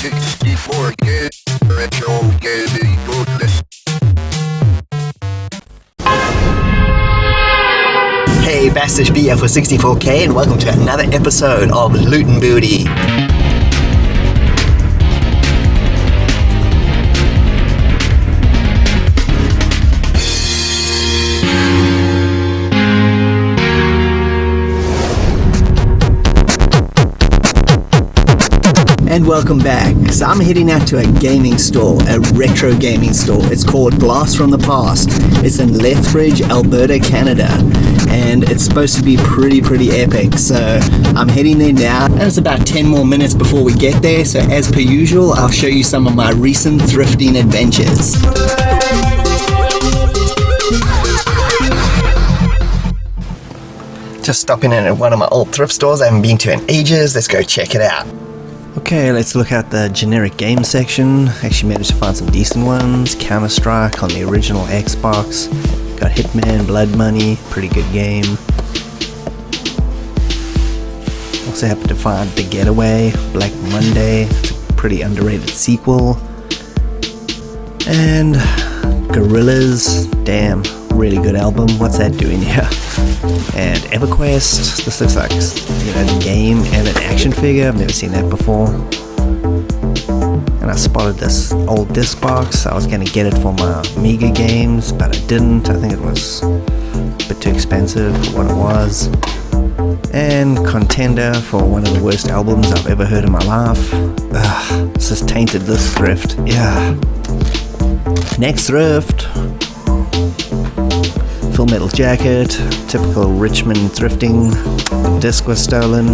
64 kid, retro gaming goodness. Hey, Bastish BF for 64K and welcome to another episode of Loot and Booty. And welcome back. So I'm heading out to a gaming store, a retro gaming store. It's called Blast from the Past. It's in Lethbridge, Alberta, Canada. And it's supposed to be pretty epic. So I'm heading there now. And it's about 10 more minutes before we get there. So as per usual, I'll show you some of my recent thrifting adventures. Just stopping in at one of my old thrift stores I haven't been to in ages. Let's go check it out. Okay, let's look at the generic game section. Actually managed to find some decent ones. Counter-Strike on the original Xbox. Got Hitman, Blood Money, pretty good game. Also happened to find The Getaway, Black Monday. It's a pretty underrated sequel. And Gorillaz, damn, really good album. What's that doing here? And EverQuest, this looks like, a game and an action figure. I've never seen that before. And I spotted this old disc box. I was going to get it for my Amiga games, but I didn't. I think it was a bit too expensive for what it was. And Contender for one of the worst albums I've ever heard in my life. Ugh, this has tainted this thrift. Yeah. Next thrift. Full Metal Jacket, typical Richmond thrifting. The disc was stolen,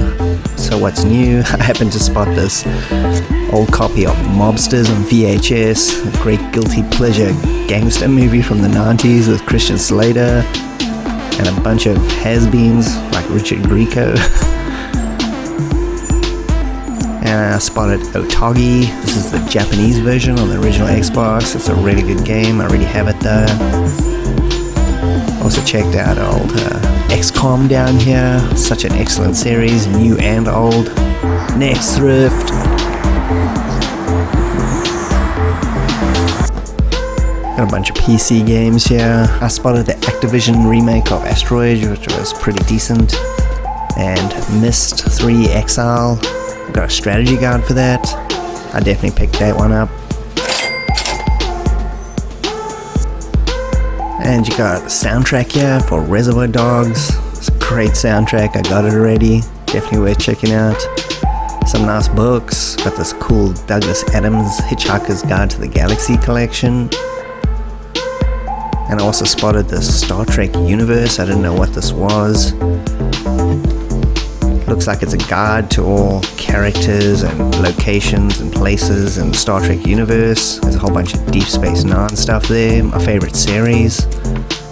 so what's new? I happened to spot this old copy of Mobsters on VHS, a great guilty pleasure gangster movie from the 90s with Christian Slater and a bunch of has-beens like Richard Grieco. And I spotted Otogi. This is the Japanese version on the original Xbox. It's a really good game. I already have it though. Also checked out old XCOM down here. Such an excellent series, new and old. Next thrift. Got a bunch of PC games here. I spotted the Activision remake of Asteroid, which was pretty decent. And Myst 3 Exile. Got a strategy guide for that. I definitely picked that one up. And you got the soundtrack here for Reservoir Dogs. It's a great soundtrack, I got it already. Definitely worth checking out. Some nice books. Got this cool Douglas Adams Hitchhiker's Guide to the Galaxy collection. And I also spotted the Star Trek universe. I didn't know what this was. Looks like it's a guide to all characters and locations and places in the Star Trek universe. There's a whole bunch of Deep Space Nine stuff there. My favorite series.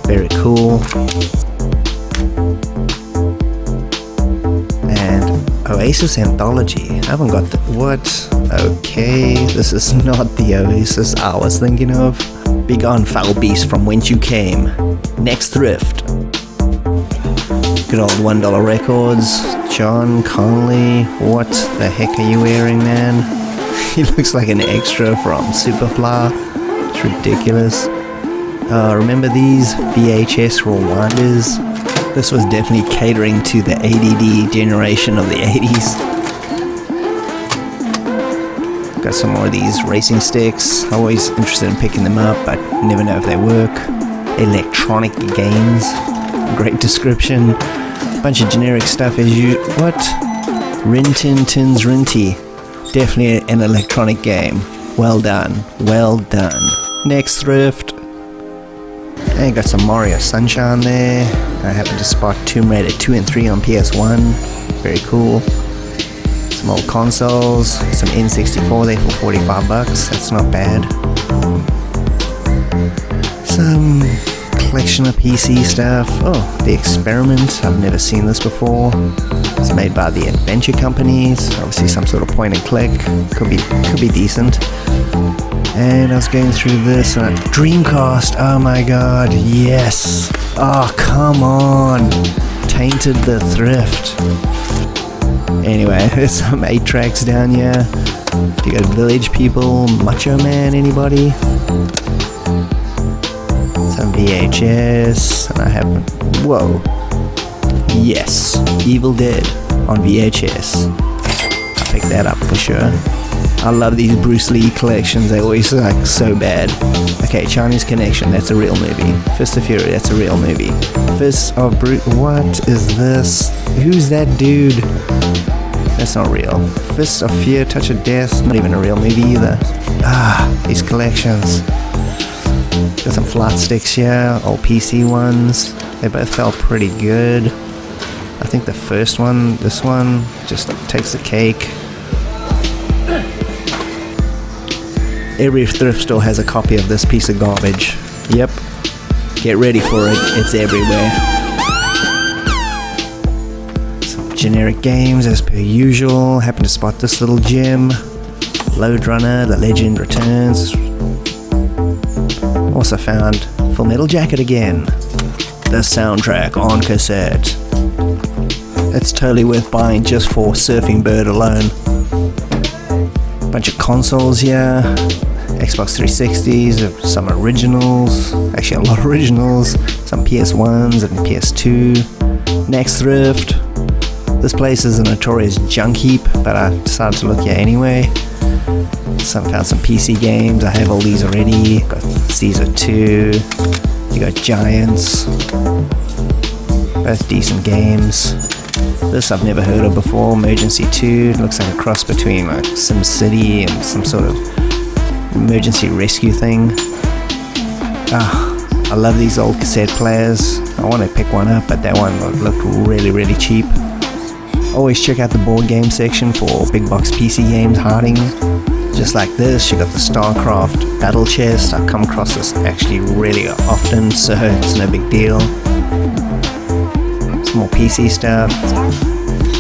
Very cool. And Oasis Anthology. I haven't got the... What? Okay, this is not the Oasis I was thinking of. Begone foul beast from whence you came. Next thrift. Good old $1 records. John Conley, what the heck are you wearing, man? He looks like an extra from Superfly. It's ridiculous. Remember these VHS rewinders? This was definitely catering to the ADD generation of the 80s. Got some more of these racing sticks. I'm always interested in picking them up, but never know if they work. Electronic games. Great description. Bunch of generic stuff as you... What? Rin Tin Tins Rinty. Definitely an electronic game. Well done. Well done. Next thrift. And got some Mario Sunshine there. I happened to spot Tomb Raider 2 and 3 on PS1. Very cool. Some old consoles. Some N64 there for $45. That's not bad. Some... collection of PC stuff. Oh, The Experiment. I've never seen this before. It's made by the Adventure Companies. Obviously some sort of point and click. Could be decent. And I was going through this and Dreamcast. Oh my god, yes. Oh, come on. Tainted the thrift. Anyway, there's some 8 tracks down here. You got Village People, Macho Man, anybody? Some VHS, and I have, whoa, yes, Evil Dead on VHS. I'll pick that up for sure. I love these Bruce Lee collections, they always like so bad. Okay, Chinese Connection, that's a real movie. Fist of Fury, that's a real movie. Fist of what is this? Who's that dude? That's not real. Fist of Fear, Touch of Death, not even a real movie either. These collections. Got some flat sticks here, old PC ones. They both felt pretty good. I think the first one, this one, just takes the cake. Every thrift store has a copy of this piece of garbage. Yep. Get ready for it. It's everywhere. Some generic games as per usual. Happen to spot this little gem. Load Runner, The Legend Returns. Also found Full Metal Jacket again. The soundtrack on cassette. It's totally worth buying just for Surfing Bird alone. Bunch of consoles here. Xbox 360s, some originals, actually a lot of originals, some PS1s and PS2. Next Thrift. This place is a notorious junk heap, but I decided to look here anyway. Found some PC games, I have all these already. Got Caesar 2, you got Giants, both decent games. This I've never heard of before, Emergency 2, looks like a cross between like SimCity and some sort of emergency rescue thing. I love these old cassette players. I want to pick one up, but that one looked really cheap. Always check out the board game section for big box PC games hiding. Just like this, you got the StarCraft battle chest. I come across this actually really often, so it's no big deal. Some more PC stuff.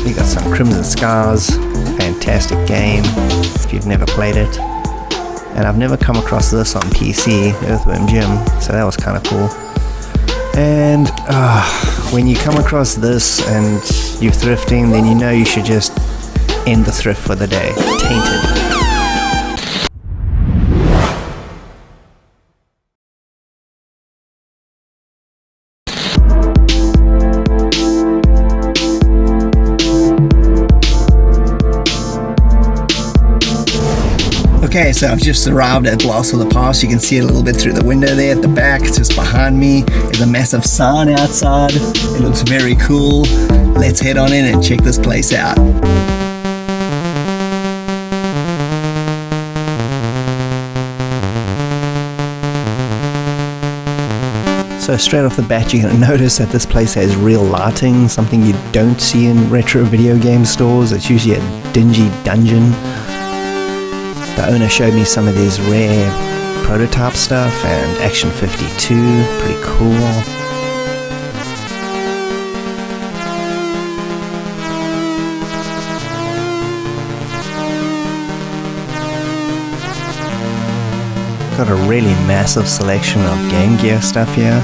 You got some Crimson Scars, fantastic game if you've never played it. And I've never come across this on PC, Earthworm Jim, so that was kind of cool. And when you come across this and you're thrifting, then you know you should just end the thrift for the day. Tainted. Okay, so I've just arrived at Blast of the Past. You can see it a little bit through the window there at the back. Just behind me is a massive sign outside. It looks very cool. Let's head on in and check this place out. So straight off the bat, you're going to notice that this place has real lighting, something you don't see in retro video game stores. It's usually a dingy dungeon. The owner showed me some of these rare prototype stuff and Action 52, pretty cool. Got a really massive selection of Game Gear stuff here.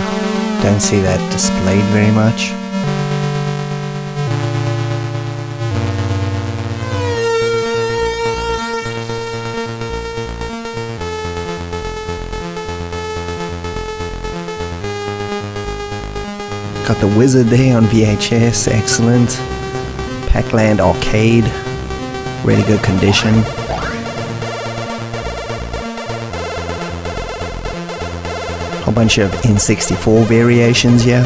Don't see that displayed very much. Got the Wizard there on VHS, excellent. Pac-Land Arcade, really good condition. Whole bunch of N64 variations here.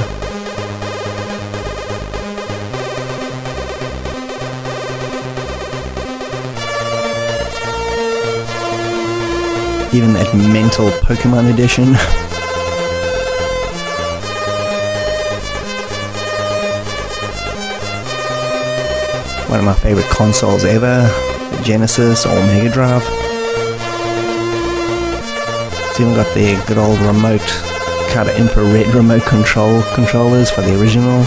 Even that mental Pokemon edition. One of my favorite consoles ever, the Genesis or Mega Drive. It's even got the good old remote, kind of infrared remote controllers for the original.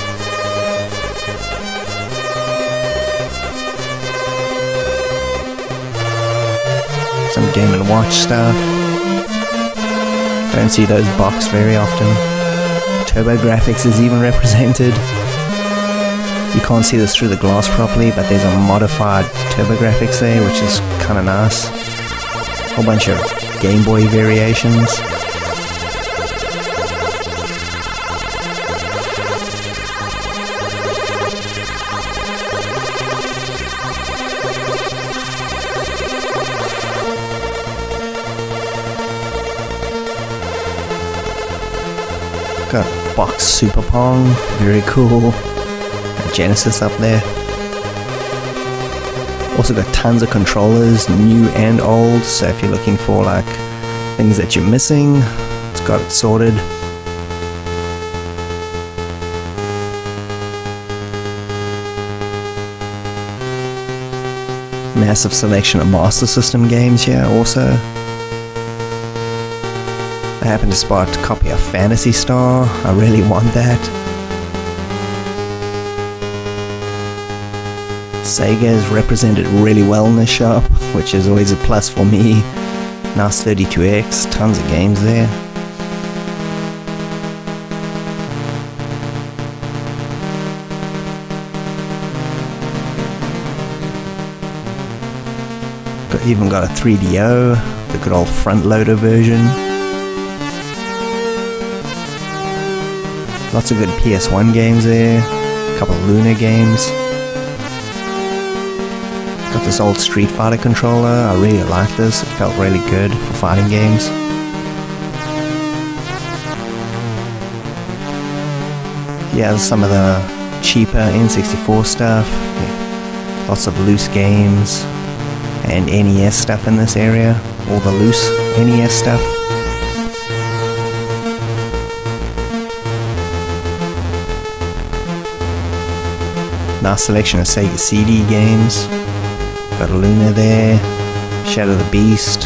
Some Game & Watch stuff. Don't see those boxed very often. TurboGrafx is even represented. You can't see this through the glass properly, but there's a modified TurboGrafx there, which is kind of nice. A whole bunch of Game Boy variations. Got Box Super Pong, very cool. Genesis up there. Also got tons of controllers, new and old, so if you're looking for like things that you're missing, it's got it sorted. Massive selection of Master System games here also. I happened to spot a copy of Phantasy Star, I really want that. Sega is represented really well in this shop, which is always a plus for me. NAS 32X, tons of games there. Even got a 3DO, the good old front loader version. Lots of good PS1 games there, a couple of Luna games. Got this old Street Fighter controller, I really like this, it felt really good for fighting games. Yeah, some of the cheaper N64 stuff, yeah. Lots of loose games and NES stuff in this area, all the loose NES stuff. Nice selection of Sega CD games. Got a Luna there, Shadow the Beast.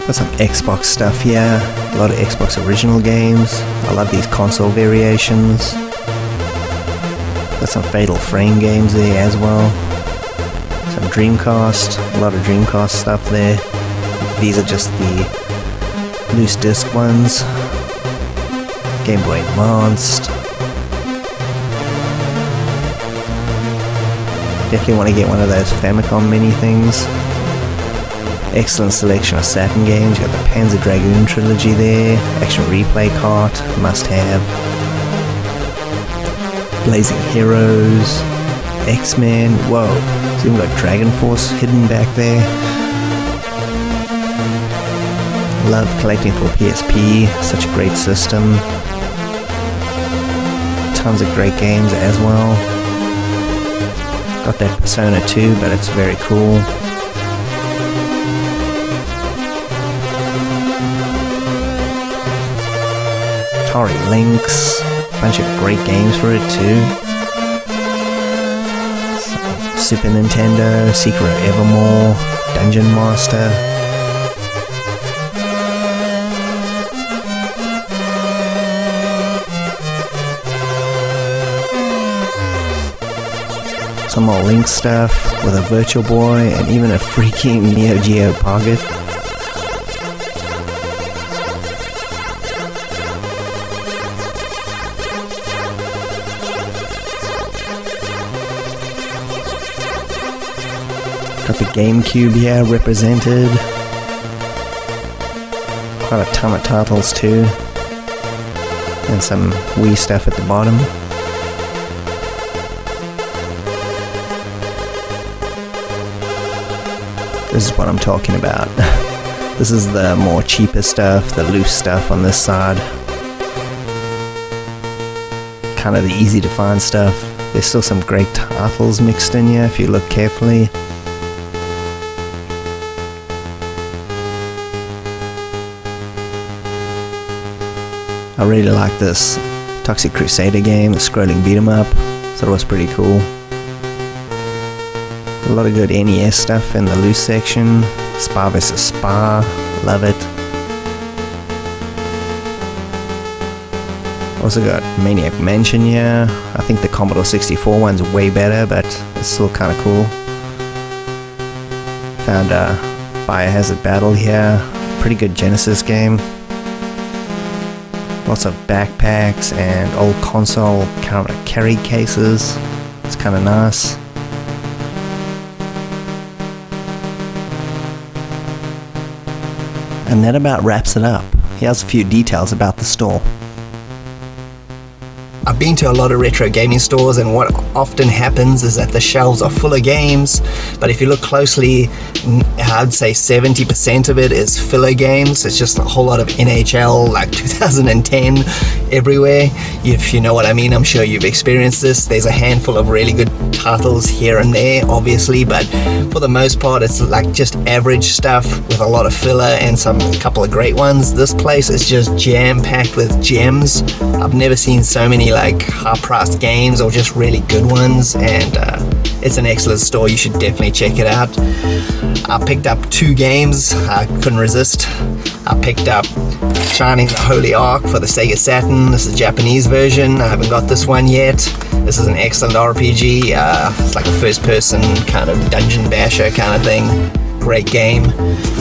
Got some Xbox stuff here, a lot of Xbox original games. I love these console variations. Got some Fatal Frame games there as well. Some Dreamcast, a lot of Dreamcast stuff there. These are just the loose disc ones. Game Boy Advanced. Definitely want to get one of those Famicom mini things. Excellent selection of Saturn games. You got the Panzer Dragoon trilogy there. Action Replay cart, must have. Blazing Heroes. X-Men. Whoa. So even got Dragon Force hidden back there. Love collecting for PSP. Such a great system. Tons of great games as well. Got that Persona 2, but it's very cool. Atari Lynx, bunch of great games for it too. Super Nintendo, Secret of Evermore, Dungeon Master. Some more Link stuff with a Virtual Boy and even a freaking Neo Geo Pocket. Got the GameCube here represented. Quite a ton of titles too. And some Wii stuff at the bottom. This is what I'm talking about. This is the more cheaper stuff, the loose stuff on this side. Kind of the easy to find stuff. There's still some great titles mixed in here if you look carefully. I really like this Toxic Crusader game, the scrolling beat 'em up. Thought it was pretty cool. A lot of good NES stuff in the loose section. Spa vs. Spa, love it. Also got Maniac Mansion here. I think the Commodore 64 one's way better, but it's still kind of cool. Found a Biohazard Battle here. Pretty good Genesis game. Lots of backpacks and old console carry cases. It's kind of nice. And that about wraps it up. Here's a few details about the store. I've been to a lot of retro gaming stores, and what often happens is that the shelves are full of games, but if you look closely, I'd say 70% of it is filler games. It's just a whole lot of NHL, like 2010 everywhere. If you know what I mean, I'm sure you've experienced this. There's a handful of really good titles here and there, obviously, but for the most part, it's like just average stuff with a lot of filler and a couple of great ones. This place is just jam-packed with gems. I've never seen so many like high-priced games or just really good ones, and it's an excellent store. You should definitely check it out. I picked up 2 games. I couldn't resist. I picked up Shining the Holy Ark for the Sega Saturn. This is the Japanese version. I haven't got this one yet. This is an excellent RPG. It's like a first-person kind of dungeon basher kind of thing. Great game.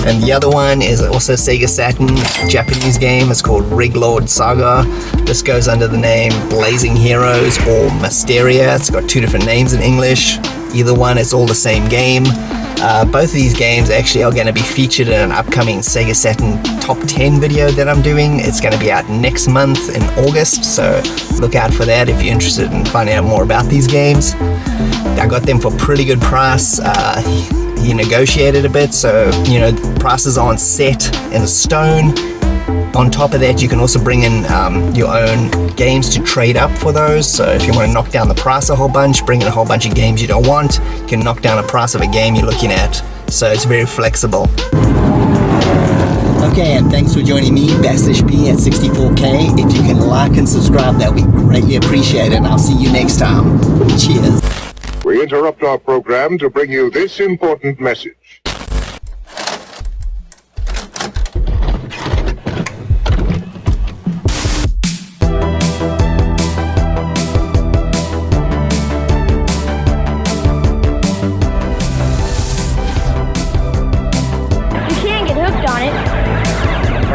And the other one is also Sega Saturn, Japanese game. It's called Rig Lord Saga. This goes under the name Blazing Heroes or Mysteria. It's got 2 different names in English. Either one, it's all the same game. Both of these games actually are going to be featured in an upcoming Sega Saturn Top 10 video that I'm doing. It's going to be out next month in August, so look out for that if you're interested in finding out more about these games. I got them for a pretty good price. He negotiated a bit, so prices aren't set in stone. On top of that, you can also bring in your own games to trade up for those. So if you want to knock down the price a whole bunch, bring in a whole bunch of games you don't want, you can knock down the price of a game you're looking at. So it's very flexible. Okay, and thanks for joining me, Bastish B at 64K. If you can like and subscribe, that would be greatly appreciated. And I'll see you next time. Cheers. We interrupt our program to bring you this important message.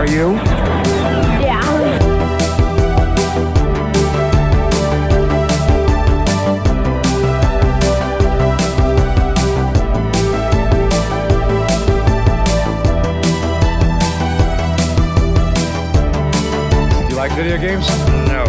You? Yeah. You like video games? No.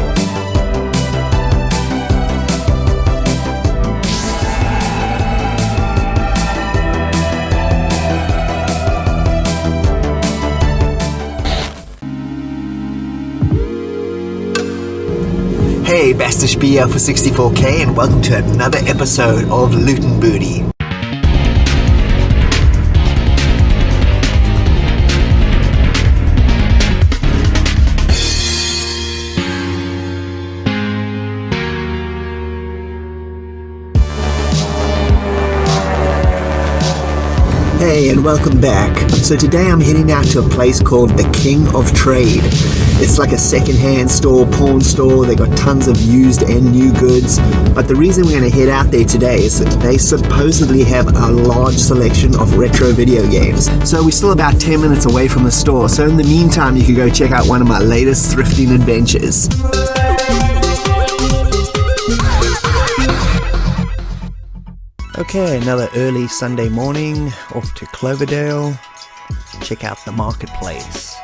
Hey, Bastish B for 64K, and welcome to another episode of Loot and Booty. Hey, and welcome back. So today I'm heading out to a place called the King of Trade. It's like a second-hand store, pawn store. They got tons of used and new goods. But the reason we're going to head out there today is that they supposedly have a large selection of retro video games. So we're still about 10 minutes away from the store. So in the meantime, you can go check out one of my latest thrifting adventures. Okay, another early Sunday morning, off to Cloverdale. Check out the marketplace.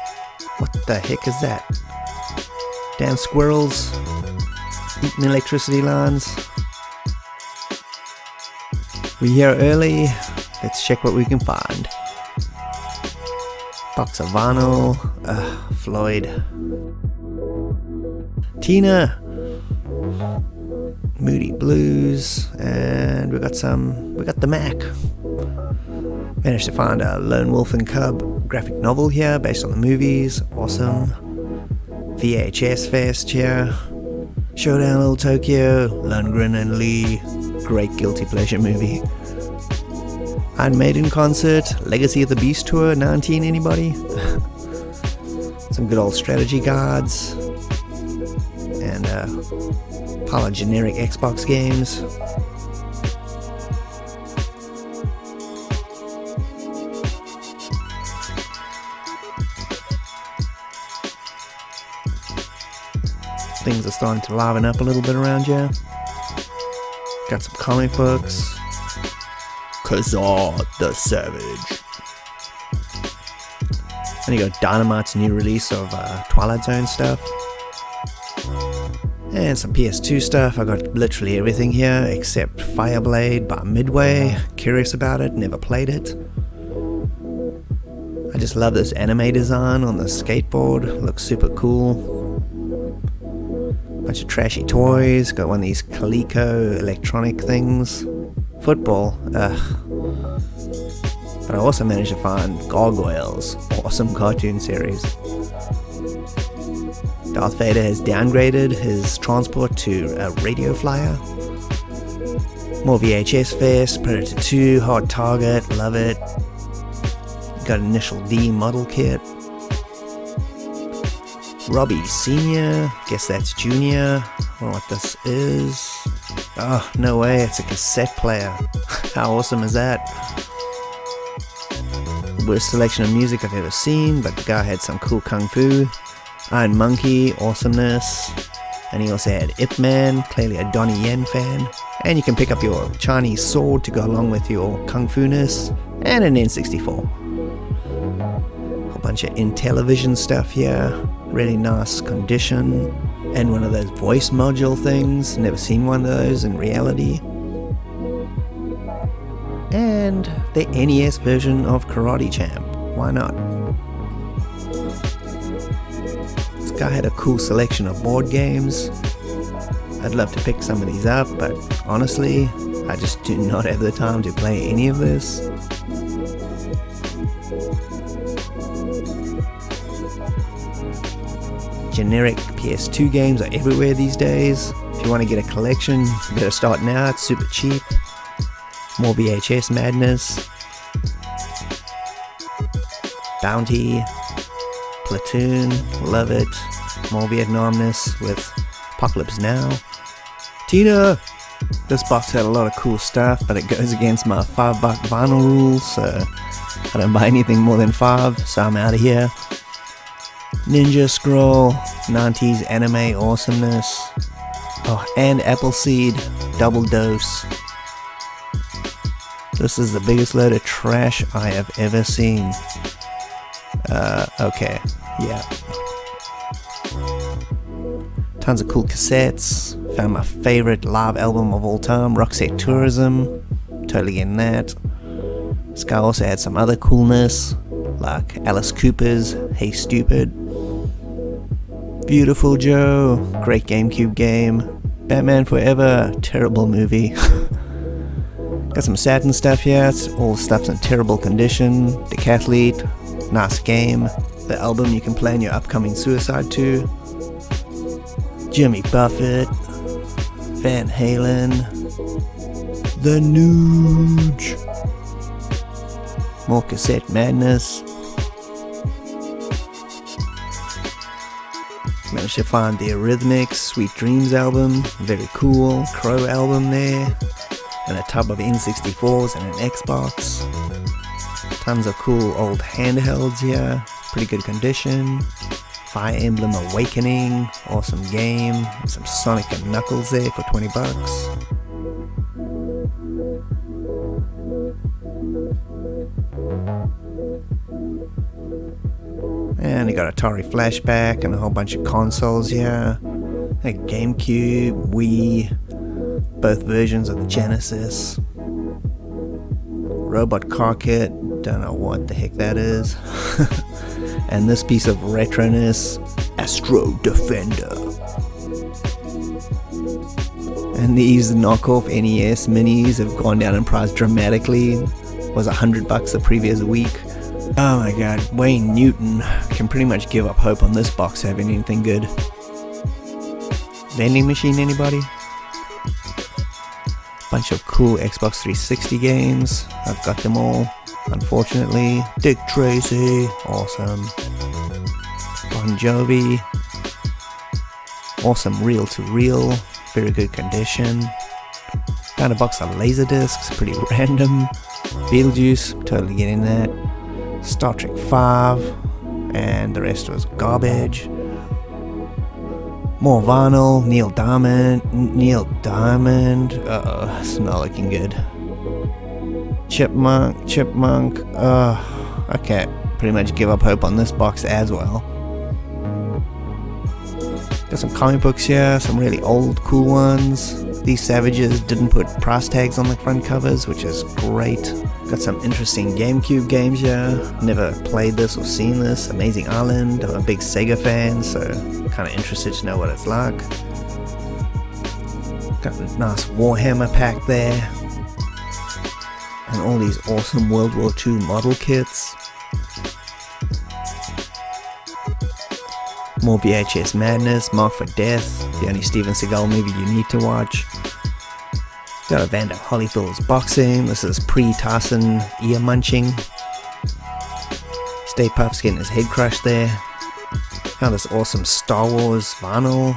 What the heck is that? Damn squirrels eating electricity lines. We're here early. Let's check what we can find. Box of vinyl. Floyd. Tina. Moody Blues. And we got the Mac. Managed to find a Lone Wolf and Cub graphic novel here based on the movies. Awesome. VHS Fest here. Showdown Little Tokyo. Lundgren and Lee. Great guilty pleasure movie. Iron Maiden concert. Legacy of the Beast tour. 19, anybody? Some good old strategy guides. And a pile of generic Xbox games. things are starting to liven up a little bit around here. Got some comic books. Kazar the Savage. And you got Dynamite's new release of Twilight Zone stuff. And some PS2 stuff. I got literally everything here except Fireblade by Midway. Curious about it, never played it. I just love this anime design on the skateboard. Looks super cool. Bunch of trashy toys. Got one of these Coleco electronic things. Football. Ugh. But I also managed to find Gargoyles. Awesome cartoon series. Darth Vader has downgraded his transport to a radio flyer. More VHS Fest, Predator 2, Hard Target, love it. Got Initial D model kit. Robbie Senior, guess that's Junior. I don't know what this is. Oh, no way, it's a cassette player. How awesome is that? Worst selection of music I've ever seen, but the guy had some cool kung fu. Iron Monkey, awesomeness. And he also had Ip Man, clearly a Donnie Yen fan. And you can pick up your Chinese sword to go along with your kung fu-ness. And an N64. A bunch of Intellivision stuff here. Really nice condition. And one of those voice module things. Never seen one of those in reality. And the NES version of Karate Champ. Why not? This guy had a cool selection of board games. I'd love to pick some of these up, but honestly, I just do not have the time to play any of this. Generic PS2 games are everywhere these days. If you want to get a collection, you better start now, it's super cheap. More VHS madness. Bounty. Platoon, love it. More Vietnamness with Apocalypse Now. Tina! This box had a lot of cool stuff, but it goes against my $5 vinyl rules, so I don't buy anything more than 5, so I'm out of here. Ninja Scroll, 90s anime awesomeness. Oh, and Appleseed, double dose. This is the biggest load of trash I have ever seen. Okay, yeah. Tons of cool cassettes. Found my favorite live album of all time, Rockset Tourism. Totally getting that. This guy also had some other coolness, like Alice Cooper's Hey Stupid. Beautiful Joe, great GameCube game. Batman Forever, terrible movie. Got some Saturn stuff here, it's all stuff's in terrible condition. Decathlete, nice game. The album you can plan your upcoming suicide to. Jimmy Buffett, Van Halen, The Nuge. More cassette madness. Managed to find the Eurythmics Sweet Dreams album, very cool. Crow album there. And a tub of N64s and an Xbox. Tons of cool old handhelds here, pretty good condition. Fire Emblem Awakening, awesome game. Some Sonic and Knuckles there for $20. And you got Atari Flashback and a whole bunch of consoles here. A GameCube, Wii, both versions of the Genesis. Robot car kit, don't know what the heck that is. And this piece of retroness, Astro Defender. And these knockoff NES minis have gone down in price dramatically. Was $100 the previous week. Oh my god, Wayne Newton. Can pretty much give up hope on this box having anything good. Vending machine, anybody? Bunch of cool Xbox 360 games. I've got them all, unfortunately. Dick Tracy, awesome. Bon Jovi, awesome reel-to-reel, very good condition. Found a box of Laserdiscs, pretty random. Beetlejuice, totally getting that. Star Trek 5, and the rest was garbage. More vinyl, Neil Diamond, uh-oh, it's not looking good. Chipmunk, okay, pretty much give up hope on this box as well. Got some comic books here, some really old cool ones. These savages didn't put price tags on the front covers, which is great. Got some interesting GameCube games here. Never played this or seen this. Amazing Island. I'm a big Sega fan, so kind of interested to know what it's like. Got a nice Warhammer pack there. And all these awesome World War II model kits. More VHS madness, Mark for Death, the only Steven Seagal movie you need to watch. Got a Vander Holyfield's boxing, this is pre-Tyson ear munching. Stay Puft's getting his head crushed there. Found this awesome Star Wars vinyl.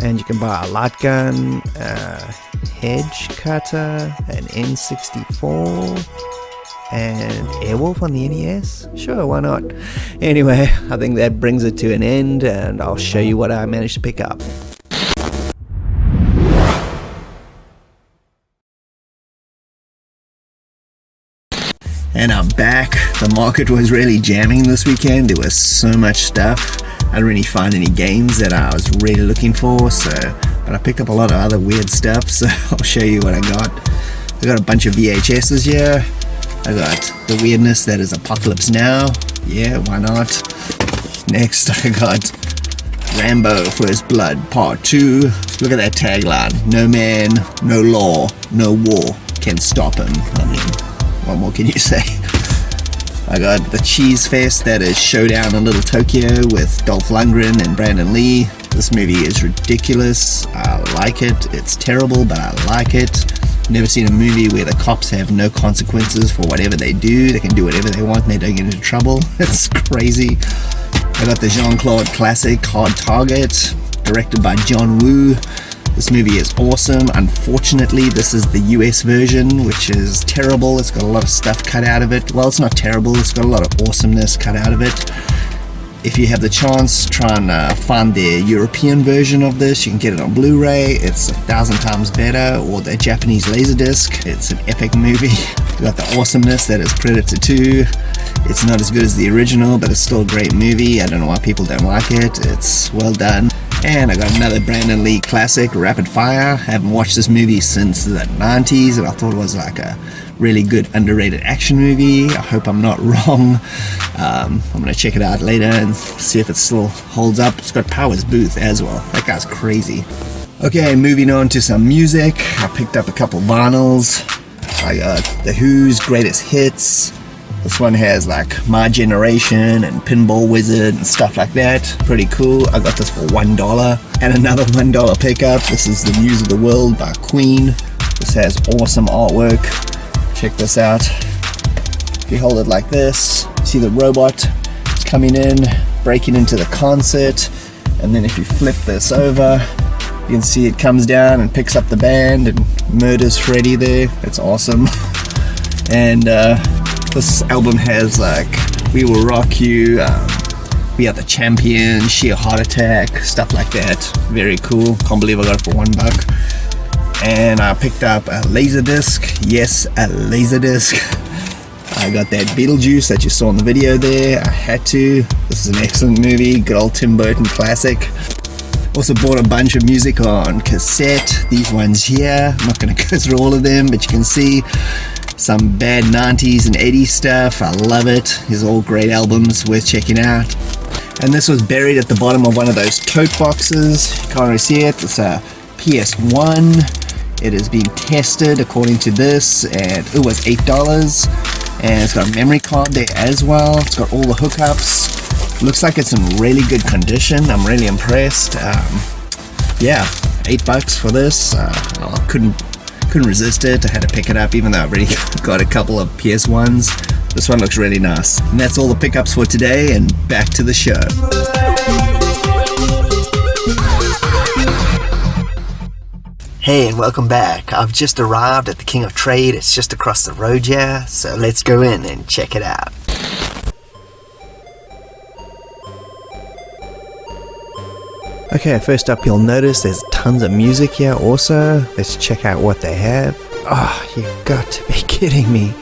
And you can buy a light gun, hedge cutter, an N64, and Airwolf on the NES. Sure, why not? Anyway, I think that brings it to an end, and I'll show you what I managed to pick up. And I'm back. The market was really jamming this weekend. There was so much stuff. I didn't really find any games that I was really looking for, but I picked up a lot of other weird stuff, so I'll show you what I got. I got a bunch of VHSs here. I got the weirdness that is Apocalypse Now. Yeah, why not? Next, I got Rambo First Blood Part 2. Look at that tagline. No man, no law, no war can stop him. I mean, what more can you say? I got the Cheese Fest, that is Showdown in Little Tokyo with Dolph Lundgren and Brandon Lee. This movie is ridiculous. I like it. It's terrible, but I like it. Never seen a movie where the cops have no consequences for whatever they do. They can do whatever they want and they don't get into trouble. It's crazy. I got the Jean-Claude classic Hard Target, directed by John Woo. This movie is awesome. Unfortunately, this is the US version, which is terrible. It's got a lot of stuff cut out of it. Well, it's not terrible. It's got a lot of awesomeness cut out of it. If you have the chance, try and find the European version of this. You can get it on Blu-ray. It's 1,000 times better. Or the Japanese Laserdisc. It's an epic movie. You got the awesomeness that is Predator 2. It's not as good as the original, but it's still a great movie. I don't know why people don't like it. It's well done. And I got another Brandon Lee classic, Rapid Fire. I haven't watched this movie since the 90s, and I thought it was like a really good underrated action movie. I hope I'm not wrong. I'm gonna check it out later and see if it still holds up. It's got Powers Booth as well. That guy's crazy. Okay, moving on to some music. I picked up a couple vinyls. I got The Who's Greatest Hits. This one has like My Generation and Pinball Wizard and stuff like that. Pretty cool. I got this for $1. And another $1 pickup. This is The News of the World by Queen. This has awesome artwork. Check this out. If you hold it like this, see the robot is coming in, breaking into the concert. And then if you flip this over, you can see it comes down and picks up the band and murders Freddy there. It's awesome. And this album has like We Will Rock You, We Are the Champion, Sheer Heart Attack, stuff like that. Very cool. Can't believe I got it for $1. And I picked up a Laserdisc. Yes, a Laserdisc. I got that Beetlejuice that you saw in the video there. I had to. This is an excellent movie. Good old Tim Burton classic. Also bought a bunch of music on cassette. These ones here. I'm not going to go through all of them, but you can see some bad 90s and 80s stuff. I love it. These are all great albums worth checking out. And this was buried at the bottom of one of those tote boxes. You can't really see it. It's a PS1. It is being tested according to this, and it was $8. And it's got a memory card there as well. It's got all the hookups. Looks like it's in really good condition. I'm really impressed. Yeah, $8 for this. I couldn't resist it. I had to pick it up even though I've already got a couple of PS1s. This one looks really nice. And that's all the pickups for today, and back to the show. Hey, and welcome back. I've just arrived at the King of Trade. It's just across the road here, so let's go in and check it out. Okay, first up you'll notice there's tons of music here also. Let's check out what they have. Oh, you've got to be kidding me.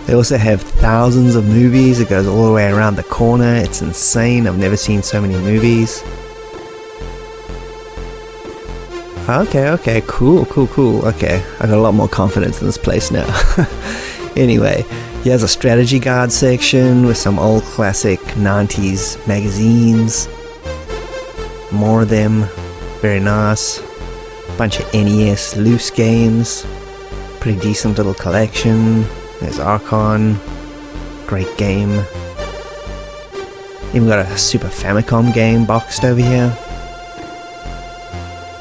They also have thousands of movies. It goes all the way around the corner. It's insane. I've never seen so many movies. Okay, cool. Okay, I got a lot more confidence in this place now. Anyway, here's a strategy guide section with some old classic 90s magazines. More of them. Very nice. Bunch of NES loose games. Pretty decent little collection. There's Archon. Great game. Even got a Super Famicom game boxed over here.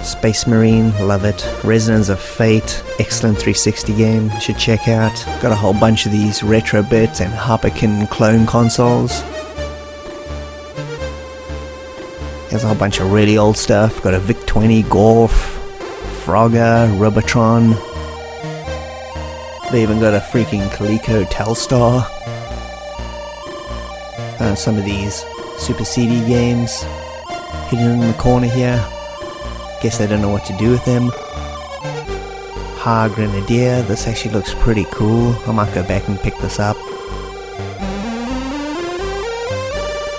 Space Marine, love it. Resonance of Fate, excellent 360 game, should check out. Got a whole bunch of these retro bits and Harpokin clone consoles. There's a whole bunch of really old stuff. Got a VIC-20, Golf, Frogger, Robotron. They even got a freaking Coleco Telstar. Some of these Super CD games hidden in the corner here. Guess I don't know what to do with them. Grenadier, this actually looks pretty cool. I might go back and pick this up.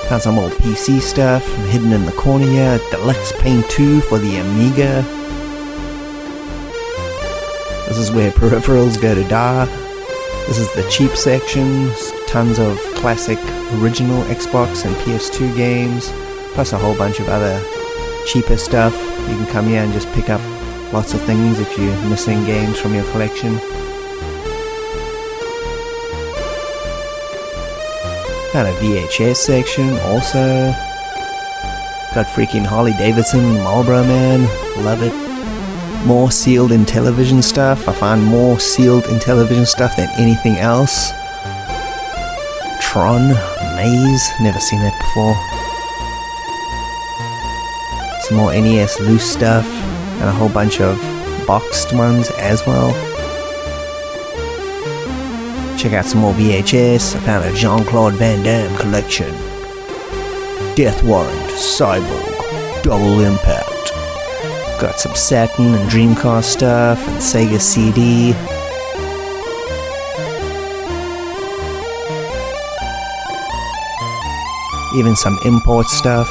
Found some old PC stuff hidden in the corner here. Deluxe Paint 2 for the Amiga. This is where peripherals go to die. This is the cheap section. Tons of classic original Xbox and PS2 games. Plus a whole bunch of other cheaper stuff. You can come here and just pick up lots of things if you're missing games from your collection. Got a VHS section also. Got freaking Harley Davidson, Marlboro Man, love it. More sealed in television stuff. I find more sealed in television stuff than anything else. Tron, Maze, never seen that before. Some more NES loose stuff, and a whole bunch of boxed ones as well. Check out some more VHS. I found a Jean-Claude Van Damme collection. Death Warrant, Cyborg, Double Impact. Got some Saturn and Dreamcast stuff, and Sega CD. Even some import stuff.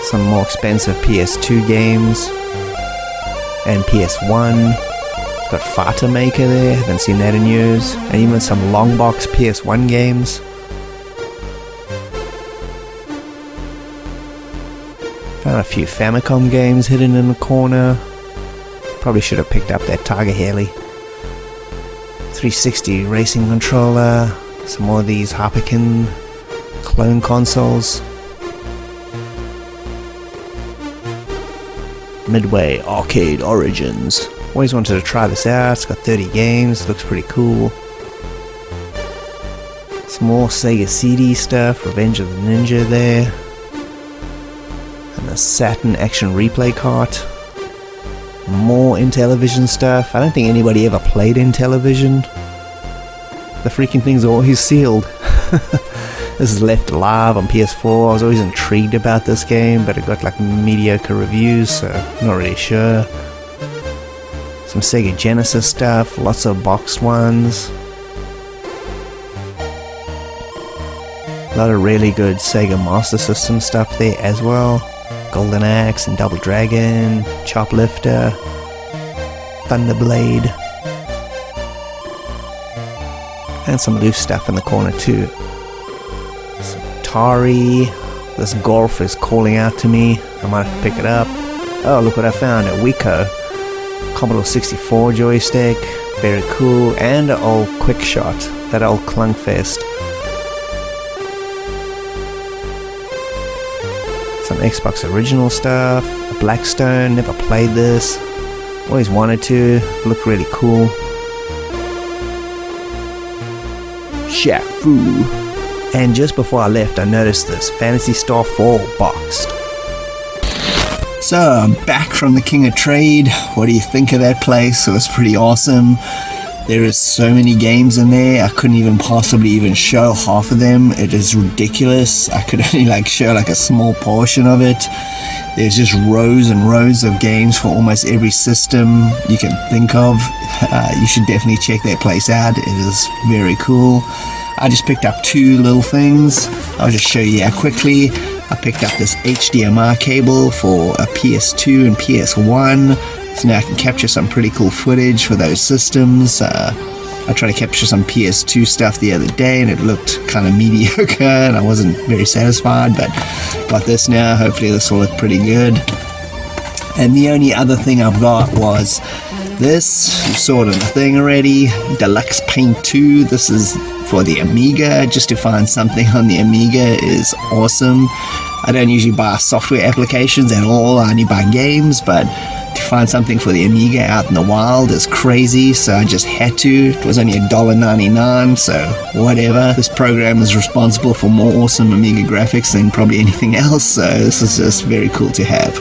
Some more expensive PS2 games and PS1. Got Fata Maker there, haven't seen that in years. And even some long box PS1 games. Found a few Famicom games hidden in the corner. Probably should have picked up that Tiger Haley. 360 racing controller. Some more of these Harpokin clone consoles. Midway Arcade Origins. Always wanted to try this out. It's got 30 games. Looks pretty cool. Some more Sega CD stuff. Revenge of the Ninja there. And the Saturn Action Replay cart. More Intellivision stuff. I don't think anybody ever played Intellivision. The freaking thing's always sealed. This is Left Alive on PS4. I was always intrigued about this game, but it got like mediocre reviews, so not really sure. Some Sega Genesis stuff, lots of boxed ones. A lot of really good Sega Master System stuff there as well. Golden Axe and Double Dragon, Choplifter, Thunderblade. And some loose stuff in the corner too. Atari. This Golf is calling out to me. I might have to pick it up. Oh, look what I found. A Wiko. Commodore 64 joystick. Very cool. And an old Quick Shot. That old Clunkfest. Some Xbox original stuff. A Blackstone. Never played this. Always wanted to. Looked really cool. Shaq Fu. And just before I left, I noticed this Phantasy Star 4 boxed. So I'm back from the King of Trade. What do you think of that place? It was pretty awesome. There is so many games in there. I couldn't even possibly even show half of them. It is ridiculous. I could only show a small portion of it. There's just rows and rows of games for almost every system you can think of. You should definitely check that place out. It is very cool. I just picked up two little things. I'll just show you quickly. I picked up this HDMI cable for a PS2 and PS1. So now I can capture some pretty cool footage for those systems. I tried to capture some PS2 stuff the other day and it looked kind of mediocre and I wasn't very satisfied, but got this now. Hopefully this will look pretty good. And the only other thing I've got was this. You saw it in the thing already. Deluxe Paint 2. This is for the Amiga. Just to find something on the Amiga is awesome. I don't usually buy software applications at all. I only buy games, but to find something for the Amiga out in the wild is crazy, so I just had to. It was only $1.99, so whatever. This program is responsible for more awesome Amiga graphics than probably anything else, so this is just very cool to have.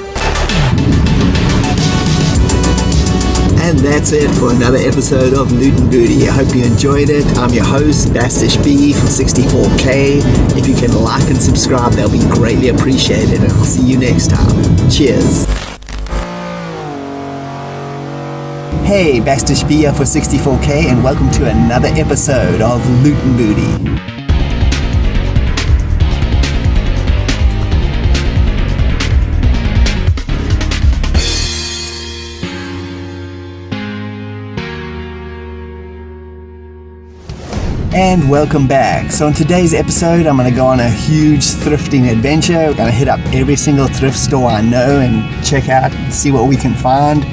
And that's it for another episode of Loot and Booty. I hope you enjoyed it. I'm your host, Bastish B from 64K. If you can like and subscribe, that'll be greatly appreciated, and I'll see you next time. Cheers. Hey, Bastish B for 64K, and welcome to another episode of Loot and Booty. And welcome back. So in today's episode, I'm going to go on a huge thrifting adventure. We're going to hit up every single thrift store I know and check out and see what we can find.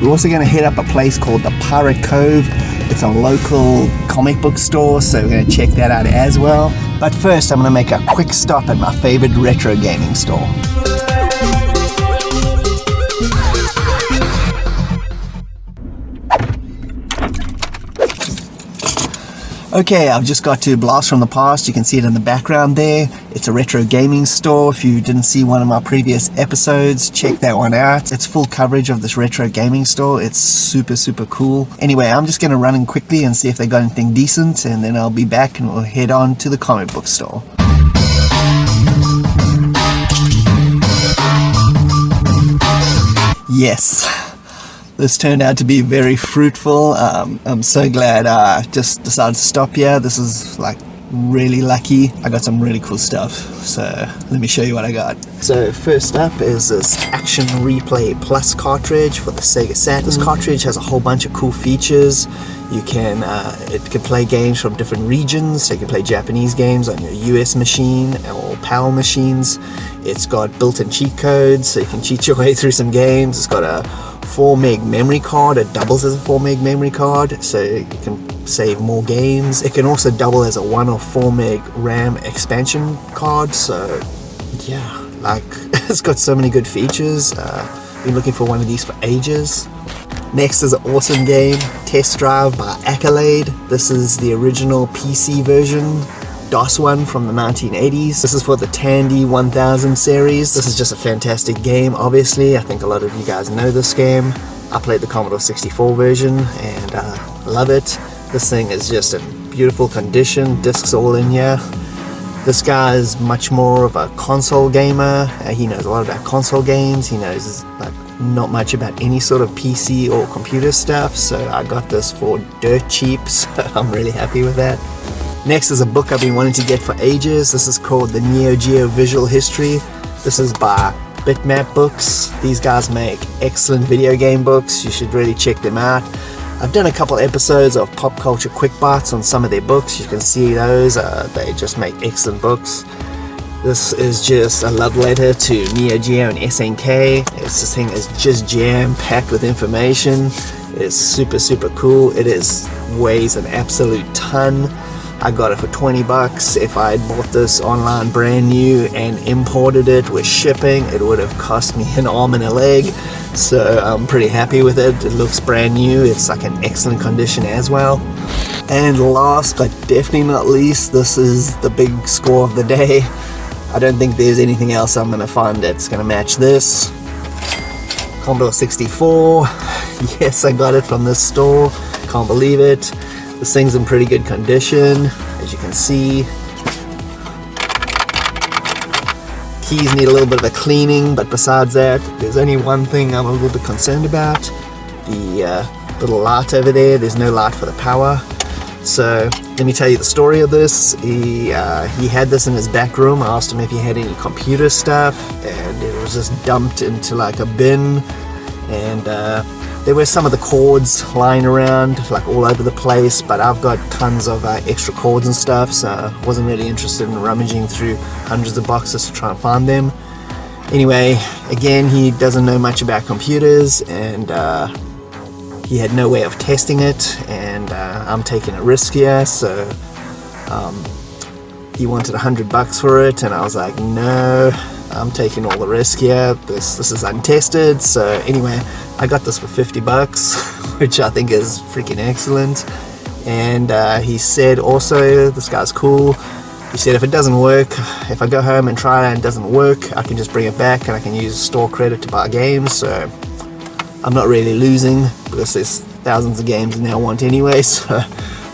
We're also going to hit up a place called the Pirate Cove. It's a local comic book store, so we're going to check that out as well. But first, I'm going to make a quick stop at my favorite retro gaming store. Okay, I've just got to Blast from the Past. You can see it in the background there. It's a retro gaming store. If you didn't see one of my previous episodes, check that one out. It's full coverage of this retro gaming store. It's super cool. Anyway, I'm just going to run in quickly and see if they got anything decent, and then I'll be back and we'll head on to the comic book store. Yes. This turned out to be very fruitful. I'm so glad I just decided to stop here. This is really lucky. I got some really cool stuff, so let me show you what I got. So first up is this Action Replay Plus cartridge for the Sega Saturn. This cartridge has a whole bunch of cool features. You can it can play games from different regions, so you can play Japanese games on your US machine or PAL machines. It's got built-in cheat codes, so you can cheat your way through some games. It's got a 4 meg memory card. It doubles as a 4 meg memory card, so you can save more games. It can also double as a 1 or 4 meg RAM expansion card, so yeah, it's got so many good features. Been looking for one of these for ages. Next is an awesome game, Test Drive by Accolade. This is the original PC version, DOS one from the 1980s. This is for the Tandy 1000 series. This is just a fantastic game, obviously. I think a lot of you guys know this game. I played the Commodore 64 version and love it. This thing is just in beautiful condition, discs all in here. This guy is much more of a console gamer. He knows a lot about console games. He knows not much about any sort of PC or computer stuff, so I got this for dirt cheap, so I'm really happy with that. Next is a book I've been wanting to get for ages. This is called the Neo Geo Visual History. This is by Bitmap Books. These guys make excellent video game books. You should really check them out. I've done a couple episodes of Pop Culture Quick Bites on some of their books. You can see those. They just make excellent books. This is just a love letter to Neo Geo and SNK. This thing is just jam-packed with information. It's super cool. It weighs an absolute ton. I got it for 20 bucks. If I had bought this online brand new and imported it with shipping, it would have cost me an arm and a leg. So I'm pretty happy with it. It looks brand new. It's in excellent condition as well. And last but definitely not least, this is the big score of the day. I don't think there's anything else I'm going to find that's going to match this. Commodore 64. Yes, I got it from this store. Can't believe it. This thing's in pretty good condition, as you can see. Keys need a little bit of a cleaning, but besides that, there's only one thing I'm a little bit concerned about. The little light over there, there's no light for the power. So let me tell you the story of this. He had this in his back room. I asked him if he had any computer stuff, and it was just dumped into like a bin, and there were some of the cords lying around like all over the place, but I've got tons of extra cords and stuff, so I wasn't really interested in rummaging through hundreds of boxes to try and find them. Anyway, again, he doesn't know much about computers, and he had no way of testing it, and I'm taking a risk here, so he wanted $100 for it, and I was like, no, I'm taking all the risk here. This is untested. So anyway, I got this for $50, which I think is freaking excellent. And he said also, this guy's cool, he said if it doesn't work, if I go home and try it and it doesn't work, I can just bring it back and I can use store credit to buy games. So I'm not really losing, because there's thousands of games in there I want anyway. So,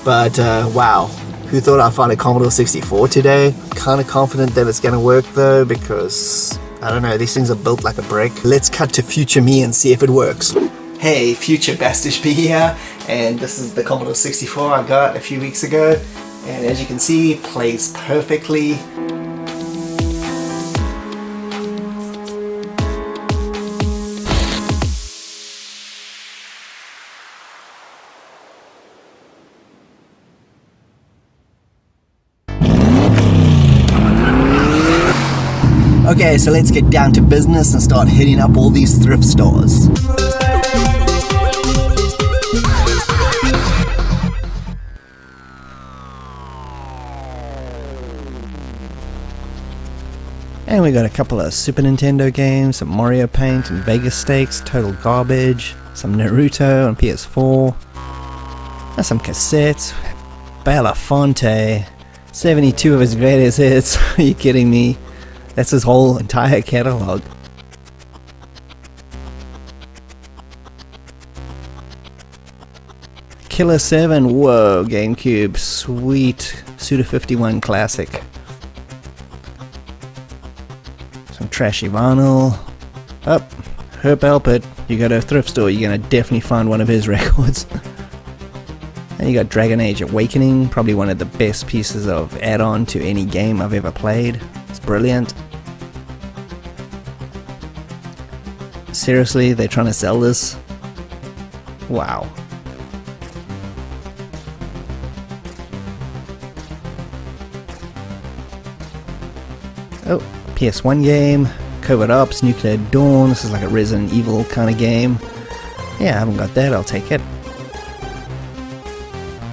but wow, who thought I'd find a Commodore 64 today? Kind of confident that it's going to work though, because I don't know, these things are built like a brick. Let's cut to future me and see if it works. Hey, future Bastish B here, and this is the Commodore 64 I got a few weeks ago, and as you can see, it plays perfectly. Okay, so let's get down to business and start hitting up all these thrift stores. And we got a couple of Super Nintendo games, some Mario Paint and Vegas Stakes, total garbage, some Naruto on PS4, and some cassettes, Belafonte, 72 of his greatest hits. Are you kidding me? That's his whole entire catalog. Killer 7, whoa, GameCube, sweet. Suda 51 classic. Some trashy vinyl. Up, Herb Alpert, you go to a thrift store, you're gonna definitely find one of his records. And you got Dragon Age Awakening, probably one of the best pieces of add-on to any game I've ever played. It's brilliant. Seriously, they're trying to sell this? Wow. Oh, PS1 game, Covert Ops, Nuclear Dawn. This is like a Resident Evil kind of game. Yeah, I haven't got that, I'll take it.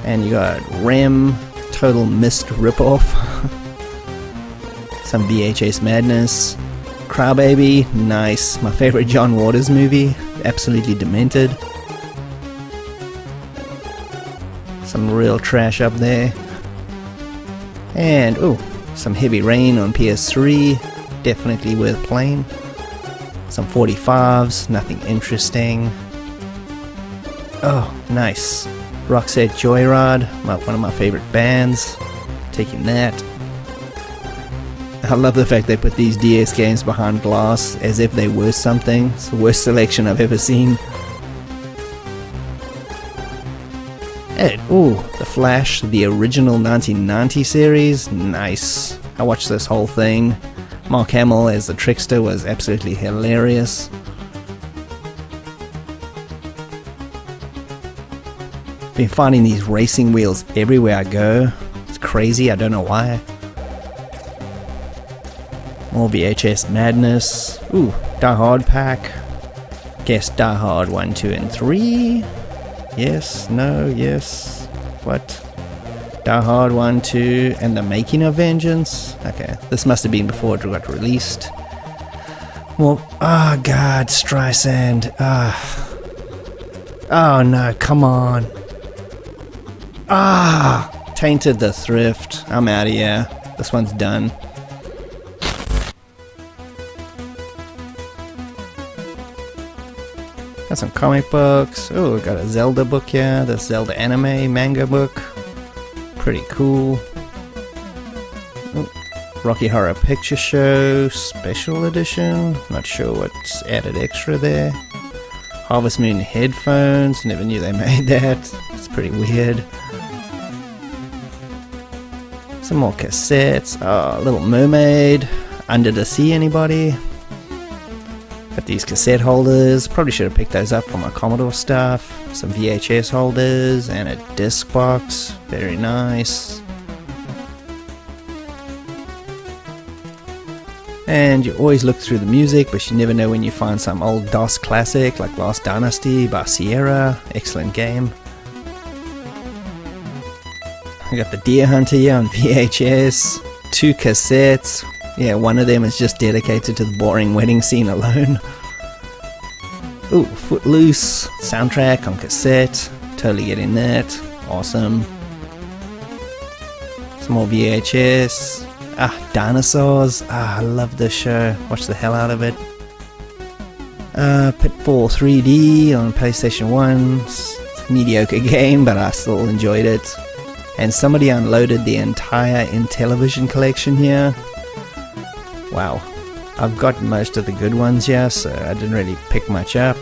And you got Rem, Total Mist ripoff. Some VHS Madness. Crybaby, nice. My favorite John Waters movie, absolutely demented. Some real trash up there. And, oh, some Heavy Rain on PS3, definitely worth playing. Some 45s, nothing interesting. Oh, nice. Roxette Joyride, one of my favorite bands. Taking that. I love the fact they put these DS games behind glass as if they were something. It's the worst selection I've ever seen. And, ooh, The Flash, the original 1990 series. Nice. I watched this whole thing. Mark Hamill as the Trickster was absolutely hilarious. Been finding these racing wheels everywhere I go. It's crazy, I don't know why. More VHS Madness. Ooh, Die Hard pack. Guess Die Hard 1, 2, and 3. Yes, no, yes. What? Die Hard 1, 2, and The Making of Vengeance. Okay, this must have been before it got released. Well, oh god, Streisand. Oh no, come on. Tainted the Thrift. I'm out of here. This one's done. Got some comic books. Oh, we got a Zelda book here. The Zelda anime manga book. Pretty cool. Oh, Rocky Horror Picture Show Special Edition. Not sure what's added extra there. Harvest Moon headphones. Never knew they made that. It's pretty weird. Some more cassettes. Oh, Little Mermaid. Under the Sea, anybody? Got these cassette holders. Probably should have picked those up from my Commodore stuff. Some VHS holders and a disc box. Very nice. And you always look through the music, but you never know when you find some old DOS classic like Lost Dynasty by Sierra. Excellent game. I got the Deer Hunter here on VHS. 2 cassettes. Yeah, one of them is just dedicated to the boring wedding scene alone. Ooh, Footloose soundtrack on cassette. Totally getting that. Awesome. Some more VHS. Dinosaurs. I love this show. Watch the hell out of it. Pitfall 3D on PlayStation 1. It's a mediocre game, but I still enjoyed it. And somebody unloaded the entire Intellivision collection here. Wow, I've got most of the good ones here, so I didn't really pick much up.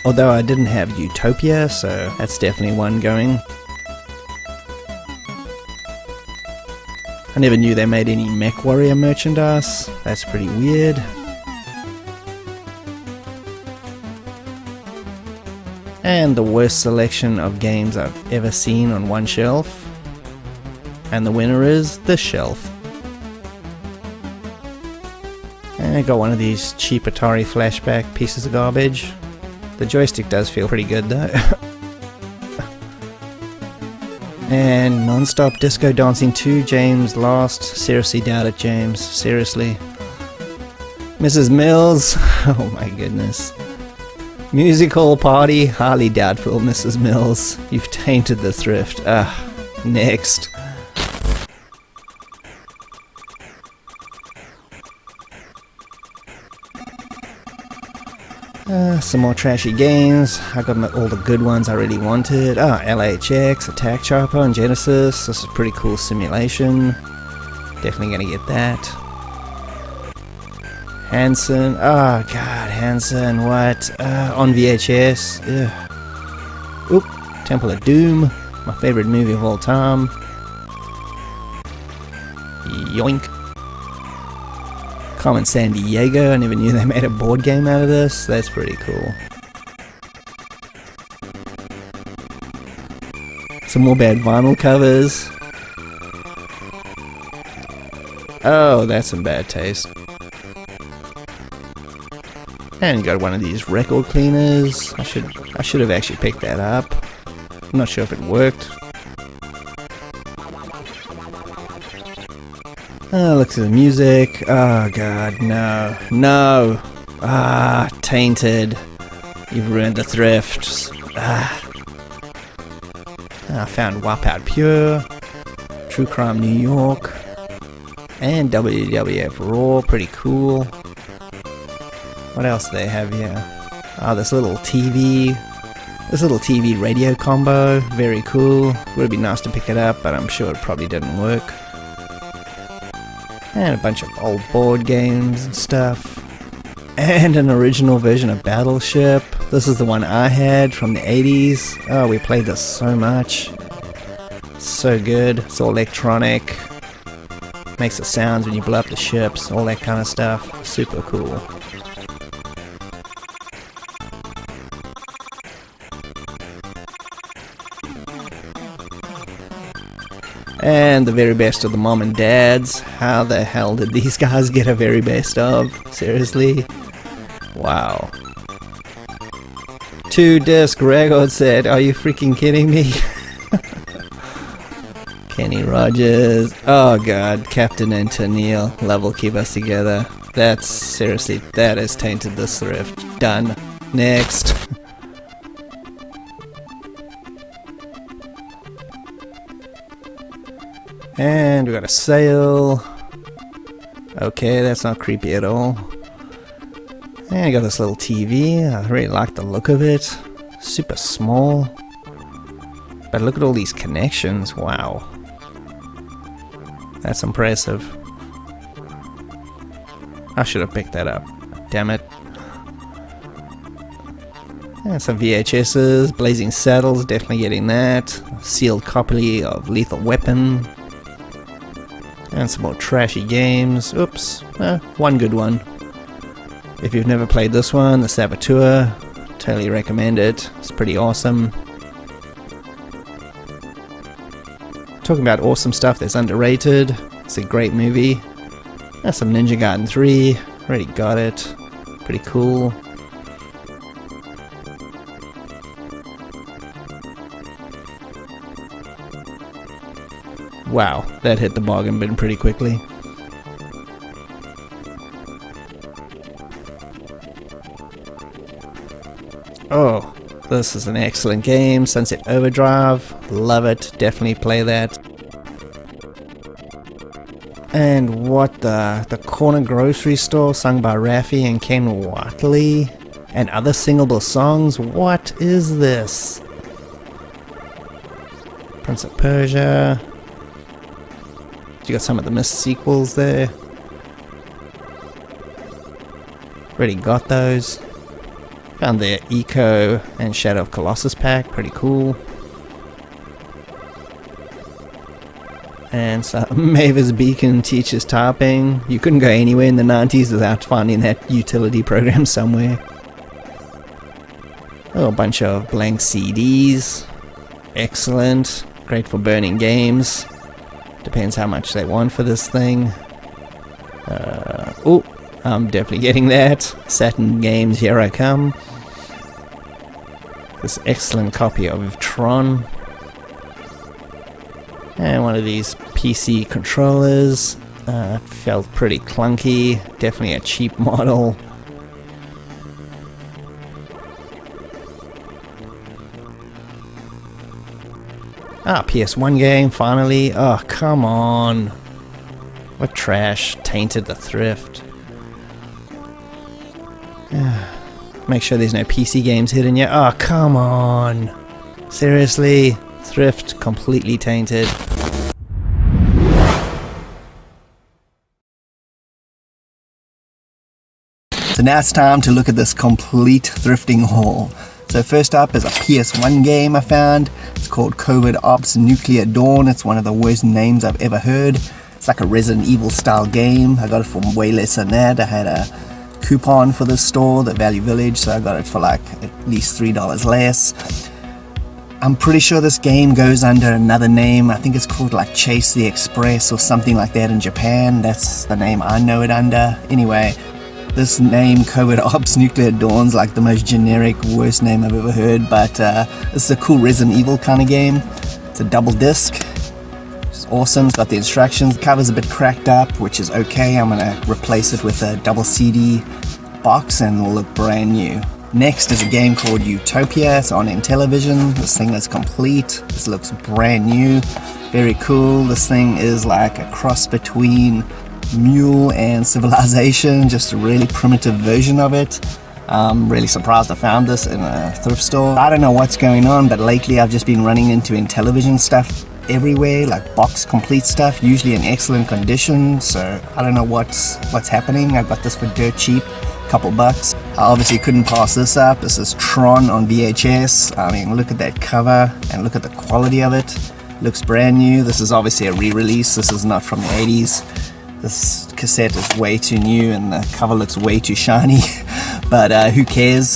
Although I didn't have Utopia, so that's definitely one going. I never knew they made any MechWarrior merchandise. That's pretty weird. And the worst selection of games I've ever seen on one shelf. And the winner is this shelf. And I got one of these cheap Atari flashback pieces of garbage. The joystick does feel pretty good though. And Non-Stop Disco Dancing 2, James lost. Seriously doubt it, James. Seriously. Mrs. Mills. Oh my goodness. Musical Party. Highly doubtful, Mrs. Mills. You've tainted the thrift. Next. Some more trashy games. I got all the good ones I really wanted. LHX, Attack Chopper on Genesis. This is a pretty cool simulation. Definitely gonna get that. Hanson. Oh god, Hanson. What? On VHS. Ugh. Oop. Temple of Doom. My favorite movie of all time. Yoink. Carmen San Diego. I never knew they made a board game out of this. That's pretty cool. Some more bad vinyl covers. Oh, that's some bad taste. And you got one of these record cleaners. I should have actually picked that up. I'm not sure if it worked. Look at the music. Oh god, no. No! Tainted. You've ruined the thrifts. I found Wipeout Pure, True Crime New York, and WWF Raw. Pretty cool. What else do they have here? This little TV radio combo. Very cool. Would be nice to pick it up, but I'm sure it probably didn't work. And a bunch of old board games and stuff. And an original version of Battleship. This is the one I had from the 80s. Oh, we played this so much. So good. It's all electronic. Makes the sounds when you blow up the ships. All that kind of stuff. Super cool. And the very best of the mom and dads. How the hell did these guys get a very best of? Seriously? Wow. 2-disc record set. Are you freaking kidding me? Kenny Rogers. Oh god. Captain and Tennille. Love will keep us together. That's seriously, that has tainted this thrift. Done. Next. And we got a sale. Okay, that's not creepy at all. And you got this little TV. I really like the look of it. Super small. But look at all these connections. Wow. That's impressive. I should have picked that up. Damn it. And some VHSs, Blazing Saddles, definitely getting that. Sealed copy of Lethal Weapon. And some more trashy games. Oops. One good one. If you've never played this one, The Saboteur, totally recommend it. It's pretty awesome. Talking about awesome stuff that's underrated. It's a great movie. That's some Ninja Gaiden 3. Already got it. Pretty cool. Wow, that hit the bargain bin pretty quickly. Oh, this is an excellent game. Sunset Overdrive. Love it. Definitely play that. And what the Corner Grocery Store, sung by Raffi and Ken Watley. And other singable songs. What is this? Prince of Persia. You got some of the missed sequels there. Already got those. Found the Eco and Shadow of Colossus pack. Pretty cool. And so Mavis Beacon teaches typing. You couldn't go anywhere in the 90s without finding that utility program somewhere. Oh, a bunch of blank CDs. Excellent. Great for burning games. Depends how much they want for this thing. Oh, I'm definitely getting that. Saturn Games, here I come. This excellent copy of Tron. And one of these PC controllers. Felt pretty clunky. Definitely a cheap model. PS1 game, finally. Oh, come on. What trash tainted the Thrift. Make sure there's no PC games hidden yet. Oh, come on. Seriously? Thrift completely tainted. So now it's time to look at this complete thrifting haul. So first up is a PS1 game I found. It's called COVID Ops Nuclear Dawn. It's one of the worst names I've ever heard. It's like a Resident Evil style game. I got it for way less than that. I had a coupon for the store, the Value Village, so I got it for like at least $3 less. I'm pretty sure this game goes under another name. I think it's called like Chase the Express or something like that in Japan. That's the name I know it under. Anyway, this name, COVID Ops Nuclear Dawn's like the most generic, worst name I've ever heard, but this is a cool Resident Evil kind of game. It's a double disc. It's awesome. It's got the instructions. The cover's a bit cracked up, which is okay. I'm gonna replace it with a double CD box and it'll look brand new. Next is a game called Utopia. It's on Intellivision. This thing is complete. This looks brand new. Very cool. This thing is like a cross between Mule and Civilization, just a really primitive version of it. I'm really surprised I found this in a thrift store. I don't know what's going on, but lately I've just been running into Intellivision stuff everywhere, like box complete stuff, usually in excellent condition, so I don't know what's happening. I got this for dirt cheap, couple bucks. I obviously couldn't pass this up. This is Tron on VHS. I mean, look at that cover and look at the quality of it. Looks brand new. This is obviously a re-release. This is not from the 80s. This cassette is way too new and the cover looks way too shiny, but who cares?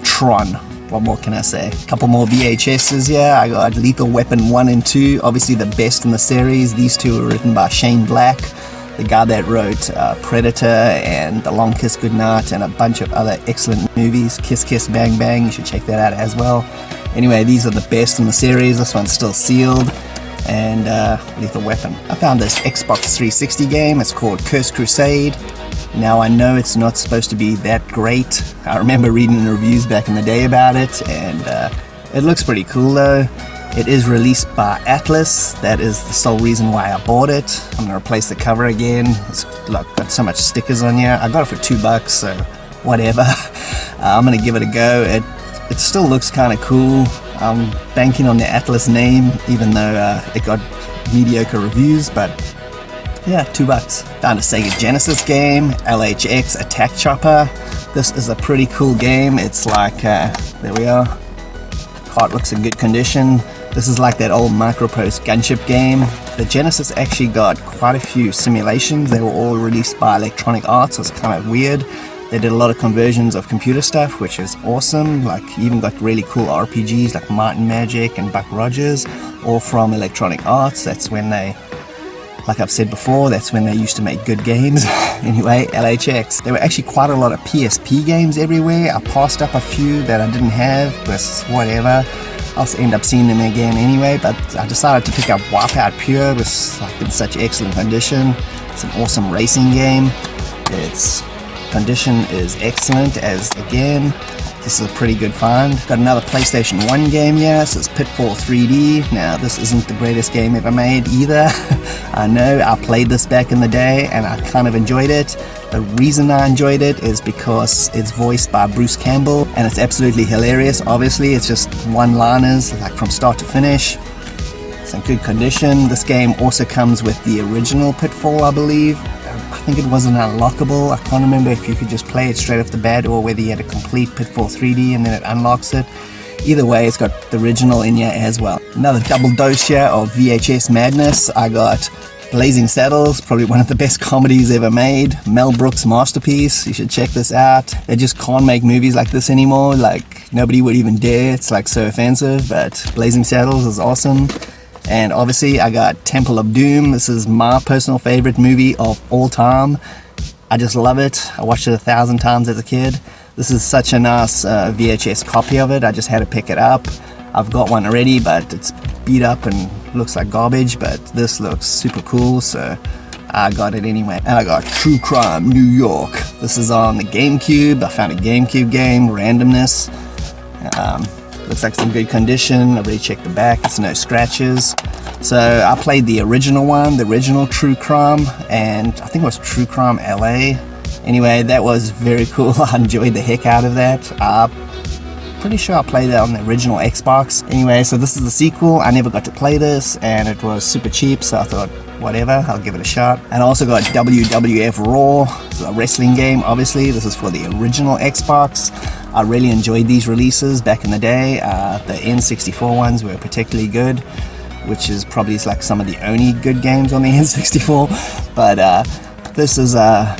Tron, what more can I say? A couple more VHSs here. I got Lethal Weapon 1 and 2, obviously the best in the series. These two were written by Shane Black, the guy that wrote Predator and The Long Kiss Goodnight and a bunch of other excellent movies. Kiss Kiss Bang Bang, you should check that out as well. Anyway, these are the best in the series. This one's still sealed. And Lethal Weapon. I found this Xbox 360 game. It's called Curse Crusade. Now I know it's not supposed to be that great. I remember reading the reviews back in the day about it, and it looks pretty cool though. It is released by Atlas. That is the sole reason why I bought it. I'm gonna replace the cover again. It's got so much stickers on here. I got it for $2, so whatever. I'm gonna give it a go. It still looks kind of cool. I'm banking on the Atlas name, even though it got mediocre reviews, but yeah, $2. Found a Sega Genesis game, LHX Attack Chopper. This is a pretty cool game. It's like, there we are. Cart looks in good condition. This is like that old Microprose gunship game. The Genesis actually got quite a few simulations. They were all released by Electronic Arts, so it's kind of weird. They did a lot of conversions of computer stuff, which is awesome. Like, you even got really cool RPGs like Might and Magic and Buck Rogers, all from Electronic Arts. That's when they, like I've said before, that's when they used to make good games. Anyway, LHX. There were actually quite a lot of PSP games everywhere. I passed up a few that I didn't have, but whatever. I'll end up seeing them again anyway, but I decided to pick up Wipeout Pure. It was like in such excellent condition. It's an awesome racing game. Its condition is excellent, as again, this is a pretty good find. Got another PlayStation 1 game here. This is Pitfall 3D. Now, this isn't the greatest game ever made either. I know, I played this back in the day and I kind of enjoyed it. The reason I enjoyed it is because it's voiced by Bruce Campbell and it's absolutely hilarious. Obviously, it's just one-liners, like from start to finish. It's in good condition. This game also comes with the original Pitfall, I believe. I think it wasn't unlockable. I can't remember if you could just play it straight off the bat or whether you had to complete Pitfall 3D and then it unlocks it. Either way, it's got the original in here as well. Another double dose here of VHS madness. I got Blazing Saddles, probably one of the best comedies ever made. Mel Brooks' masterpiece. You should check this out. They just can't make movies like this anymore. Like, nobody would even dare. It's like so offensive, but Blazing Saddles is awesome. And obviously I got Temple of Doom. This is my personal favorite movie of all time. I just love it. I watched it 1,000 times as a kid. This is such a nice VHS copy of it. I just had to pick it up. I've got one already, but it's beat up and looks like garbage, but this looks super cool, so I got it anyway. And I got True Crime New York. This is on the GameCube. I found a GameCube game, Randomness. Looks like some good condition. I already checked the back, it's no scratches. So I played the original one, the original True Crime, and I think it was True Crime LA. Anyway, that was very cool. I enjoyed the heck out of that. Pretty sure I played that on the original Xbox. Anyway, so this is the sequel. I never got to play this and it was super cheap, so I thought, whatever, I'll give it a shot. And I also got WWF Raw. It's a wrestling game, obviously. This is for the original Xbox. I really enjoyed these releases back in the day. The N64 ones were particularly good, which is probably like some of the only good games on the N64. But this is a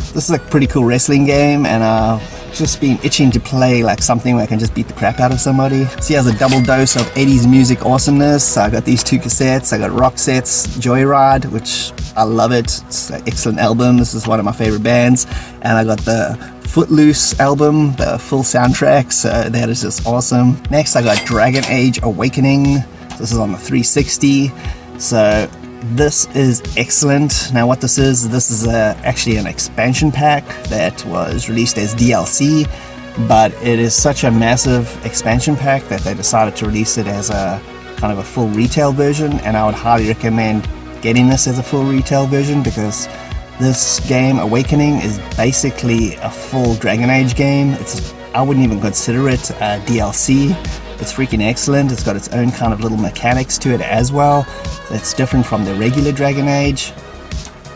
pretty cool wrestling game, and just been itching to play like something where I can just beat the crap out of somebody. So here's a double dose of 80s music awesomeness. So I got these two cassettes. I got Roxette's Joyride, which I love it. It's an excellent album. This is one of my favorite bands. And I got the Footloose album, the full soundtrack. So that is just awesome. Next I got Dragon Age Awakening. This is on the 360. So this is excellent. Now what this is actually an expansion pack that was released as DLC, but it is such a massive expansion pack that they decided to release it as a kind of a full retail version, and I would highly recommend getting this as a full retail version because this game, Awakening, is basically a full Dragon Age game. I wouldn't even consider it a DLC. It's freaking excellent. It's got its own kind of little mechanics to it as well. It's different from the regular Dragon Age.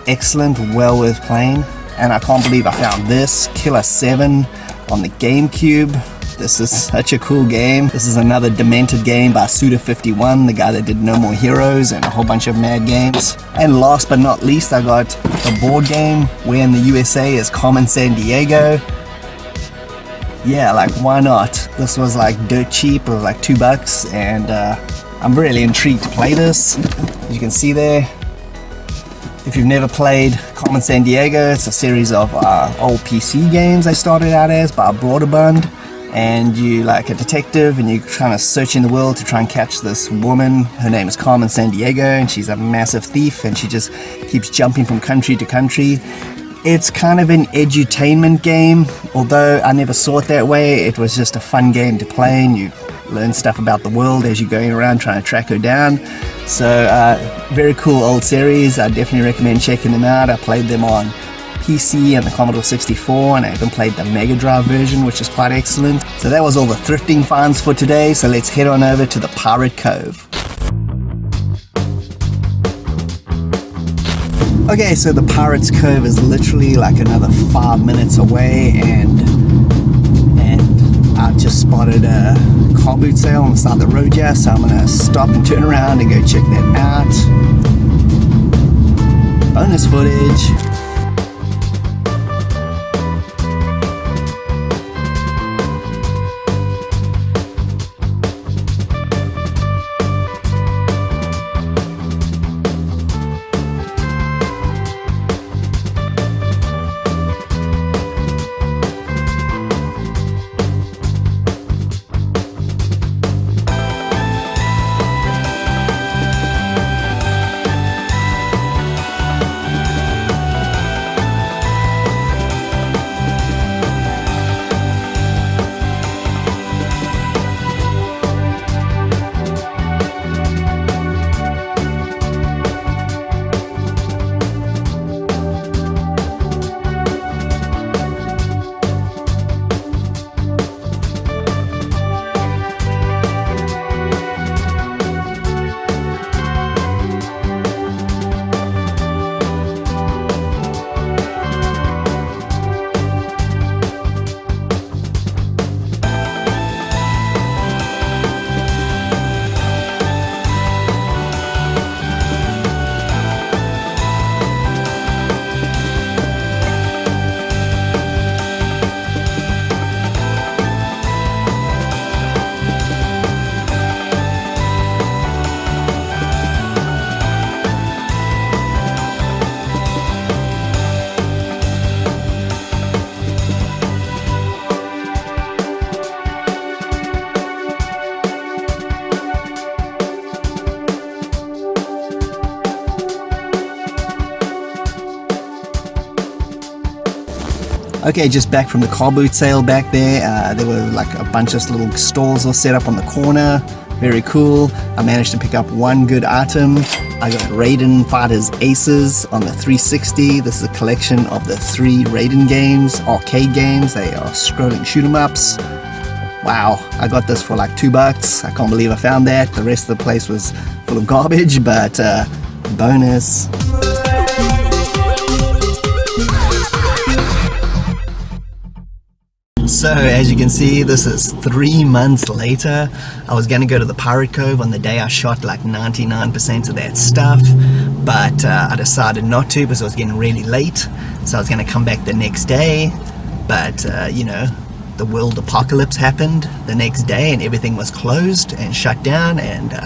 Excellent, well worth playing. And I can't believe I found this, Killer 7 on the GameCube. This is such a cool game. This is another demented game by Suda51, the guy that did No More Heroes and a whole bunch of mad games. And last but not least, I got the board game, Where in the USA is Carmen Sandiego. Yeah, like why not? This was like dirt cheap. It was like $2, and I'm really intrigued to play this. As you can see there, if you've never played Carmen Sandiego, it's a series of old PC games they started out as by Broderbund, and you like a detective and you're trying to search in the world to try and catch this woman. Her name is Carmen Sandiego, and she's a massive thief, and she just keeps jumping from country to country. It's kind of an edutainment game, although I never saw it that way. It was just a fun game to play, and you learn stuff about the world as you're going around trying to track her down. So very cool old series. I definitely recommend checking them out. I played them on PC and the Commodore 64, and I even played the Mega Drive version, which is quite excellent. So that was all the thrifting finds for today, so let's head on over to the Pirate Cove. Okay, so the Pirates Cove is literally like another 5 minutes away, and I just spotted a car boot sale on the side of the road here, so I'm gonna stop and turn around and go check that out. Bonus footage. Okay, just back from the car boot sale back there. There were like a bunch of little stalls all set up on the corner. Very cool. I managed to pick up one good item. I got Raiden Fighters Aces on the 360. This is a collection of the 3 Raiden games, arcade games. They are scrolling shoot 'em ups. Wow, I got this for like $2. I can't believe I found that. The rest of the place was full of garbage, but bonus. So as you can see, this is 3 months later. I was gonna go to the Pirate Cove on the day I shot like 99% of that stuff, but I decided not to because it was getting really late. So I was gonna come back the next day, but you know, the world apocalypse happened the next day and everything was closed and shut down, and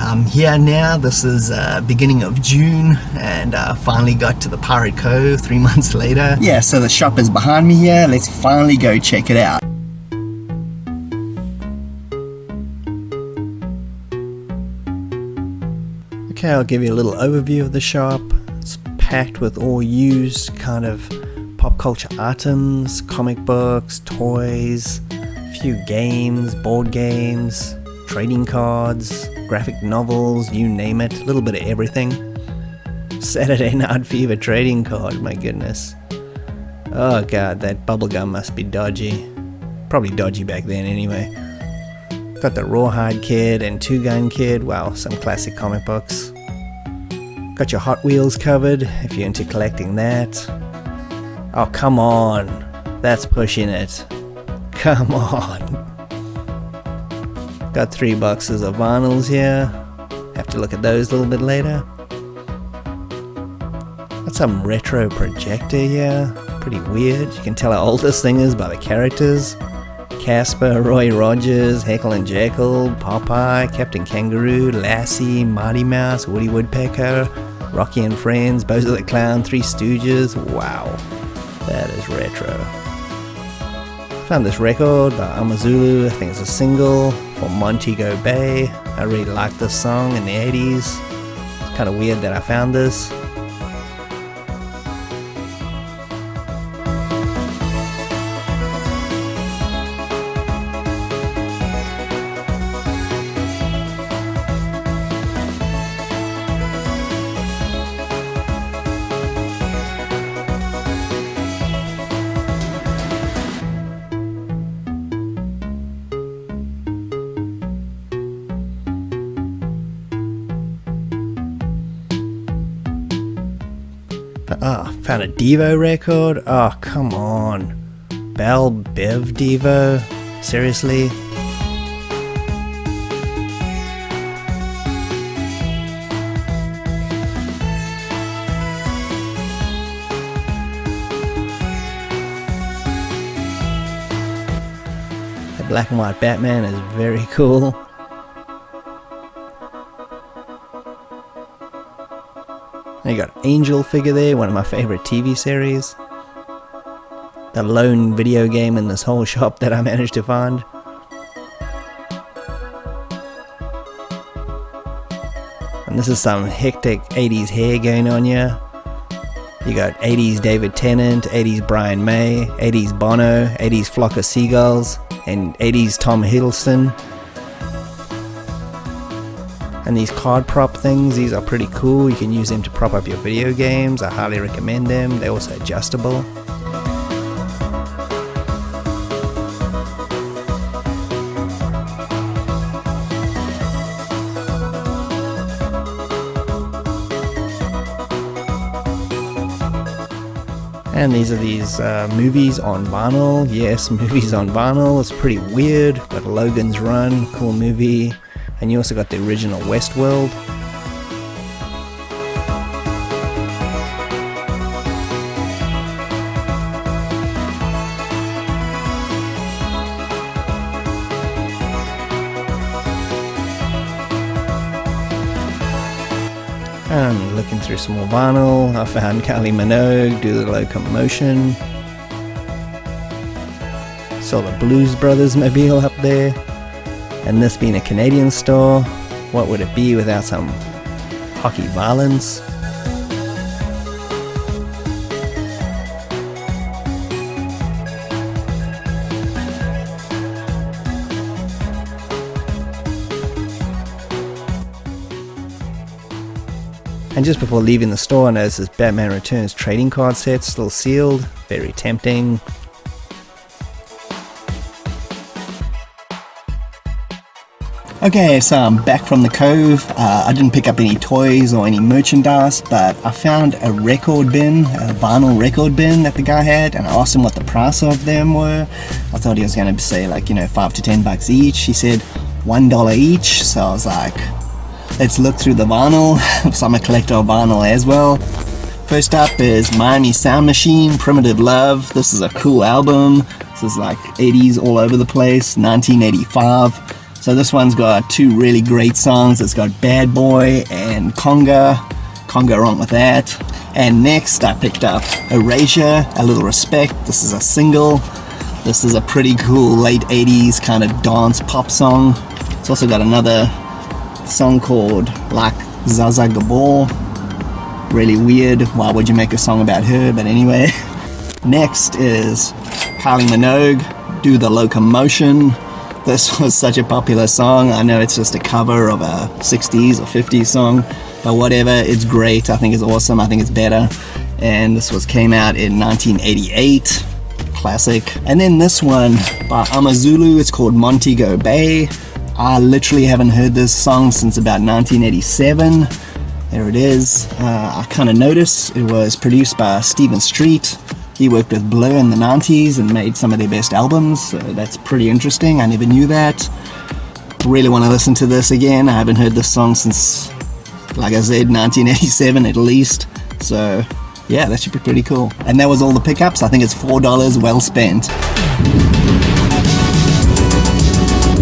I'm here now. This is beginning of June, and finally got to the Pirate Cove 3 months later. Yeah, so the shop is behind me here. Let's finally go check it out. Okay, I'll give you a little overview of the shop. It's packed with all used kind of pop culture items, comic books, toys, a few games, board games, trading cards, graphic novels, you name it, a little bit of everything. Saturday Night Fever trading card, my goodness. Oh god, that bubblegum must be dodgy. Probably dodgy back then anyway. Got the Rawhide Kid and Two Gun Kid, wow, some classic comic books. Got your Hot Wheels covered, if you're into collecting that. Oh come on, that's pushing it. Come on. Got 3 boxes of vinyls here. Have to look at those a little bit later. Got some retro projector here. Pretty weird. You can tell how old this thing is by the characters. Casper, Roy Rogers, Heckle and Jekyll, Popeye, Captain Kangaroo, Lassie, Mighty Mouse, Woody Woodpecker, Rocky and Friends, Bozo the Clown, Three Stooges. Wow, that is retro. Found this record by Amazulu. I think it's a single for Montego Bay. I really liked this song in the 80s. It's kind of weird that I found this. found a Devo record. Oh, come on. Bell Biv Devo? Seriously? The black and white Batman is very cool. You got Angel figure there, one of my favorite TV series. The lone video game in this whole shop that I managed to find. And this is some hectic 80s hair going on here. You got 80s David Tennant, 80s Brian May, 80s Bono, 80s Flock of Seagulls, and 80s Tom Hiddleston. And these card prop things, these are pretty cool. You can use them to prop up your video games. I highly recommend them. They're also adjustable. And these are these movies on vinyl. Yes, movies on vinyl. It's pretty weird. Got Logan's Run, cool movie. And you also got the original Westworld. And looking through some more vinyl, I found Kylie Minogue, Do the Locomotion. Saw the Blues Brothers mobile up there. And this being a Canadian store, what would it be without some hockey violence? And just before leaving the store, I noticed this Batman Returns trading card set still sealed. Very tempting. Okay, so I'm back from the Cove. I didn't pick up any toys or any merchandise, but I found a record bin, a vinyl record bin that the guy had, and I asked him what the price of them were. I thought he was going to say like, $5 to $10 each. He said $1 each, so I was like, let's look through the vinyl. So I'm a collector of vinyl as well. First up is Miami Sound Machine, Primitive Love. This is a cool album. This is like 80s all over the place, 1985. So this one's got two really great songs. It's got Bad Boy and Conga. Can't go wrong with that. And next I picked up Erasure, A Little Respect. This is a single. This is a pretty cool late 80s kind of dance pop song. It's also got another song called like Zaza Gabor. Really weird. Why would you make a song about her? But anyway. Next is Kylie Minogue, Do the Locomotion. This was such a popular song. I know it's just a cover of a 60s or 50s song, but whatever, it's great. I think it's awesome. I think it's better. And this came out in 1988. Classic. And then this one by Amazulu, it's called Montego Bay. I literally haven't heard this song since about 1987. There it is. I kind of noticed it was produced by Stephen Street. He worked with Blur in the 90s and made some of their best albums, so that's pretty interesting. I never knew that. Really want to listen to this again. I haven't heard this song since, like I said, 1987 at least. So yeah, that should be pretty cool. And that was all the pickups. I think it's $4 well spent.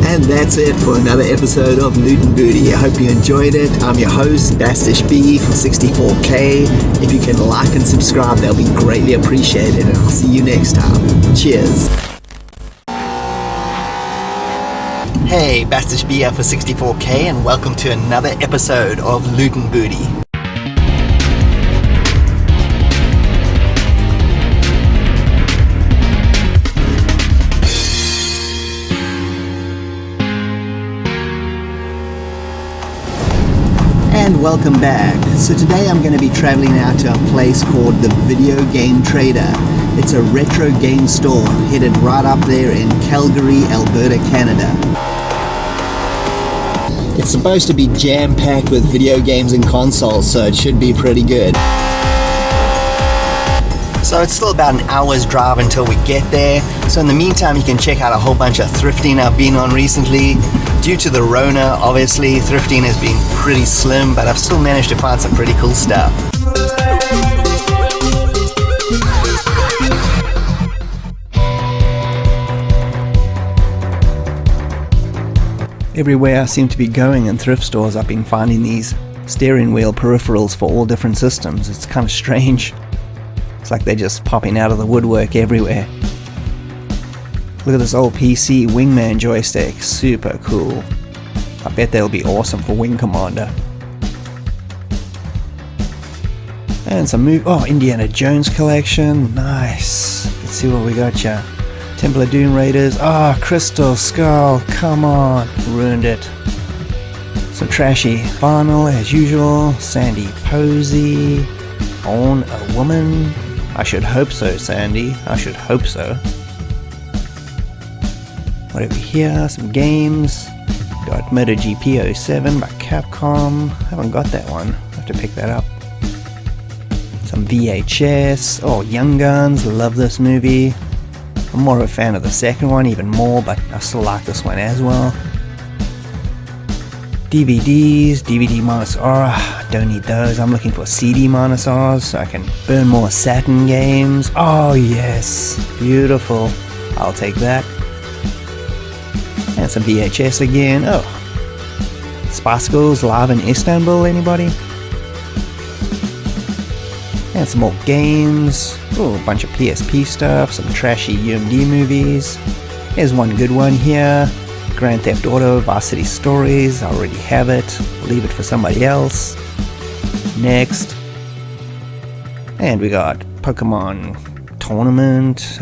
And that's it for another episode of Loot and Booty. I hope you enjoyed it. I'm your host, Bastish B from 64K. If you can like and subscribe, that'll be greatly appreciated. And I'll see you next time. Cheers. Hey, Bastish B here for 64K, and welcome to another episode of Loot and Booty. And welcome back. So today I'm going to be traveling out to a place called the Video Game Trader. It's a retro game store headed right up there in Calgary, Alberta, Canada. It's supposed to be jam-packed with video games and consoles, so it should be pretty good. So it's still about an hour's drive until we get there. So in the meantime, you can check out a whole bunch of thrifting I've been on recently. Due to the Rona, obviously, thrifting has been pretty slim, but I've still managed to find some pretty cool stuff. Everywhere I seem to be going in thrift stores, I've been finding these steering wheel peripherals for all different systems. It's kind of strange. It's like they're just popping out of the woodwork everywhere. Look at this old PC Wingman joystick, super cool. I bet they'll be awesome for Wing Commander. And some Indiana Jones collection, nice. Let's see what we got here. Temple of Doom Raiders, Crystal Skull, come on, ruined it. Some trashy vinyl as usual, Sandy Posey, Own a Woman. I should hope so, Sandy, I should hope so. What over here, some games. Got MotoGP 07 by Capcom, haven't got that one, have to pick that up. Some VHS, Young Guns, love this movie. I'm more of a fan of the second one, even more, but I still like this one as well. DVDs, DVD minus R, don't need those. I'm looking for CD minus R's so I can burn more Saturn games. Oh yes, beautiful. I'll take that. And some VHS again. Spice Girls live in Istanbul, anybody? And some more games. A bunch of PSP stuff, some trashy UMD movies. Here's one good one here. Grand Theft Auto Varsity Stories, I already have it. Leave it for somebody else. Next. And we got Pokemon Tournament,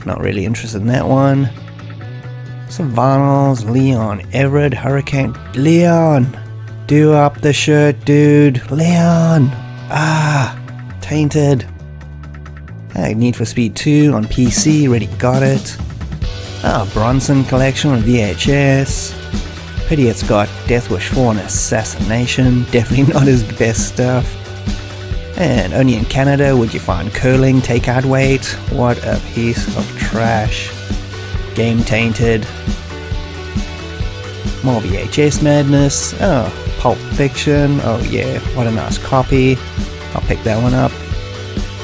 not really interested in that one. Some vinyls, Leon Everett, Hurricane. Leon! Do up the shirt, dude. Leon! Tainted. Need for Speed 2 on PC, already got it. Bronson collection on VHS. Pity it's got Death Wish 4 and Assassination, definitely not his best stuff. And only in Canada would you find curling takeout weight. What a piece of trash. Game tainted. More VHS madness. Pulp Fiction. Oh yeah, what a nice copy. I'll pick that one up.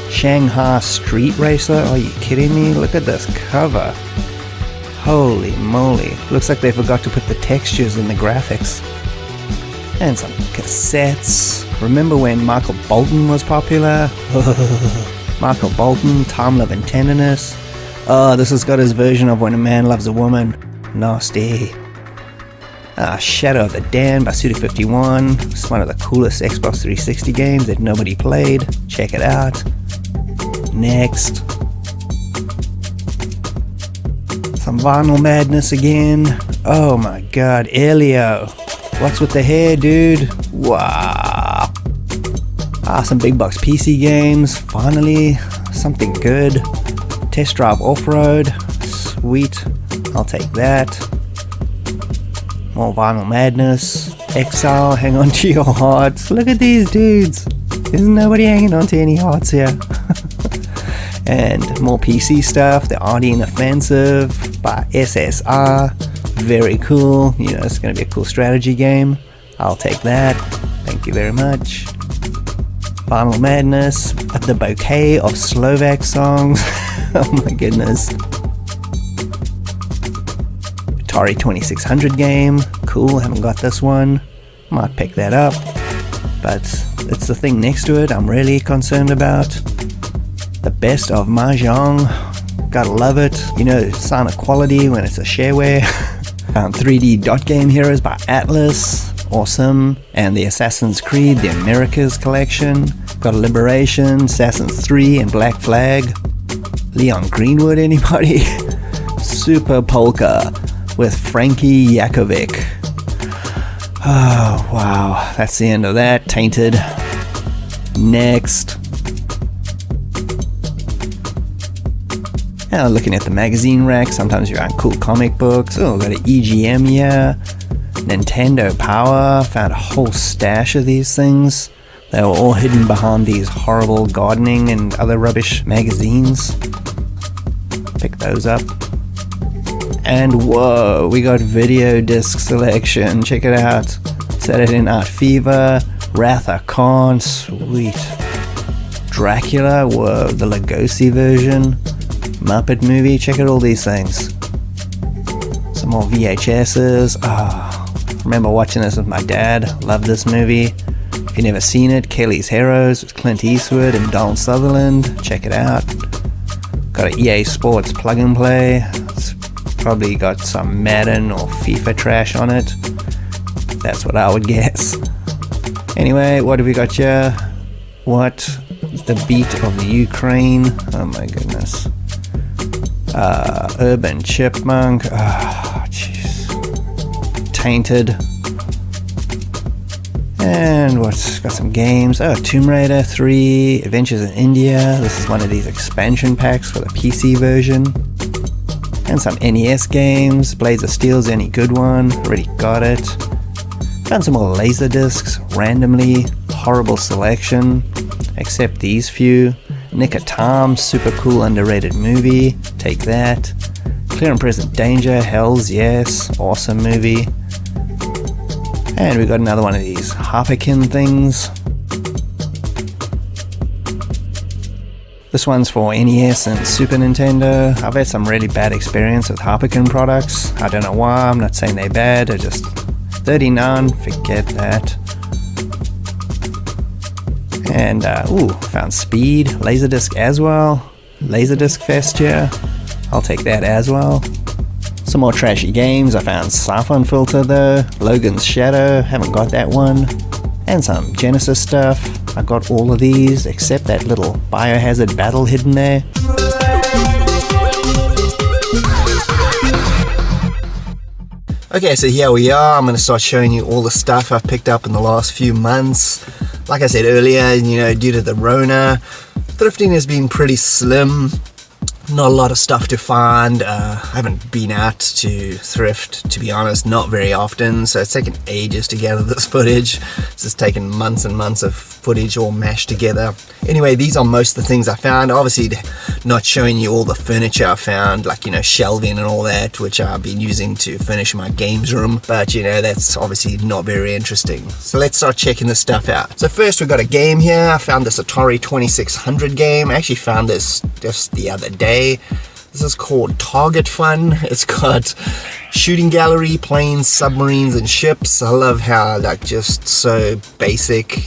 Shanghai Street Racer. Are you kidding me? Look at this cover. Holy moly. Looks like they forgot to put the textures in the graphics. And some cassettes. Remember when Michael Bolton was popular? Michael Bolton, Time, Love and Tenderness. This has got his version of When a Man Loves a Woman. Nasty. Shadow of the Dan by Suda51. It's one of the coolest Xbox 360 games that nobody played. Check it out. Next. Some vinyl madness again. Oh my god, Elio. What's with the hair, dude? Wow. Some big box PC games. Finally, something good. Test Drive Off-Road. Sweet. I'll take that. More vinyl madness. Exile, hang on to your hearts. Look at these dudes. There's nobody hanging on to any hearts here. And more PC stuff. The Ardean Offensive by SSR. Very cool. You know, it's going to be a cool strategy game. I'll take that. Thank you very much. Vinyl Madness. The bouquet of Slovak songs. Oh my goodness. Atari 2600 game. Cool, haven't got this one. Might pick that up. But it's the thing next to it I'm really concerned about. The best of Mahjong. Gotta love it. You know, sign of quality when it's a shareware. 3D Dot Game Heroes by Atlas. Awesome. And the Assassin's Creed, the Americas collection. Got Liberation, Assassin's 3 and Black Flag. Leon Greenwood, anybody? Super Polka with Frankie Yakovic. Oh, wow. That's the end of that. Tainted. Next. Now looking at the magazine rack, sometimes you find cool comic books. Oh, got an EGM here. Nintendo Power. Found a whole stash of these things. They were all hidden behind these horrible gardening and other rubbish magazines. Pick those up. And whoa, we got video disc selection. Check it out. Saturday Night Fever, Wrath of Khan, sweet. Dracula, whoa, the Lugosi version. Muppet movie, check out all these things. Some more VHSs. Remember watching this with my dad. Love this movie. If you've never seen it, Kelly's Heroes with Clint Eastwood and Donald Sutherland. Check it out. Got an EA Sports plug and play. It's probably got some Madden or FIFA trash on it. That's what I would guess. Anyway, what have we got here? What? The Beat of the Ukraine. Oh my goodness. Urban Chipmunk. Jeez. Tainted. And what's got some games? Tomb Raider 3, Adventures in India. This is one of these expansion packs for the PC version. And some NES games. Blades of Steel's the only good one. Already got it. Found some more laser discs randomly. Horrible selection. Except these few. Nick of Time, super cool underrated movie. Take that. Clear and Present Danger, Hells Yes, awesome movie. And we got another one of these Harlequin things. This one's for NES and Super Nintendo. I've had some really bad experience with Harlequin products. I don't know why, I'm not saying they're bad, they're just $39, forget that. And, found Speed, Laserdisc as well. Laserdisc Fest here. I'll take that as well. Some more trashy games. I found Siphon Filter though. Logan's Shadow, haven't got that one. And some Genesis stuff. I got all of these except that little Biohazard battle hidden there. Okay, so here we are. I'm going to start showing you all the stuff I've picked up in the last few months. Like I said earlier, due to the Rona, thrifting has been pretty slim. Not a lot of stuff to find. I haven't been out to thrift, to be honest, not very often, so it's taken ages to gather this footage. It's just taken months and months of footage all mashed together. Anyway, these are most of the things I found. Obviously not showing you all the furniture I found, like shelving and all that, which I've been using to furnish my games room, but that's obviously not very interesting. So let's start checking this stuff out. So first we've got a game here. I found this Atari 2600 game. I actually found this just the other day. This is called Target Fun. It's got shooting gallery, planes, submarines, and ships. I love how just so basic,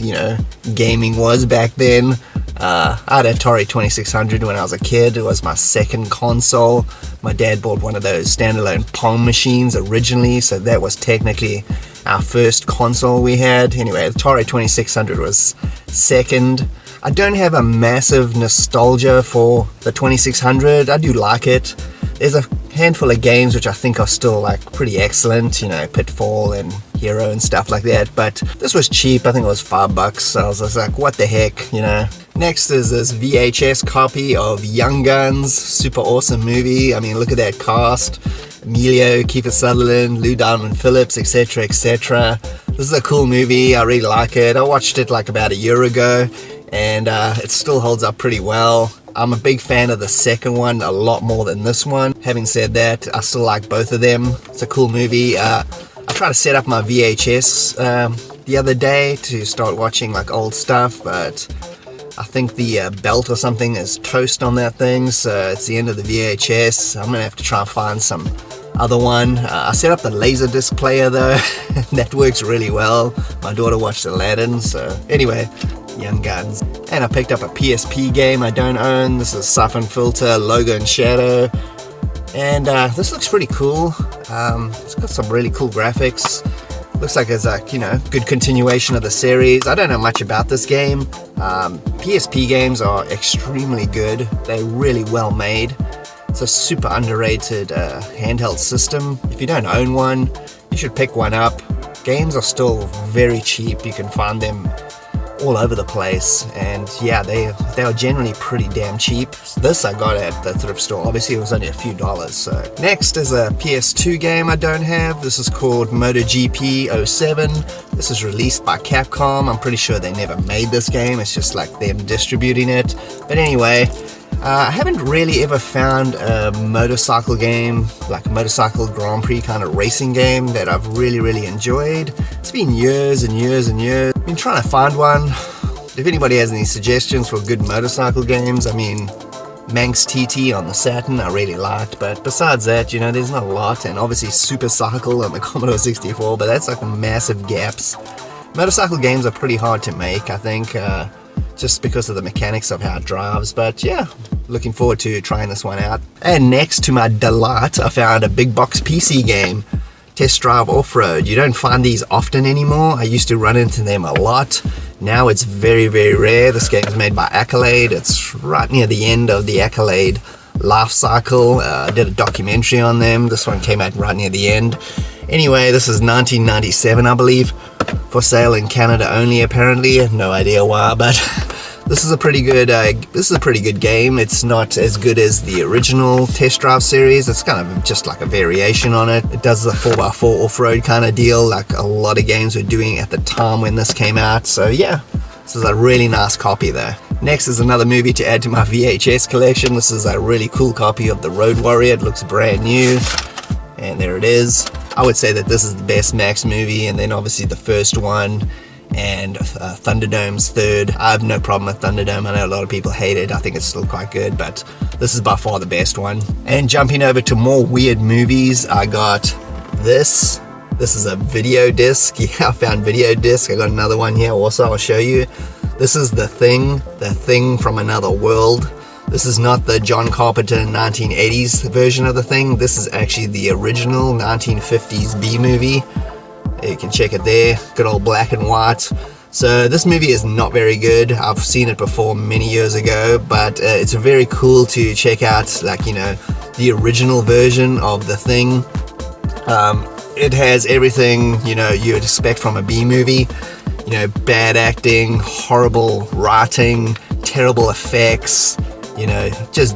gaming was back then. I had an Atari 2600 when I was a kid. It was my second console. My dad bought one of those standalone Pong machines originally, so that was technically our first console we had. Anyway, the Atari 2600 was second. I don't have a massive nostalgia for the 2600. I do like it. There's a handful of games which I think are still pretty excellent, Pitfall and Hero and stuff like that, but this was cheap. I think it was $5, so I was just like, what the heck, Next is this VHS copy of Young Guns, super awesome movie. I mean, look at that cast. Emilio, Kiefer Sutherland, Lou Diamond Phillips, etc, etc. This is a cool movie. I really like it. I watched it about a year ago, and it still holds up pretty well. I'm a big fan of the second one a lot more than this one. Having said that, I still like both of them. It's a cool movie. I tried to set up my VHS the other day to start watching old stuff, but I think the belt or something is toast on that thing, so it's the end of the VHS. I'm gonna have to try and find some other one. I set up the Laserdisc player though. That works really well. My daughter watched Aladdin, so anyway, Young Guns. And I picked up a PSP game I don't own. This is Siphon Filter, Logo and Shadow. And this looks pretty cool. It's got some really cool graphics. Looks like it's good continuation of the series. I don't know much about this game. PSP games are extremely good. They're really well made. It's a super underrated handheld system. If you don't own one, you should pick one up. Games are still very cheap. You can find them all over the place, and yeah, they are generally pretty damn cheap. This I got at the thrift store. Obviously it was only a few dollars. So next is a PS2 game I don't have. This is called MotoGP 07. This is released by Capcom. I'm pretty sure they never made this game, it's just like them distributing it. But anyway, I haven't really ever found a motorcycle game, like a motorcycle Grand Prix kind of racing game that I've really enjoyed. It's been years and years and years. I've been trying to find one. If anybody has any suggestions for good motorcycle games, I mean, Manx TT on the Saturn I really liked, but besides that, you know, there's not a lot. And obviously Super Cycle on the Commodore 64, but that's like massive gaps. Motorcycle games are pretty hard to make, I think, just because of the mechanics of how it drives. But yeah, looking forward to trying this one out. And next, to my delight, I found a big box PC game, Test Drive Off-Road. You don't find these often anymore. I used to run into them a lot. Now it's very rare. This game is made by Accolade. It's right near the end of the Accolade life cycle. I did a documentary on them. This one came out right near the end. Anyway, this is 1997, I believe, for sale in Canada only, apparently. No idea why, but this is a pretty good game. It's not as good as the original Test Drive series. It's kind of just like a variation on it. It does the 4x4 off-road kind of deal, like a lot of games were doing at the time when this came out. So yeah, this is a really nice copy there. Next is another movie to add to my VHS collection. This is a really cool copy of The Road Warrior. It looks brand new, and there it is. I would say that this is the best Max movie, and then obviously the first one, and Thunderdome's third. I have no problem with Thunderdome. I know a lot of people hate it. I think it's still quite good, but this is by far the best one. And jumping over to more weird movies, I got this. This is a video disc. Yeah, I found video disc. I got another one here also, I'll show you. This is The Thing from Another World. This is not the John Carpenter 1980s version of The Thing. This is actually the original 1950s B movie. You can check it there. Good old black and white. So this movie is not very good. I've seen it before many years ago, but it's very cool to check out, like, you know, the original version of The Thing. It has everything, you know, you would expect from a B movie. You know, bad acting, horrible writing, terrible effects, you know, just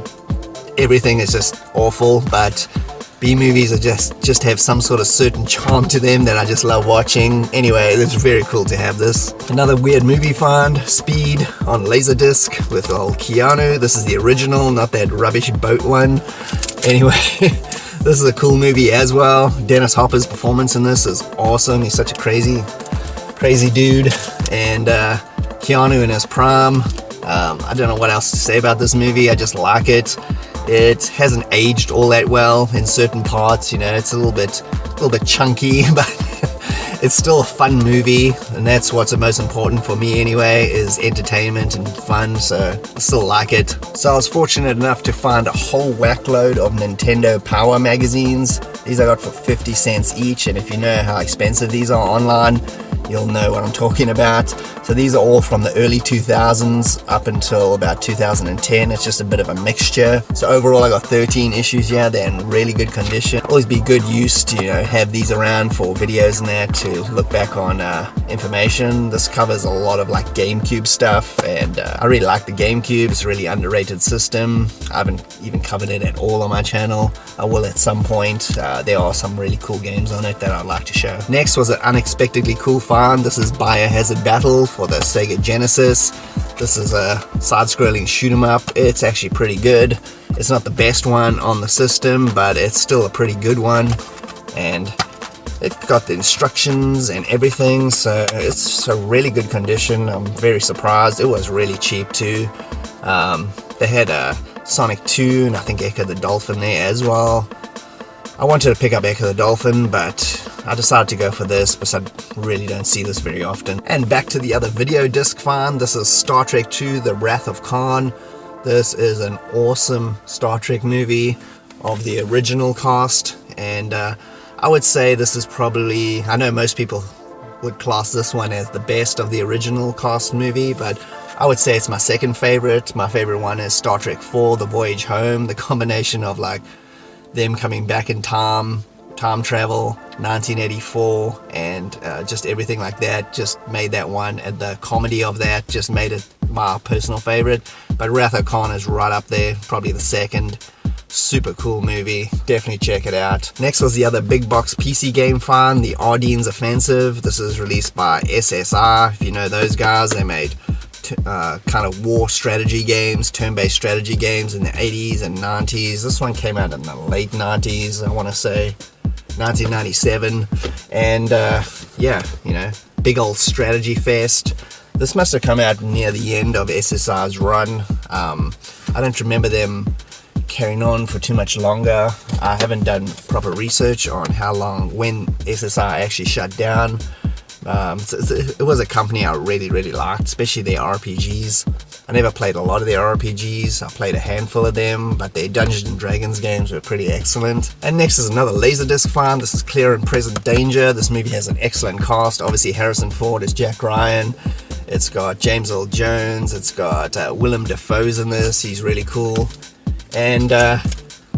everything is just awful. But B movies are just have some sort of certain charm to them that I just love watching. Anyway, it's very cool to have this. Another weird movie find, Speed on Laserdisc with old Keanu. This is the original, not that rubbish boat one. Anyway, this is a cool movie as well. Dennis Hopper's performance in this is awesome. He's such a crazy dude. And Keanu in his prime. I don't know what else to say about this movie. I just like it. It hasn't aged all that well in certain parts, you know, it's a little bit chunky, but it's still a fun movie, and that's what's the most important for me anyway, is entertainment and fun, so I still like it. So I was fortunate enough to find a whole whackload of Nintendo Power magazines. These I got for 50 cents each, and if you know how expensive these are online, you'll know what I'm talking about. So these are all from the early 2000s up until about 2010. It's just a bit of a mixture. So overall I got 13 issues here. They're in really good condition. Always be good use to, you know, have these around for videos and that, to look back on information. This covers a lot of like GameCube stuff, and I really like the GameCube. It's a really underrated system. I haven't even covered it at all on my channel. I will at some point. There are some really cool games on it that I'd like to show. Next was an unexpectedly cool find. This is Biohazard Battle for the Sega Genesis. This is a side-scrolling shoot 'em up. It's actually pretty good. It's not the best one on the system, but it's still a pretty good one. And it got the instructions and everything, so it's a really good condition. I'm very surprised. It was really cheap too. They had Sonic 2 and I think Echo the Dolphin there as well. I wanted to pick up Echo the Dolphin, but I decided to go for this because I really don't see this very often. And back to the other video disc find. This is Star Trek II, The Wrath of Khan. This is an awesome Star Trek movie of the original cast, and I would say this is probably, I know most people would class this one as the best of the original cast movie, but I would say it's my second favorite. My favorite one is Star Trek IV, The Voyage Home. The combination of like them coming back in time time travel, 1984, and just everything like that just made that one, and the comedy of that just made it my personal favorite. But Wrath of Khan is right up there, probably the second. Super cool movie, definitely check it out. Next was the other big box PC game fan, the Ardennes Offensive. This is released by SSR. If you know those guys, they made kind of war strategy games, turn-based strategy games in the 80s and 90s. This one came out in the late 90s, I want to say 1997. And yeah, you know, big old strategy fest. This must have come out near the end of SSR's run. I don't remember them carrying on for too much longer. I haven't done proper research on how long, when SSR actually shut down. It was a company I really liked, especially their RPGs. I never played a lot of their RPGs. I played a handful of them, but their Dungeons and Dragons games were pretty excellent. And next is another Laserdisc farm. This is Clear and Present Danger. This movie has an excellent cast. Obviously Harrison Ford is Jack Ryan. It's got James Earl Jones. It's got Willem Dafoe's in this. He's really cool. And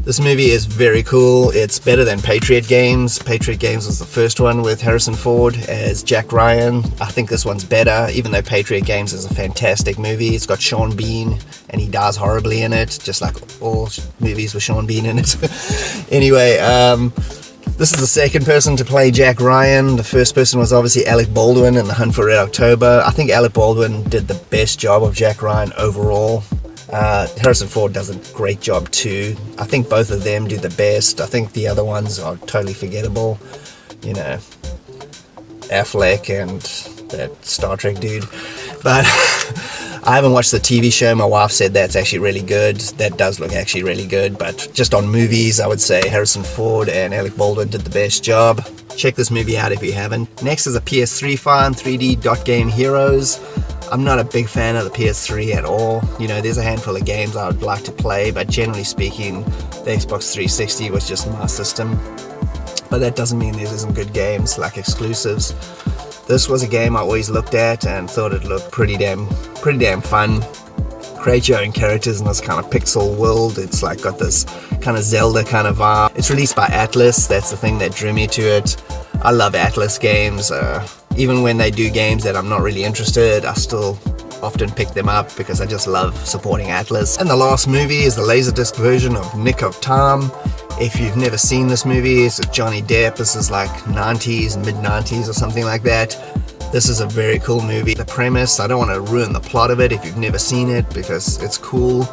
this movie is very cool. It's better than Patriot Games. Patriot Games was the first one with Harrison Ford as Jack Ryan. I think this one's better, even though Patriot Games is a fantastic movie. It's got Sean Bean, and he dies horribly in it, just like all movies with Sean Bean in it. Anyway, this is the second person to play Jack Ryan. The first person was obviously Alec Baldwin in The Hunt for Red October. I think Alec Baldwin did the best job of Jack Ryan overall. Harrison Ford does a great job too. I think both of them do the best. I think the other ones are totally forgettable. You know, Affleck and that Star Trek dude. But I haven't watched the TV show. My wife said that's actually really good. That does look actually really good. But just on movies, I would say Harrison Ford and Alec Baldwin did the best job. Check this movie out if you haven't. Next is a PS3 farm, 3D Dot Game Heroes. I'm not a big fan of the PS3 at all. You know, there's a handful of games I would like to play, but generally speaking, the Xbox 360 was just my system. But that doesn't mean there isn't good games like exclusives. This was a game I always looked at and thought it looked pretty damn fun. Create your own characters in this kind of pixel world. It's like got this kind of Zelda kind of vibe. It's released by Atlas. That's the thing that drew me to it. I love Atlas games. Even when they do games that I'm not really interested, I still often pick them up because I just love supporting Atlas. And the last movie is the Laserdisc version of Nick of Time. If you've never seen this movie, it's with Johnny Depp. This is like 90s, mid-90s or something like that. This is a very cool movie. The premise, I don't want to ruin the plot of it if you've never seen it because it's cool,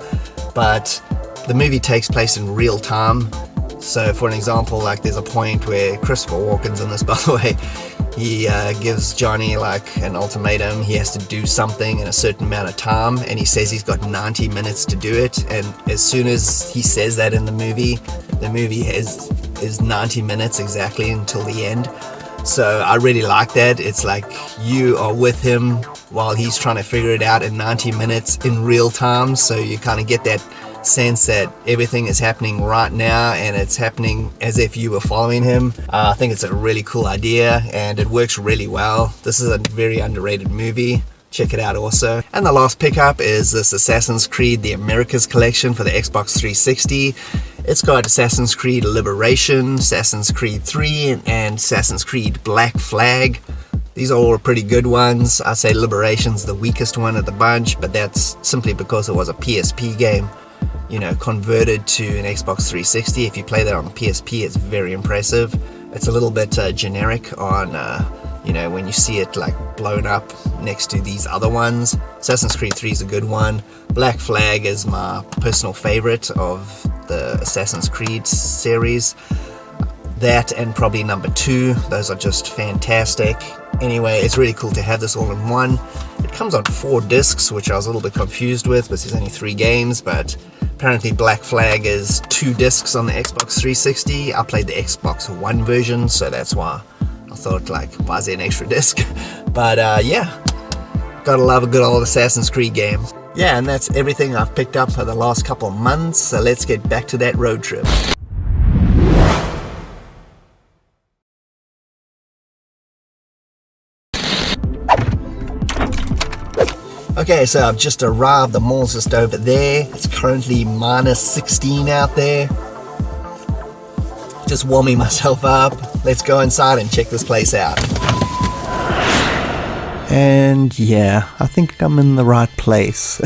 but the movie takes place in real time. So for an example, like there's a point where Christopher Walken's in this, by the way. He gives Johnny like an ultimatum. He has to do something in a certain amount of time, and he says he's got 90 minutes to do it. And as soon as he says that in the movie is 90 minutes exactly until the end. So I really like that. It's like you are with him while he's trying to figure it out in 90 minutes in real time. So you kind of get that sense that everything is happening right now and it's happening as if you were following him. I think it's a really cool idea and it works really well. This is a very underrated movie. Check it out also. And the last pickup is this Assassin's Creed The Americas Collection for the Xbox 360. It's got Assassin's Creed Liberation, Assassin's Creed 3, and Assassin's Creed Black Flag. These are all pretty good ones. I say Liberation's the weakest one of the bunch, but that's simply because it was a PSP game, you know, converted to an Xbox 360. If you play that on the PSP, it's very impressive. It's a little bit generic on, you know, when you see it like blown up next to these other ones. Assassin's Creed 3 is a good one. Black Flag is my personal favorite of the Assassin's Creed series. That and probably number 2, those are just fantastic. Anyway, it's really cool to have this all in one. It comes on 4 discs, which I was a little bit confused with, because there's only 3 games, but apparently Black Flag is 2 discs on the Xbox 360. I played the Xbox One version, so that's why I thought, like, why is there an extra disc? But yeah, gotta love a good old Assassin's Creed game. Yeah, and that's everything I've picked up for the last couple of months, so let's get back to that road trip. Okay, so I've just arrived. The mall's just over there. It's currently minus 16 out there. Just warming myself up. Let's go inside and check this place out. And yeah, I think I'm in the right place.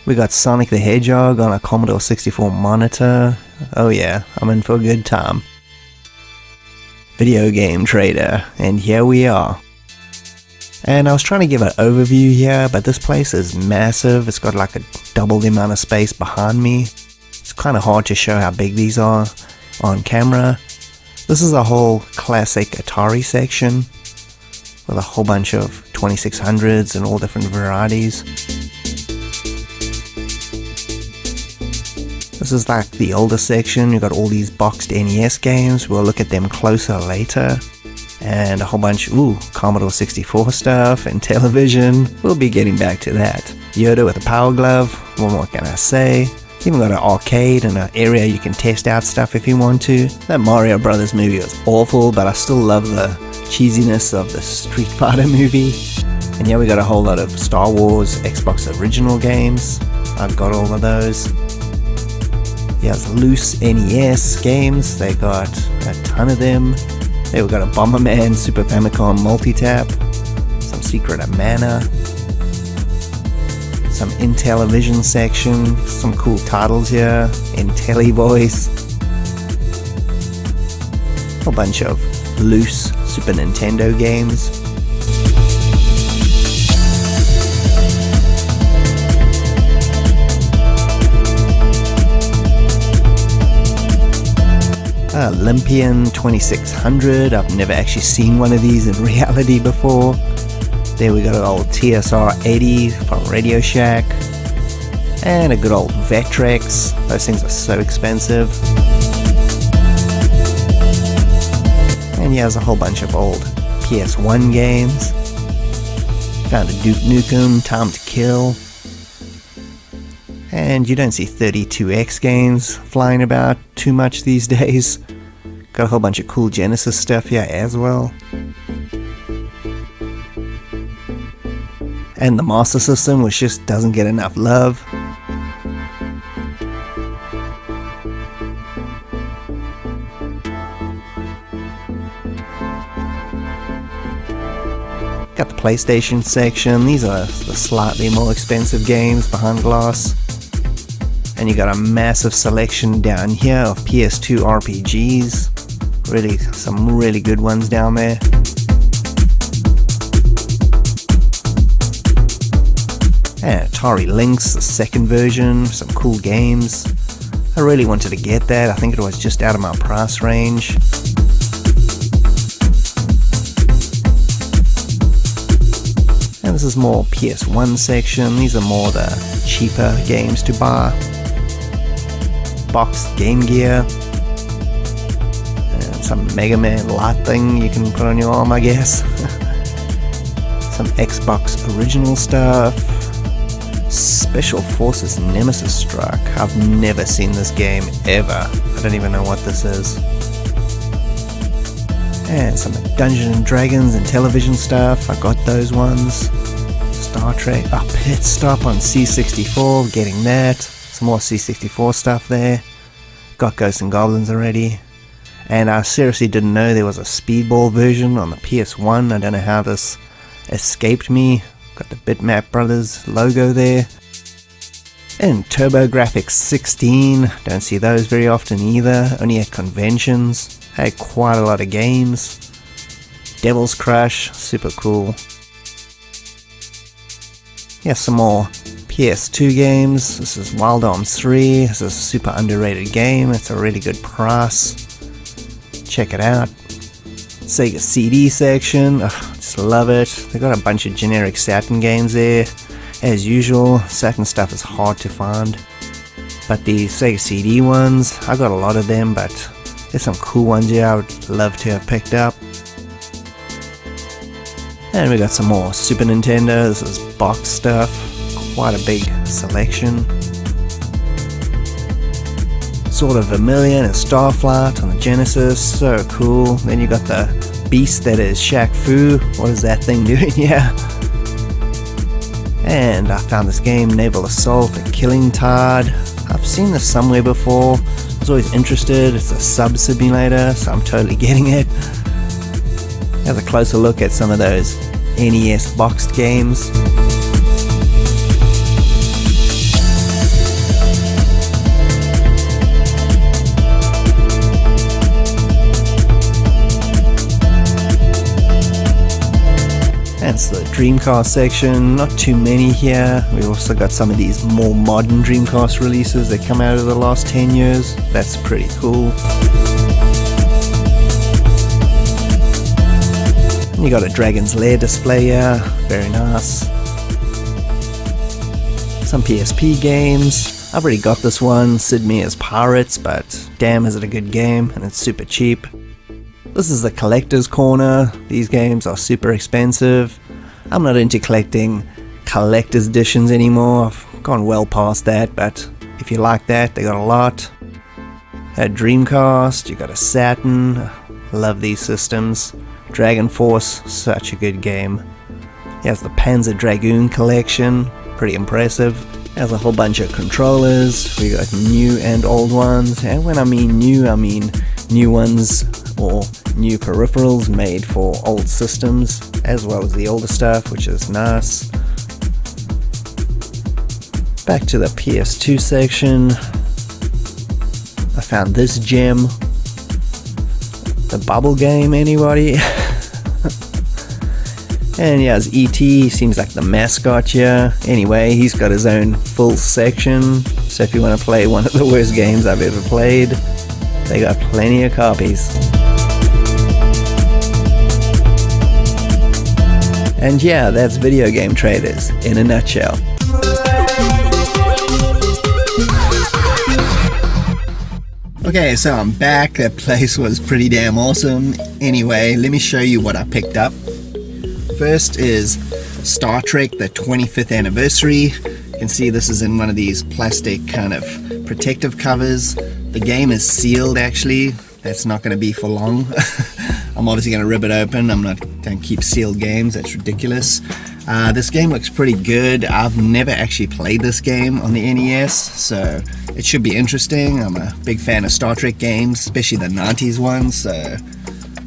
We got Sonic the Hedgehog on a Commodore 64 monitor. Oh yeah, I'm in for a good time. Video game trader, and here we are. And I was trying to give an overview here, but this place is massive. It's got like a double the amount of space behind me. It's kind of hard to show how big these are on camera. This is a whole classic Atari section with a whole bunch of 2600s and all different varieties. This is like the older section. You've got all these boxed NES games. We'll look at them closer later. And a whole bunch, Commodore 64 stuff and television. We'll be getting back to that. Yoda with a power glove. What more can I say? Even got an arcade and an area you can test out stuff if you want to. That Mario Brothers movie was awful, but I still love the cheesiness of the Street Fighter movie. And yeah, we got a whole lot of Star Wars Xbox original games. I've got all of those. Yeah, it's loose NES games. They got a ton of them. They got a Bomberman Super Famicom multi-tap. Some Secret of Mana. Some Intellivision section, some cool titles here, IntelliVoice, a whole bunch of loose Super Nintendo games. Olympian 2600, I've never actually seen one of these in reality before. There we got an old TSR 80 from Radio Shack, and a good old Vectrex. Those things are so expensive. And yeah, there's a whole bunch of old PS1 games. Found a Duke Nukem, Time to Kill. And you don't see 32X games flying about too much these days. Got a whole bunch of cool Genesis stuff here as well. And the Master System, which just doesn't get enough love. Got the PlayStation section. These are the slightly more expensive games behind glass. And you got a massive selection down here of PS2 RPGs. Really, some really good ones down there. And Atari Lynx, the second version, some cool games. I really wanted to get that. I think it was just out of my price range. And this is more PS1 section. These are more the cheaper games to buy. Boxed Game Gear. And some Mega Man light thing you can put on your arm, I guess. Some Xbox original stuff. Special Forces Nemesis Strike. I've never seen this game ever. I don't even know what this is. And some Dungeons and Dragons and television stuff. I got those ones. Star Trek. Pit Stop on C64. Getting that. Some more C64 stuff there. Got Ghosts and Goblins already. And I seriously didn't know there was a Speedball version on the PS1. I don't know how this escaped me. Got the Bitmap Brothers logo there. And TurboGrafx 16. Don't see those very often either. Only at conventions. Had quite a lot of games. Devil's Crush. Super cool. Yeah, some more PS2 games. This is Wild Arms 3. This is a super underrated game. It's a really good price. Check it out. Sega CD section. Just love it. They got a bunch of generic Saturn games there. As usual, Saturn stuff is hard to find. But the Sega CD ones, I got a lot of them, but there's some cool ones here I would love to have picked up. And we got some more Super Nintendo. This is box stuff. Quite a big selection. Sword of Vermilion and Starflight on the Genesis. So cool. Then you got the beast that is Shaq Fu. What is that thing doing here? And I found this game, Naval Assault, The Killing Tide. I've seen this somewhere before. It was was always interested. It's a sub simulator, so I'm totally getting it. Here's a closer look at some of those NES boxed games. That's the Dreamcast section, not too many here. We also got some of these more modern Dreamcast releases that come out of the last 10 years. That's pretty cool. And you got a Dragon's Lair display here, very nice. Some PSP games. I've already got this one, Sid Meier's Pirates, but damn is it a good game, and it's super cheap. This is the collector's corner. These games are super expensive. I'm not into collecting collector's editions anymore. I've gone well past that, but if you like that, they got a lot. A Dreamcast, you got a Saturn. Love these systems. Dragon Force, such a good game. Here's the Panzer Dragoon collection, pretty impressive. There's a whole bunch of controllers. We got new and old ones, and when I mean new ones or new peripherals made for old systems, as well as the older stuff, which is nice. Back to the PS2 section. I found this gem. The Bubble Game, anybody? And yeah, it's E.T. seems like the mascot here. Anyway, he's got his own full section, so if you want to play one of the worst games I've ever played, they got plenty of copies. And yeah, that's Video Game Traders in a nutshell. Okay, so I'm back. That place was pretty damn awesome. Anyway, let me show you what I picked up. First is Star Trek, the 25th anniversary. You can see this is in one of these plastic kind of protective covers. The game is sealed actually. That's not going to be for long. I'm obviously going to rip it open. I'm not going to keep sealed games. That's ridiculous. This game looks pretty good. I've never actually played this game on the NES, so it should be interesting. I'm a big fan of Star Trek games, especially the 90s ones, so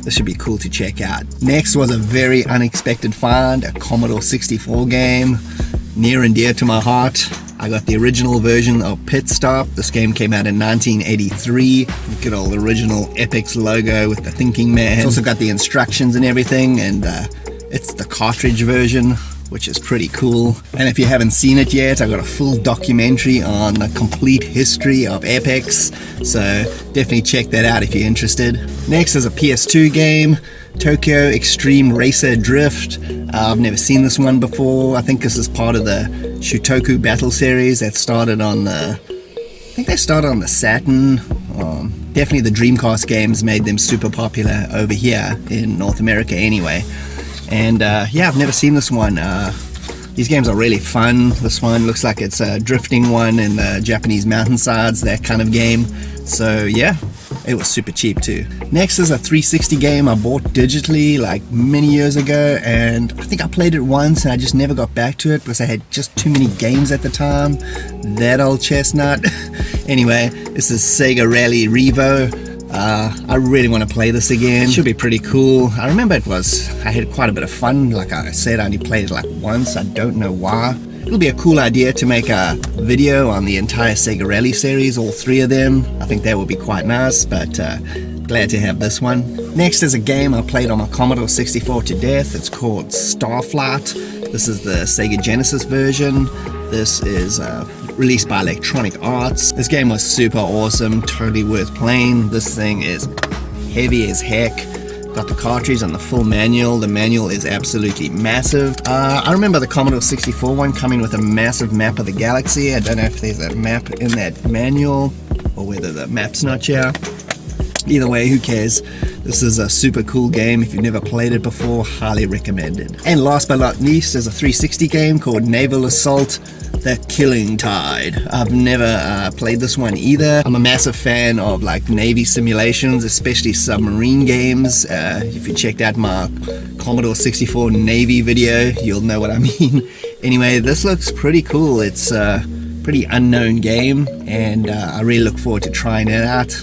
this should be cool to check out. Next was a very unexpected find, a Commodore 64 game, near and dear to my heart. I got the original version of Pit Stop. This game came out in 1983. Look at all the original Epix logo with the thinking man. It's also got the instructions and everything, and it's the cartridge version, which is pretty cool. And if you haven't seen it yet, I got a full documentary on the complete history of Epix, so definitely check that out if you're interested. Next is a PS2 game, Tokyo Extreme Racer Drift. I've never seen this one before. I think this is part of the Shutoku Battle series that started on the, I think they started on the Saturn. Definitely the Dreamcast games made them super popular over here in North America anyway. And yeah, I've never seen this one. These games are really fun. This one looks like it's a drifting one in the Japanese mountainsides, that kind of game. So yeah, it was super cheap too. Next is a 360 game I bought digitally like many years ago, and I think I played it once and I just never got back to it because I had just too many games at the time. That old chestnut. Anyway, this is Sega Rally Revo. I really want to play this again. It should be pretty cool. I remember I had quite a bit of fun. Like I said, I only played it like once. I don't know why. It'll be a cool idea to make a video on the entire Sega Rally series, all three of them. I think that would be quite nice, but glad to have this one. Next is a game I played on my Commodore 64 to death. It's called Starflight. This is the Sega Genesis version. This is released by Electronic Arts. This game was super awesome, totally worth playing. This thing is heavy as heck. Got the cartridge and the full manual. The manual is absolutely massive. I remember the Commodore 64 one coming with a massive map of the galaxy. I don't know if there's a map in that manual or whether the map's not here. Either way, who cares? This is a super cool game. If you've never played it before, highly recommended. And last but not least, there's a 360 game called Naval Assault: The Killing Tide. I've never played this one either. I'm a massive fan of like Navy simulations, especially submarine games. If you checked out my Commodore 64 Navy video, you'll know what I mean. Anyway, this looks pretty cool. It's pretty unknown game, and I really look forward to trying it out.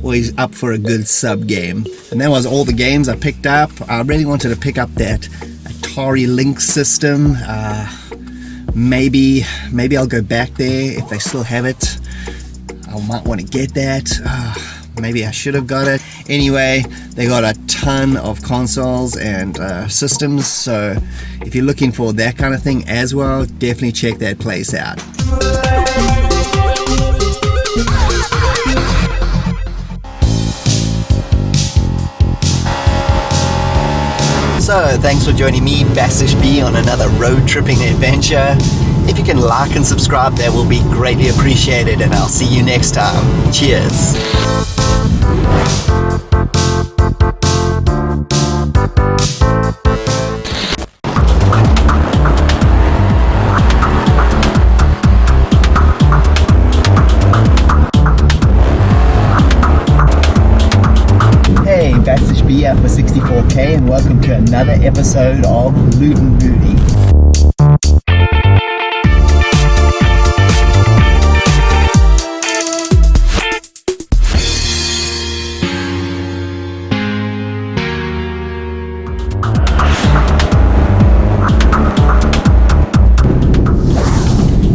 Always up for a good sub game. And that was all the games I picked up. I really wanted to pick up that Atari Lynx system. Maybe I'll go back there if they still have it. I might want to get that. Maybe I should have got it. Anyway, they got a ton of consoles and systems, so if you're looking for that kind of thing as well, definitely check that place out. So, thanks for joining me, Bassish B, on another road tripping adventure. If you can like and subscribe, that will be greatly appreciated, and I'll see you next time. Cheers. Hey, Bassish B out for 64K, and welcome to another episode of Loot and Booty.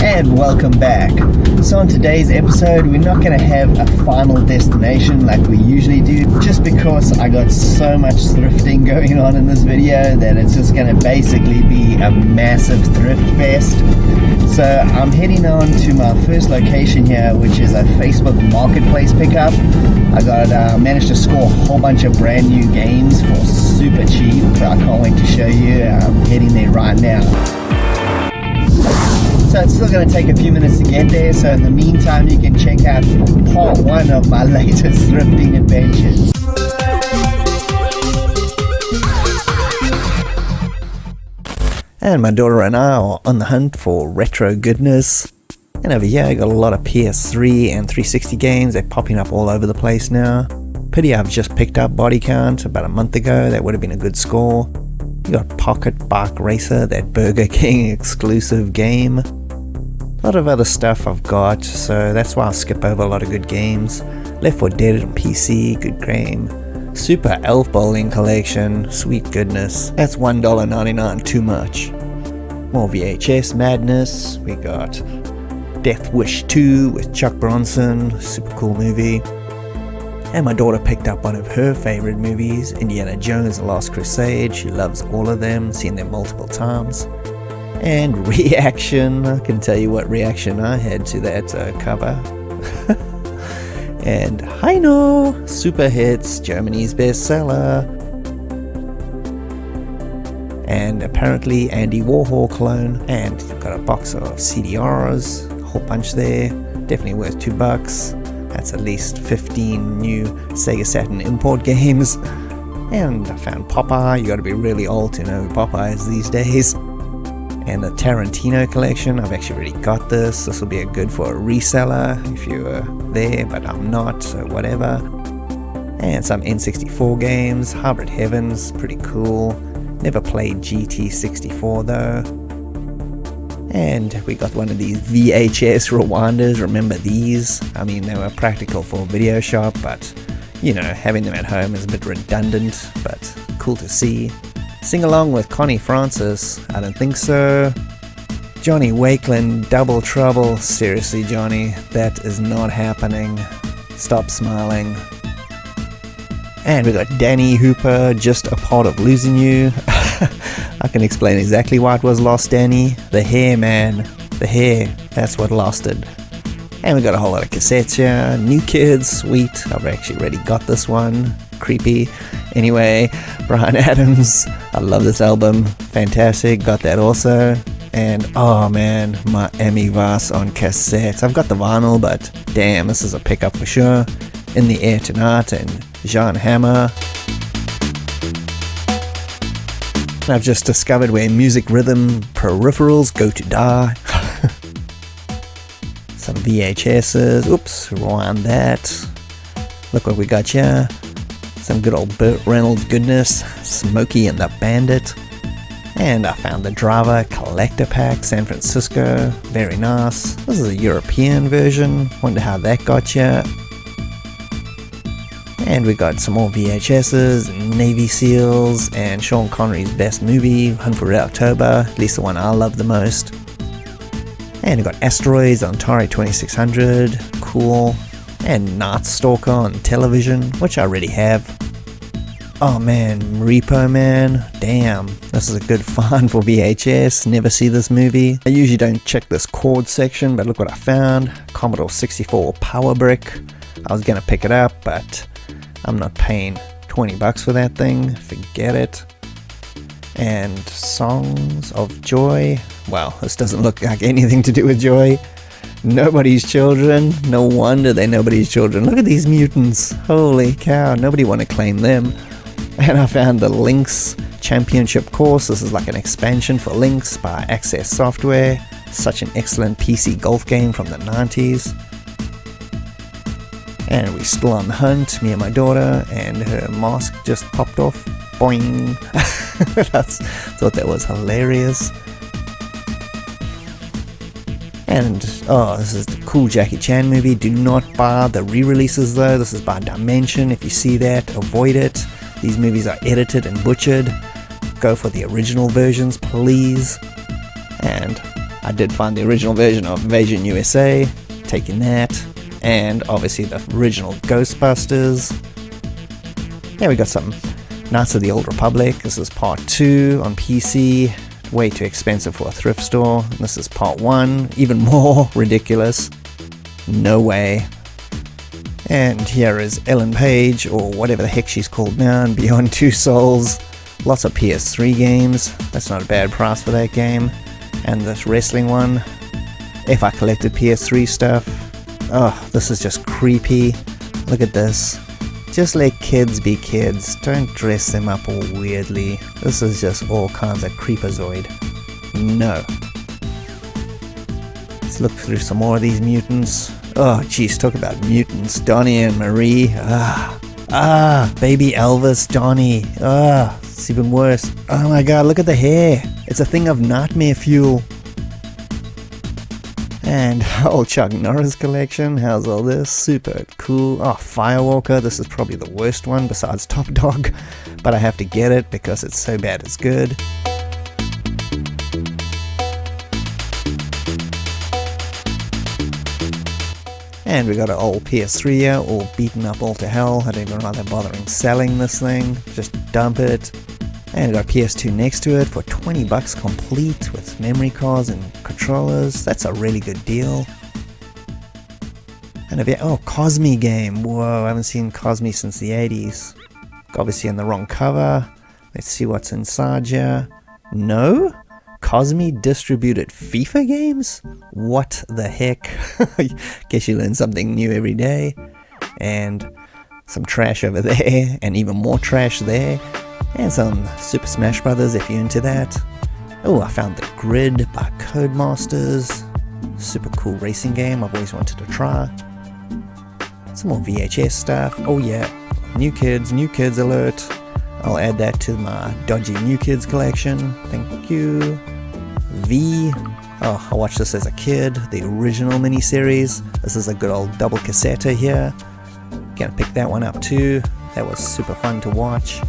And welcome back. So on today's episode, we're not going to have a final destination like we usually do, just because I got so much thrifting going on in this video that it's just going to basically be a massive thrift fest. So I'm heading on to my first location here, which is a Facebook Marketplace pickup. I managed to score a whole bunch of brand new games for super cheap. I can't wait to show you. I'm heading there right now. So it's still going to take a few minutes to get there, so in the meantime you can check out part 1 of my latest thrifting adventures. And my daughter and I are on the hunt for retro goodness. And over here I got a lot of PS3 and 360 games. They're popping up all over the place now. Pity I've just picked up Body Count about a month ago. That would have been a good score. You got Pocket Bike Racer, that Burger King exclusive game. A lot of other stuff I've got, so that's why I'll skip over a lot of good games. Left 4 Dead on PC, good game. Super Elf Bowling Collection, sweet goodness. That's $1.99 too much. More VHS madness. We got Death Wish 2 with Chuck Bronson, super cool movie. And my daughter picked up one of her favorite movies, Indiana Jones The Last Crusade. She loves all of them, seen them multiple times. And reaction, I can tell you what reaction I had to that cover. And Heino, super hits, Germany's bestseller. And apparently Andy Warhol clone. And you've got a box of CDRs, a whole bunch there, definitely worth $2. That's at least 15 new Sega Saturn import games. And I found Popeye. You gotta be really old to know who Popeye is these days. And the Tarantino collection, I've actually already got this. This will be good for a reseller if you're there, but I'm not, so whatever. And some N64 games, Hybrid Heavens, pretty cool. Never played GT64 though. And we got one of these VHS rewinders, remember these? I mean, they were practical for video shop, but you know, having them at home is a bit redundant, but cool to see. Sing along with Connie Francis? I don't think so. Johnny Wakeland, Double Trouble. Seriously, Johnny, that is not happening. Stop smiling. And we got Danny Hooper, Just a Part of Losing You. I can explain exactly why it was lost, Danny. The hair, man. The hair, that's what lost it. And we got a whole lot of cassettes here. New Kids, sweet. I've actually already got this one. Creepy. Anyway, Bryan Adams. I love this album. Fantastic. Got that also. And oh man, Miami Vice on cassette. I've got the vinyl, but damn, this is a pickup for sure. In the Air Tonight and Jean Hammer. I've just discovered where music rhythm peripherals go to die. Some VHS's. Oops, rewind that. Look what we got here. Some good old Burt Reynolds goodness. Smokey and the Bandit. And I found the Driver Collector Pack, San Francisco. Very nice. This is a European version. Wonder how that got you. And we got some more VHSs, Navy SEALs, and Sean Connery's best movie, Hunt for Red October, at least the one I love the most. And we got Asteroids on Atari 2600, cool. And Night Stalker on television, which I already have. Oh man, Repo Man, damn, this is a good find for VHS, never see this movie. I usually don't check this chord section, but look what I found. Commodore 64 Power Brick. I was gonna pick it up, but I'm not paying $20 for that thing, forget it. And Songs of Joy, well, this doesn't look like anything to do with Joy. Nobody's Children, no wonder they're Nobody's Children. Look at these mutants, holy cow, nobody want to claim them. And I found the Lynx Championship Course. This is like an expansion for Lynx by Access Software. Such an excellent PC golf game from the 90s. And we're still on the hunt, me and my daughter, and her mask just popped off. Boing! Thought that was hilarious. And, oh, this is the cool Jackie Chan movie. Do not buy the re-releases though. This is by Dimension. If you see that, avoid it. These movies are edited and butchered. Go for the original versions, please. And I did find the original version of Invasion USA. Taking that. And obviously the original Ghostbusters. Yeah, we got some Knights of the Old Republic. This is part 2 on PC. Way too expensive for a thrift store. This is part 1. Even more ridiculous. No way. And here is Ellen Page, or whatever the heck she's called now, and Beyond Two Souls. Lots of PS3 games. That's not a bad price for that game. And this wrestling one. If I collected PS3 stuff. Oh, this is just creepy. Look at this. Just let kids be kids. Don't dress them up all weirdly. This is just all kinds of creepazoid. No. Let's look through some more of these mutants. Oh, jeez, talk about mutants. Donnie and Marie. Baby Elvis, Donnie. It's even worse. Oh my god, look at the hair. It's a thing of nightmare fuel. And old Chuck Norris collection. How's all this? Super cool. Oh, Firewalker. This is probably the worst one besides Top Dog. But I have to get it because it's so bad it's good. And we got an old PS3 here, all beaten up all to hell. I don't even know why they're bothering selling this thing. Just dump it. And we got PS2 next to it for $20 complete with memory cards and controllers. That's a really good deal. And Cosme game. Whoa, I haven't seen Cosme since the 80s. Obviously on the wrong cover. Let's see what's inside here. No? Cosme distributed FIFA games? What the heck? Guess you learn something new every day. And some trash over there, and even more trash there. And some Super Smash Brothers if you're into that. Oh, I found the Grid by Codemasters. Super cool racing game I've always wanted to try. Some more VHS stuff. Oh yeah, New Kids alert. I'll add that to my dodgy New Kids collection. Thank you. I watched this as a kid, the original miniseries. This is a good old double cassette here. Gonna pick that one up too. That was super fun to watch.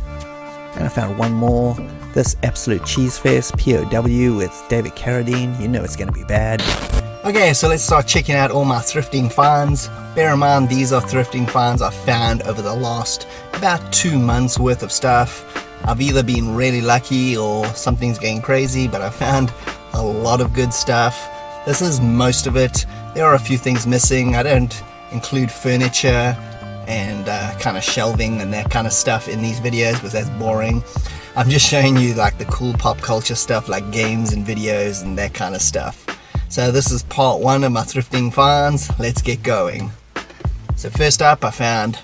And I found one more. This Absolute Cheese Fest POW with David Carradine. You know it's gonna be bad. Okay, so let's start checking out all my thrifting finds. Bear in mind, these are thrifting finds I found over the last about 2 months worth of stuff. I've either been really lucky or something's going crazy, but I found a lot of good stuff. This is most of it. There are a few things missing. I don't include furniture and kind of shelving and that kind of stuff in these videos because that's boring. I'm just showing you like the cool pop culture stuff like games and videos and that kind of stuff. So this is part 1 of my thrifting finds. Let's get going. So first up I found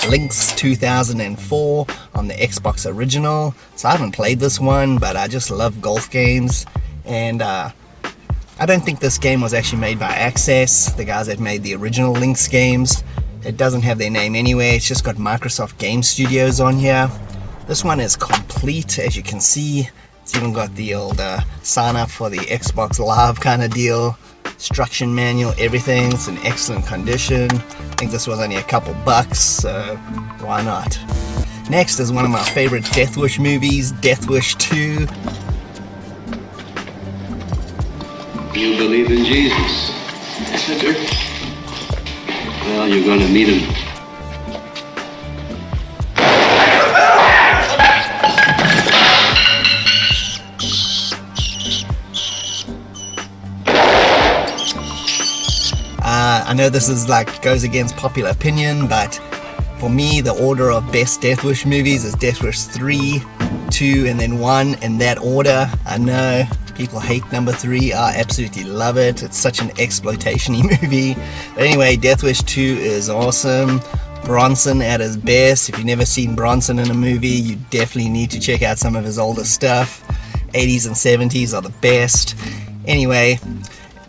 Lynx 2004 on the Xbox original. So I haven't played this one, but I just love golf games. And I don't think this game was actually made by Access, the guys that made the original Lynx games. It doesn't have their name anywhere, it's just got Microsoft Game Studios on here. This one is complete, as you can see. It's even got the old sign up for the Xbox Live kind of deal. Instruction manual, everything. It's in excellent condition. I think this was only a couple bucks, so why not? Next is one of my favorite Death Wish movies, Death Wish 2. You believe in Jesus? Yes, I do. Well, you're going to meet him. I know this is goes against popular opinion, but for me, the order of best Death Wish movies is Death Wish 3, 2, and then 1 in that order. I know people hate number 3. I absolutely love it. It's such an exploitation-y movie. But anyway, Death Wish 2 is awesome. Bronson at his best. If you've never seen Bronson in a movie, you definitely need to check out some of his older stuff. 80s and 70s are the best. Anyway,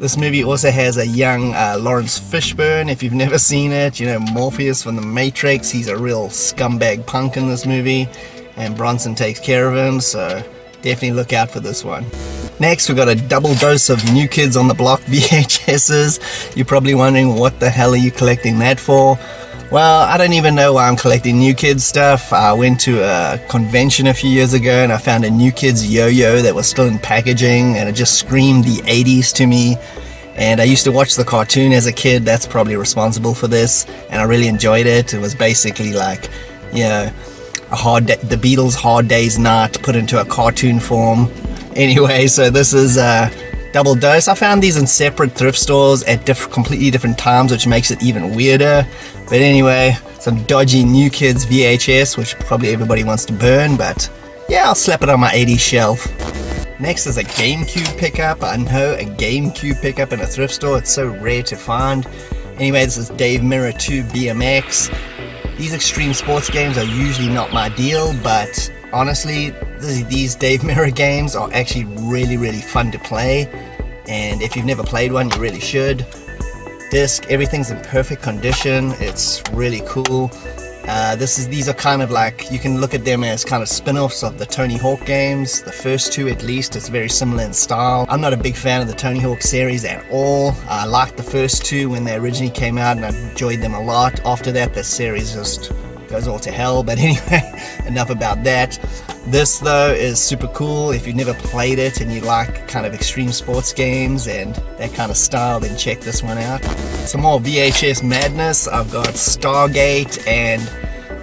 this movie also has a young Lawrence Fishburne. If you've never seen it, you know Morpheus from The Matrix. He's a real scumbag punk in this movie, and Bronson takes care of him, so definitely look out for this one. Next, we've got a double dose of New Kids on the Block VHSs. You're probably wondering, what the hell are you collecting that for? Well, I don't even know why I'm collecting New Kids stuff. I went to a convention a few years ago and I found a New Kids yo-yo that was still in packaging, and it just screamed the 80s to me. And I used to watch the cartoon as a kid. That's probably responsible for this, and I really enjoyed it. It was basically like, you know, the Beatles' Hard Day's Night put into a cartoon form. Anyway, so this is double dose. I found these in separate thrift stores at completely different times, which makes it even weirder. But anyway, some dodgy New Kids VHS, which probably everybody wants to burn, but yeah, I'll slap it on my 80s shelf. Next is a GameCube pickup. I know, a GameCube pickup in a thrift store, it's so rare to find. Anyway, this is Dave Mirra 2 BMX. These extreme sports games are usually not my deal, but honestly, these Dave Mirra games are actually really, really fun to play. And if you've never played one, you really should. Disc, everything's in perfect condition. It's really cool. These are kind of like, you can look at them as kind of spin-offs of the Tony Hawk games. The first two, at least, it's very similar in style. I'm not a big fan of the Tony Hawk series at all. I liked the first two when they originally came out, and I enjoyed them a lot. After that, the series just goes all to hell. But anyway, enough about that. This though is super cool. If you've never played it and you like kind of extreme sports games and that kind of style, then check this one out. Some more VHS madness. I've got Stargate and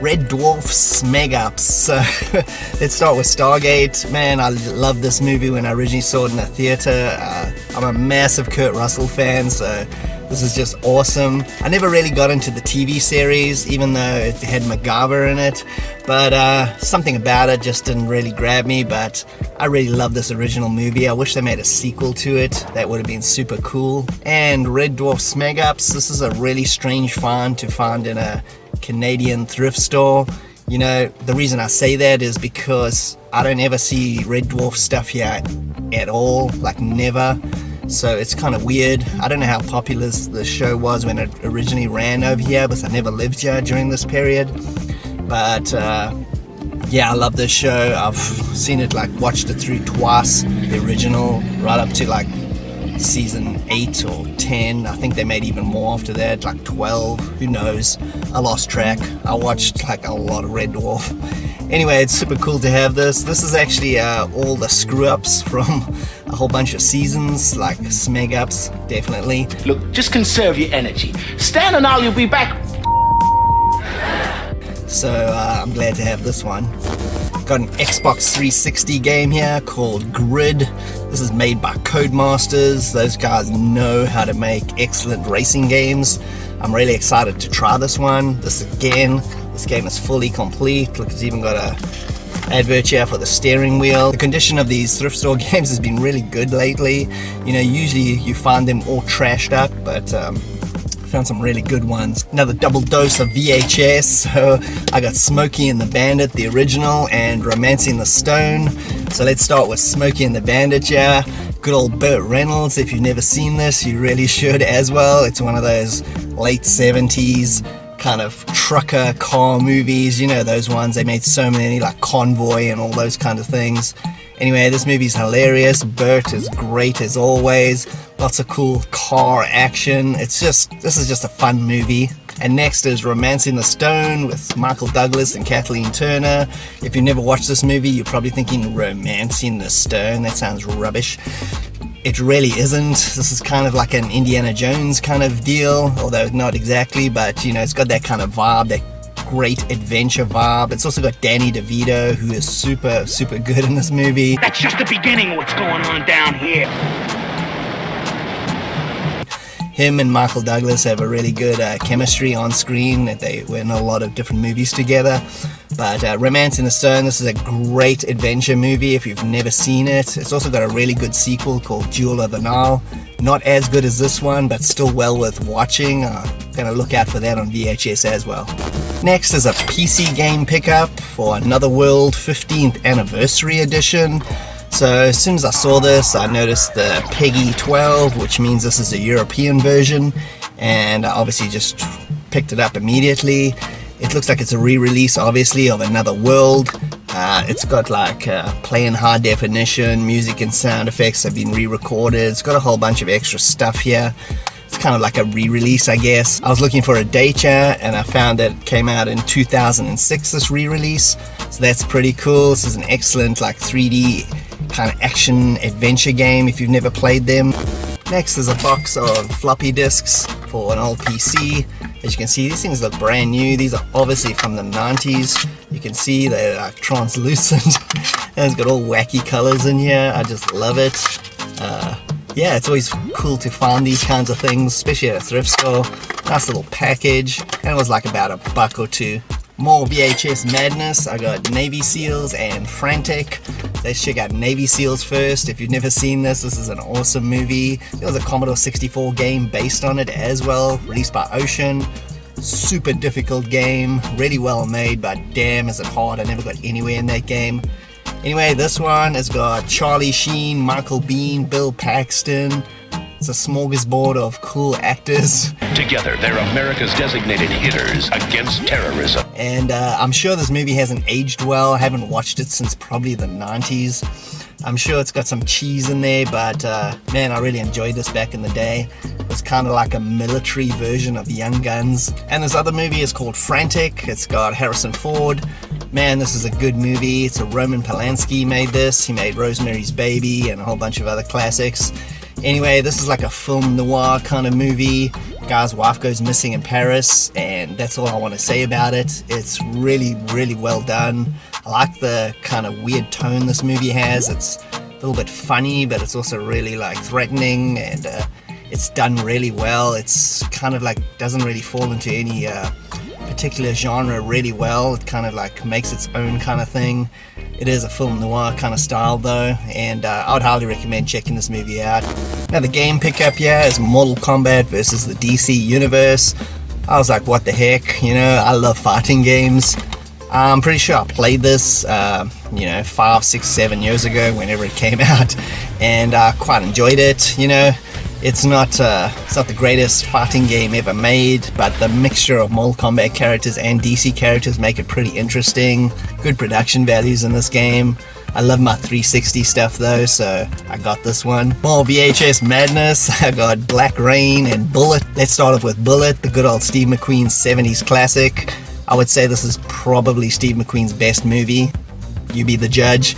Red Dwarf Smeg Ups. So let's start with Stargate. Man, I loved this movie when I originally saw it in the theater. I'm a massive Kurt Russell fan, so this is just awesome. I never really got into the TV series, even though it had MacGyver in it, but something about it just didn't really grab me. But I really love this original movie. I wish they made a sequel to it. That would have been super cool. And Red Dwarf Smeg Ups, this is a really strange find to find in a Canadian thrift store. You know, the reason I say that is because I don't ever see Red Dwarf stuff here at all, like never. So it's kind of weird. I don't know how popular the show was when it originally ran over here, because I never lived here during this period. But yeah, I love this show. I've seen it, watched it through twice, the original, right up to season 8 or 10. I think they made even more after that, 12, who knows. I lost track. I watched a lot of Red Dwarf. Anyway, it's super cool to have this. This is actually all the screw-ups from a whole bunch of seasons, like Smeg Ups, definitely. Look, just conserve your energy. Stand and I'll be back. So I'm glad to have this one. Got an Xbox 360 game here called Grid. This is made by Codemasters. Those guys know how to make excellent racing games. I'm really excited to try this one. This game is fully complete. Look, it's even got a advert here for the steering wheel. The condition of these thrift store games has been really good lately. You know, usually you find them all trashed up, but found some really good ones. Another double dose of VHS. So I got Smokey and the Bandit, the original, and Romancing the Stone. So let's start with Smokey and the Bandit here. Good old Burt Reynolds. If you've never seen this, you really should as well. It's one of those late 70s kind of trucker car movies, you know, those ones. They made so many, like Convoy and all those kind of things. Anyway, this movie's hilarious. Bert is great as always. Lots of cool car action. This is just a fun movie. And next is Romancing the Stone with Michael Douglas and Kathleen Turner. If you've never watched this movie, you're probably thinking, Romancing the Stone? That sounds rubbish. It really isn't. This is kind of like an Indiana Jones kind of deal, although not exactly, but you know, it's got that kind of vibe, that great adventure vibe. It's also got Danny DeVito, who is super, super good in this movie. That's just the beginning of what's going on down here. Him and Michael Douglas have a really good chemistry on screen. They were in a lot of different movies together. But Romancing the Stone, this is a great adventure movie if you've never seen it. It's also got a really good sequel called Jewel of the Nile. Not as good as this one, but still well worth watching. Gonna look out for that on VHS as well. Next is a PC game pickup for Another World 15th Anniversary Edition. So as soon as I saw this, I noticed the PEGI 12, which means this is a European version, and I obviously just picked it up immediately. It looks like it's a re-release, obviously, of Another World. It's got like play in high definition, music and sound effects have been re-recorded. It's got a whole bunch of extra stuff here. It's kind of like a re-release, I guess. I was looking for a date here, and I found that it came out in 2006, this re-release. So that's pretty cool. This is an excellent like 3D kind of action adventure game if you've never played them. Next is a box of floppy disks for an old PC. As you can see, these things look brand new. These are obviously from the 90s. You can see they're like translucent and it's got all wacky colors in here. I just love it. Yeah, it's always cool to find these kinds of things, especially at a thrift store. Nice little package, and it was like about $1 or $2. More VHS madness. I got Navy SEALs and Frantic. Let's check out Navy SEALs first. If you've never seen this is an awesome movie. There was a Commodore 64 game based on it as well, released by Ocean. Super difficult game, really well made, but damn is it hard. I never got anywhere in that game. Anyway, this one has got Charlie Sheen, Michael Biehn, Bill Paxton. It's a smorgasbord of cool actors. Together, they're America's designated hitters against terrorism. And I'm sure this movie hasn't aged well. I haven't watched it since probably the 90s. I'm sure it's got some cheese in there, but man, I really enjoyed this back in the day. It was kind of like a military version of Young Guns. And this other movie is called Frantic. It's got Harrison Ford. Man, this is a good movie. It's a Roman Polanski made this. He made Rosemary's Baby and a whole bunch of other classics. Anyway, this is like a film noir kind of movie. Guy's wife goes missing in Paris, and that's all I want to say about it. It's really, really well done. I like the kind of weird tone this movie has. It's a little bit funny, but it's also really like threatening, and it's done really well. It's kind of like doesn't really fall into any particular genre really well. It kind of like makes its own kind of thing. It is a film noir kind of style though, and I would highly recommend checking this movie out. Now the game pickup here is Mortal Kombat versus the DC Universe. I was like, what the heck, you know, I love fighting games. I'm pretty sure I played this, 5, 6, 7 years ago whenever it came out, and I quite enjoyed it, you know. It's not the greatest fighting game ever made, but the mixture of Mortal Kombat characters and DC characters make it pretty interesting. Good production values in this game. I love my 360 stuff though, so I got this one. More VHS madness. I got Black Rain and Bullet. Let's start off with Bullet, the good old Steve McQueen's 70s classic. I would say this is probably Steve McQueen's best movie. You be the judge.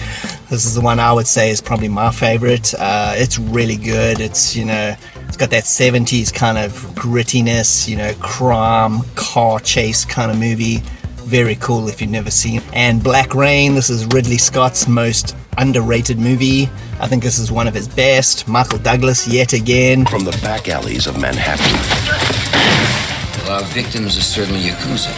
This is the one I would say is probably my favorite. It's really good. It's got that 70s kind of grittiness, crime, car chase kind of movie. Very cool if you've never seen it. And Black Rain, this is Ridley Scott's most underrated movie. I think this is one of his best. Michael Douglas yet again. From the back alleys of Manhattan. Well, our victims are certainly Yakuza.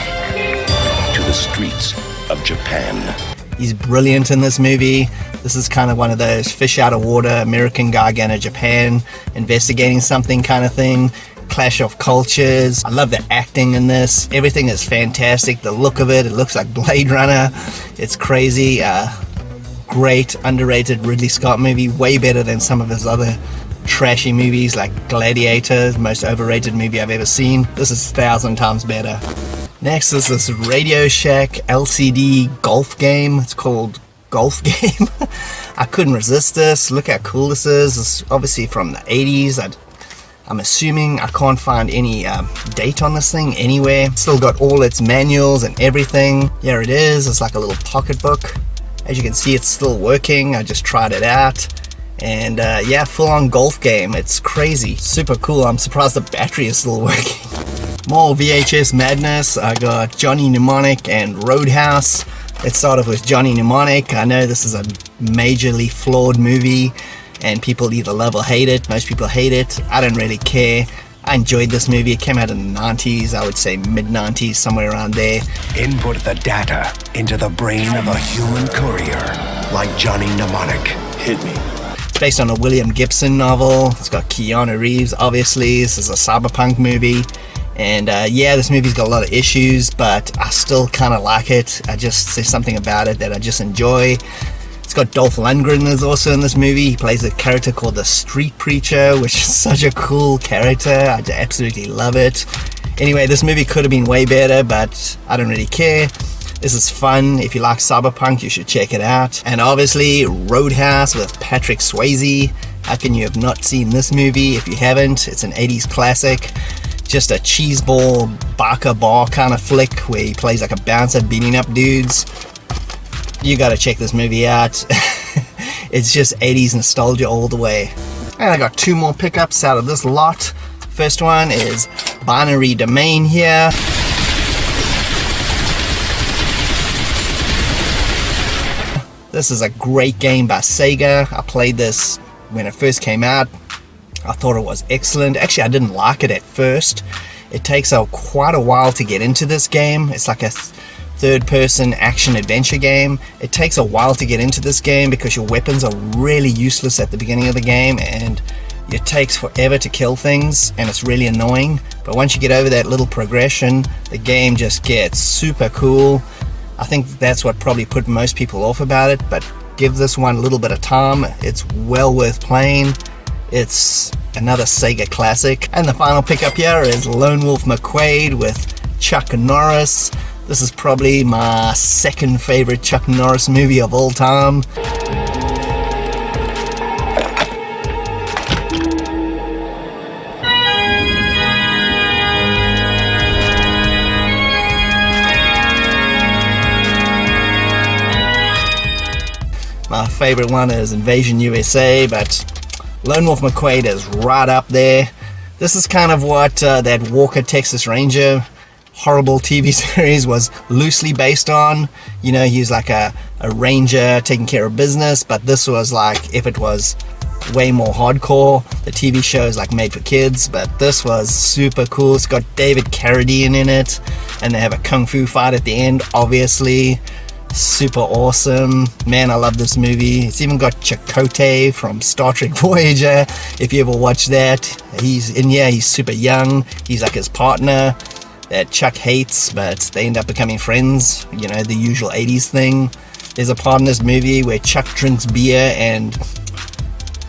To the streets of Japan. He's brilliant in this movie. This is kind of one of those fish out of water, American guy going to Japan, investigating something kind of thing. Clash of cultures. I love the acting in this. Everything is fantastic. The look of it looks like Blade Runner. It's crazy. Great, underrated Ridley Scott movie. Way better than some of his other trashy movies like Gladiator, the most overrated movie I've ever seen. This is 1,000 times better. Next is this Radio Shack LCD golf game. It's called golf game. I couldn't resist this. Look how cool this is. It's obviously from the 80s. I'm assuming. I can't find any date on this thing anywhere. Still got all its manuals and everything. Here it is. It's like a little pocketbook. As you can see, it's still working. I just tried it out. And yeah, full-on golf game. It's crazy. Super cool. I'm surprised the battery is still working. More VHS madness. I got Johnny Mnemonic and Roadhouse. Let's start off with Johnny Mnemonic. I know this is a majorly flawed movie and people either love or hate it. Most people hate it. I don't really care. I enjoyed this movie. It came out in the 90s. I would say mid-90s, somewhere around there. Input the data into the brain of a human courier, like Johnny Mnemonic. Hit me. It's based on a William Gibson novel. It's got Keanu Reeves, obviously. This is a cyberpunk movie. And yeah, this movie's got a lot of issues, but I still kind of like it. There's something about it that I just enjoy. It's got Dolph Lundgren is also in this movie. He plays a character called the Street Preacher, which is such a cool character. I absolutely love it. Anyway, this movie could have been way better, but I don't really care. This is fun. If you like cyberpunk, you should check it out. And obviously, Roadhouse with Patrick Swayze. How can you have not seen this movie? If you haven't, it's an 80s classic. Just a cheeseball barker bar kind of flick where he plays like a bouncer beating up dudes. You gotta check this movie out. It's just 80s nostalgia all the way. And I got two more pickups out of this lot. First one is Binary Domain here. This is a great game by Sega. I played this when it first came out. I thought it was excellent. Actually, I didn't like it at first. It takes quite a while to get into this game. It's like a third-person action-adventure game. It takes a while to get into this game because your weapons are really useless at the beginning of the game, and it takes forever to kill things, and it's really annoying. But once you get over that little progression, the game just gets super cool. I think that's what probably put most people off about it, but give this one a little bit of time. It's well worth playing. It's another Sega classic. And the final pickup here is Lone Wolf McQuade with Chuck Norris. This is probably my second favorite Chuck Norris movie of all time. My favorite one is Invasion USA, but Lone Wolf McQuade is right up there. This is kind of what that Walker Texas Ranger horrible TV series was loosely based on. You know, he's like a ranger taking care of business, but this was like, if it was way more hardcore. The TV show is like made for kids, but this was super cool. It's got David Carradine in it, and they have a kung fu fight at the end, obviously. Super awesome. Man, I love this movie. It's even got Chakotay from Star Trek Voyager, if you ever watch that. He's in here. He's super young. He's like his partner that Chuck hates, but they end up becoming friends. You know, the usual 80s thing. There's a part in this movie where Chuck drinks beer and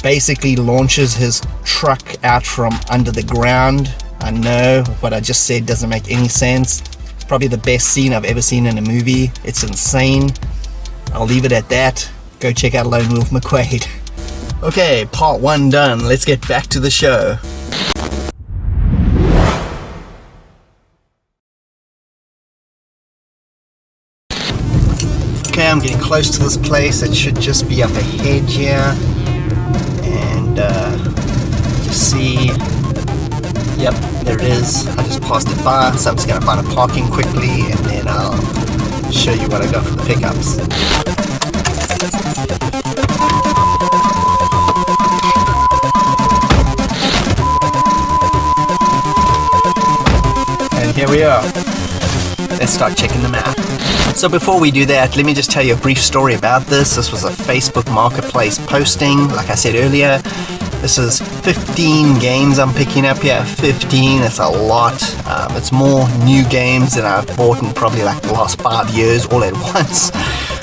basically launches his truck out from under the ground. I know what I just said doesn't make any sense. Probably the best scene I've ever seen in a movie. It's insane. I'll leave it at that. Go check out Lone Wolf McQuade. Okay, part one done. Let's get back to the show. Okay, I'm getting close to this place. It should just be up ahead here. And just see. Yep, there it is. I just passed it by, so I'm just going to find a parking quickly, and then I'll show you what I got for the pickups. And here we are. Let's start checking them out. So before we do that, let me just tell you a brief story about this. This was a Facebook Marketplace posting, like I said earlier. This is 15 games I'm picking up here. 15, that's a lot. It's more new games than I've bought in probably like the last 5 years all at once.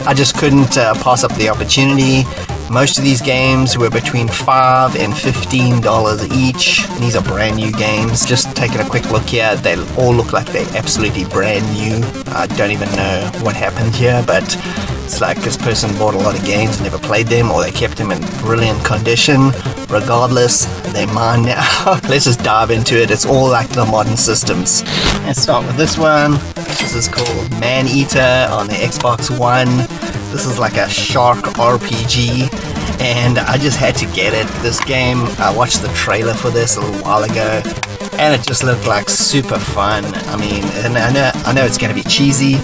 I just couldn't pass up the opportunity. Most of these games were between $5 and $15 each. And these are brand new games. Just taking a quick look here, they all look like they're absolutely brand new. I don't even know what happened here, but It's like this person bought a lot of games and never played them, or they kept them in brilliant condition. Regardless, they're mine now. Let's just dive into it. It's all like the modern systems. Let's start with this one. This is called Man Eater on the Xbox One. This is like a shark RPG, and I just had to get it. This game, I watched the trailer for this a little while ago, and it just looked like super fun. I mean, and I know it's going to be cheesy,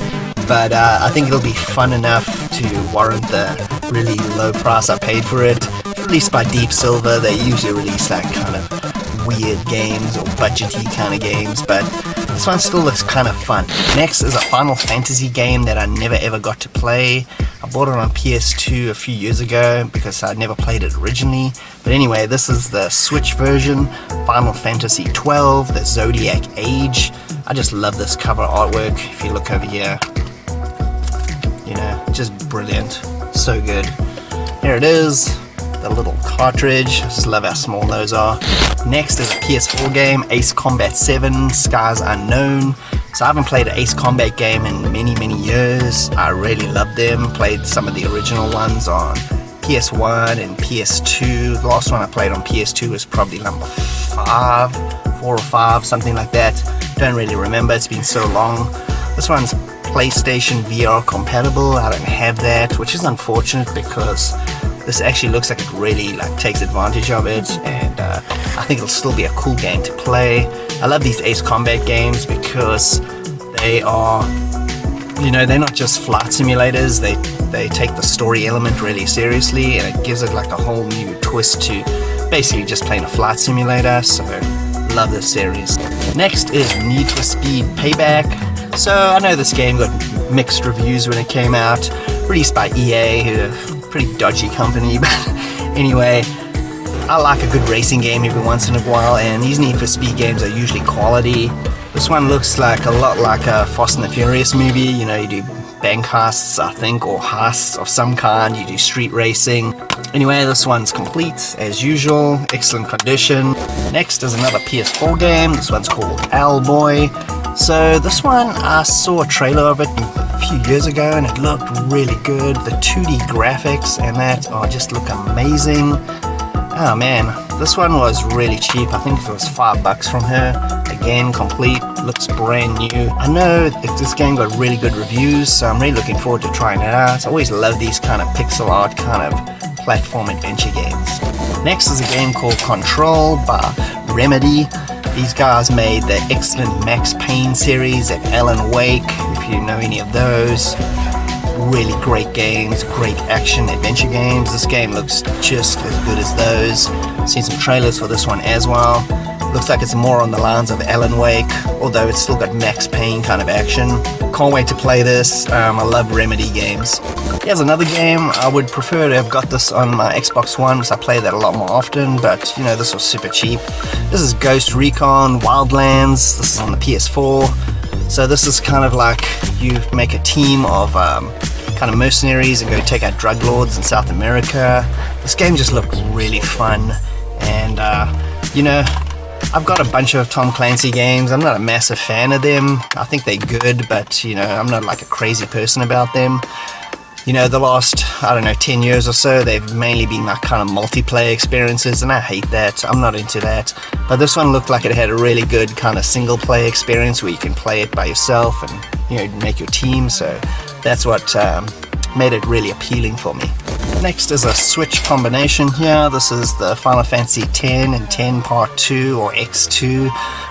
but I think it'll be fun enough to warrant the really low price I paid for it. Released by Deep Silver. They usually release like kind of weird games or budgety kind of games, but this one still looks kind of fun. Next is a Final Fantasy game that I never ever got to play. I bought it on PS2 a few years ago because I never played it originally. But anyway, this is the Switch version, Final Fantasy 12, the Zodiac Age. I just love this cover artwork. If you look over here, you know, just brilliant. So good. Here it is, the little cartridge. I just love how small those are. Next is a PS4 game, Ace Combat 7, Skies Unknown. So I haven't played an Ace Combat game in many years. I really love them. Played some of the original ones on PS1 and PS2. The last one I played on PS2 was probably number 4 or 5, something like that. Don't really remember, it's been so long. This one's PlayStation VR compatible. I don't have that, which is unfortunate because this actually looks like it really takes advantage of it, and I think it'll still be a cool game to play. I love these Ace Combat games because they are, you know, they're not just flight simulators. They take the story element really seriously, and it gives it like a whole new twist to basically just playing a flight simulator. So love this series. Next is Need for Speed Payback. So I know this game got mixed reviews when it came out, released by EA, who are a pretty dodgy company, but anyway, I like a good racing game every once in a while, and these Need for Speed games are usually quality. This one looks like a lot like a Fast and the Furious movie. You know, you do bank heists, I think, or heists of some kind. You do street racing. Anyway, this one's complete as usual, excellent condition. Next is another PS4 game. This one's called Owlboy. So this one, I saw a trailer of it a few years ago, and it looked really good. The 2D graphics and that just look amazing. Oh man, this one was really cheap. I think it was $5 from her. Again, complete, looks brand new. I know this game got really good reviews, so I'm really looking forward to trying it out. I always love these kind of pixel art kind of platform adventure games. Next is a game called Control by Remedy. These guys made the excellent Max Payne series and Alan Wake, if you know any of those. Really great games, great action adventure games. This game looks just as good as those. Seen some trailers for this one as well. Looks like it's more on the lines of Alan Wake, although it's still got Max Payne kind of action. Can't wait to play this. I love Remedy games. Here's another game. I would prefer to have got this on my Xbox One because I play that a lot more often, but you know, this was super cheap. This is Ghost Recon Wildlands. This is on the PS4. So this is kind of like you make a team of kind of mercenaries and go take out drug lords in South America. This game just looked really fun, and you know, I've got a bunch of Tom Clancy games. I'm not a massive fan of them. I think they're good, but you know, I'm not like a crazy person about them. You know, the last, I don't know, 10 years or so, they've mainly been like kind of multiplayer experiences, and I hate that. I'm not into that. But this one looked like it had a really good kind of single player experience where you can play it by yourself and, you know, make your team. So that's what made it really appealing for me. Next is a Switch combination here. This is the Final Fantasy X and 10 Part 2 or X2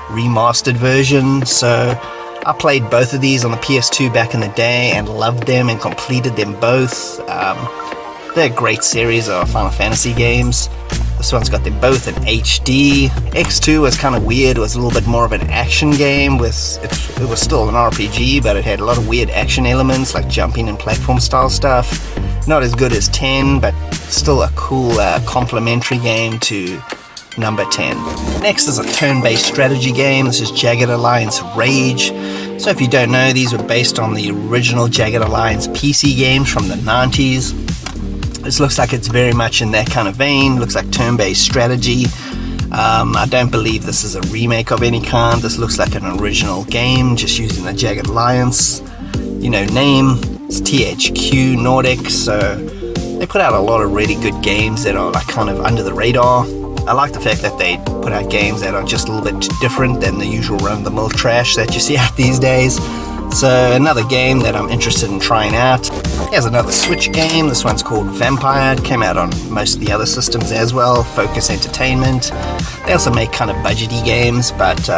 remastered version. So I played both of these on the PS2 back in the day and loved them and completed them both. They're a great series of Final Fantasy games. This one's got them both in HD. X2 was kind of weird. It was a little bit more of an action game. It was still an RPG, but it had a lot of weird action elements like jumping and platform style stuff. Not as good as 10, but still a cool complementary game to number 10. Next is a turn-based strategy game. This is Jagged Alliance Rage. So if you don't know, these were based on the original Jagged Alliance PC games from the 90s. This looks like it's very much in that kind of vein. Looks like turn-based strategy. I don't believe this is a remake of any kind. This looks like an original game, just using the Jagged Alliance, you know, name. It's THQ Nordic, so they put out a lot of really good games that are like kind of under the radar. I like the fact that they put out games that are just a little bit different than the usual run-of-the-mill trash that you see out these days. So another game that I'm interested in trying out. Here's another Switch game. This one's called Vampire. It came out on most of the other systems as well. Focus Entertainment. They also make kind of budgety games, but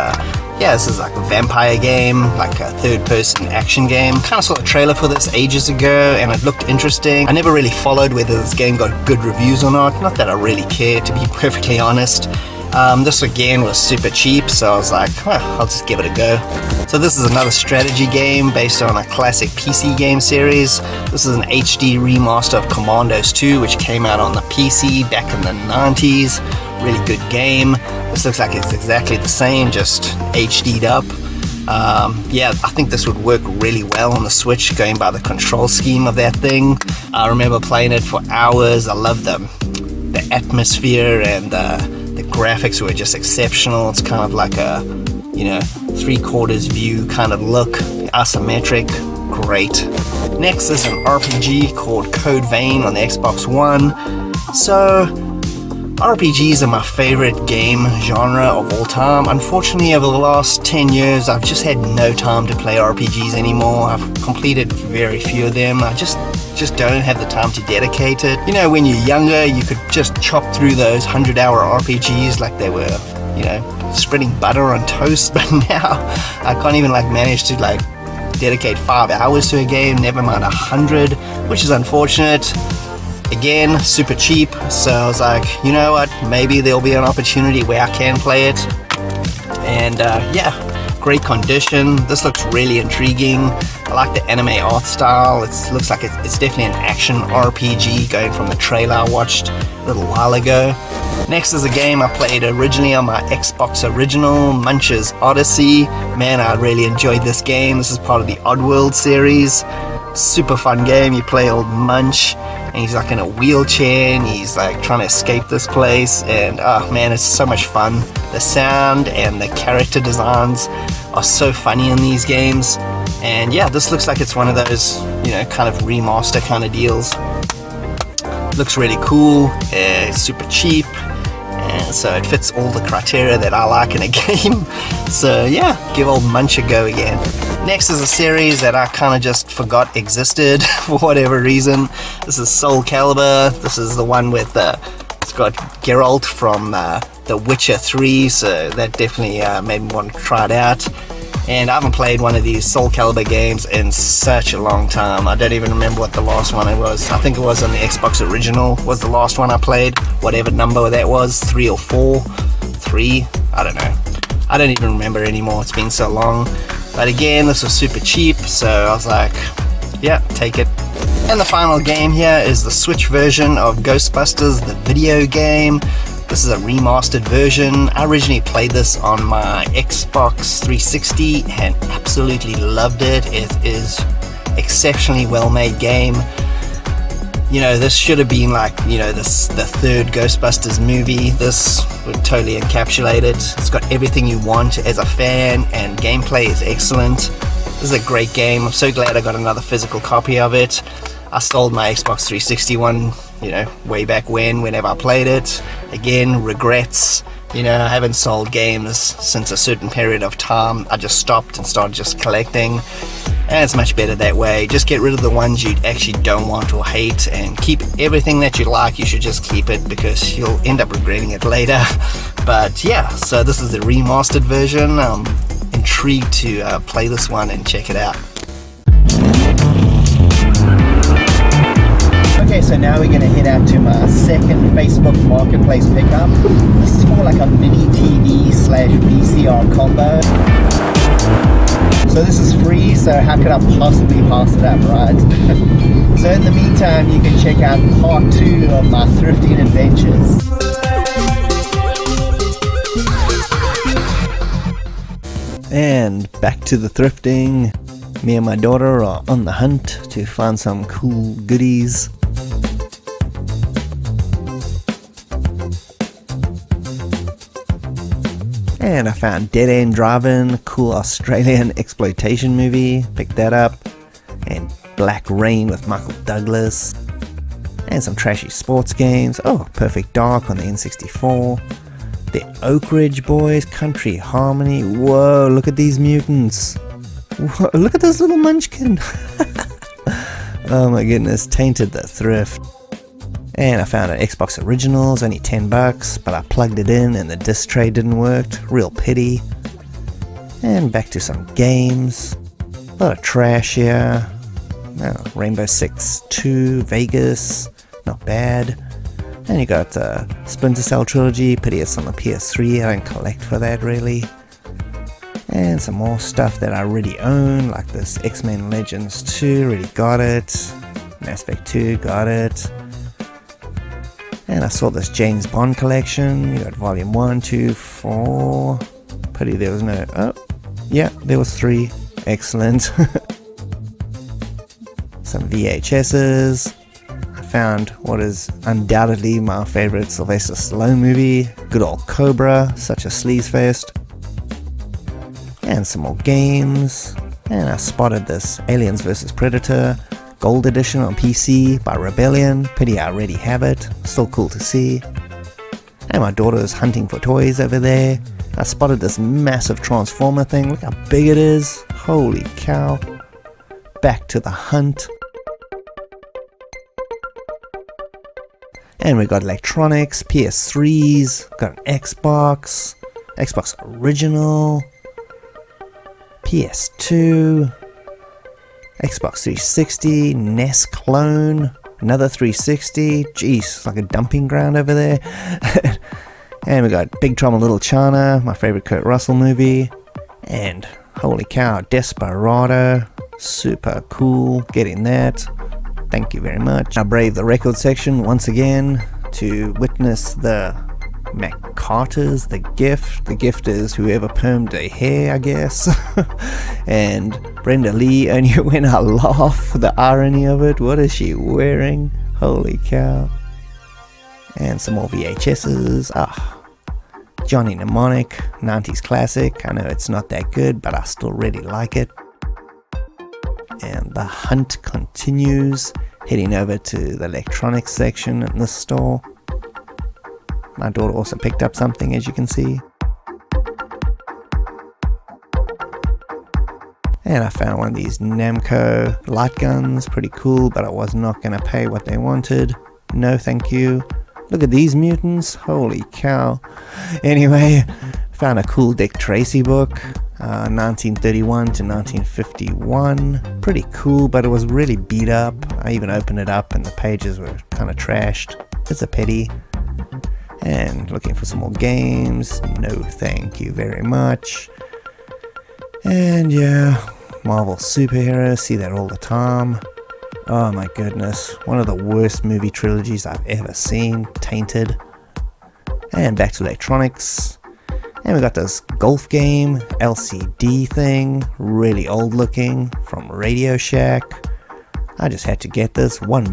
yeah, this is like a vampire game, like a third-person action game. Kind of saw a trailer for this ages ago, and it looked interesting. I never really followed whether this game got good reviews or not. Not that I really care, to be perfectly honest. This again was super cheap, so I was like, I'll just give it a go. So this is another strategy game based on a classic PC game series. This is an HD remaster of Commandos 2, which came out on the PC back in the 90s. Really good game. This looks like it's exactly the same, just HD'd up. Yeah, I think this would work really well on the Switch, going by the control scheme of that thing. I remember playing it for hours. I loved the atmosphere, and the graphics were just exceptional. It's kind of like a, you know, 3/4 view kind of look, isometric, great. Next is an RPG called Code Vein on the Xbox One. So RPGs are my favorite game genre of all time. Unfortunately, over the last 10 years, I've just had no time to play RPGs anymore. I've completed very few of them. I just don't have the time to dedicate it. You know, when you're younger, you could just chop through those 100-hour RPGs like they were, you know, spreading butter on toast. But now, I can't even manage to dedicate 5 hours to a game, never mind 100, which is unfortunate. Again, super cheap, so I was like, you know what, maybe there'll be an opportunity where I can play it. And yeah, great condition. This looks really intriguing. I like the anime art style. It looks like it's definitely an action RPG, going from the trailer I watched a little while ago. Next is a game I played originally on my Xbox original, Munch's Odyssey. Man, I really enjoyed this game. This is part of the Oddworld series. Super fun game. You play old Munch, and he's in a wheelchair, and he's trying to escape this place, and oh man, it's so much fun. The sound and the character designs are so funny in these games, and yeah, this looks like it's one of those, you know, kind of remaster kind of deals. Looks really cool, super cheap, and so it fits all the criteria that I like in a game. So yeah, give old Munch a go again. Next is a series that I kind of just forgot existed for whatever reason. This is Soul Calibur. This is the one with it's got Geralt from The Witcher 3, so that definitely made me want to try it out. And I haven't played one of these Soul Calibur games in such a long time. I don't even remember what the last one it was. I think it was on the Xbox original was the last one I played, whatever number that was, 3 or 4, 3, I don't know. I don't even remember anymore, it's been so long. But again, this was super cheap, so I was like, yeah, take it. And the final game here is the Switch version of Ghostbusters, the video game. This is a remastered version. I originally played this on my Xbox 360 and absolutely loved it. It is exceptionally well-made game. You know, this should have been the third Ghostbusters movie. This would totally encapsulate it. It's got everything you want as a fan, and gameplay is excellent. This is a great game. I'm so glad I got another physical copy of it. I sold my Xbox 360 one, you know, way back whenever I played it. Again, regrets. You know, I haven't sold games since a certain period of time. I just stopped and started just collecting. And it's much better that way. Just get rid of the ones you actually don't want or hate, and keep everything that you like. You should just keep it, because you'll end up regretting it later. But yeah, so this is the remastered version. I'm intrigued to play this one and check it out. Okay, so now we're going to head out to my second Facebook Marketplace pickup. This is more like a mini TV / VCR combo. So this is free, so how could I possibly pass it up, right? So in the meantime, you can check out part 2 of my thrifting adventures. And back to the thrifting. Me and my daughter are on the hunt to find some cool goodies. And I found Dead End Driving, cool Australian exploitation movie. Picked that up. And Black Rain with Michael Douglas, and some trashy sports games. Oh, Perfect Dark on the N64. The Oak Ridge Boys, Country Harmony. Whoa, look at these mutants. Whoa, look at this little munchkin. Oh my goodness, Tainted the Thrift. And I found an Xbox Originals, only $10, but I plugged it in and the disc tray didn't work. Real pity. And back to some games. A lot of trash here. Oh, Rainbow Six 2, Vegas, not bad. And you got Splinter Cell Trilogy, pity it's on the PS3, I don't collect for that really. And some more stuff that I already own, like this X-Men Legends 2, already got it. Mass Effect 2, got it. And I saw this James Bond collection, you got volume 1, 2, 4. Pity there was no, oh, yeah, there was 3, excellent. Some VHS's. I found what is undoubtedly my favorite Sylvester Stallone movie, good old Cobra, such a sleaze fest. And some more games. And I spotted this Aliens vs Predator Gold Edition on PC by Rebellion. Pity I already have it, still cool to see. And my daughter's hunting for toys over there. I spotted this massive Transformer thing, look how big it is, holy cow. Back to the hunt. And we got electronics, PS3s, got an Xbox Original, PS2, Xbox 360, NES clone, another 360, jeez, like a dumping ground over there. And we got Big Trouble in Little China, my favorite Kurt Russell movie, and holy cow, Desperado, super cool, getting that. Thank you very much. I braved the record section once again to witness the McCarters, The Gift. The Gift is whoever permed their hair, I guess. And Brenda Lee, only when I laugh, the irony of it. What is she wearing? Holy cow. And some more VHS's. Johnny Mnemonic, 90s classic. I know it's not that good, but I still really like it. And the hunt continues, heading over to the electronics section in this store. My daughter also picked up something, as you can see. And I found one of these Namco light guns, pretty cool, but I was not going to pay what they wanted. No thank you. Look at these mutants, holy cow. Anyway, found a cool Dick Tracy book. 1931 to 1951. Pretty cool, but it was really beat up. I even opened it up and the pages were kind of trashed. It's a pity. And looking for some more games. No thank you very much. And yeah, Marvel superheroes, see that all the time. Oh my goodness, one of the worst movie trilogies I've ever seen. Tainted. And back to electronics. And we got this golf game, LCD thing, really old looking, from Radio Shack. I just had to get this, $1.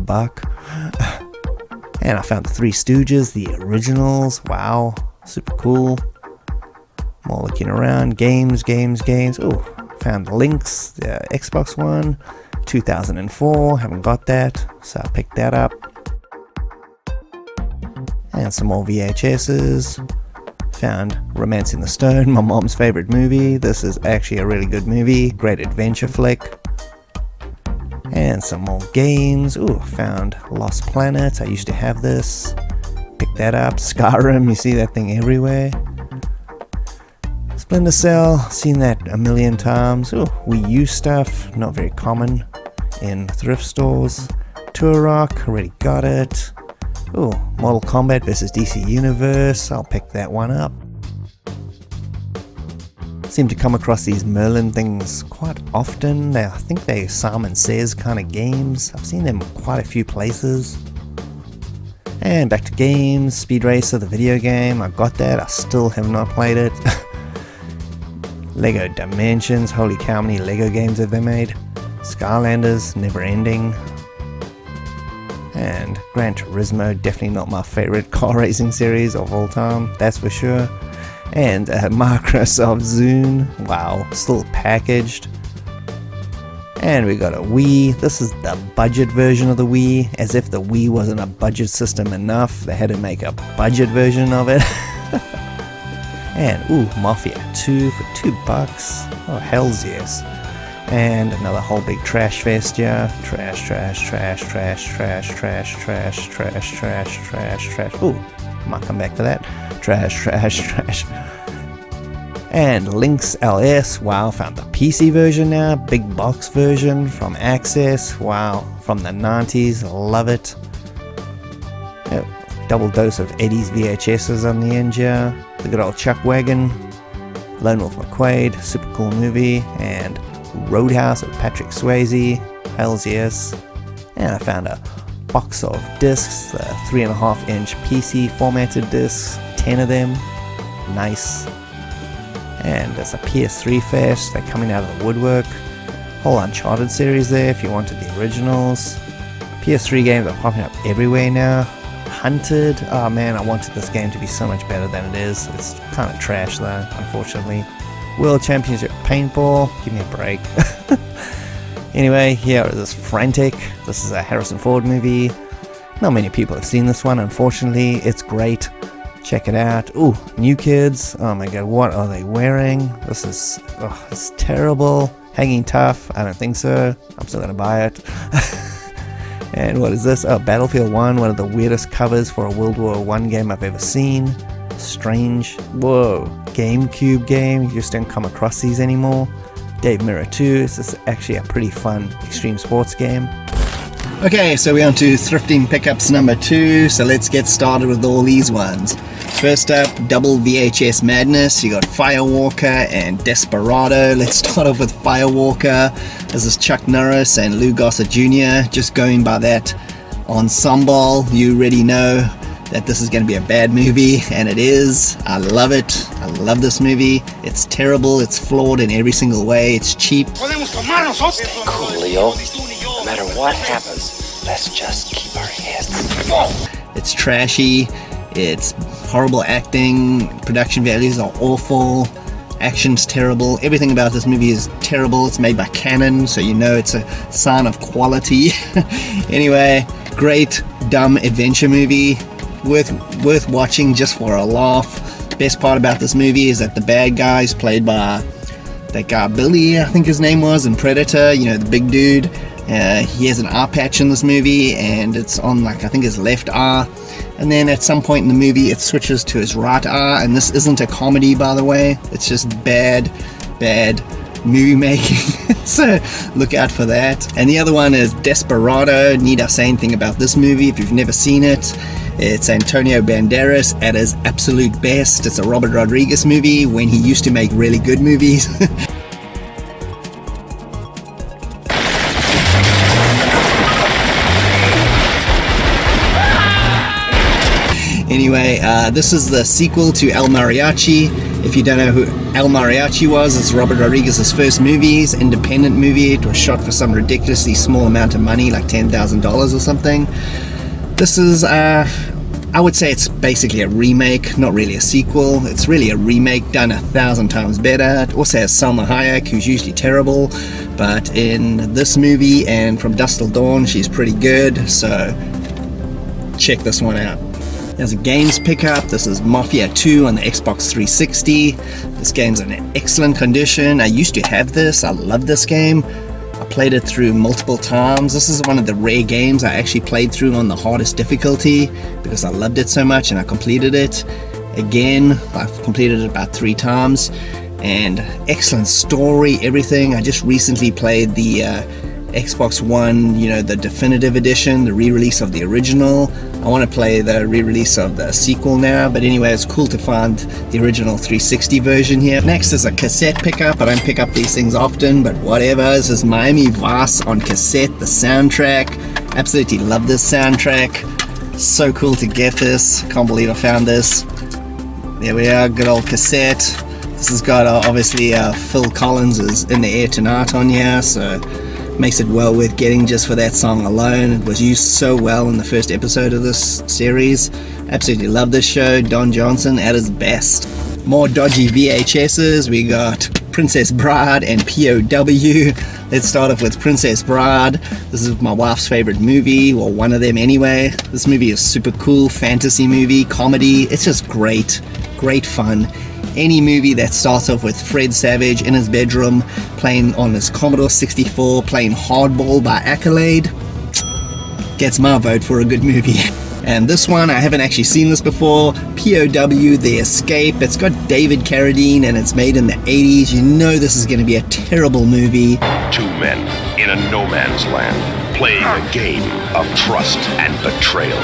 And I found the Three Stooges, the originals, wow, super cool. More looking around, games. Oh, found Lynx, the Xbox one, 2004, haven't got that, so I picked that up. And some more VHS's. Found Romancing the Stone, my mom's favorite movie. This is actually a really good movie, great adventure flick. And some more games. Ooh, found Lost Planet, I used to have this. Picked that up. Skyrim, you see that thing everywhere. Splinter Cell, seen that a million times. Ooh, Wii U stuff, not very common in thrift stores. Turok, already got it. Ooh, Mortal Kombat vs DC Universe, I'll pick that one up. Seem to come across these Merlin things quite often. I think they're Simon Says kind of games. I've seen them quite a few places. And back to games, Speed Racer, the video game, I got that, I still have not played it. Lego Dimensions, holy cow, how many Lego games have they made? Skylanders, never ending. And Gran Turismo, definitely not my favorite car racing series of all time, that's for sure. And Microsoft Zune, wow, still packaged. And we got a Wii. This is the budget version of the Wii. As if the Wii wasn't a budget system enough, they had to make a budget version of it. And, Mafia 2 for $2. Oh, hells yes. And another whole big trash fest, yeah. Trash. Ooh, might come back for that. Trash. And Lynx LS, wow, found the PC version now. Big box version from Access, wow, from the 90s, love it. Double dose of Eddie's VHS's on the end here. The good old Chuck Wagon, Lone Wolf McQuade, super cool movie, and Roadhouse with Patrick Swayze, hells yes. And I found a box of discs, the 3.5-inch PC formatted discs, 10 of them, nice. And there's a PS3 fest, they're coming out of the woodwork. Whole Uncharted series there if you wanted the originals. PS3 games are popping up everywhere now. Hunted, oh man, I wanted this game to be so much better than it is. It's kind of trash though, unfortunately. World Championship Paintball, give me a break. Anyway, here is Frantic. This is a Harrison Ford movie. Not many people have seen this one, unfortunately. It's great. Check it out. Ooh, New Kids. Oh my god, what are they wearing? This is, it's terrible. Hanging Tough, I don't think so. I'm still gonna buy it. And what is this? Oh, Battlefield 1, one of the weirdest covers for a World War I game I've ever seen. Strange. Whoa. GameCube game. You just don't come across these anymore. Dave Mirror 2. This is actually a pretty fun extreme sports game. Okay, so we're on to thrifting pickups number 2. So let's get started with all these ones. First up, double VHS madness. You got Firewalker and Desperado. Let's start off with Firewalker. This is Chuck Norris and Lou Gossett Jr. Just going by that ensemble, you already know that this is going to be a bad movie, and it is. I love it. I love this movie. It's terrible. It's flawed in every single way. It's cheap. Cool, Leo. No matter what happens, let's just keep our heads. It's trashy. It's horrible acting. Production values are awful. Action's terrible. Everything about this movie is terrible. It's made by Canon, so you know it's a sign of quality. Anyway, great dumb adventure movie. Worth watching just for a laugh. Best part about this movie is that the bad guy is played by that guy Billy, I think his name was, in Predator, you know, the big dude. He has an eye patch in this movie, and it's on, like, I think his left eye. And then at some point in the movie it switches to his right eye, and this isn't a comedy, by the way. It's just bad movie making. So look out for that. And the other one is Desperado. Need I say anything about this movie if you've never seen it? It's Antonio Banderas at his absolute best. It's a Robert Rodriguez movie when he used to make really good movies. Anyway, this is the sequel to El Mariachi. If you don't know who El Mariachi was, it's Robert Rodriguez's first movie. It's an independent movie. It was shot for some ridiculously small amount of money, like $10,000 or something. This is, I would say it's basically a remake, not really a sequel. It's really a remake done 1,000 times better. It also has Salma Hayek, who's usually terrible, but in this movie and From Dusk Till Dawn, she's pretty good, so check this one out. As a games pickup, this is Mafia 2 on the Xbox 360. This game's in excellent condition. I used to have this. I love this game. I played it through multiple times. This is one of the rare games I actually played through on the hardest difficulty because I loved it so much, and I completed it again. I've completed it about 3 times, and excellent story, everything. I just recently played the Xbox One, you know, the definitive edition, the re-release of the original. I want to play the re-release of the sequel now, but anyway, it's cool to find the original 360 version here. Next is a cassette pickup. I don't pick up these things often, but whatever. This is Miami Vice on cassette, the soundtrack. Absolutely love this soundtrack. So cool to get this. Can't believe I found this. There we are, good old cassette. This has got obviously Phil Collins is In the Air Tonight on here, so makes it well worth getting just for that song alone. It was used so well in the first episode of this series. Absolutely love this show. Don Johnson at his best. More dodgy VHSs. We got Princess Bride and POW. Let's start off with Princess Bride. This is my wife's favorite movie, or one of them anyway. This movie is super cool, fantasy movie, comedy. It's just great, great fun. Any movie that starts off with Fred Savage in his bedroom playing on his Commodore 64, playing hardball by Accolade, gets my vote for a good movie. And this one, I haven't actually seen this before. POW, The Escape. It's got David Carradine and it's made in the 80s. You know this is going to be a terrible movie. Two men in a no man's land, playing a game of trust and betrayal.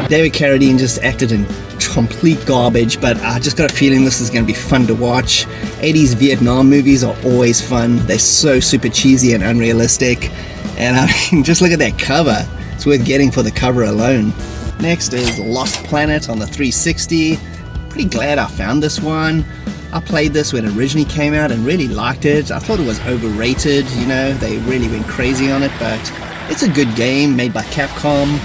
David Carradine just acted in complete garbage, but I just got a feeling this is going to be fun to watch. 80s Vietnam movies are always fun. They're so super cheesy and unrealistic. And I mean, just look at that cover. It's worth getting for the cover alone. Next is Lost Planet on the 360. Pretty glad I found this one. I played this when it originally came out and really liked it. I thought it was overrated, you know, they really went crazy on it, but it's a good game made by Capcom.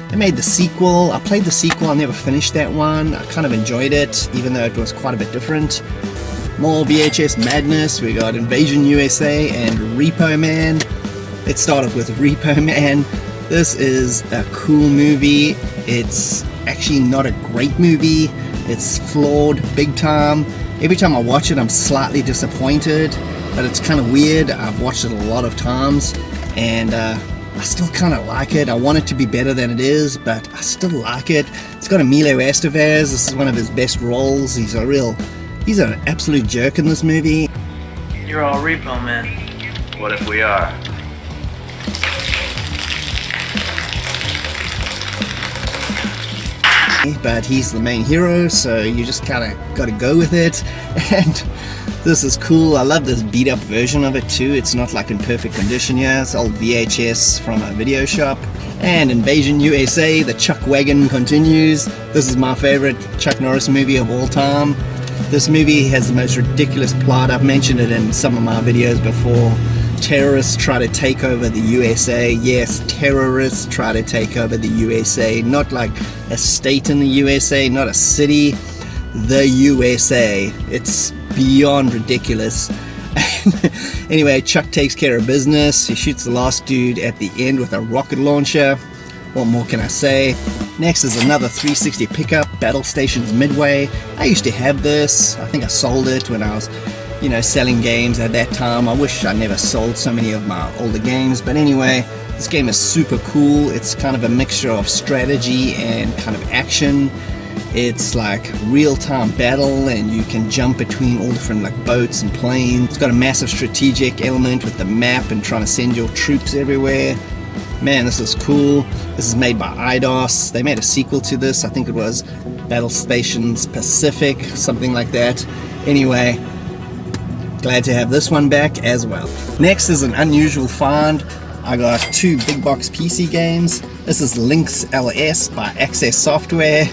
They made the sequel. I played the sequel, I never finished that one. I kind of enjoyed it, even though it was quite a bit different. More VHS madness. We got Invasion USA and Repo Man. Let's start off with Repo Man. This is a cool movie. It's actually not a great movie. It's flawed big time. Every time I watch it, I'm slightly disappointed, but it's kind of weird. I've watched it a lot of times, and I still kind of like it. I want it to be better than it is, but I still like it. It's got Emilio Estevez. This is one of his best roles. He's an absolute jerk in this movie. You're all Repo Man. What if we are? But he's the main hero, so you just kind of got to go with it. And this is cool. I love this beat up version of it too. It's not like in perfect condition here. It's old VHS from a video shop. And Invasion USA, the Chuck Wagon continues. This is my favorite Chuck Norris movie of all time. This movie has the most ridiculous plot. I've mentioned it in some of my videos before. Terrorists try to take over the USA. Yes, terrorists try to take over the USA. Not like a state in the USA, not a city. The USA. It's beyond ridiculous. Anyway, Chuck takes care of business. He shoots the last dude at the end with a rocket launcher. What more can I say? Next is another 360 pickup, Battle Stations Midway. I used to have this. I think I sold it when I was, you know, selling games at that time. I wish I never sold so many of my older games, but anyway, this game is super cool. It's kind of a mixture of strategy and kind of action. It's like real-time battle, and you can jump between all different like boats and planes. It's got a massive strategic element with the map and trying to send your troops everywhere. Man, this is cool. This is made by IDOS. They made a sequel to this. I think it was Battle Stations Pacific, something like that. Anyway, glad to have this one back as well. Next is an unusual find. I got two big box PC games. This is Lynx LS by Access Software,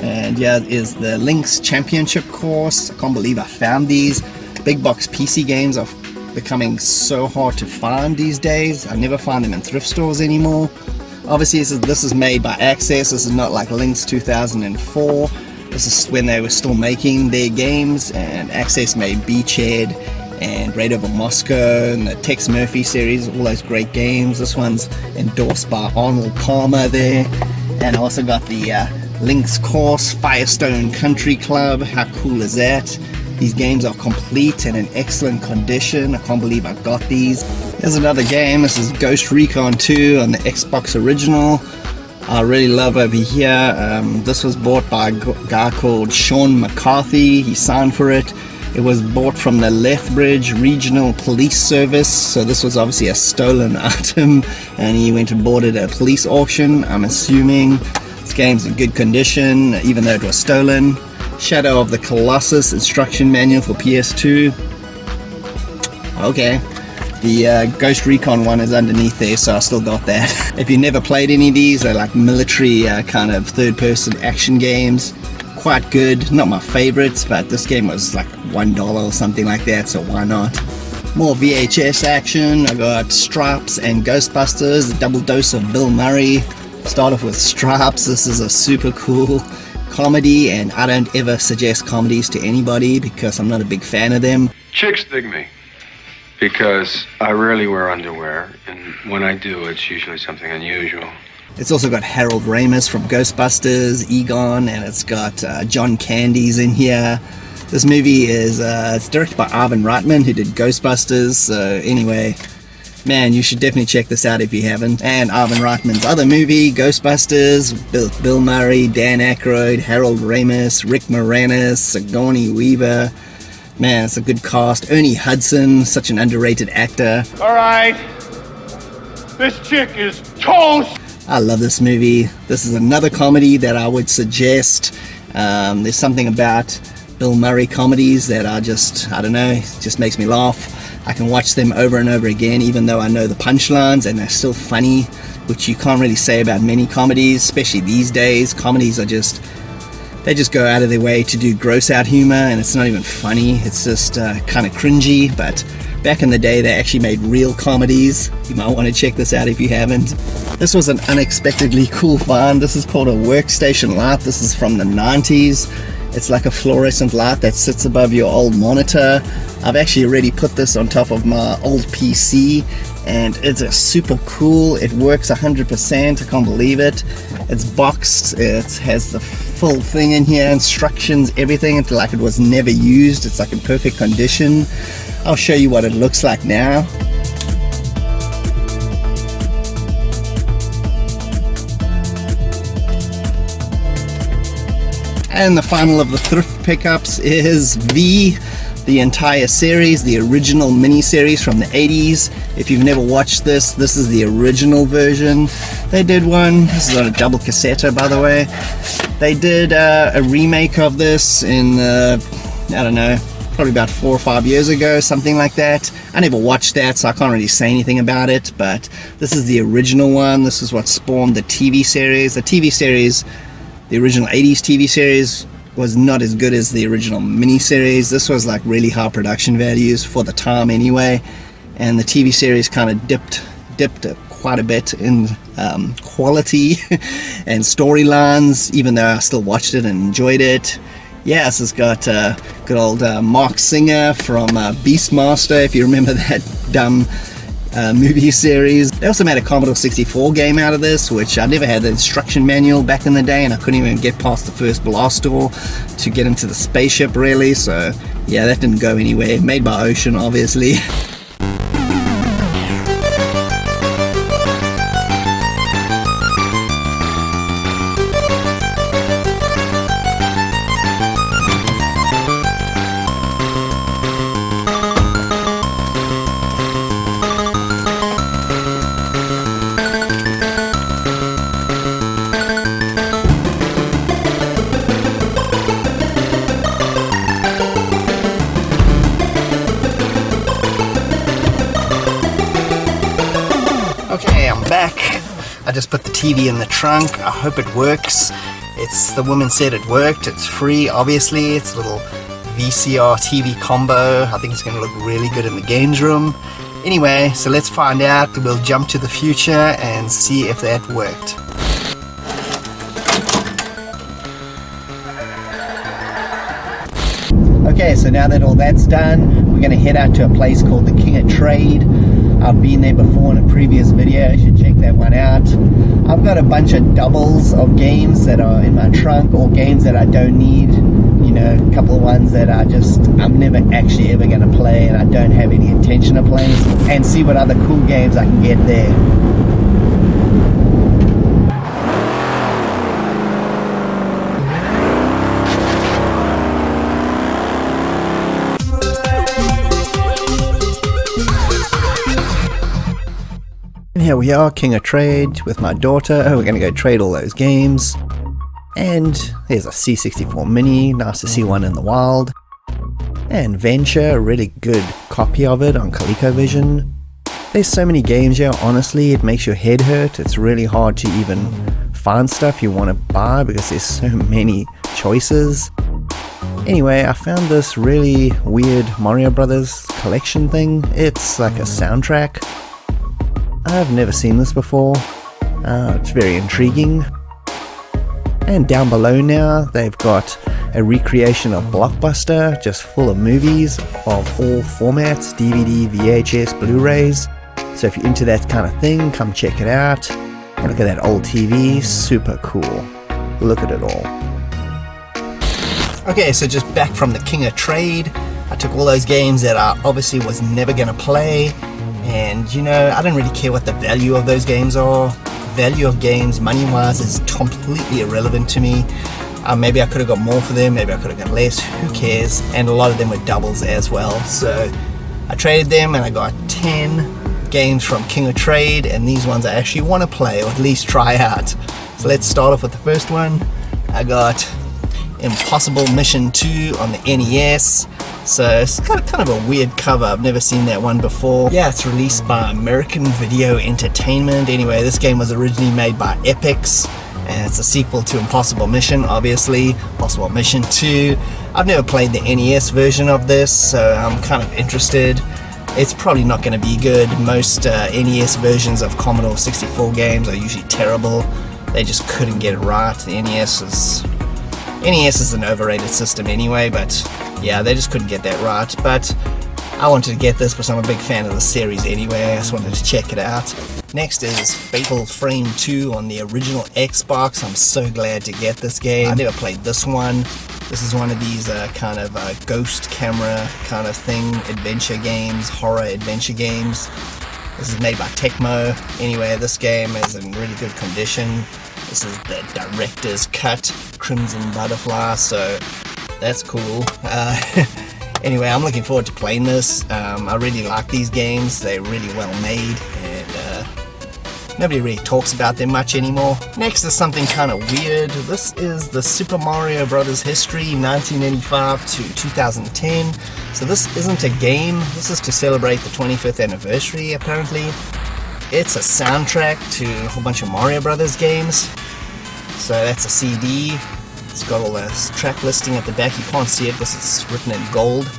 and yeah, it is the Lynx Championship course. I can't believe I found these. Big box PC games are becoming so hard to find these days. I never find them in thrift stores anymore. Obviously this is made by Access. This is not like Lynx 2004. This is when they were still making their games, and Access made Beachhead and Raid Over Moscow and the Tex Murphy series, all those great games. This one's endorsed by Arnold Palmer there. And I also got the Lynx course, Firestone Country Club. How cool is that? These games are complete and in excellent condition. I can't believe I got these. There's another game. This is Ghost Recon 2 on the Xbox Original. I really love over here. This was bought by a guy called Sean McCarthy. He signed for it. It was bought from the Lethbridge Regional Police Service, so this was obviously a stolen item, and he went and bought it at a police auction. I'm assuming this game's in good condition, even though it was stolen. Shadow of the Colossus instruction manual for PS2. Okay. The Ghost Recon one is underneath there, so I still got that. If you never played any of these, they're like military kind of third-person action games. Quite good, not my favorites, but this game was like $1 or something like that, so why not? More VHS action. I got Stripes and Ghostbusters, a double dose of Bill Murray. Start off with Stripes. This is a super cool comedy, and I don't ever suggest comedies to anybody because I'm not a big fan of them. Chicks dig me because I rarely wear underwear, and when I do, it's usually something unusual. It's also got Harold Ramis from Ghostbusters, Egon, and it's got John Candy's in here. This movie is it's directed by Ivan Reitman, who did Ghostbusters. So anyway, man, you should definitely check this out if you haven't. And Ivan Reitman's other movie, Ghostbusters, Bill Murray, Dan Aykroyd, Harold Ramis, Rick Moranis, Sigourney Weaver. Man, it's a good cast. Ernie Hudson, such an underrated actor. All right, this chick is toast. I love this movie. This is another comedy that I would suggest. There's something about Bill Murray comedies that I don't know, it just makes me laugh. I can watch them over and over again, even though I know the punchlines, and they're still funny, which you can't really say about many comedies, especially these days. Comedies they just go out of their way to do gross out humor, and it's not even funny. It's just kind of cringy. But back in the day, they actually made real comedies. You might want to check this out if you haven't. This was an unexpectedly cool find. This is called a workstation light. This is from the 90s. It's like a fluorescent light that sits above your old monitor. I've actually already put this on top of my old PC, and it's a super cool. It works 100%. I can't believe it. It's boxed. It has the full thing in here, instructions, everything. It's like it was never used. It's like in perfect condition. I'll show you what it looks like now. And the final of the thrift pickups is the entire series, the original mini-series from the 80s. If you've never watched this, this is the original version. They did one, this is on a double cassette, by the way. They did a remake of this in, I don't know, probably about 4 or 5 years ago, something like that. I never watched that, so I can't really say anything about it, but this is the original one. This is what spawned the TV series. The TV series, the original 80s TV series, was not as good as the original miniseries. This was like really high production values for the time anyway, and the TV series kind of dipped quite a bit in quality and storylines, even though I still watched it and enjoyed it. Yes, it's got good old Mark Singer from Beastmaster, if you remember that dumb movie series. They also made a Commodore 64 game out of this, which I never had the instruction manual back in the day, and I couldn't even get past the first blast door to get into the spaceship really, so yeah, that didn't go anywhere. Made by Ocean, obviously. Okay, I'm back. I just put the TV in the trunk. I hope it works. The woman said it worked. It's free, obviously. It's a little VCR TV combo. I think it's going to look really good in the games room. Anyway, so let's find out. We'll jump to the future and see if that worked. Okay, so now that all that's done, we're going to head out to a place called the King of Trade. I've been there before in a previous video, you should check that one out. I've got a bunch of doubles of games that are in my trunk, or games that I don't need. You know, a couple of ones that I'm never actually ever going to play, and I don't have any intention of playing, and see what other cool games I can get there. Here we are, King of Trade, with my daughter. We're going to go trade all those games. And there's a C64 Mini, nice to see one in the wild. And Venture, a really good copy of it on ColecoVision. There's so many games here, honestly, it makes your head hurt. It's really hard to even find stuff you want to buy because there's so many choices. Anyway, I found this really weird Mario Brothers collection thing. It's like a soundtrack. I've never seen this before. It's very intriguing. And down below now, they've got a recreation of Blockbuster, just full of movies of all formats, DVD, VHS, Blu-rays. So if you're into that kind of thing, come check it out. And look at that old TV, super cool. Look at it all. Okay, so just back from the King of Trade. I took all those games that I obviously was never going to play. And, you know, I don't really care what the value of those games are. Value of games, money-wise, is completely irrelevant to me. Maybe I could have got more for them, maybe I could have got less, who cares? And a lot of them were doubles as well. So I traded them and I got 10 games from King of Trade, and these ones I actually want to play or at least try out. So let's start off with the first one. I got Impossible Mission 2 on the NES. So it's kind of a weird cover. I've never seen that one before. Yeah, it's released by American Video Entertainment. Anyway, this game was originally made by Epix, and it's a sequel to Impossible Mission, obviously. Impossible Mission 2. I've never played the NES version of this, so I'm kind of interested. It's probably not going to be good. Most NES versions of Commodore 64 games are usually terrible. They just couldn't get it right. The NES is an overrated system anyway, but yeah, they just couldn't get that right. But I wanted to get this because I'm a big fan of the series anyway. I just wanted to check it out. Next is Fatal Frame 2 on the original Xbox. I'm so glad to get this game. I never played this one. This is one of these kind of ghost camera kind of thing, adventure games, horror adventure games. This is made by Tecmo. Anyway, this game is in really good condition. This is the director's cut, Crimson Butterfly, so that's cool. Anyway, I'm looking forward to playing this. I really like these games. They're really well made, and nobody really talks about them much anymore. Next is something kind of weird. This is the Super Mario Bros. History 1985 to 2010. So this isn't a game. This is to celebrate the 25th anniversary, apparently. It's a soundtrack to a whole bunch of Mario Brothers games. So that's a CD. It's got all the track listing at the back. You can't see it because it's written in gold.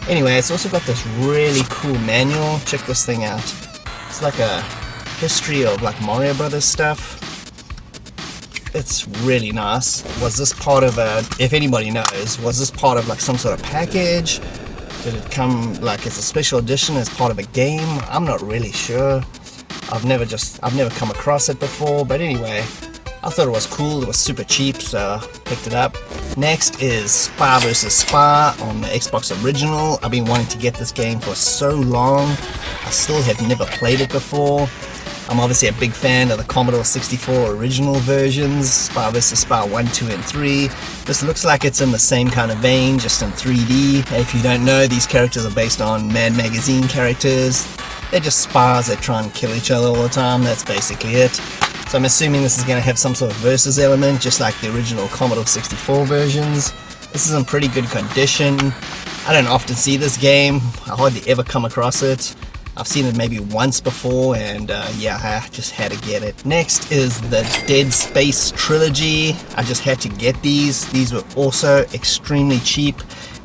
Anyway, it's also got this really cool manual. Check this thing out. It's like a history of like Mario Brothers stuff. It's really nice. Was this part of a, if anybody knows, was this part of like some sort of package? Did it come like as a special edition as part of a game? I'm not really sure. I've never come across it before, but anyway, I thought it was cool. It was super cheap, so I picked it up. Next is Spy vs. Spy on the Xbox Original. I've been wanting to get this game for so long. I still have never played it before. I'm obviously a big fan of the Commodore 64 original versions, Spy vs. Spy 1, 2, and 3. This looks like it's in the same kind of vein, just in 3D. If you don't know, these characters are based on Mad Magazine characters. They're just spies that try and kill each other all the time. That's basically it. So I'm assuming this is going to have some sort of versus element, just like the original Commodore 64 versions. This is in pretty good condition. I don't often see this game. I hardly ever come across it. I've seen it maybe once before, and yeah, I just had to get it. Next is the Dead Space trilogy. I just had to get these. These were also extremely cheap,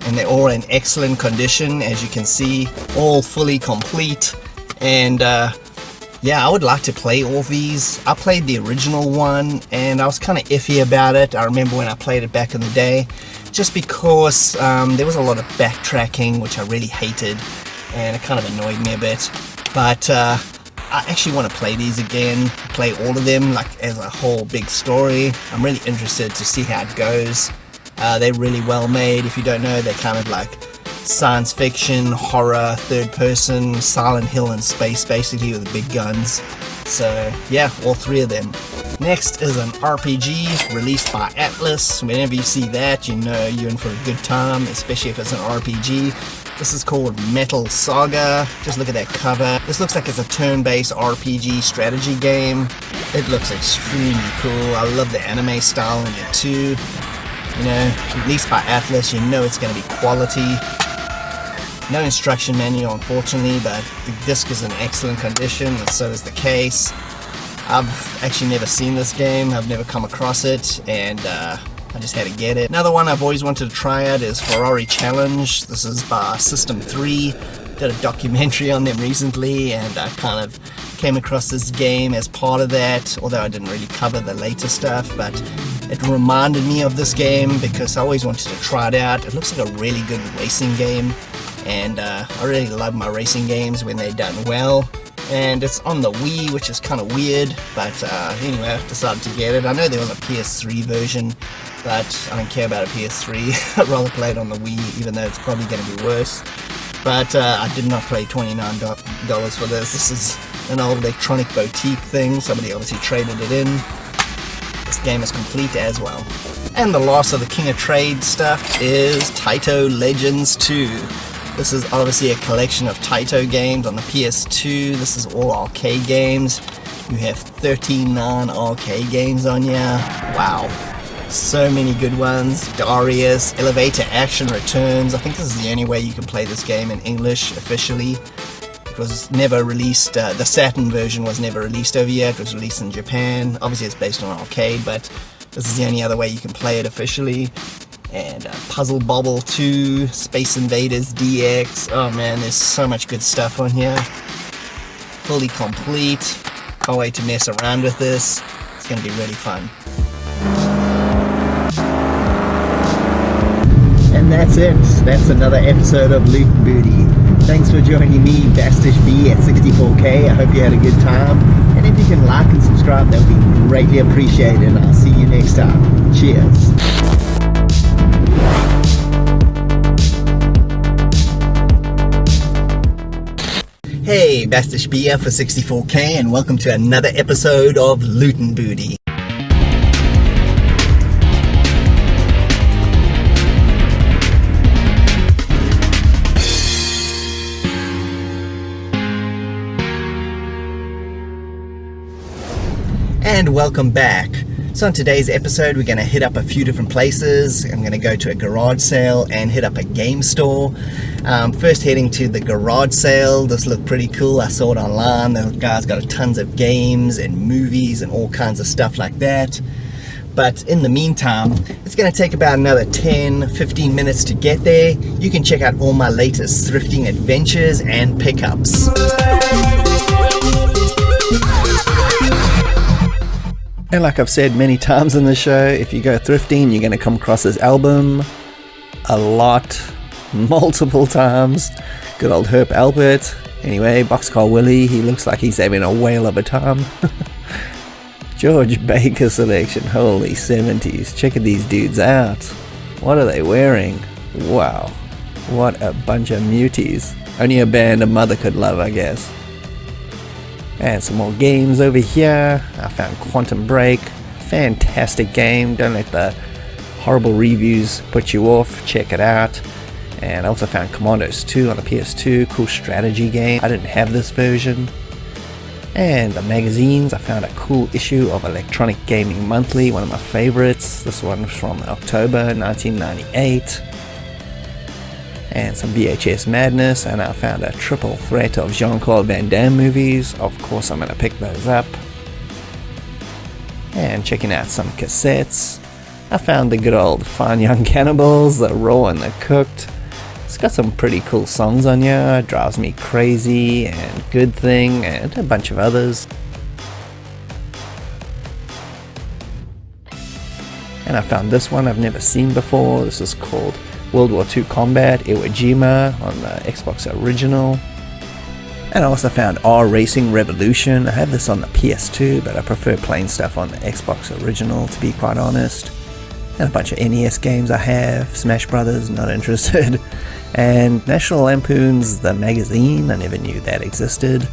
and they're all in excellent condition, as you can see, all fully complete. And yeah, I would like to play all of these. I played the original one, and I was kind of iffy about it. I remember when I played it back in the day, just because there was a lot of backtracking, which I really hated, and it kind of annoyed me a bit. But I actually want to play these again, play all of them like as a whole big story. I'm really interested to see how it goes. They're really well made. If you don't know, they're kind of like science fiction, horror, third person, Silent Hill in space, basically, with the big guns. So yeah, all three of them. Next is an RPG released by Atlas. Whenever you see that, you know you're in for a good time, especially if it's an RPG. This is called Metal Saga. Just look at that cover. This looks like it's a turn-based RPG strategy game. It looks extremely cool. I love the anime style in it too. You know, released by Atlas, you know it's going to be quality. No instruction manual, unfortunately, but the disc is in excellent condition, and so is the case. I've actually never seen this game. I've never come across it, and I just had to get it. Another one I've always wanted to try out is Ferrari Challenge. This is by System 3. Did a documentary on them recently, and I kind of came across this game as part of that, although I didn't really cover the later stuff. But It reminded me of this game because I always wanted to try it out. It looks like a really good racing game, and I really love my racing games when they're done well. And it's on the Wii, which is kind of weird, but anyway, I decided to get it. I know there was a PS3 version, but I don't care about a PS3. I'd rather play it on the Wii, even though it's probably going to be worse. But I did not pay $29 for this. This is an old electronic boutique thing. Somebody obviously traded it in. This game is complete as well. And the last of the King of Trade stuff is Taito Legends 2. This is obviously a collection of Taito games on the PS2. This is all arcade games. You have 39 arcade games on here. Wow. So many good ones. Darius, Elevator Action Returns. I think this is the only way you can play this game in English officially. It was never released, the Saturn version was never released over here. It was released in Japan. Obviously it's based on arcade, but this is the only other way you can play it officially. And Puzzle Bobble 2, Space Invaders DX. Oh man, there's so much good stuff on here. Fully complete. Can't wait to mess around with this. It's going to be really fun. And that's it. That's another episode of Loot and Booty. Thanks for joining me, Bastish B at 64K. I hope you had a good time. And if you can like and subscribe, that would be greatly appreciated. I'll see you next time. Cheers. Hey, Bastish B here for 64K, and welcome to another episode of Loot and Booty. And welcome back. So in today's episode we're going to hit up a few different places. I'm going to go to a garage sale and hit up a game store. First heading to the garage sale. This looked pretty cool. I saw it online. The guy's got tons of games and movies and all kinds of stuff like that. But in the meantime, it's going to take about another 10-15 minutes to get there. You can check out all my latest thrifting adventures and pickups. And like I've said many times in the show, if you go thrifting, you're going to come across this album a lot, multiple times. Good old Herb Alpert. Anyway, Boxcar Willie, he looks like he's having a whale of a time. George Baker selection, holy 70s. Checking these dudes out. What are they wearing? Wow, what a bunch of muties. Only a band a mother could love, I guess. And some more games over here. I found Quantum Break. Fantastic game. Don't let the horrible reviews put you off. Check it out. And I also found Commandos 2 on the PS2. Cool strategy game. I didn't have this version. And the magazines. I found a cool issue of Electronic Gaming Monthly. One of my favorites. This one from October 1998. And some VHS madness, and I found a triple threat of Jean-Claude Van Damme movies. Of course I'm going to pick those up. And checking out some cassettes. I found the good old Fine Young Cannibals, the Raw and the Cooked. It's got some pretty cool songs on here, Drives Me Crazy and Good Thing and a bunch of others. And I found this one I've never seen before. This is called World War II Combat Iwo Jima on the Xbox Original. And I also found R Racing Revolution. I have this on the PS2, but I prefer playing stuff on the Xbox Original, to be quite honest. And a bunch of NES games I have. Smash Brothers, not interested. And National Lampoon's The Magazine, I never knew that existed.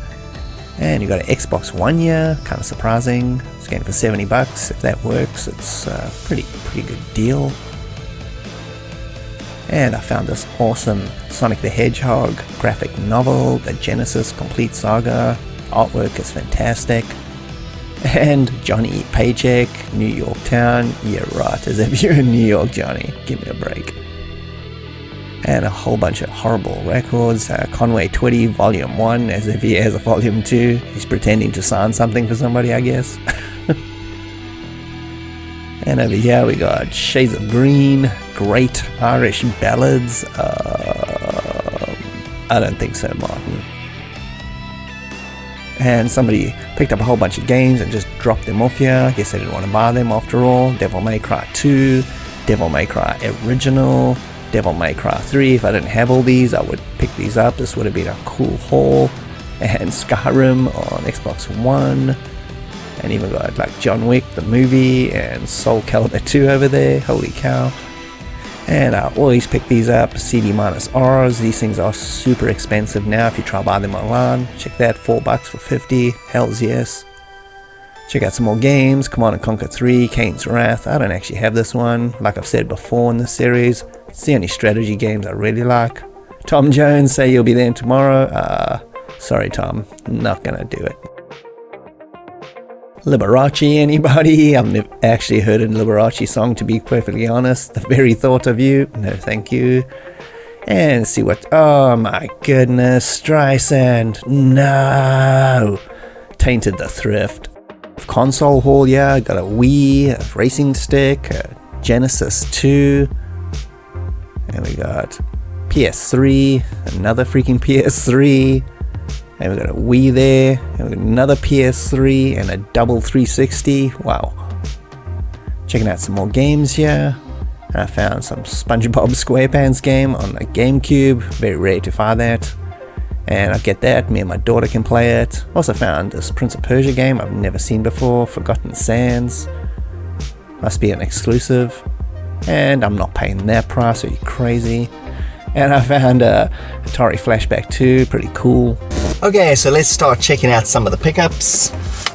And you got an Xbox One here, kind of surprising. It's going for $70. If that works, it's a pretty good deal. And I found this awesome Sonic the Hedgehog graphic novel, the Genesis Complete Saga. Artwork is fantastic. And Johnny Eat Paycheck, New York Town. Yeah, right, as if you're in New York, Johnny. Give me a break. And a whole bunch of horrible records. Conway Twitty, Volume 1, as if he has a Volume 2. He's pretending to sign something for somebody, I guess. And over here we got Shades of Green, Great Irish Ballads. I don't think so, Martin. and somebody picked up a whole bunch of games and just dropped them off here. I guess they didn't want to buy them after all. Devil May Cry 2, Devil May Cry Original, Devil May Cry 3. If I didn't have all these, I would pick these up. This would have been a cool haul. And Skyrim on Xbox One. And even got like John Wick, the movie, and Soul Calibur 2 over there. Holy cow. And I always pick these up, CD-Rs. These things are super expensive now if you try to buy them online. Check that, $4 for 50. Hells yes. Check out some more games. Command & Conquer 3, Kane's Wrath. I don't actually have this one, like I've said before in this series. It's the only strategy games I really like. Tom Jones, say you'll be there tomorrow. Sorry Tom, not gonna do it. Liberace, anybody? I've never actually heard a Liberace song, to be perfectly honest. The very thought of you, no thank you. And see what, oh my goodness, Streisand, no! Tainted the Thrift. Console haul, yeah, got a Wii, a racing stick, a Genesis 2, and we got PS3, another freaking PS3, and we got a Wii there, and we got another PS3 and a double 360. Wow. Checking out some more games here. And I found some SpongeBob SquarePants game on the GameCube. Very rare to find that. And I get that, me and my daughter can play it. Also found this Prince of Persia game I've never seen before, Forgotten Sands. Must be an exclusive. And I'm not paying that price, are you crazy? And I found Atari Flashback 2, pretty cool. Okay, so let's start checking out some of the pickups.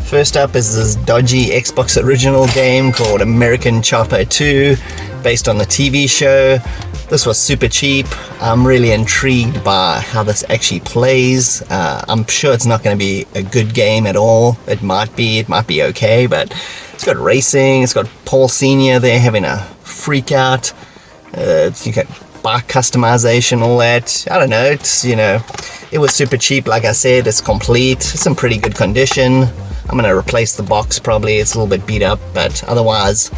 First up is this dodgy Xbox original game called American Chopper 2, based on the TV show. This was super cheap. I'm really intrigued by how this actually plays. I'm sure it's not going to be a good game at all. It might be okay, but it's got racing, it's got Paul Sr. there having a freak out. You got bike customization, all that. I don't know, it was super cheap. Like I said, it's complete, it's in pretty good condition. I'm gonna replace the box probably, it's a little bit beat up, but otherwise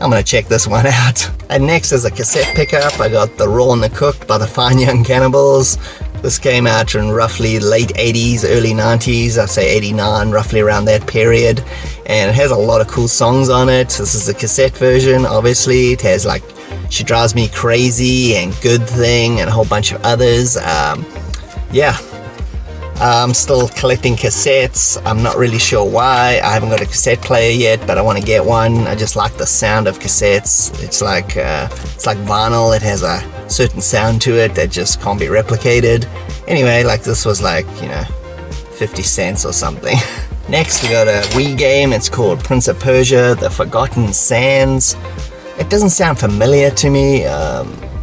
I'm gonna check this one out. And next is a cassette pickup. I got The Raw and the Cooked by the Fine Young Cannibals. This came out in roughly late 80s, early 90s, I'd say 89, roughly around that period. And it has a lot of cool songs on it. This is the cassette version, obviously. It has like She Drives Me Crazy and Good Thing and a whole bunch of others. Yeah, I'm still collecting cassettes. I'm not really sure why. I haven't got a cassette player yet, but I want to get one. I just like the sound of cassettes. It's like vinyl. It has a certain sound to it that just can't be replicated. Anyway, like this was like 50 cents or something. Next we got a Wii game. It's called Prince of Persia: The Forgotten Sands. It doesn't sound familiar to me.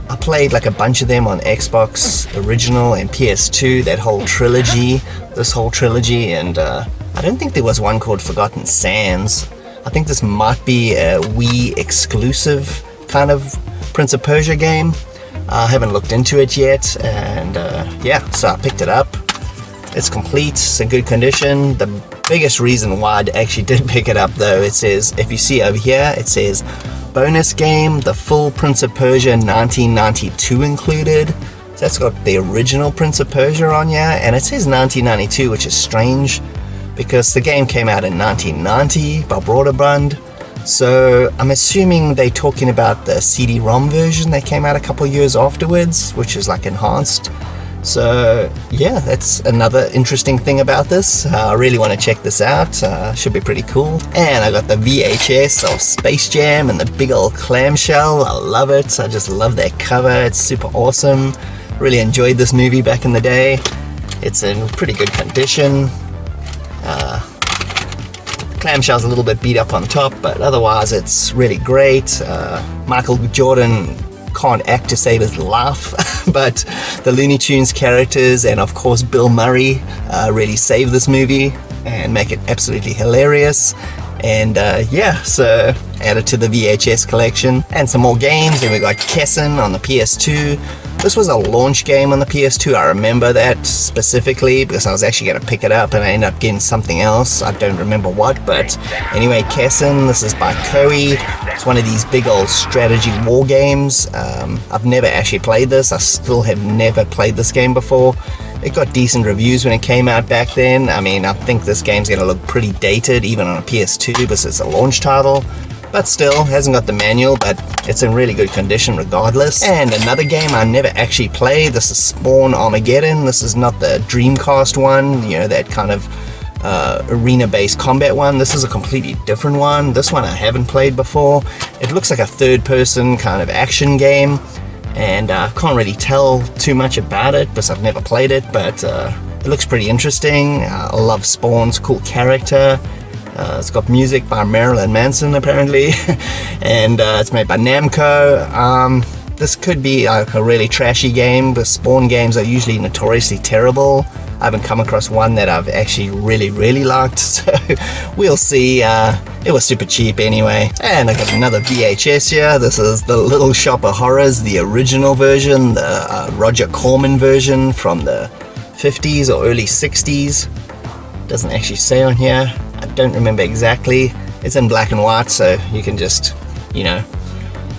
I played like a bunch of them on Xbox Original and PS2, that whole trilogy, this whole trilogy, and I don't think there was one called Forgotten Sands. I think this might be a Wii exclusive kind of Prince of Persia game. I haven't looked into it yet, and yeah, so I picked it up. It's complete, it's in good condition. The biggest reason why I actually did pick it up though, it says, if you see over here, it says bonus game, the full Prince of Persia 1992 included. So that's got the original Prince of Persia on here, and it says 1992, which is strange because the game came out in 1990 by Broderbund. So I'm assuming they're talking about the CD-ROM version that came out a couple years afterwards, which is like enhanced. So yeah, that's another interesting thing about this. I really want to check this out. Should be pretty cool. And I got the VHS of Space Jam and the big old clamshell. I love it. I just love that cover. It's super awesome. Really enjoyed this movie back in the day. It's in pretty good condition. The clamshell's a little bit beat up on top, but otherwise it's really great. Michael Jordan can't act to save his life, but the Looney Tunes characters and of course Bill Murray really save this movie and make it absolutely hilarious. And yeah, so added to the VHS collection. And some more games, and we got Kessen on the PS2, This was a launch game on the PS2. I remember that specifically because I was actually going to pick it up and I ended up getting something else. I don't remember what, but anyway, Kessin, this is by Koei. It's one of these big old strategy war games. I've never actually played this. I still have never played this game before. It got decent reviews when it came out back then. I mean, I think this game's going to look pretty dated even on a PS2 because it's a launch title. But still, hasn't got the manual, but it's in really good condition regardless. And another game I never actually played, this is Spawn Armageddon. This is not the Dreamcast one, you know, that kind of arena-based combat one. This is a completely different one. This one I haven't played before. It looks like a third-person kind of action game, and I can't really tell too much about it because I've never played it, but it looks pretty interesting. I love Spawn's cool character. It's got music by Marilyn Manson apparently, and it's made by Namco. This could be like a really trashy game, but Spawn games are usually notoriously terrible. I haven't come across one that I've actually really liked, so we'll see. It was super cheap anyway. And I got another VHS here. This is the Little Shop of Horrors, the original version, the Roger Corman version from the 50s or early 60s. Doesn't actually say on here. I don't remember exactly. It's in black and white, so you can just, you know,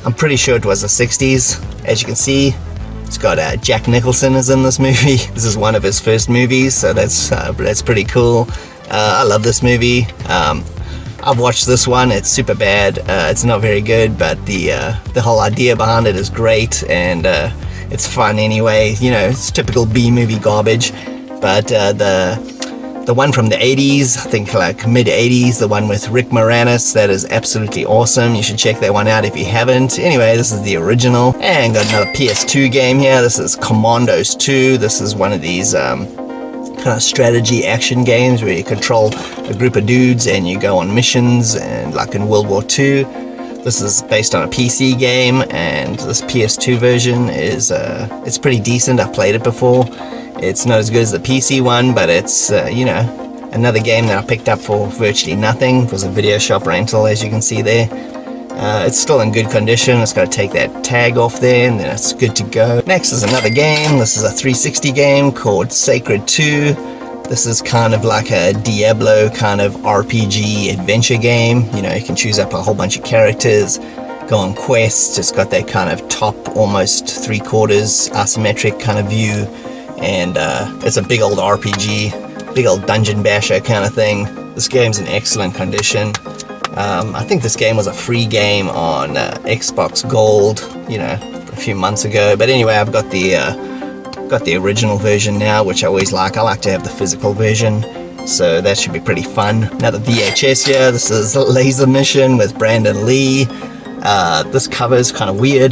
I'm pretty sure it was the 60s. As you can see, it's got Jack Nicholson is in this movie. This is one of his first movies, so that's pretty cool. I love this movie. I've watched this one. It's super bad. It's not very good, but the whole idea behind it is great, and it's fun anyway. You know, it's typical B-movie garbage, but the one from the 80s, I think like mid-80s, the one with Rick Moranis, that is absolutely awesome. You should check that one out if you haven't. Anyway, this is the original. And got another PS2 game here. This is Commandos 2. This is one of these kind of strategy action games where you control a group of dudes and you go on missions, and like in World War II. This is based on a PC game, and this PS2 version is it's pretty decent. I've played it before. It's not as good as the PC one, but it's, you know, another game that I picked up for virtually nothing. It was a video shop rental, as you can see there. It's still in good condition. It's got to take that tag off there, and then it's good to go. Next is another game. This is a 360 game called Sacred 2. This is kind of like a Diablo kind of RPG adventure game. You know, you can choose up a whole bunch of characters, go on quests. It's got that kind of top, almost 3/4 isometric kind of view. And it's a big old RPG, big old dungeon basher kind of thing. This game's in excellent condition. I think this game was a free game on Xbox Gold, you know, a few months ago. But anyway, I've got the original version now, which I always like. I like to have the physical version, so that should be pretty fun. Another VHS here. This is Laser Mission with Brandon Lee. This cover is kind of weird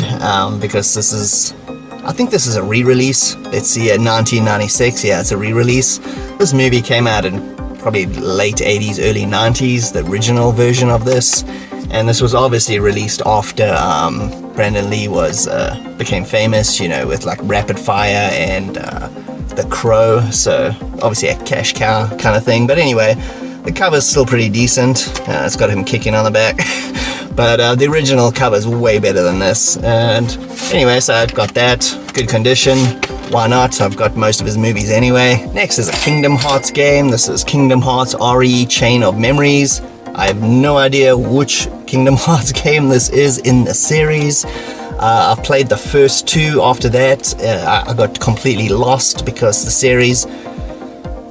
because this is, I think this is a re-release. It's the 1996. Yeah, it's a re-release. This movie came out in probably late 80s, early 90s, the original version of this. And this was obviously released after Brandon Lee became famous, you know, with like Rapid Fire and The Crow. So obviously a cash cow kind of thing. But anyway, the cover's still pretty decent. It's got him kicking on the back. But the original cover is way better than this. And anyway, so I've got that. Good condition. Why not? I've got most of his movies anyway. Next is a Kingdom Hearts game. This is Kingdom Hearts RE Chain of Memories. I have no idea which Kingdom Hearts game this is in the series. I've played the first two. After that, I got completely lost because the series,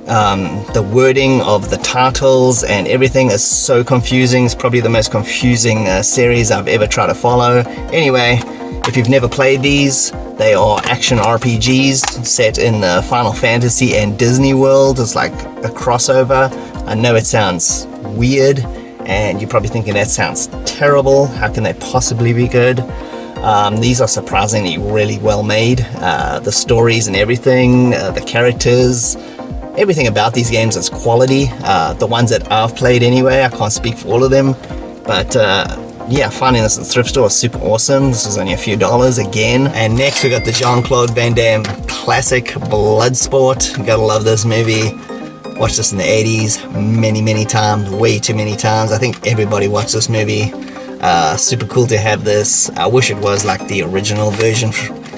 the wording of the titles and everything is so confusing. It's probably the most confusing series I've ever tried to follow. Anyway, if you've never played these, they are action RPGs set in the Final Fantasy and Disney world. It's like a crossover. I know it sounds weird, and you're probably thinking that sounds terrible. How can they possibly be good? These are surprisingly really well made. The stories and everything, the characters, everything about these games is quality. The ones that I've played anyway, I can't speak for all of them, but yeah, finding this at the thrift store is super awesome. This was only a few dollars again. And next we got the Jean-Claude Van Damme classic Bloodsport. You gotta love this movie. Watched this in the 80s many times, way too many times. I think everybody watched this movie. Super cool to have this. I wish it was like the original version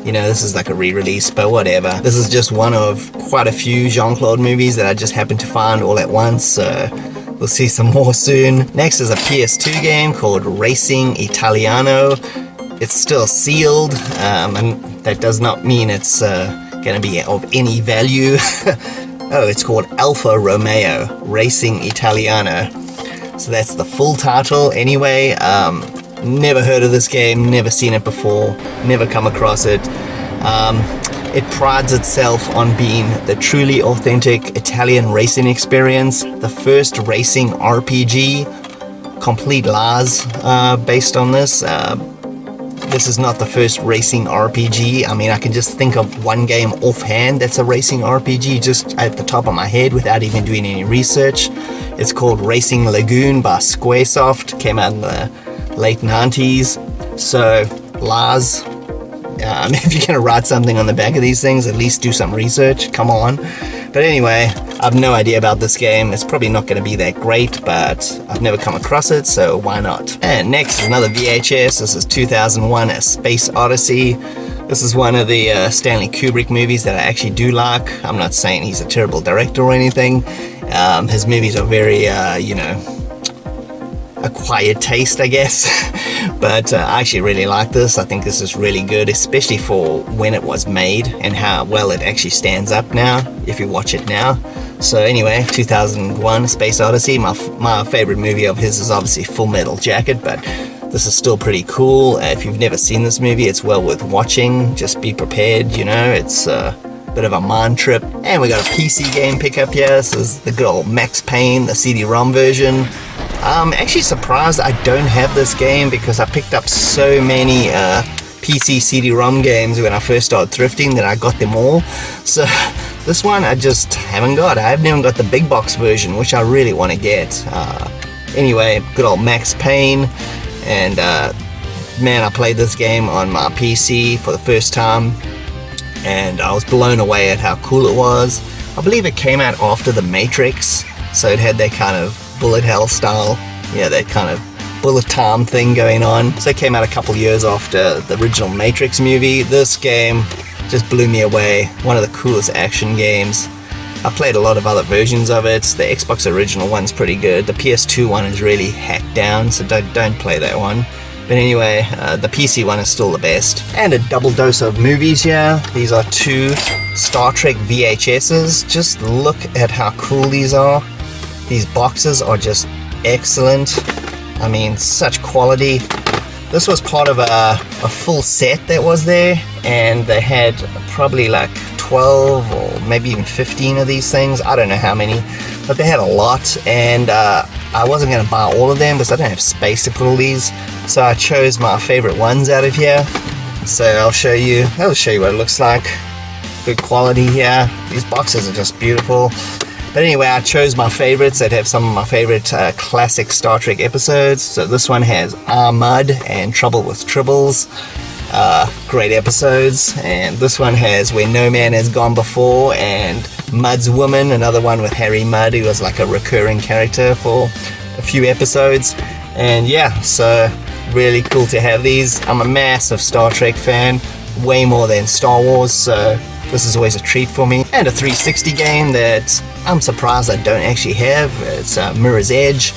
this is like a re-release, but whatever. This is just one of quite a few Jean-Claude movies that I just happened to find all at once, so we'll see some more soon. Next is a PS2 game called Racing Italiano. It's still sealed, and that does not mean it's going to be of any value. Oh, it's called Alfa Romeo Racing Italiano. So that's the full title. Anyway, never heard of this game, never seen it before, never come across it. It prides itself on being the truly authentic Italian racing experience, the first racing RPG. Complete lies based on this. This is not the first racing RPG. I mean, I can just think of one game offhand that's a racing RPG just at the top of my head without even doing any research. It's called Racing Lagoon by Squaresoft. Came out in the late 90s. So, lies. If you're going to write something on the back of these things, at least do some research. Come on. But anyway, I have no idea about this game. It's probably not going to be that great, but I've never come across it, so why not? And next is another VHS. This is 2001: A Space Odyssey. This is one of the Stanley Kubrick movies that I actually do like. I'm not saying he's a terrible director or anything. His movies are very, acquired taste, I guess. But I actually really like this. I think this is really good, especially for when it was made and how well it actually stands up now, if you watch it now. So anyway, 2001 Space Odyssey. My favorite movie of his is obviously Full Metal Jacket, but this is still pretty cool. If you've never seen this movie, it's well worth watching. Just be prepared, it's a bit of a mind trip. And we got a PC game pickup here. This is the good old Max Payne, the CD-ROM version. I'm actually surprised I don't have this game because I picked up so many PC CD-ROM games when I first started thrifting that I got them all. So this one I just haven't got. I haven't even got the big box version, which I really want to get. Anyway, good old Max Payne. And man, I played this game on my PC for the first time and I was blown away at how cool it was. I believe it came out after The Matrix, so it had that kind of bullet hell style, that kind of bullet time thing going on. So it came out a couple years after the original Matrix movie. This game just blew me away. One of the coolest action games. I played a lot of other versions of it. The Xbox original one's pretty good. The PS2 one is really hacked down, so don't play that one. But anyway, the PC one is still the best. And a double dose of movies here. These are 2 Star Trek VHSs. Just look at how cool these are. These boxes are just excellent. I mean, such quality. This was part of a full set that was there, and they had probably like 12 or maybe even 15 of these things. I don't know how many, but they had a lot, and I wasn't going to buy all of them because I don't have space to put all these. So I chose my favorite ones out of here. So I'll show you what it looks like. Good quality here. These boxes are just beautiful. But anyway, I chose my favorites that have some of my favorite classic Star Trek episodes. So this one has Mud and Trouble with Tribbles. Great episodes. And this one has Where No Man Has Gone Before and Mud's Woman, another one with Harry Mudd, who was like a recurring character for a few episodes. And yeah, so really cool to have these. I'm a massive Star Trek fan, way more than Star Wars, so this is always a treat for me. And a 360 game that I'm surprised I don't actually have. It's Mirror's Edge.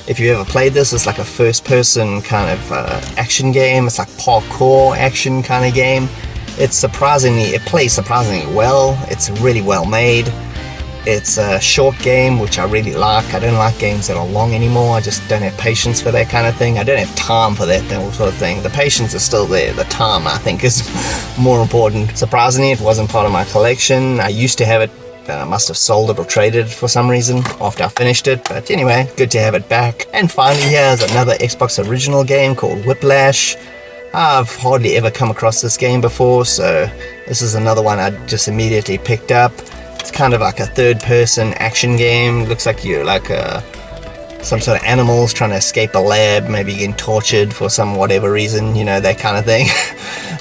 If you ever played this, it's like a first-person kind of action game. It's like parkour action kind of game. It plays surprisingly well. It's really well made. It's a short game, which I really like. I don't like games that are long anymore. I just don't have patience for that kind of thing. I don't have time for that sort of thing. The patience is still there. The time, I think, is more important. Surprisingly, it wasn't part of my collection. I used to have it. I must have sold it or traded it for some reason after I finished it. But anyway, good to have it back. And finally, here's another Xbox original game called Whiplash. I've hardly ever come across this game before, so this is another one I just immediately picked up. It's kind of like a third-person action game. Looks like you're like some sort of animals trying to escape a lab, maybe getting tortured for some whatever reason, that kind of thing.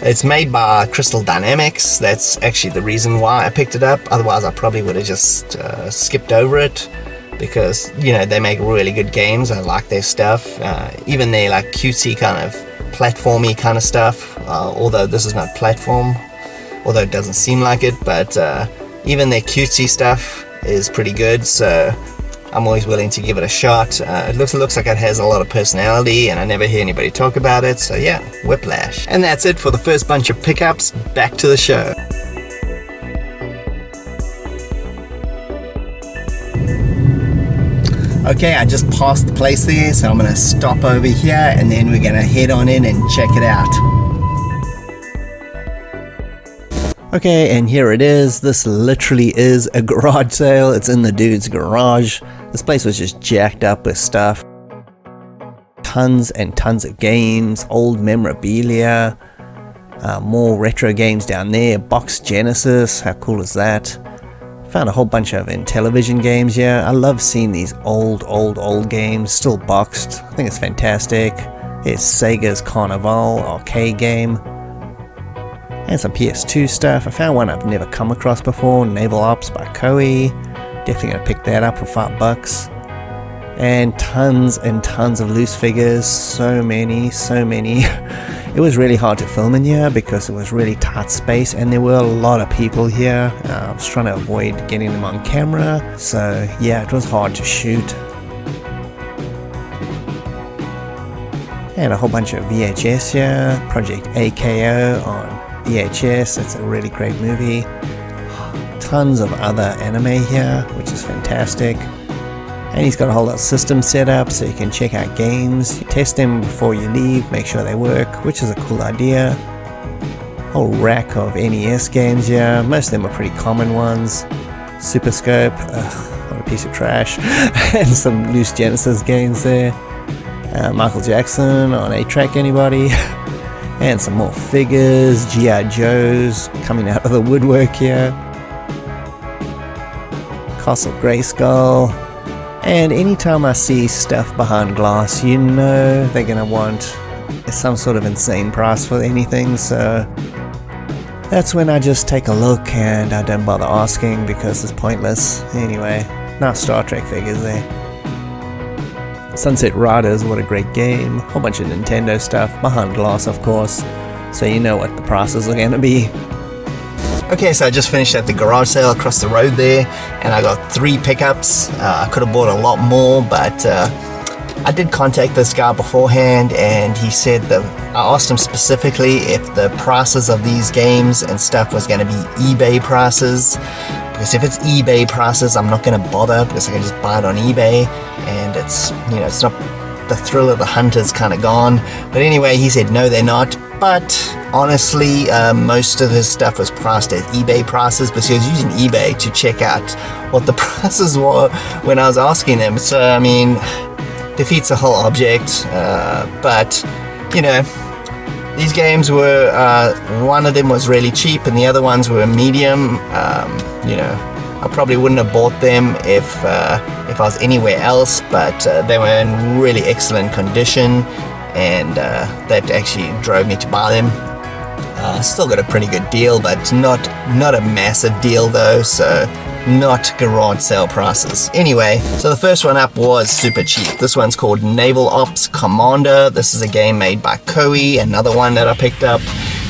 It's made by Crystal Dynamics. That's actually the reason why I picked it up. Otherwise, I probably would have just skipped over it because, they make really good games. I like their stuff. Even their like cutesy kind of platformy kind of stuff, although this is not platform. although it doesn't seem like it, but even their cutesy stuff is pretty good, so I'm always willing to give it a shot. It looks like it has a lot of personality, and I never hear anybody talk about it, so yeah, Whiplash. And that's it for the first bunch of pickups. Back to the show. Okay, I just passed the place there, so I'm gonna stop over here and then we're gonna head on in and check it out. Okay, and here it is. This literally is a garage sale. It's in the dude's garage. This place was just jacked up with stuff. Tons and tons of games, old memorabilia, more retro games down there. Box Genesis, how cool is that? Found a whole bunch of Intellivision games here. I love seeing these old games, still boxed. I think it's fantastic. Here's Sega's Carnival arcade game. And some PS2 stuff. I found one I've never come across before, Naval Ops by Koei. Definitely gonna pick that up for $5. And tons and tons of loose figures. So many. It was really hard to film in here because it was really tight space and there were a lot of people here. I was trying to avoid getting them on camera, so yeah, it was hard to shoot. And a whole bunch of VHS here. Project AKO on VHS, it's a really great movie. Tons of other anime here, which is fantastic. And he's got a whole lot of systems set up so you can check out games. You test them before you leave, make sure they work, which is a cool idea. Whole rack of NES games here. Most of them are pretty common ones. Super Scope, what a piece of trash. And some loose Genesis games there. Michael Jackson on 8-track, anybody? And some more figures, G.I. Joes coming out of the woodwork here. Castle Grayskull. And anytime I see stuff behind glass, you know they're going to want some sort of insane price for anything, so that's when I just take a look and I don't bother asking because it's pointless. Anyway, nice Star Trek figures there. Sunset Riders, what a great game. Whole bunch of Nintendo stuff, behind glass of course, so you know what the prices are going to be. Okay, so I just finished at the garage sale across the road there, and I got 3 pickups. I could have bought a lot more, but I did contact this guy beforehand, and he said that I asked him specifically if the prices of these games and stuff was going to be eBay prices, because if it's eBay prices, I'm not going to bother because I can just buy it on eBay, and it's, you know, it's not, the thrill of the hunt is kind of gone. But anyway, he said no, they're not. But honestly, most of his stuff was priced at eBay prices because he was using eBay to check out what the prices were when I was asking him. So, I mean, defeats the whole object. But, you know, these games were, one of them was really cheap and the other ones were medium. You know, I probably wouldn't have bought them if I was anywhere else, but they were in really excellent condition. And that actually drove me to buy them. Still got a pretty good deal, but not a massive deal though, so not garage sale prices. Anyway, so the first one up was super cheap. This one's called Naval Ops Commander. This is a game made by Koei, another one that I picked up.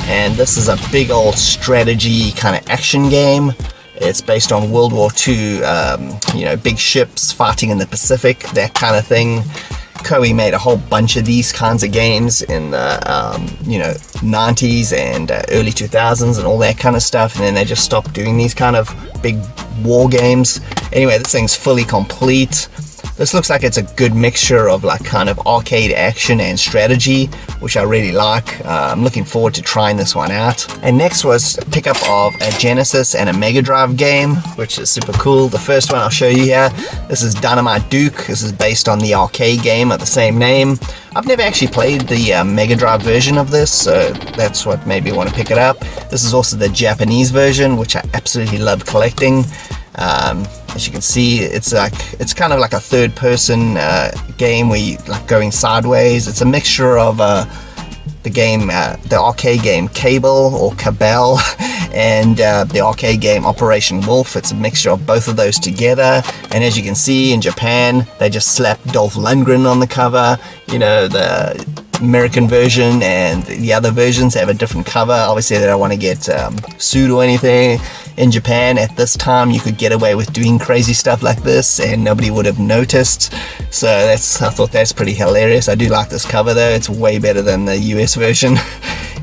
And this is a big old strategy kind of action game. It's based on World War II, you know, big ships fighting in the Pacific, that kind of thing. Koei made a whole bunch of these kinds of games in the you know, 90s and early 2000s and all that kind of stuff, and then they just stopped doing these kind of big war games. Anyway, this thing's fully complete. This looks like it's a good mixture of like kind of arcade action and strategy, which I really like. I'm looking forward to trying this one out. And next was a pickup of a Genesis and a Mega Drive game, which is super cool. The first one I'll show you here. This is Dynamite Duke. This is based on the arcade game of the same name. I've never actually played the Mega Drive version of this, so that's what made me want to pick it up. This is also the Japanese version, which I absolutely love collecting. As you can see, it's kind of like a third-person game where you like going sideways. It's a mixture of the game, the arcade game Cable or Cabal, and the arcade game Operation Wolf. It's a mixture of both of those together. And as you can see, in Japan, they just slapped Dolph Lundgren on the cover. You know, American version and the other versions have a different cover. Obviously they don't want to get sued or anything. In Japan at this time you could get away with doing crazy stuff like this and nobody would have noticed. So I thought that's pretty hilarious. I do like this cover though. It's way better than the US version.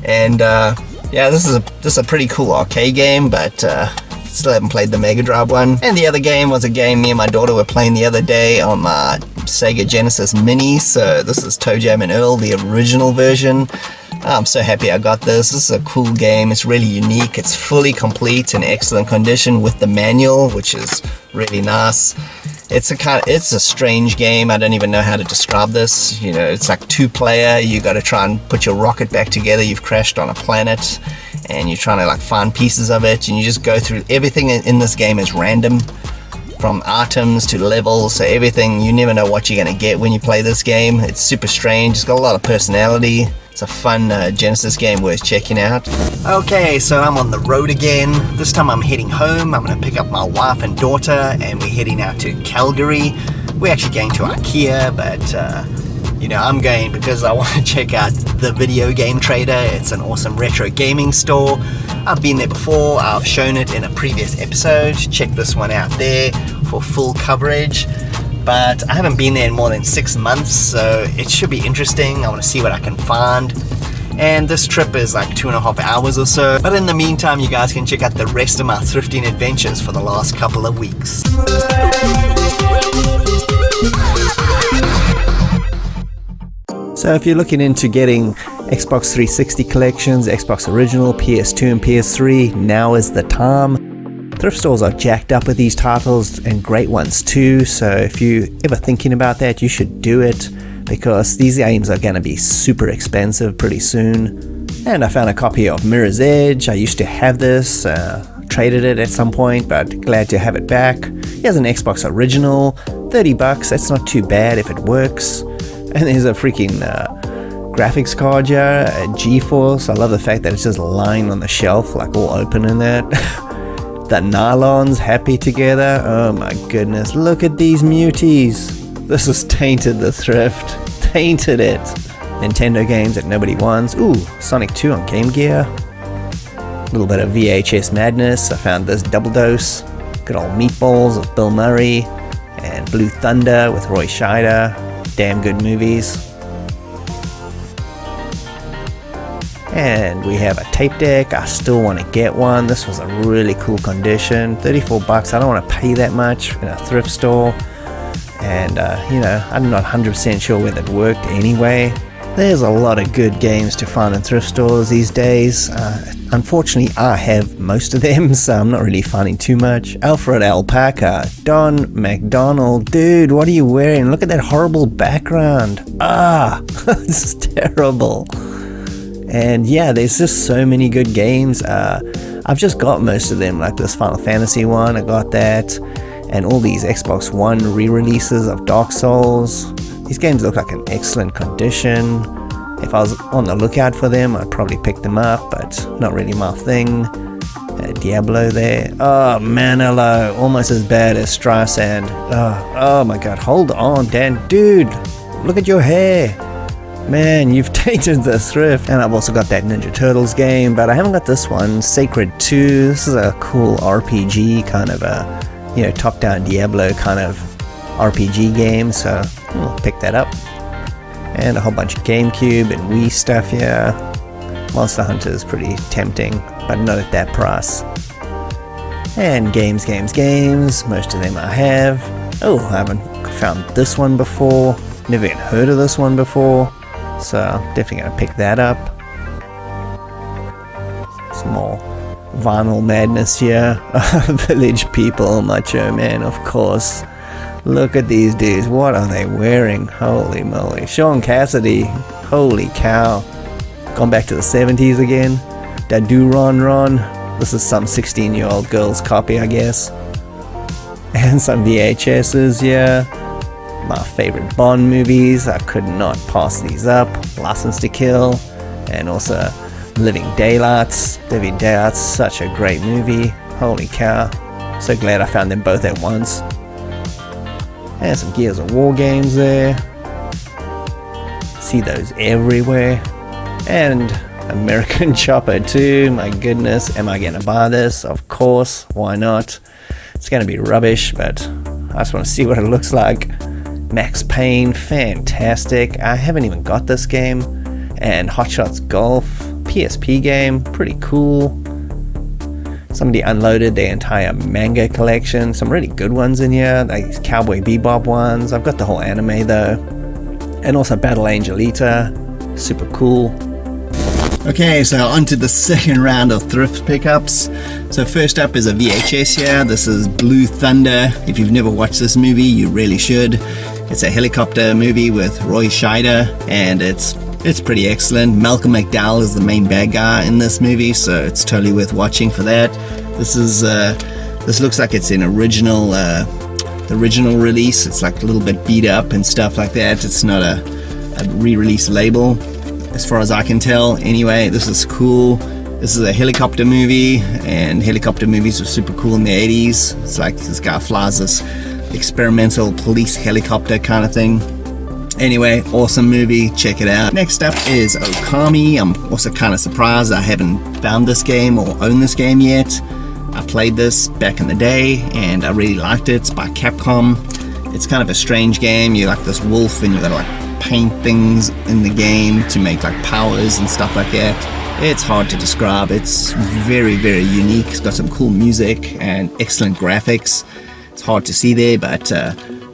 And yeah, this is a pretty cool arcade game, but still haven't played the Mega Drive one. And the other game was a game me and my daughter were playing the other day on my Sega Genesis Mini. So this is Toe Jam and Earl, the original version. I'm so happy I got this. This is a cool game. It's really unique. It's fully complete in excellent condition with the manual, which is really nice. It's a strange game. I don't even know how to describe this. You know, it's like 2-player. You got to try and put your rocket back together. You've crashed on a planet and you're trying to like find pieces of it, and you just go through everything in this game is random, from items to levels, so everything. You never know what you're going to get when you play this game. It's super strange. It's got a lot of personality. It's a fun Genesis game worth checking out. Okay, so I'm on the road again. This time I'm heading home. I'm going to pick up my wife and daughter, and we're heading out to Calgary. We're actually going to IKEA, but you know, I'm going because I want to check out the Video Game Trader. It's an awesome retro gaming store. I've been there before. I've shown it in a previous episode. Check this one out there for full coverage. But I haven't been there in more than 6 months, so it should be interesting. I want to see what I can find. And this trip is like 2.5 hours or so. But in the meantime, you guys can check out the rest of my thrifting adventures for the last couple of weeks. So if you're looking into getting Xbox 360 collections, Xbox Original, PS2 and PS3, now is the time. Thrift stores are jacked up with these titles, and great ones too, so if you're ever thinking about that, you should do it, because these games are going to be super expensive pretty soon. And I found a copy of Mirror's Edge. I used to have this, traded it at some point, but glad to have it back. Here's an Xbox Original, $30, that's not too bad if it works. And there's a freaking graphics card here, a GeForce. I love the fact that it's just lying on the shelf, like all open in that. The nylons happy together. Oh my goodness, look at these muties. This has tainted the thrift. Tainted it. Nintendo games that nobody wants. Ooh, Sonic 2 on Game Gear. A little bit of VHS madness. I found this Double Dose. Good old Meatballs with Bill Murray. And Blue Thunder with Roy Scheider. Damn good movies. And we have a tape deck. I still want to get one. This was a really cool condition. $34. I don't want to pay that much in a thrift store. And you know, I'm not 100% sure whether it worked anyway. There's a lot of good games to find in thrift stores these days. Unfortunately, I have most of them, so I'm not really finding too much. Alfred Alpaca, Don McDonald, dude, what are you wearing? Look at that horrible background. This is terrible. And yeah, there's just so many good games. I've just got most of them, like this Final Fantasy one, I got that. And all these Xbox One re-releases of Dark Souls. These games look like an excellent condition. If I was on the lookout for them, I'd probably pick them up, but not really my thing. Diablo there. Oh, Manolo, almost as bad as Streisand. Oh my god, hold on, Dan. Dude, look at your hair. Man, you've tainted the thrift. And I've also got that Ninja Turtles game, but I haven't got this one, Sacred 2. This is a cool RPG, kind of a, you know, top-down Diablo kind of RPG game, so I'll pick that up. And a whole bunch of GameCube and Wii stuff here. Monster Hunter is pretty tempting, but not at that price. And games. Most of them I have. Oh, I haven't found this one before. Never even heard of this one before. So definitely going to pick that up. Some more vinyl madness here. Village People, Macho Man, of course. Look at these dudes. What are they wearing? Holy moly. Sean Cassidy. Holy cow. Gone back to the 70s again. Dadu Ron. This is some 16-year-old girl's copy, I guess. And some VHSs, yeah. My favorite Bond movies. I could not pass these up. License to Kill. And also Living Daylights. Living Daylights, such a great movie. Holy cow. So glad I found them both at once. And some Gears of War games there. see those everywhere. And American Chopper 2, my goodness, am I gonna buy this? Of course, why not? It's gonna be rubbish, but I just want to see what it looks like. Max Payne, fantastic. I haven't even got this game. And Hot Shots Golf, PSP game, pretty cool. Somebody unloaded their entire manga collection. Some really good ones in here, like these Cowboy Bebop ones. I've got the whole anime though. And also Battle Angelita, super cool. Okay, so on to the second round of thrift pickups. So first up is a VHS here. This is Blue Thunder. If you've never watched this movie, you really should. It's a helicopter movie with Roy Scheider, and it's pretty excellent. Malcolm McDowell is the main bad guy in this movie, so it's totally worth watching for that. This looks like it's an original, the original release. It's like a little bit beat up and stuff like that. It's not a re-release label, as far as I can tell. Anyway, this is cool. This is a helicopter movie, and helicopter movies were super cool in the 80s. It's like this guy flies this experimental police helicopter kind of thing. Anyway, awesome movie, check it out. Next up is Okami. I'm also kind of surprised I haven't found this game or owned this game yet. I played this back in the day and I really liked it. It's by Capcom. It's kind of a strange game. You're like this wolf and you gotta like paint things in the game to make like powers and stuff like that. It's hard to describe. It's very, very unique. It's got some cool music and excellent graphics. It's hard to see there, but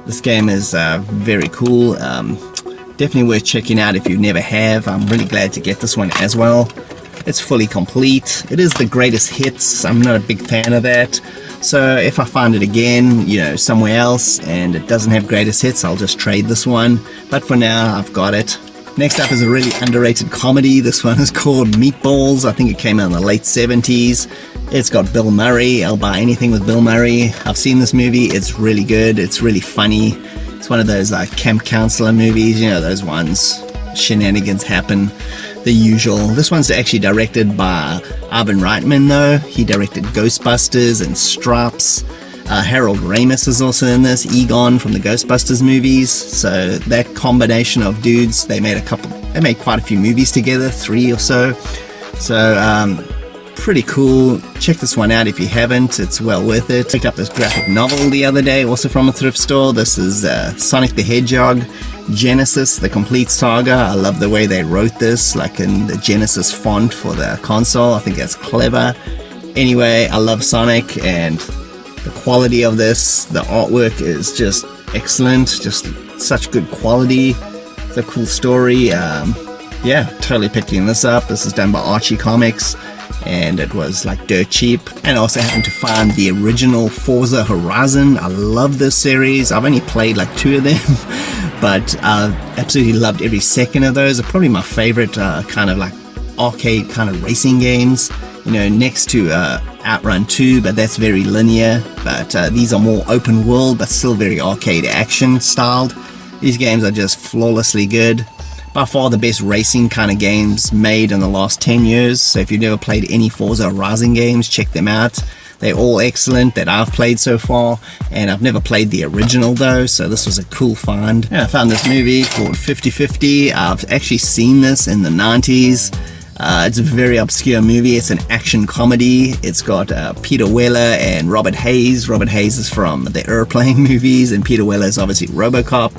this game is very cool. Definitely worth checking out if you never have. I'm really glad to get this one as well. It's fully complete. It is the greatest hits. I'm not a big fan of that. So if I find it again, you know, somewhere else and it doesn't have greatest hits, I'll just trade this one. But for now, I've got it. Next up is a really underrated comedy. This one is called Meatballs. I think it came out in the late 70s. It's got Bill Murray. I'll buy anything with Bill Murray. I've seen this movie. It's really good. It's really funny. It's one of those like camp counselor movies, you know, those ones. Shenanigans happen. The usual. This one's actually directed by Ivan Reitman though. He directed Ghostbusters and Stripes. Harold Ramis is also in this, Egon from the Ghostbusters movies. So that combination of dudes, they made quite a few movies together, 3 or so. So pretty cool. Check this one out if you haven't. It's well worth it. Picked up this graphic novel the other day, also from a thrift store. This is Sonic the Hedgehog Genesis, the complete saga. I love the way they wrote this, like in the Genesis font for the console. I think that's clever. Anyway, I love Sonic, and the quality of this, the artwork is just excellent. Just such good quality. It's a cool story. Yeah, totally picking this up. This is done by Archie Comics, and it was like dirt cheap. And I also happened to find the original Forza Horizon. I love this series. I've only played like 2 of them, but I've absolutely loved every second of those. They're probably my favorite kind of like arcade kind of racing games, you know, next to Outrun 2, but that's very linear. But these are more open world, but still very arcade action styled. These games are just flawlessly good. By far the best racing kind of games made in the last 10 years. So if you've never played any Forza Horizon games, check them out. They're all excellent that I've played so far, and I've never played the original though, so this was a cool find. And I found this movie called 50/50. I've actually seen this in the 90s. It's a very obscure movie. It's an action comedy. It's got Peter Weller and Robert Hayes. Robert Hayes is from the Airplane movies, and Peter Weller is obviously RoboCop.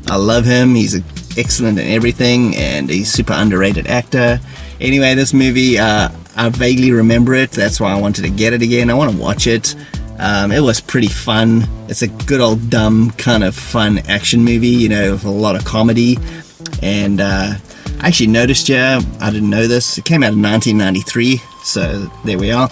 I love him. He's excellent in everything, and he's a super underrated actor. Anyway, this movie, I vaguely remember it. That's why I wanted to get it again. I want to watch it. It was pretty fun. It's a good old dumb kind of fun action movie, you know, with a lot of comedy. And I actually noticed, I didn't know this. It came out in 1993, so there we are.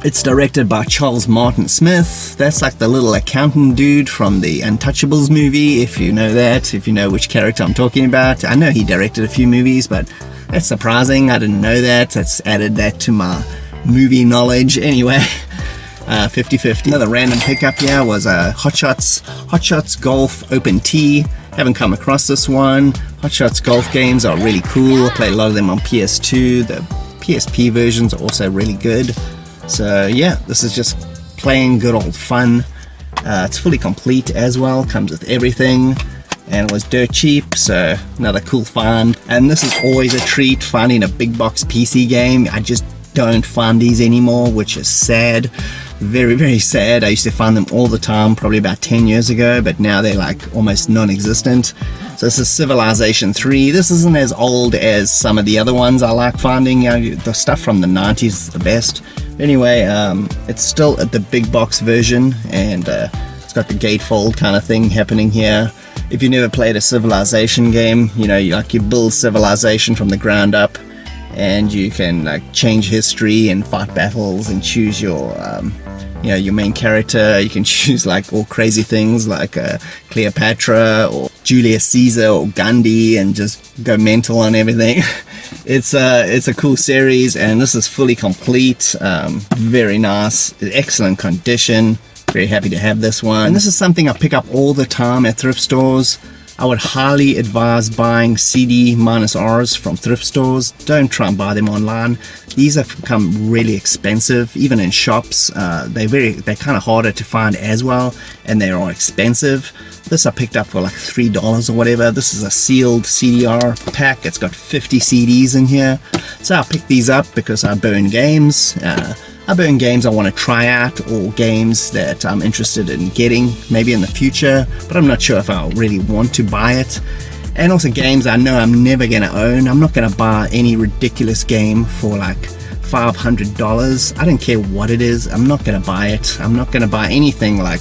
It's directed by Charles Martin Smith. That's like the little accountant dude from the Untouchables movie, if you know that, if you know which character I'm talking about. I know he directed a few movies, but that's surprising. I didn't know that. That's added that to my movie knowledge. Anyway, 50/50. Another random pickup here was Hot Shots Golf Open Tee. Haven't come across this one. Hot Shots golf games are really cool. I played a lot of them on PS2. The PSP versions are also really good. So yeah, this is just plain good old fun. It's fully complete as well, comes with everything. and it was dirt cheap, so another cool find. And this is always a treat, finding a big box PC game. I just don't find these anymore, which is sad. Very, very sad. I used to find them all the time, probably about 10 years ago, but now they're like almost non-existent. So this is Civilization 3. This isn't as old as some of the other ones I like finding. The stuff from the 90s is the best. Anyway, it's still the big box version, and it's got the gatefold kind of thing happening here. If you never played a Civilization game, you build Civilization from the ground up, and you can like change history and fight battles and choose your your main character. You can choose like all crazy things like Cleopatra or Julius Caesar or Gandhi, and just go mental on everything. It's a cool series, and this is fully complete. Very nice, excellent condition. Very happy to have this one. And this is something I pick up all the time at thrift stores. I would highly advise buying CD-Rs from thrift stores. Don't try and buy them online. These have become really expensive, even in shops. They're kind of harder to find as well, and they are expensive. This I picked up for like $3 or whatever. This is a sealed CDR pack. It's got 50 CDs in here. So I picked these up because I burn games. I burn games I want to try out, or games that I'm interested in getting maybe in the future, but I'm not sure if I really want to buy it. And also games I know I'm never going to own. I'm not going to buy any ridiculous game for like $500. I don't care what it is. I'm not going to buy it. I'm not going to buy anything like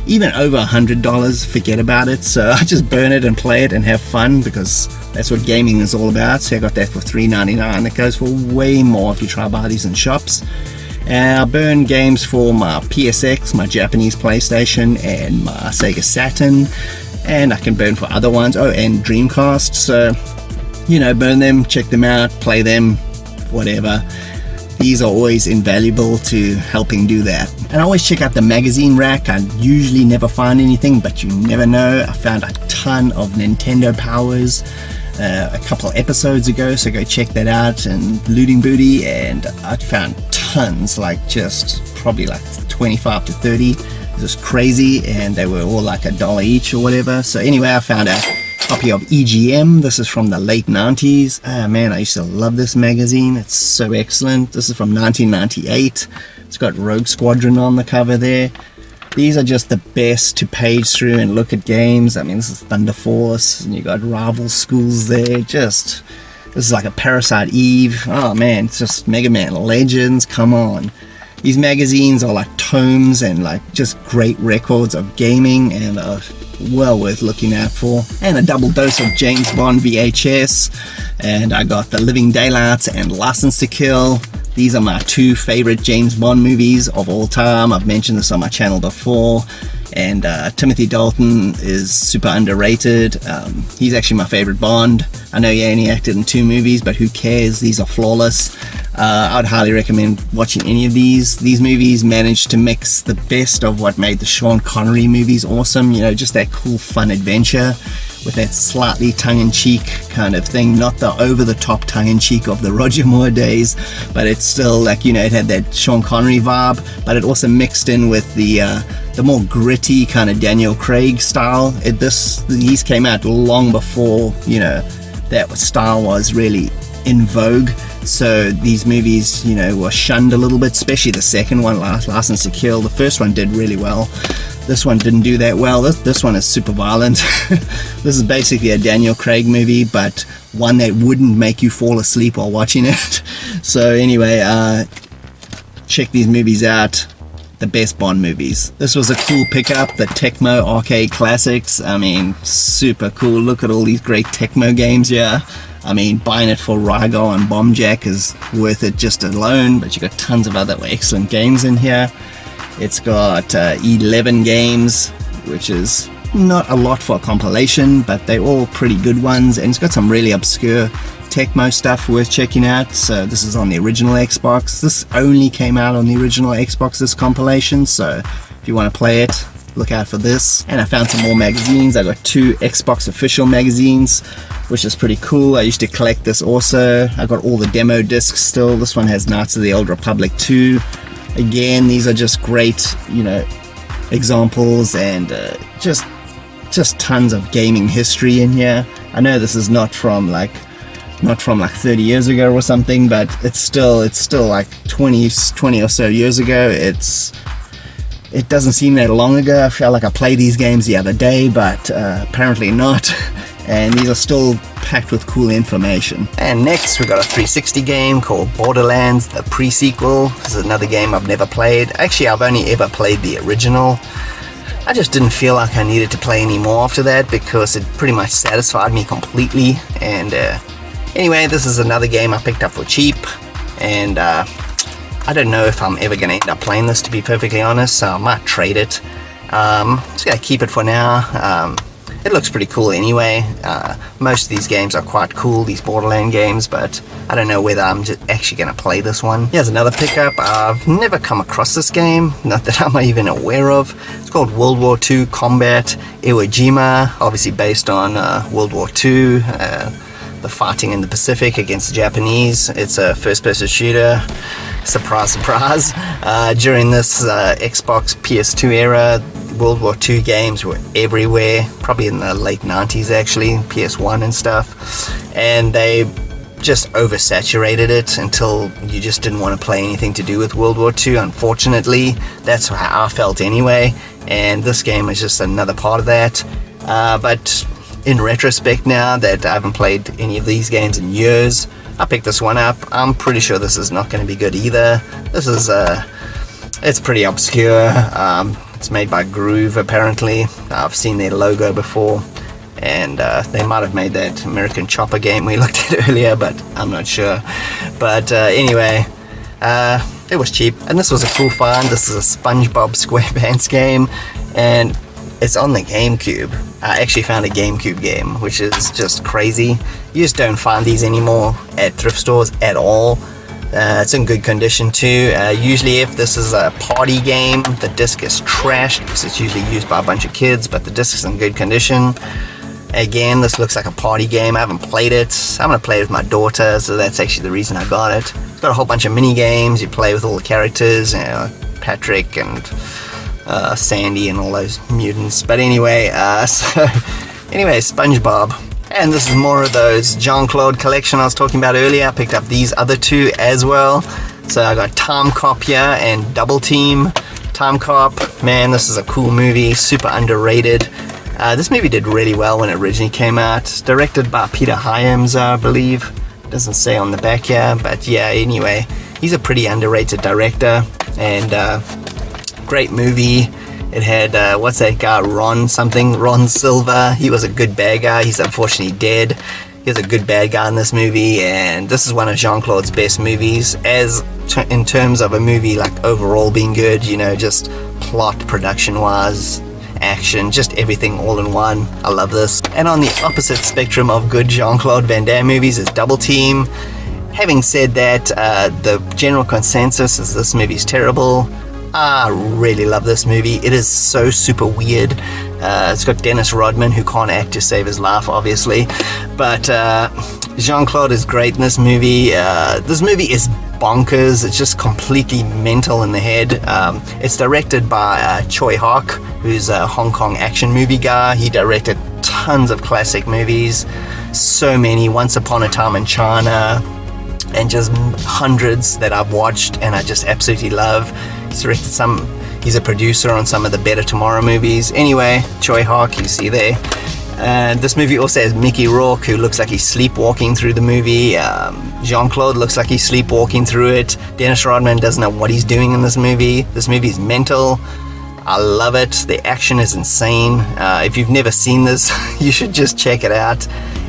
even over $100. Forget about it. So I just burn it and play it and have fun, because that's what gaming is all about. So I got that for $3.99. It goes for way more if you try to buy these in shops. And I burn games for my PSX, my Japanese PlayStation, and my Sega Saturn, and I can burn for other ones. Oh, and Dreamcast. So, burn them, check them out, play them, whatever. These are always invaluable to helping do that. And I always check out the magazine rack. I usually never find anything, but you never know. I found a ton of Nintendo Powers a couple episodes ago, so go check that out. And Looting Booty, and I found tons, like just probably like 25 to 30. It was crazy, and they were all like $1 each or whatever. So anyway, I found a copy of EGM. This is from the late 90s. Man, I used to love this magazine. It's so excellent. This is from 1998. It's got Rogue Squadron on the cover there. These are just the best to page through and look at games. I mean, this is Thunder Force, and you got Rival Schools there. This is like a Parasite Eve. Oh man, it's just Mega Man Legends. Come on. These magazines are like tomes and like just great records of gaming, and are well worth looking out for. And a double dose of James Bond VHS. And I got The Living Daylights and License to Kill. These are my two favorite James Bond movies of all time. I've mentioned this on my channel before. And Timothy Dalton is super underrated. He's actually my favorite Bond. I know he only acted in 2 movies, but who cares? These are flawless. I would highly recommend watching any of these. These movies managed to mix the best of what made the Sean Connery movies awesome. Just that cool, fun adventure with that slightly tongue-in-cheek kind of thing, not the over-the-top tongue-in-cheek of the Roger Moore days, but it's still like, it had that Sean Connery vibe, but it also mixed in with the more gritty kind of Daniel Craig style. These came out long before, that style was really in vogue. So these movies, were shunned a little bit, especially the second one, License to Kill. The first one did really well. This one didn't do that well. This one is super violent. This is basically a Daniel Craig movie, but one that wouldn't make you fall asleep while watching it. So anyway, check these movies out. The best Bond movies. This was a cool pickup, the Tecmo arcade classics. I mean, super cool. Look at all these great Tecmo games here. I mean, buying it for Rygar and Bomb Jack is worth it just alone, but you got tons of other excellent games in here. It's got 11 games, which is not a lot for a compilation, but they're all pretty good ones, and it's got some really obscure Tecmo stuff worth checking out. So this is on the original Xbox. This only came out on the original Xbox, this compilation, so if you want to play it, look out for this. And I found some more magazines. I got 2 Xbox official magazines, which is pretty cool. I used to collect this also. I got all the demo discs still. This one has Knights of the Old Republic 2. Again, these are just great, examples, and just just tons of gaming history in here. I know this is not from like 30 years ago or something, but it's still like 20 or so years ago. It doesn't seem that long ago. I felt like I played these games the other day, but apparently not. And these are still packed with cool information. And next we got a 360 game called Borderlands, the pre-sequel. This is another game I've never played. Actually, I've only ever played the original. I just didn't feel like I needed to play any more after that because it pretty much satisfied me completely. And anyway, this is another game I picked up for cheap, and I don't know if I'm ever going to end up playing this, to be perfectly honest, so I might trade it. Just going to keep it for now. It looks pretty cool anyway. Most of these games are quite cool, these Borderland games, but I don't know whether I'm just actually going to play this one. Here's another pickup. I've never come across this game, not that I'm even aware of. It's called World War II Combat Iwo Jima, obviously based on World War II, the fighting in the Pacific against the Japanese. It's a first-person shooter. Surprise, surprise. During this Xbox PS2 era, World War II games were everywhere, probably in the late 90s actually, PS1 and stuff, and they just oversaturated it until you just didn't want to play anything to do with World War II. Unfortunately, that's how I felt anyway, and this game is just another part of that. But in retrospect, now that I haven't played any of these games in years, I picked this one up. I'm pretty sure this is not going to be good either. This is it's pretty obscure. It's made by Groove, apparently. I've seen their logo before, and they might have made that American Chopper game we looked at earlier, but I'm not sure. But anyway, it was cheap, and this was a cool find. This is a SpongeBob SquarePants game, and it's on the GameCube. I actually found a GameCube game, which is just crazy. You just don't find these anymore at thrift stores at all. It's in good condition too. Usually if this is a party game, the disc is trashed because it's usually used by a bunch of kids, but the disc is in good condition. Again, this looks like a party game. I haven't played it. I'm going to play it with my daughter, so that's actually the reason I got it. It's got a whole bunch of mini games. You play with all the characters, Patrick and Sandy and all those mutants. But anyway, SpongeBob. And this is more of those Jean-Claude collection I was talking about earlier. I picked up these other two as well. So I got Time Cop here and Double Team. Time Cop, man, this is a cool movie, super underrated. This movie did really well when it originally came out. It's directed by Peter Hyams, I believe. Doesn't say on the back here, but yeah, anyway, he's a pretty underrated director, and great movie. It had, what's that guy, Ron Silver. He was a good bad guy. He's unfortunately dead. He was a good bad guy in this movie, and this is one of Jean-Claude's best movies, in terms of a movie, like, overall being good, just plot, production-wise, action, just everything all in one. I love this. And on the opposite spectrum of good Jean-Claude Van Damme movies is Double Team. Having said that, the general consensus is this movie's terrible. I really love this movie. It is so super weird. It's got Dennis Rodman, who can't act to save his life, obviously. But Jean-Claude is great in this movie. This movie is bonkers. It's just completely mental in the head. It's directed by Choi Hawk, who's a Hong Kong action movie guy. He directed tons of classic movies. So many. Once Upon a Time in China. And just hundreds that I've watched and I just absolutely love. He's directed some. He's a producer on some of the Better Tomorrow movies. Anyway, Choi Hawk, you see there. This movie also has Mickey Rourke, who looks like he's sleepwalking through the movie. Jean-Claude looks like he's sleepwalking through it. Dennis Rodman doesn't know what he's doing in this movie. This movie is mental. I love it. The action is insane. If you've never seen this, you should just check it out.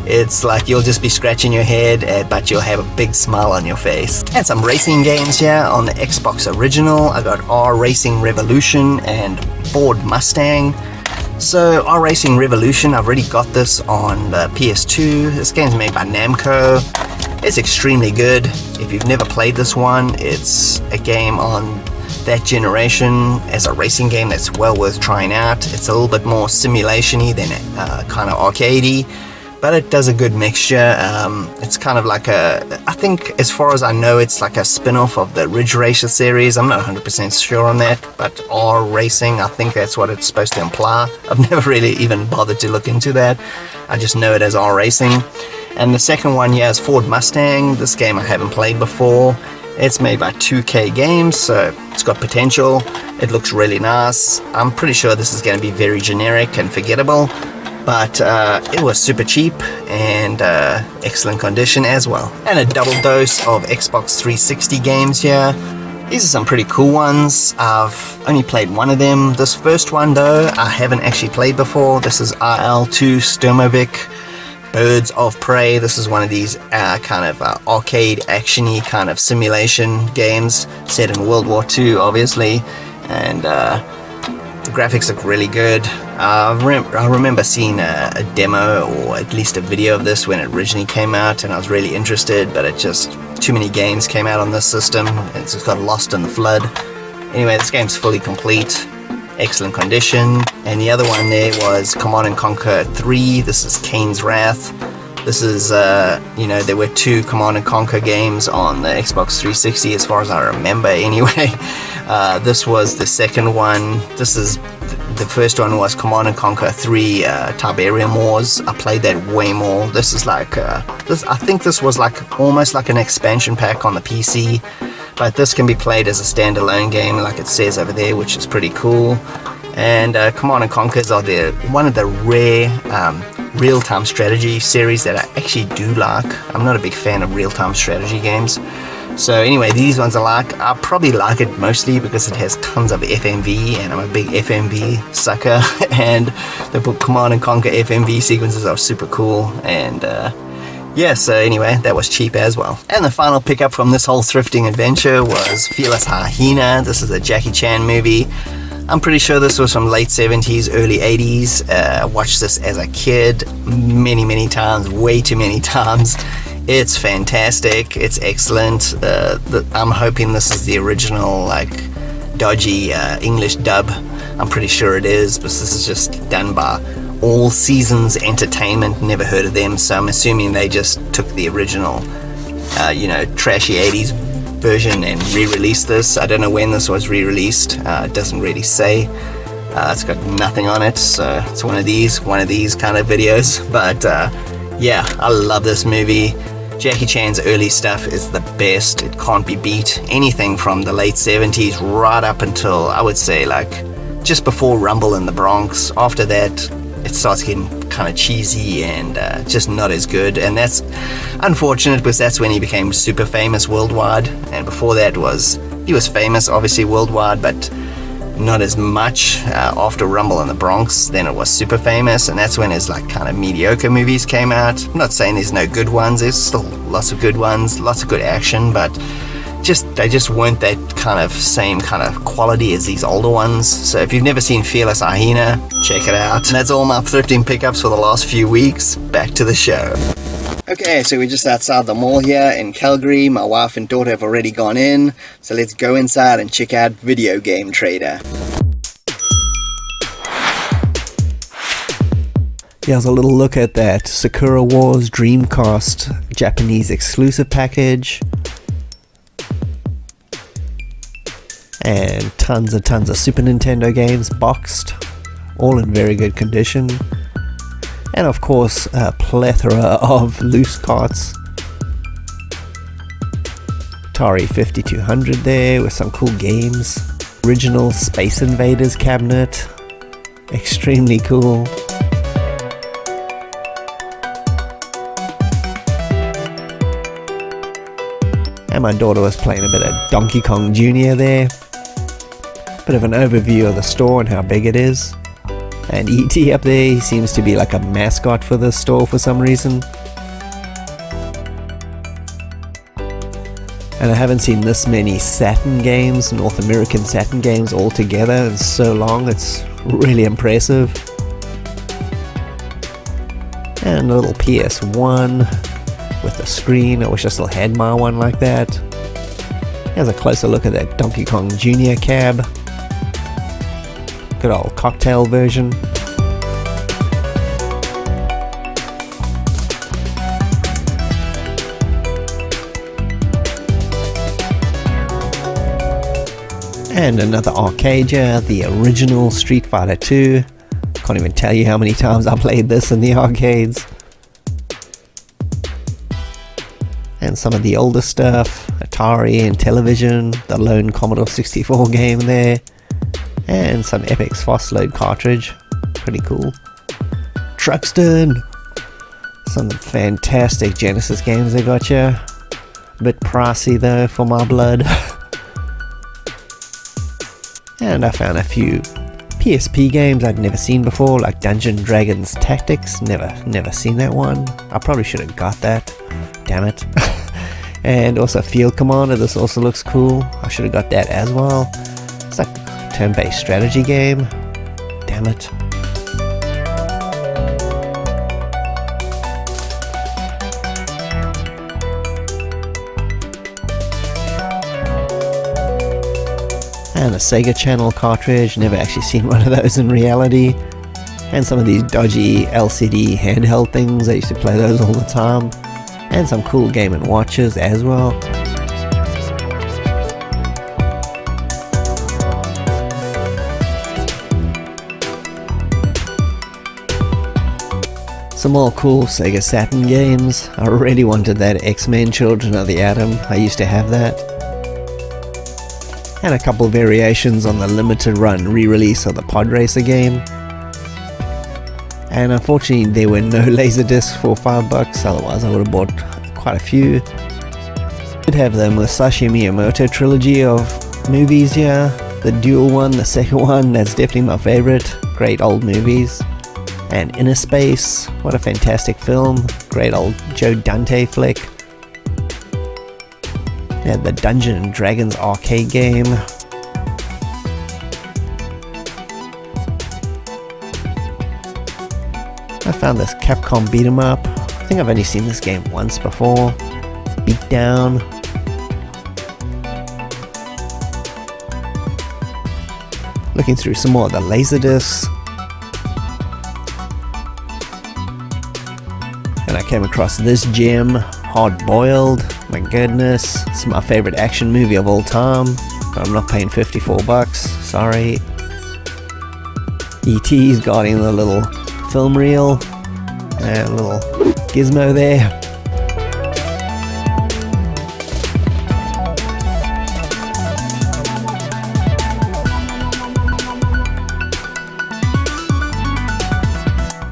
It's like you'll just be scratching your head, but you'll have a big smile on your face. And some racing games here on the Xbox Original. I got R Racing Revolution and Ford Mustang. So R Racing Revolution, I've already got this on the PS2. This game's made by Namco. It's extremely good. If you've never played this one, it's a game on that generation as a racing game that's well worth trying out. It's a little bit more simulation-y than kind of arcadey, but it does a good mixture. It's kind of like I think as far as I know, it's like a spin-off of the Ridge Racer series. I'm not 100% sure on that, but R Racing, I think that's what it's supposed to imply. I've never really even bothered to look into that. I just know it as R Racing. And the second one here is Ford Mustang. This game I haven't played before. It's made by 2K Games, so it's got potential. It looks really nice. I'm pretty sure this is going to be very generic and forgettable, but it was super cheap and excellent condition as well. And a double dose of Xbox 360 games here. These are some pretty cool ones. I've only played one of them. This first one though, I haven't actually played before. This is IL-2 Sturmovik Birds of Prey. This is one of these kind of arcade actiony kind of simulation games set in World War II, obviously, and the graphics look really good. I remember seeing a demo or at least a video of this when it originally came out, and I was really interested, but it just too many games came out on this system and it's just got lost in the flood. Anyway, this game's fully complete. Excellent condition. And the other one there was Command & Conquer 3. This is Kane's Wrath. This is, there were 2 Command & Conquer games on the Xbox 360 as far as I remember anyway. This was the second one. The first one was Command & Conquer 3 Tiberium Wars. I played that way more. This is like, I think this was like almost like an expansion pack on the PC. But this can be played as a standalone game, like it says over there, which is pretty cool. And Command & Conquers are one of the rare real-time strategy series that I actually do like. I'm not a big fan of real-time strategy games. So anyway, these ones I probably like it mostly because it has tons of FMV, and I'm a big FMV sucker. And the Command & Conquer FMV sequences are super cool. And yeah, so anyway, that was cheap as well. And the final pickup from this whole thrifting adventure was Fearless Hyena. This is a Jackie Chan movie. I'm pretty sure this was from late 70s, early 80s. I watched this as a kid many times, way too many times. It's fantastic. It's excellent. I'm hoping this is the original, like, dodgy English dub. I'm pretty sure it is, but this is just done by All Seasons Entertainment. Never heard of them, so I'm assuming they just took the original, trashy 80s version and re-released this. I don't know when this was re-released. It doesn't really say. It's got nothing on it, so it's one of these kind of videos. But yeah, I love this movie. Jackie Chan's early stuff is the best. It can't be beat. Anything from the late 70s right up until, I would say, like just before Rumble in the Bronx. After that, it starts getting kind of cheesy and just not as good, and that's unfortunate because that's when he became super famous worldwide. And before that he was famous obviously worldwide, but not as much. After Rumble in the Bronx, then it was super famous, and that's when his like kind of mediocre movies came out. I'm not saying there's no good ones, there's still lots of good ones, lots of good action, but they just weren't that kind of same kind of quality as these older ones. So if you've never seen Fearless Hyena, check it out. And that's all my thrifting pickups for the last few weeks. Back to the show. Okay, so we're just outside the mall here in Calgary. My wife and daughter have already gone in, so let's go inside and check out Video Game Trader. Here's a little look at that Sakura Wars Dreamcast Japanese exclusive package. And tons and tons of Super Nintendo games boxed, all in very good condition. And of course, a plethora of loose carts. Atari 5200 there with some cool games. Original Space Invaders cabinet, extremely cool. And my daughter was playing a bit of Donkey Kong Jr. there. Bit of an overview of the store and how big it is. And E.T. up there, he seems to be like a mascot for the store for some reason. And I haven't seen this many Saturn games, North American Saturn games all together in so long. It's really impressive. And a little PS1 with the screen. I wish I still had my one like that. Here's a closer look at that Donkey Kong Jr. cab. Good old cocktail version. And another arcade here, the original Street Fighter 2. Can't even tell you how many times I played this in the arcades. And some of the older stuff, Atari and television, the lone Commodore 64 game there, and some Epix fast load cartridge, pretty cool. Truxton, some fantastic Genesis games they got here, a bit pricey though for my blood. And I found a few PSP games I'd never seen before, like Dungeons & Dragons Tactics. Never seen that one. I probably should have got that. Damn it. And also Field Commander. This also looks cool. I should have got that as well. It's like a turn-based strategy game. Damn it. And a Sega Channel cartridge, never actually seen one of those in reality. And some of these dodgy LCD handheld things, I used to play those all the time. And some cool Game & Watches as well. Some more cool Sega Saturn games. I really wanted that X-Men Children of the Atom, I used to have that. And a couple variations on the limited run re-release of the Pod Racer game. And unfortunately there were no Laserdiscs for $5, otherwise I would have bought quite a few. Did have the Musashi Miyamoto trilogy of movies here. The Duel one, the second one, that's definitely my favorite. Great old movies. And Inner Space, what a fantastic film. Great old Joe Dante flick. Yeah, the Dungeons & Dragons arcade game. I found this Capcom beat 'em up. I think I've only seen this game once before. Beatdown. Looking through some more of the Laserdiscs. And I came across this gem, Hard Boiled. My goodness, it's my favorite action movie of all time, but I'm not paying $54, sorry. E.T.'s guarding the little film reel, and a little gizmo there.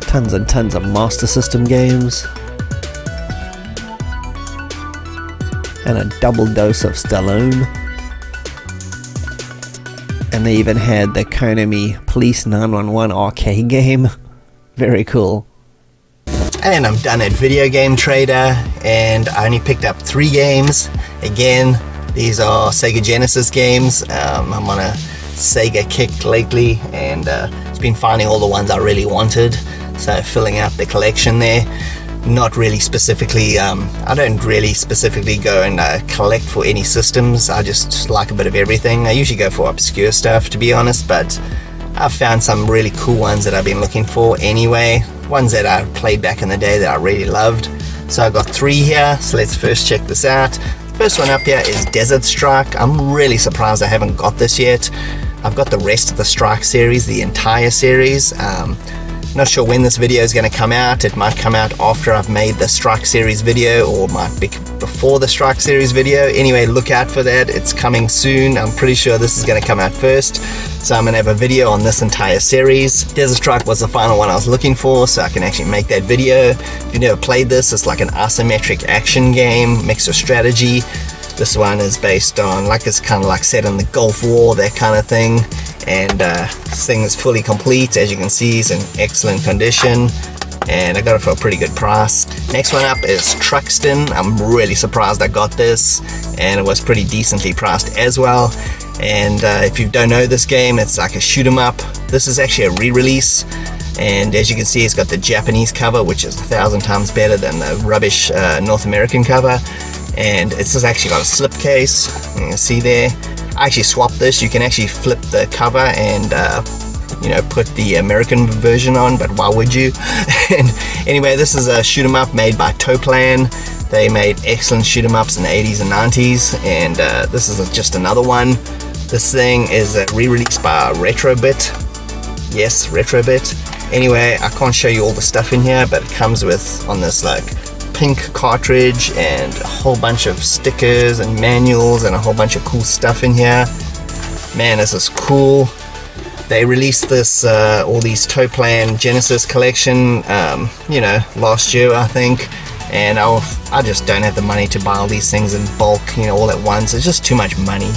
Tons and tons of Master System games. And a double dose of Stallone. And they even had the Konami Police 911 arcade game. Very cool. And I'm done at Video Game Trader, and I only picked up 3 games. Again, these are Sega Genesis games. I'm on a Sega kick lately, and it's been finding all the ones I really wanted. So filling out the collection there. Not really specifically, I don't really specifically go and collect for any systems. I just like a bit of everything. I usually go for obscure stuff, to be honest, but I've found some really cool ones that I've been looking for anyway. Ones that I played back in the day that I really loved. So I got 3 here, so let's first check this out. First one up here is Desert Strike. I'm really surprised I haven't got this yet. I've got the rest of the Strike series, the entire series. Not sure when this video is going to come out. It might come out after I've made the Strike series video, or might be before the Strike series video. Anyway, look out for that. It's coming soon. I'm pretty sure this is going to come out first. So I'm going to have a video on this entire series. Desert Strike was the final one I was looking for, so I can actually make that video. If you've never played this, it's like an isometric action game, mixed with strategy. This one is based on, like, it's kind of like set in the Gulf War, that kind of thing. And this thing is fully complete, as you can see. It's in excellent condition, and I got it for a pretty good price. Next one up is Truxton. I'm really surprised I got this, and it was pretty decently priced as well. And if you don't know this game, it's like a shoot 'em up. This is actually a re-release, and as you can see, it's got the Japanese cover, which is 1,000 times better than the rubbish North American cover. And it's just actually got a slipcase, you can see there. I actually swapped this. You can actually flip the cover and put the American version on, but why would you? And anyway, this is a shoot 'em up made by Toplan. They made excellent shoot 'em ups in the 80s and 90s, and this is just another one. This thing is a re-release by Retrobit. Yes, Retrobit. Anyway, I can't show you all the stuff in here, but it comes with, on this like pink cartridge, and a whole bunch of stickers and manuals and a whole bunch of cool stuff in here. Man, this is cool. They released this, all these Toplan Genesis collection, last year, I think. And I just don't have the money to buy all these things in bulk, all at once. It's just too much money.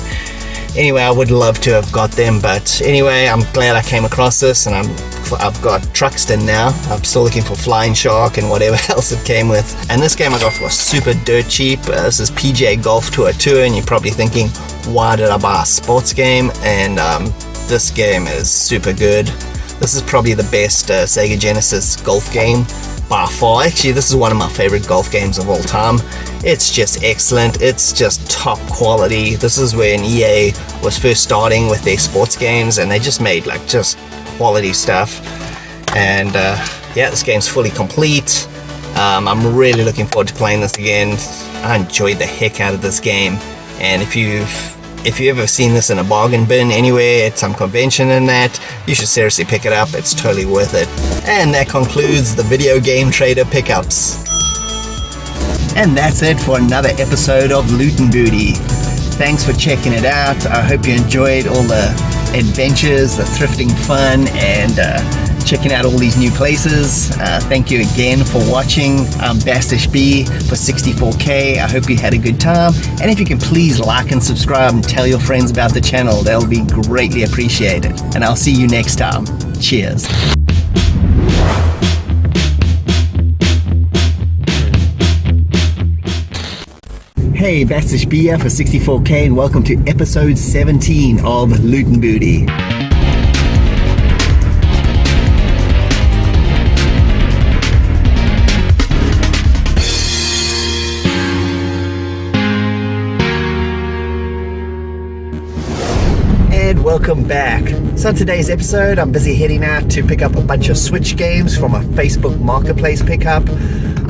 Anyway, I would love to have got them, but anyway, I'm glad I came across this, and I've got Truxton now. I'm still looking for Flying Shark and whatever else it came with. And this game I got for super dirt cheap. This is PGA Golf Tour 2, and you're probably thinking, why did I buy a sports game? And this game is super good. This is probably the best Sega Genesis golf game by far. Actually, this is one of my favorite golf games of all time. It's just excellent. It's just top quality. This is when EA was first starting with their sports games, and they just made like just quality stuff. And yeah, this game's fully complete. I'm really looking forward to playing this again. I enjoyed the heck out of this game. And if you've ever seen this in a bargain bin anywhere at some convention and that, you should seriously pick it up. It's totally worth it. And that concludes the Video Game Trader pickups. And that's it for another episode of Loot and Booty. Thanks for checking it out. I hope you enjoyed all the adventures, the thrifting fun, and checking out all these new places. Thank you again for watching. I'm Bastish B for 64K. I hope you had a good time. And if you can please like and subscribe and tell your friends about the channel, that'll be greatly appreciated. And I'll see you next time. Cheers. Hey, Bastish B here for 64K, and welcome to episode 17 of Loot and Booty. And welcome back. So in today's episode, I'm busy heading out to pick up a bunch of Switch games from a Facebook Marketplace pickup.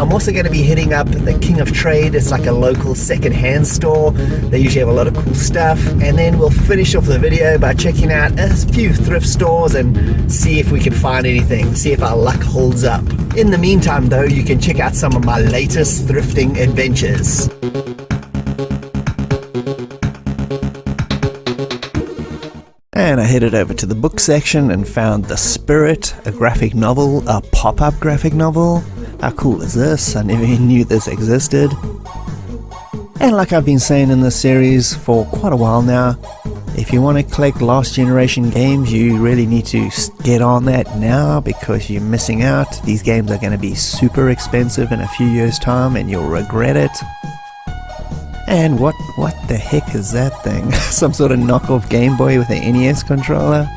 I'm also going to be hitting up the King of Trade. It's like a local second-hand store. They usually have a lot of cool stuff. And then we'll finish off the video by checking out a few thrift stores and see if we can find anything, see if our luck holds up. In the meantime though, you can check out some of my latest thrifting adventures. And I headed over to the book section and found The Spirit, a graphic novel, a pop-up graphic novel. How cool is this? I never even knew this existed. And like I've been saying in this series for quite a while now, if you want to collect last generation games, you really need to get on that now, because you're missing out. These games are going to be super expensive in a few years' time and you'll regret it. And what the heck is that thing? Some sort of knockoff Game Boy with an NES controller?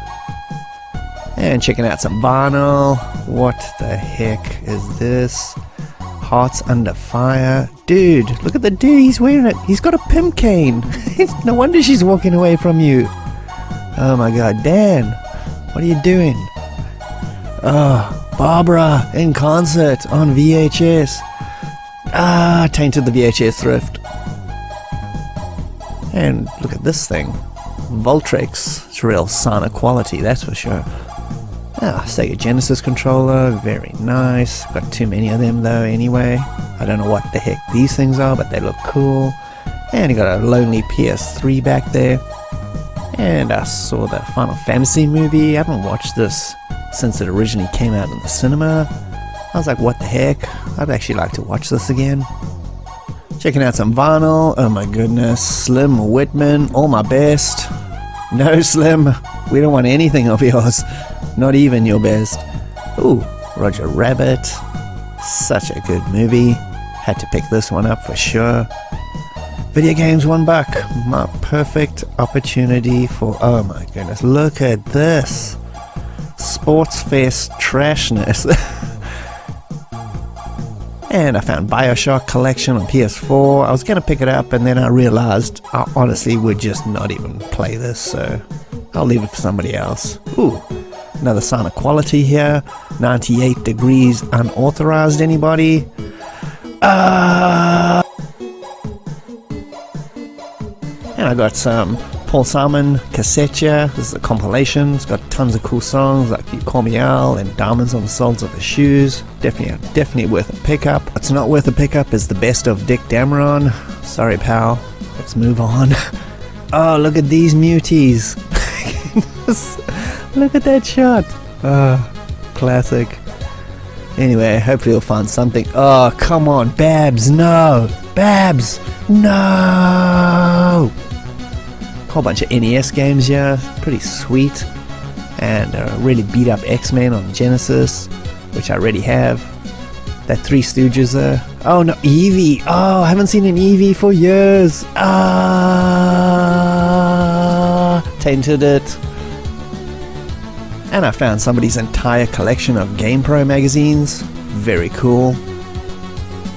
And checking out some vinyl. What the heck is this? Hearts Under Fire. Dude, look at the dude, he's wearing it. He's got a pimp cane. No wonder she's walking away from you. Oh my god, Dan, what are you doing? Oh, Barbara in concert on VHS. Tainted the VHS thrift. And look at this thing. Voltrex. It's real sauna quality, that's for sure. Sega Genesis controller, very nice. Got too many of them though anyway. I don't know what the heck these things are, but they look cool. And you got a lonely PS3 back there. And I saw the Final Fantasy movie. I haven't watched this since it originally came out in the cinema. I was like, what the heck? I'd actually like to watch this again. Checking out some vinyl. Oh my goodness. Slim Whitman, all my best. No, Slim, we don't want anything of yours. Not even your best. Ooh, Roger Rabbit. Such a good movie. Had to pick this one up for sure. Video games, $1. My perfect opportunity for... Oh my goodness, look at this. Sports Fest trashness. And I found BioShock Collection on PS4. I was going to pick it up, and then I realized I honestly would just not even play this, so I'll leave it for somebody else. Ooh, another sign of quality here. 98 degrees unauthorized, anybody? And I got some Paul Simon cassette here. This is a compilation. It's got tons of cool songs like You Call Me Al and Diamonds on the Soles of His Shoes. Definitely worth a pickup. What's not worth a pickup is the best of Dick Dameron. Sorry, pal. Let's move on. Oh, look at these muties. Look at that shot. Classic. Anyway, hopefully you'll find something. Oh, come on, Babs, no! Babs, no! Whole bunch of NES games here, pretty sweet. And a really beat up X-Men on Genesis, which I already have. That Three Stooges there. Oh no, Eevee! Oh, I haven't seen an Eevee for years! Tainted it. And I found somebody's entire collection of GamePro magazines. Very cool.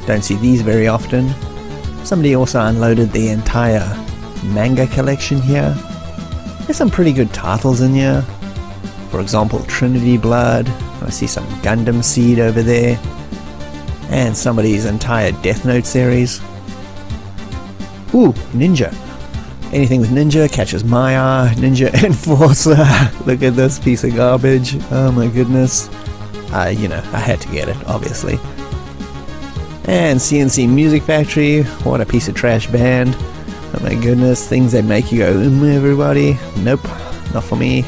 Don't see these very often. Somebody also unloaded the entire manga collection here. There's some pretty good titles in here. For example, Trinity Blood. I see some Gundam Seed over there. And somebody's entire Death Note series. Ooh, Ninja. Anything with Ninja catches my eye. Ninja Enforcer. Look at this piece of garbage. Oh my goodness. I had to get it, obviously. And CNC Music Factory. What a piece of trash band. Oh my goodness. Things that make you go, everybody. Nope, not for me.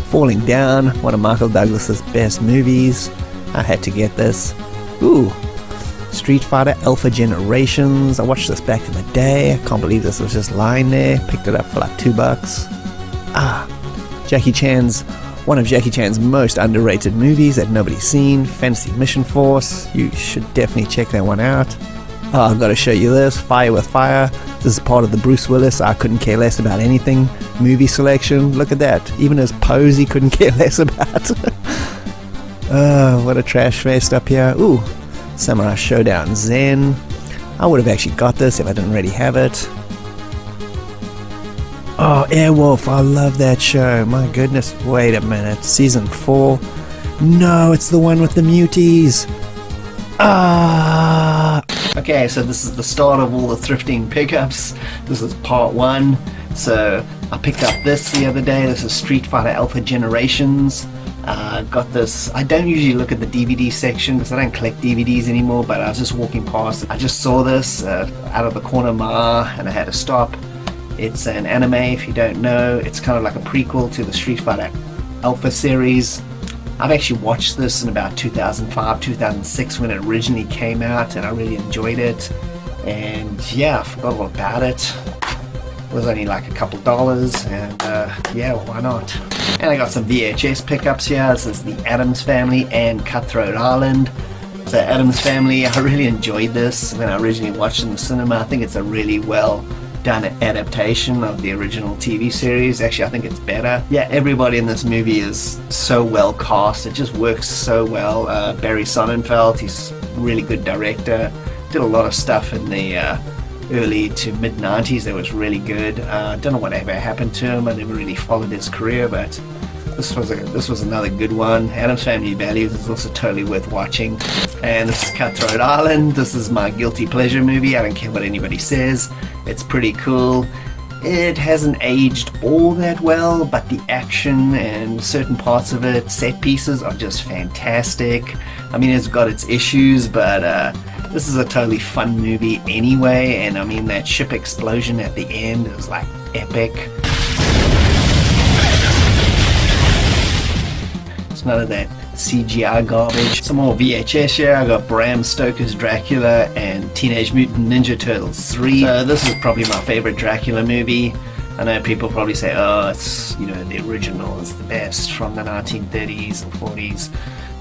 Falling Down. One of Michael Douglas's best movies. I had to get this. Ooh. Street Fighter Alpha Generations. I watched this back in the day. I can't believe this was just lying there. Picked it up for like $2. One of Jackie Chan's most underrated movies that nobody's seen. Fantasy Mission Force. You should definitely check that one out. Oh, I've got to show you this. Fire with Fire. This is part of the Bruce Willis I couldn't care less about anything movie selection. Look at that. Even his pose he couldn't care less about. Oh, what a trash fest up here. Ooh. Samurai Showdown Zen. I would have actually got this if I didn't already have it. Oh, Airwolf. I love that show. My goodness. Wait a minute. Season 4. No, it's the one with the muties. Okay, so this is the start of all the thrifting pickups. This is part 1. So I picked up this the other day. This is Street Fighter Alpha Generations. Got this. I don't usually look at the DVD section because I don't collect DVDs anymore, but I was just walking past. I just saw this out of the corner of my eye and I had to stop. It's an anime, if you don't know. It's kind of like a prequel to the Street Fighter Alpha series. I've actually watched this in about 2005, 2006 when it originally came out, and I really enjoyed it. And yeah, I forgot all about it. It was only like a couple dollars, and yeah, why not? And I got some VHS pickups here. This is The Addams Family and Cutthroat Island. So Addams Family, I really enjoyed this when I originally watched it in the cinema. I think it's a really well done adaptation of the original TV series. Actually, I think it's better. Yeah, everybody in this movie is so well cast. It just works so well. Barry Sonnenfeld, he's a really good director. Did a lot of stuff in the early to mid 90s that was really good. Don't know whatever happened to him. I never really followed his career, but this was another good one. Addams Family Values is also totally worth watching. And this is Cutthroat Island. This is my guilty pleasure movie. I don't care what anybody says. It's pretty cool. It hasn't aged all that well, but the action and certain parts of it, set pieces, are just fantastic. I mean, it's got its issues, but this is a totally fun movie anyway. And I mean, that ship explosion at the end is like epic. It's none of that CGI garbage. Some more VHS here. I got Bram Stoker's Dracula and Teenage Mutant Ninja Turtles 3. So this is probably my favorite Dracula movie. I know people probably say, oh, it's, the original is the best from the 1930s and 40s.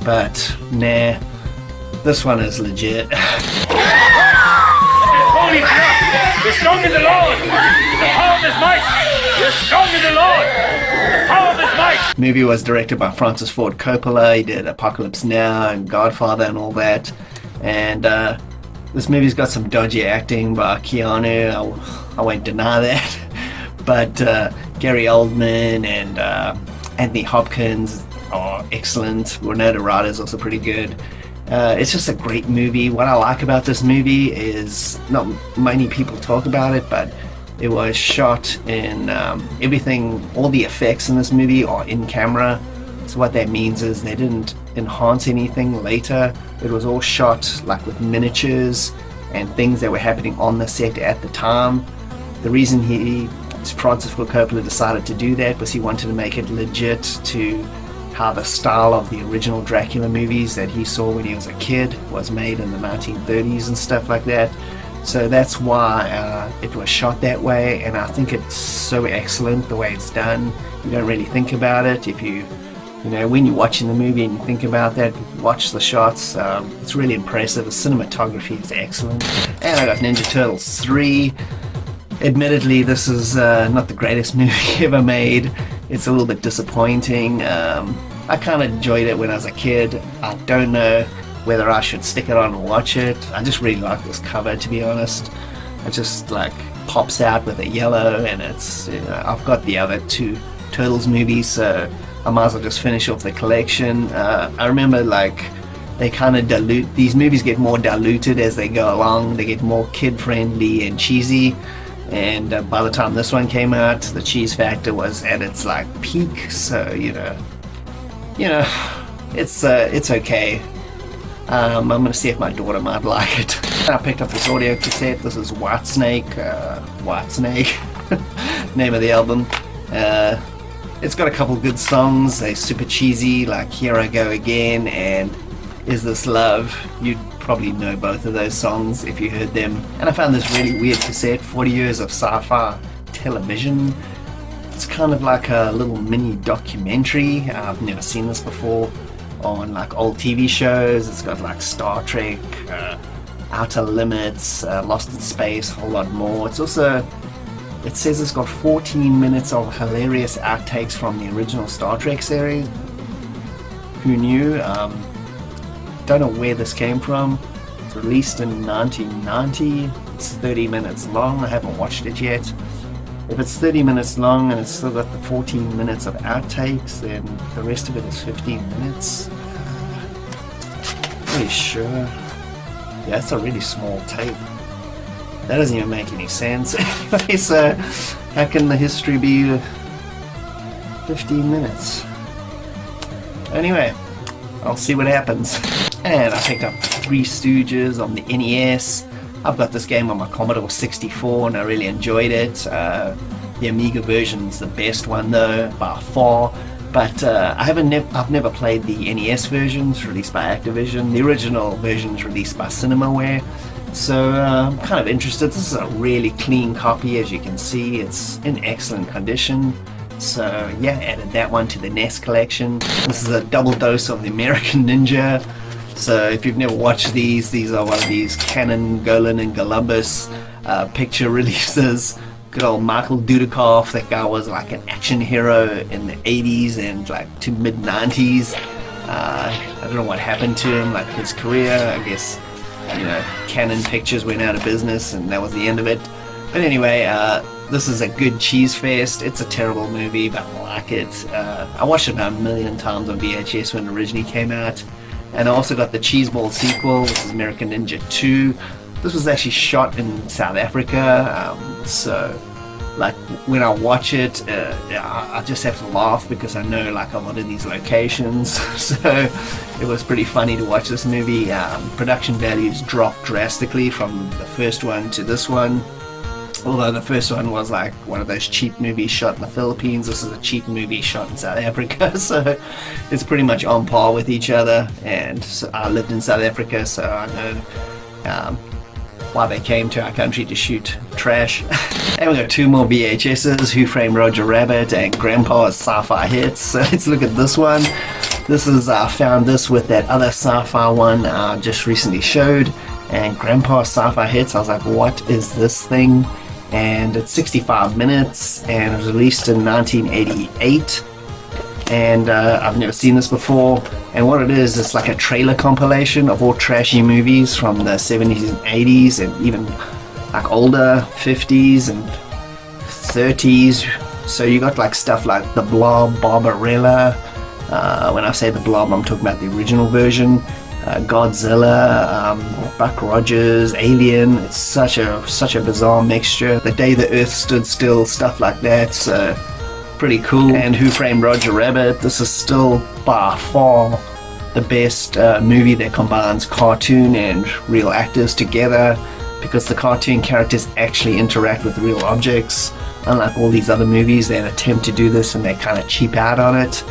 But nah, this one is legit. Holy crap! You're strong in the Lord! The power of His might! You're strong in the Lord! The power of His might! The movie was directed by Francis Ford Coppola. He did Apocalypse Now and Godfather and all that. And this movie's got some dodgy acting by Keanu. I won't deny that. But Gary Oldman and Anthony Hopkins are excellent. Winona Ryder's also pretty good. It's just a great movie. What I like about this movie is, not many people talk about it, but It was shot in everything, all the effects in this movie are in camera. So what that means is they didn't enhance anything later. It was all shot like with miniatures and things that were happening on the set at the time. The reason Francis Ford Coppola decided to do that was he wanted to make it legit to how the style of the original Dracula movies that he saw when he was a kid was made in the 1930s and stuff like that. So that's why it was shot that way, and I think it's so excellent the way it's done. You don't really think about it. If you know, when you're watching the movie and you think about that, watch the shots. It's really impressive. The cinematography is excellent. And I got Ninja Turtles 3. Admittedly, this is not the greatest movie ever made. It's a little bit disappointing. I kind of enjoyed it when I was a kid. I don't know whether I should stick it on and watch it. I just really like this cover, to be honest. It just like pops out with a yellow, and it's, you know, I've got the other two Turtles movies, so I might as well just finish off the collection. I remember like they kind of dilute, these movies get more diluted as they go along. They get more kid friendly and cheesy, and by the time this one came out, the cheese factor was at its like peak. So you know it's okay. I'm gonna see if my daughter might like it. I picked up this audio cassette. This is Whitesnake, name of the album. It's got a couple good songs. They're super cheesy, like Here I Go Again and Is This Love. You'd probably know both of those songs if you heard them. And I found this really weird cassette, 40 years of sci-fi television. It's kind of like a little mini documentary. I've never seen this before. On like old TV shows. It's got like Star Trek, Outer Limits, Lost in Space, a whole lot more. It's also, it says it's got 14 minutes of hilarious outtakes from the original Star Trek series. Who knew? Don't know where this came from. It's released in 1990. It's 30 minutes long. I haven't watched it yet. If it's 30 minutes long and it's still got the 14 minutes of outtakes, then the rest of it is 15 minutes. Pretty sure. Yeah, it's a really small tape. That doesn't even make any sense. Anyway, so how can the history be 15 minutes? Anyway, I'll see what happens. And I picked up Three Stooges on the NES. I've got this game on my Commodore 64 and I really enjoyed it. The Amiga version's the best one though, by far. But I've never played the NES versions released by Activision. The original version's released by Cinemaware. So I'm kind of interested. This is a really clean copy, as you can see. It's in excellent condition. So yeah, added that one to the NES collection. This is a double dose of the American Ninja. So if you've never watched these are one of these Cannon, Golan and Columbus picture releases. Good old Michael Dudikoff. That guy was like an action hero in the 80s and like to mid 90s. I don't know what happened to him, like his career. I guess, you know, Canon Pictures went out of business and that was the end of it. But anyway, this is a good cheese fest. It's a terrible movie, but I like it. I watched it about a million times on VHS when it originally came out. And I also got the Cheeseball sequel. This is American Ninja 2. This was actually shot in South Africa. So, like, when I watch it, I just have to laugh because I know, like, a lot of these locations. So, it was pretty funny to watch this movie. Production values dropped drastically from the first one to this one. Although the first one was like one of those cheap movies shot in the Philippines, this is a cheap movie shot in South Africa, so it's pretty much on par with each other. And so I lived in South Africa, so I know why they came to our country to shoot trash. And we got two more VHSs, Who Framed Roger Rabbit and Grandpa's Sci-Fi Hits. So let's look at this one. This is, I found this with that other sci-fi one I just recently showed, and Grandpa's Sci-Fi Hits. I was like, what is this thing? And it's 65 minutes and it was released in 1988, and I've never seen this before. And what it is, it's like a trailer compilation of all trashy movies from the 70s and 80s and even like older 50s and 30s. So you got like stuff like The Blob, Barbarella. When I say The Blob, I'm talking about the original version. Godzilla, Buck Rogers, Alien. It's such a bizarre mixture. The Day the Earth Stood Still, stuff like that. So pretty cool. And Who Framed Roger Rabbit. This is still by far the best movie that combines cartoon and real actors together, because the cartoon characters actually interact with real objects. Unlike all these other movies that attempt to do this and they kind of cheap out on it,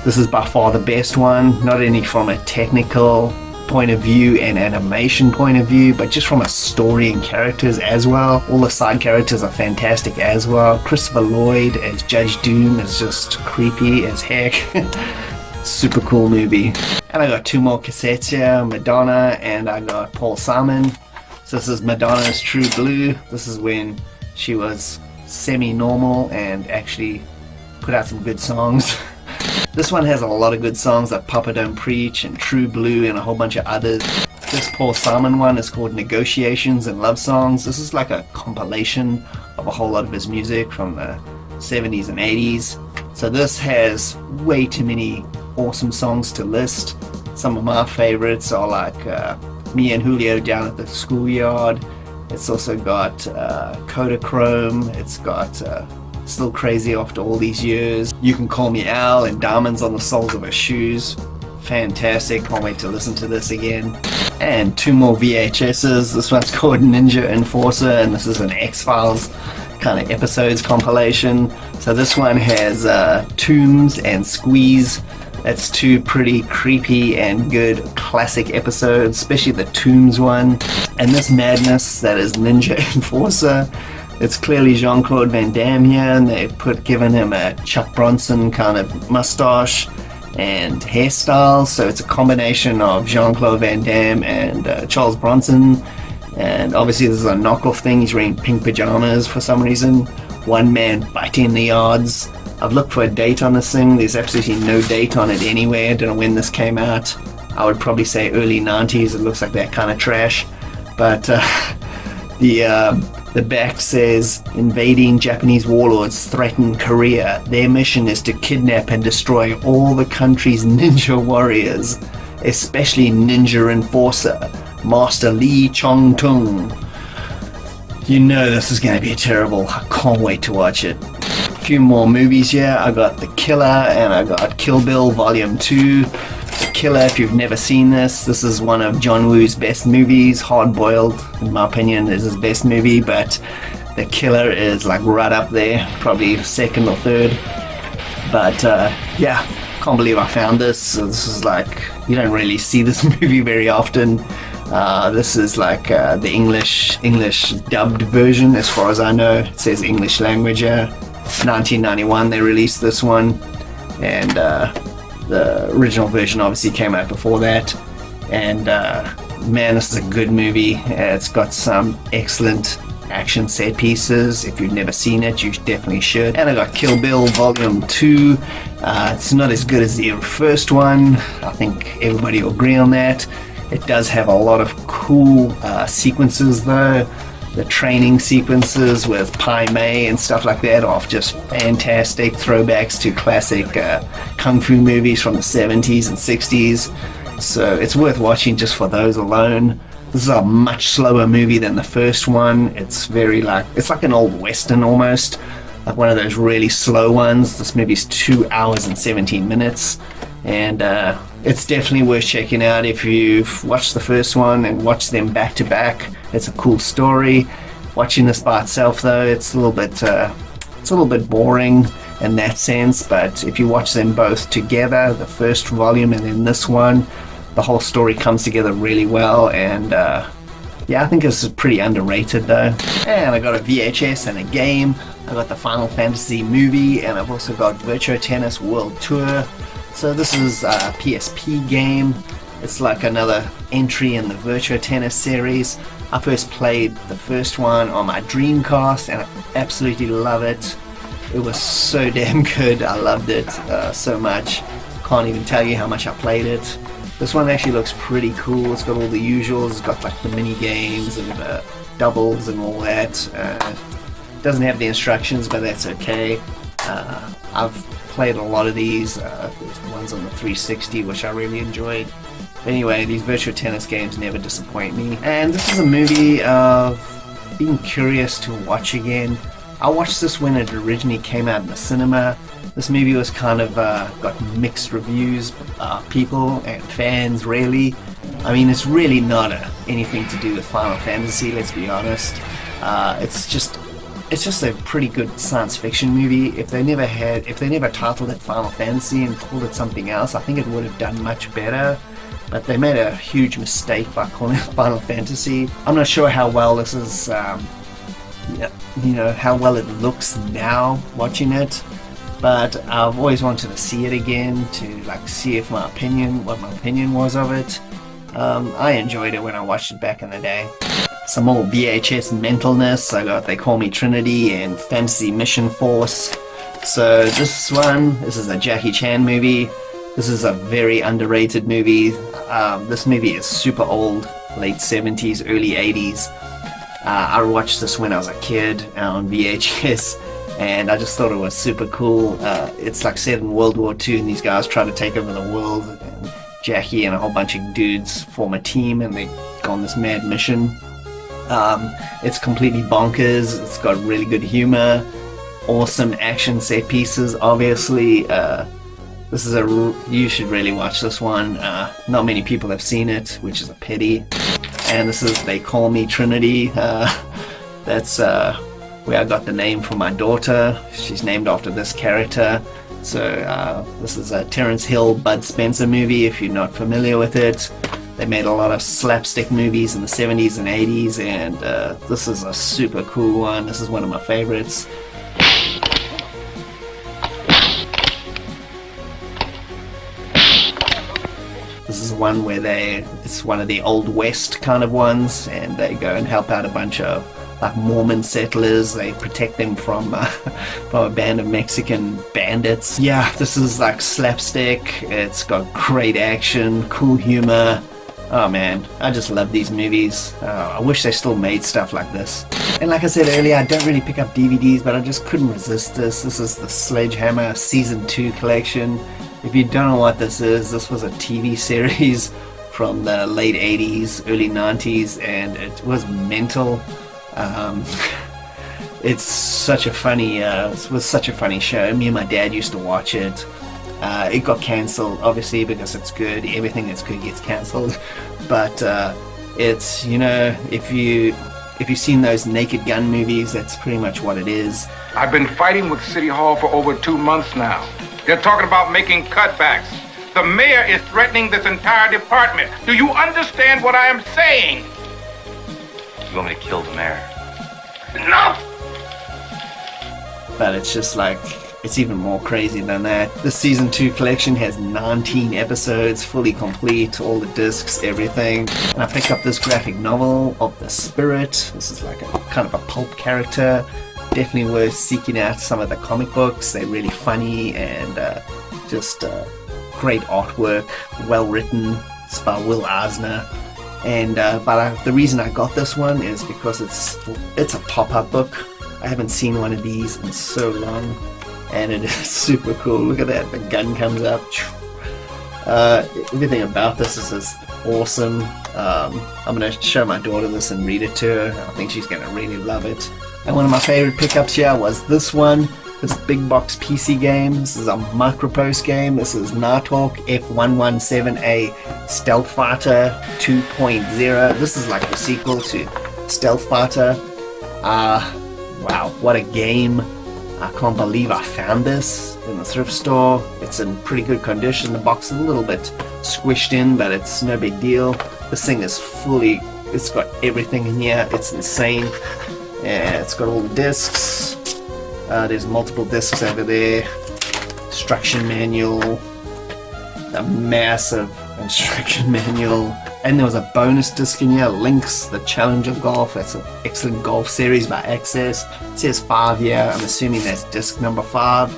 this is by far the best one, not only from a technical point of view and animation point of view, but just from a story and characters as well. All the side characters are fantastic as well. Christopher Lloyd as Judge Doom is just creepy as heck. Super cool movie. And I got two more cassettes here, Madonna and I got Paul Simon. So this is Madonna's True Blue. This is when she was semi-normal and actually put out some good songs. This one has a lot of good songs like Papa Don't Preach and True Blue and a whole bunch of others. This Paul Simon one is called Negotiations and Love Songs. This is like a compilation of a whole lot of his music from the 70s and 80s. So this has way too many awesome songs to list. Some of my favorites are like Me and Julio Down at the Schoolyard. It's also got Kodachrome. It's got Still Crazy After All These Years. You Can Call Me Al and Diamonds on the Soles of Her Shoes. Fantastic. Can't wait to listen to this again. And two more VHSs. This one's called Ninja Enforcer, and this is an X-Files kind of episodes compilation. So this one has Tombs and Squeeze. That's two pretty creepy and good classic episodes, especially the Tombs one. And this madness that is Ninja Enforcer, it's clearly Jean-Claude Van Damme here, and they've given him a Chuck Bronson kind of mustache and hairstyle. So it's a combination of Jean-Claude Van Damme and Charles Bronson. And obviously this is a knockoff thing. He's wearing pink pajamas for some reason. One man biting the odds. I've looked for a date on this thing. There's absolutely no date on it anywhere. I don't know when this came out. I would probably say early 90s. It looks like that kind of trash. But the back says, invading Japanese warlords threaten Korea. Their mission is to kidnap and destroy all the country's ninja warriors, especially Ninja Enforcer, Master Lee Chong-tung. You know this is going to be terrible. I can't wait to watch it. A few more movies here. I got The Killer and I got Kill Bill Volume 2. The Killer, if you've never seen this is one of John Woo's best movies. Hard Boiled, in my opinion, is his best movie, but The Killer is like right up there, probably second or third. But yeah, can't believe I found this. This is like, you don't really see this movie very often. This is like the English dubbed version, as far as I know. It says English language. 1991 they released this one, and the original version obviously came out before that. And man, this is a good movie. It's got some excellent action set pieces. If you've never seen it, you definitely should. And I got Kill Bill Volume 2. It's not as good as the first one. I think everybody will agree on that. It does have a lot of cool sequences though. The training sequences with Pai Mei and stuff like that are just fantastic throwbacks to classic kung fu movies from the 70s and 60s. So it's worth watching just for those alone. This is a much slower movie than the first one. It's it's like an old western almost, like one of those really slow ones. This movie's 2 hours and 17 minutes, and it's definitely worth checking out if you've watched the first one and watched them back to back. It's a cool story. Watching this by itself though, it's a little bit boring in that sense, but if you watch them both together, the first volume and then this one, the whole story comes together really well. And yeah, I think this is pretty underrated though. And I got a VHS and a game. I got the Final Fantasy movie, and I've also got Virtua Tennis World Tour. So this is a PSP game. It's like another entry in the Virtua Tennis series. I first played the first one on my Dreamcast and I absolutely love it. It was so damn good. I loved it so much. Can't even tell you how much I played it. This one actually looks pretty cool. It's got all the usuals. It's got like the mini games and doubles and all that. Doesn't have the instructions, but that's okay. I've played a lot of these. There's ones on the 360 which I really enjoyed. Anyway, these virtual tennis games never disappoint me. And this is a movie of being curious to watch again. I watched this when it originally came out in the cinema. This movie was kind of got mixed reviews, people and fans really. I mean, it's really not anything to do with Final Fantasy, let's be honest. It's just a pretty good science fiction movie. If they never titled it Final Fantasy and called it something else, I think it would have done much better. But they made a huge mistake by calling it Final Fantasy. I'm not sure how well this is, how well it looks now watching it. But I've always wanted to see it again to see if what my opinion was of it. I enjoyed it when I watched it back in the day. Some more VHS mentalness. I got They Call Me Trinity and Fantasy Mission Force. So this is a Jackie Chan movie. This is a very underrated movie. This movie is super old, late 70s, early 80s. I watched this when I was a kid on VHS, and I just thought it was super cool. It's like set in World War II, and these guys try to take over the world. And Jackie and a whole bunch of dudes form a team, and they go on this mad mission. It's completely bonkers. It's got really good humor, awesome action set pieces, obviously. You should really watch this one. Not many people have seen it, which is a pity. And this is They Call Me Trinity. That's where I got the name for my daughter. She's named after this character. So this is a Terence Hill, Bud Spencer movie, if you're not familiar with it. They made a lot of slapstick movies in the 70s and 80s, and this is a super cool one. This is one of my favorites. This is one where it's one of the Old West kind of ones, and they go and help out a bunch of Mormon settlers. They protect them from a band of Mexican bandits. Yeah, this is slapstick. It's got great action, cool humor. Oh man, I just love these movies. I wish they still made stuff like this. And like I said earlier, I don't really pick up DVDs, but I just couldn't resist this. This is the Sledgehammer Season 2 collection. If you don't know what this is, this was a TV series from the late 80s, early 90s, and it was mental. It was such a funny show. Me and my dad used to watch it. It got cancelled, obviously, because it's good. Everything that's good gets cancelled. But it's, if you've seen those Naked Gun movies, that's pretty much what it is. I've been fighting with City Hall for over 2 months now. They're talking about making cutbacks. The mayor is threatening this entire department. Do you understand what I am saying? You want me to kill the mayor? No! But it's just it's even more crazy than that. The Season 2 collection has 19 episodes, fully complete, all the discs, everything. And I picked up this graphic novel of The Spirit. This is like a kind of a pulp character. Definitely worth seeking out some of the comic books. They're really funny and just great artwork, well written. It's by Will Eisner. And the reason I got this one is because it's a pop-up book. I haven't seen one of these in so long, and it is super cool. Look at that, the gun comes up. Everything about this is just awesome. I'm going to show my daughter this and read it to her. I think she's going to really love it. And one of my favorite pickups here was this one, this big box PC game. This is a Micropost game. This is Nighthawk F117A Stealth Fighter 2.0. This is like the sequel to Stealth Fighter. Wow, what a game. I can't believe I found this in the thrift store. It's in pretty good condition. The box is a little bit squished in, but it's no big deal. This thing is it's got everything in here. It's insane. Yeah, it's got all the discs. There's multiple discs over there. Instruction manual. A massive instruction manual. And there was a bonus disc in here, Lynx, the Challenger Golf. That's an excellent golf series by Access. It says 5 here. I'm assuming that's disc number 5.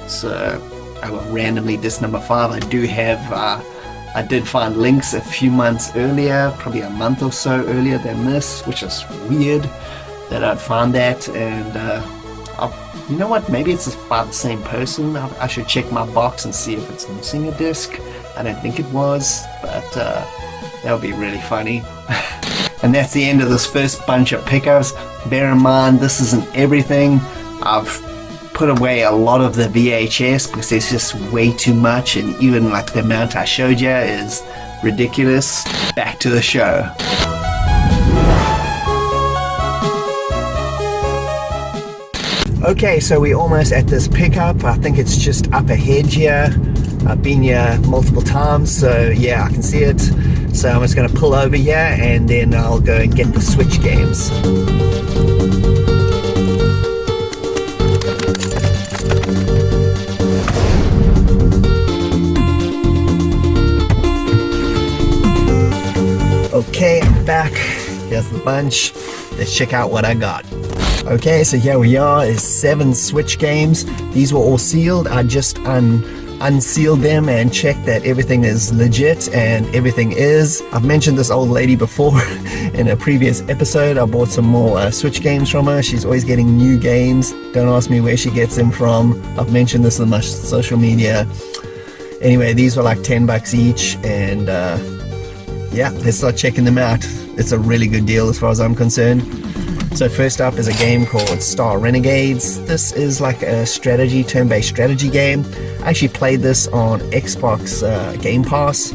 So I got randomly disc number 5. I did find Lynx a few months earlier, probably a month or so earlier than this, which is weird that I'd find that. And you know what? Maybe it's by the same person. I should check my box and see if it's missing a disc. I don't think it was, but that would be really funny. And that's the end of this first bunch of pickups. Bear in mind, this isn't everything. I've put away a lot of the VHS because there's just way too much, and even like the amount I showed you is ridiculous. Back to the show. Okay, so we're almost at this pickup. I think it's just up ahead here. I've been here multiple times, so yeah, I can see it. So I'm just going to pull over here and then I'll go and get the Switch games. Okay, I'm back. Here's the bunch. Let's check out what I got. Okay, so here we are, is 7 Switch games. These were all sealed. I just unsealed them and checked that everything is legit, and everything is. I've mentioned this old lady before in a previous episode. I bought some more Switch games from her. She's always getting new games. Don't ask me where she gets them from. I've mentioned this on my social media. Anyway, these were like $10 each, and yeah, let's start checking them out. It's a really good deal as far as I'm concerned. So first up is a game called Star Renegades. This is like a strategy, turn-based strategy game. I actually played this on Xbox Game Pass,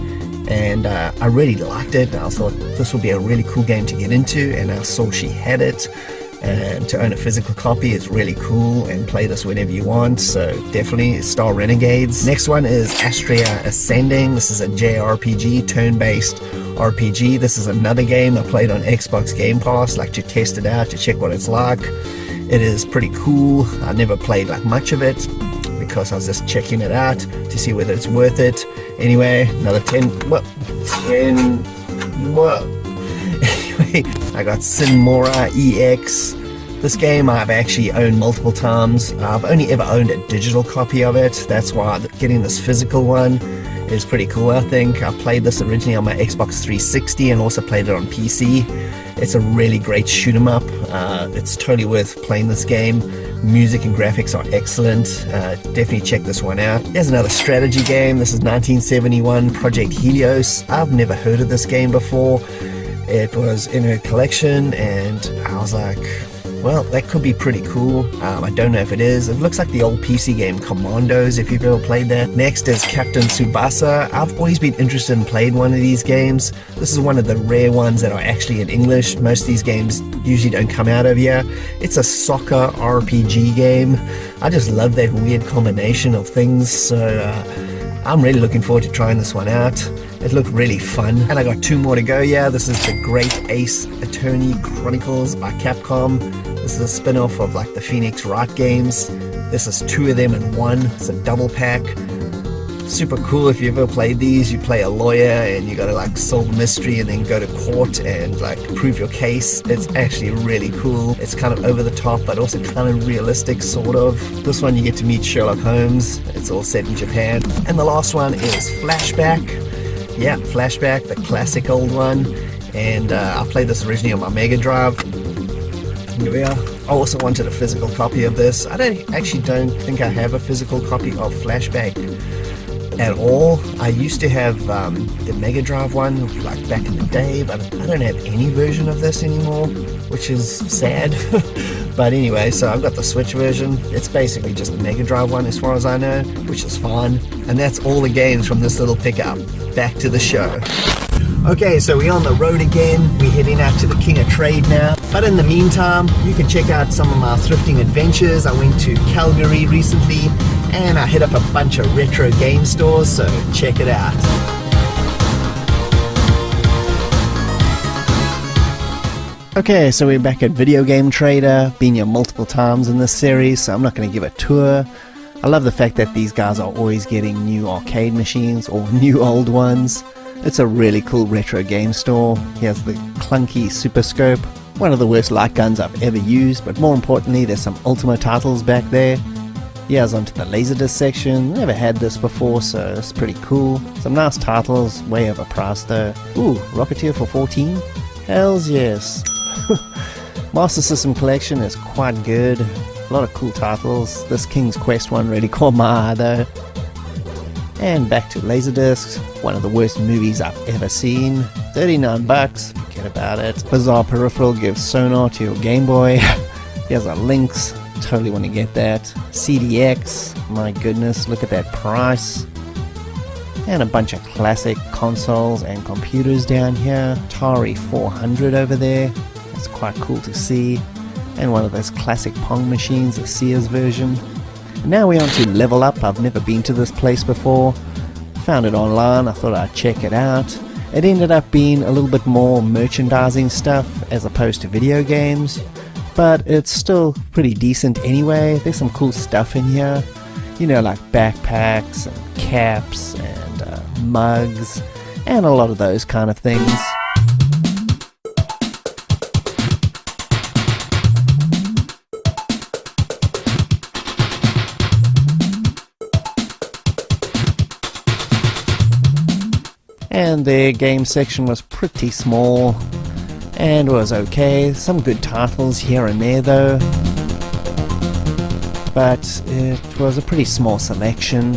and I really liked it. I thought this would be a really cool game to get into, and I saw she had it. And to own a physical copy is really cool, and play this whenever you want, so definitely Star Renegades. Next one is Astria Ascending. This is a JRPG, turn-based RPG. This is another game I played on Xbox Game Pass, like to test it out, to check what it's like. It is pretty cool. I never played like much of it because I was just checking it out to see whether it's worth it. Anyway, another 10. Anyway, I got Sinmora EX. This game I've actually owned multiple times. I've only ever owned a digital copy of it. That's why getting this physical one is pretty cool, I think. I played this originally on my Xbox 360 and also played it on PC. It's a really great shoot 'em up. It's totally worth playing this game. Music and graphics are excellent. Definitely check this one out. Here's another strategy game. This is 1971 Project Helios. I've never heard of this game before. It was in her collection and I was like, well, that could be pretty cool. I don't know if it is. It looks like the old PC game Commandos, if you've ever played that. Next is Captain Tsubasa. I've always been interested in playing one of these games. This is one of the rare ones that are actually in English. Most of these games usually don't come out over here. It's a soccer RPG game. I just love that weird combination of things, so I'm really looking forward to trying this one out. It looked really fun. And I got 2 more to go. Yeah, this is the Great Ace Attorney Chronicles by Capcom. This is a spin-off of like the Phoenix Wright games. This is 2 of them in one. It's a double pack. Super cool. If you've ever played these, you play a lawyer and you gotta like solve a mystery and then go to court and like prove your case. It's actually really cool. It's kind of over the top but also kind of realistic, sort of. This one you get to meet Sherlock Holmes. It's all set in Japan. And the last one is Flashback. Yeah, Flashback, the classic old one. And I played this originally on my Mega Drive. Here we are. I also wanted a physical copy of this. I don't think I have a physical copy of Flashback at all. I used to have the Mega Drive one like back in the day, but I don't have any version of this anymore, which is sad. But anyway, so I've got the Switch version. It's basically just the Mega Drive one as far as I know, which is fine. And that's all the games from this little pickup. Back to the show. Okay, so we're on the road again. We're heading out to the King of Trade now. But in the meantime, you can check out some of my thrifting adventures. I went to Calgary recently and I hit up a bunch of retro game stores, so check it out. Okay, so we're back at Video Game Trader. Been here multiple times in this series, so I'm not going to give a tour. I love the fact that these guys are always getting new arcade machines or new old ones. It's a really cool retro game store. Here's the clunky Super Scope, one of the worst light guns I've ever used, but more importantly there's some Ultima titles back there. Here's onto the Laserdisc section. Never had this before, so it's pretty cool. Some nice titles, way overpriced though. Ooh, Rocketeer for 14? Hells yes. Master System collection is quite good. A lot of cool titles. This King's Quest one really caught my eye though. And back to Laserdiscs, one of the worst movies I've ever seen. $39, forget about it. Bizarre peripheral gives sonar to your Game Boy. Here's our links, totally want to get that. CDX, my goodness, look at that price. And a bunch of classic consoles and computers down here. Atari 400 over there, that's quite cool to see. And one of those classic Pong machines, the Sears version. Now we're on to Level Up. I've never been to this place before. Found it online, I thought I'd check it out. It ended up being a little bit more merchandising stuff as opposed to video games, but it's still pretty decent anyway. There's some cool stuff in here, you know, like backpacks and caps and mugs and a lot of those kind of things. And their game section was pretty small and was okay. Some good titles here and there though, but it was a pretty small selection.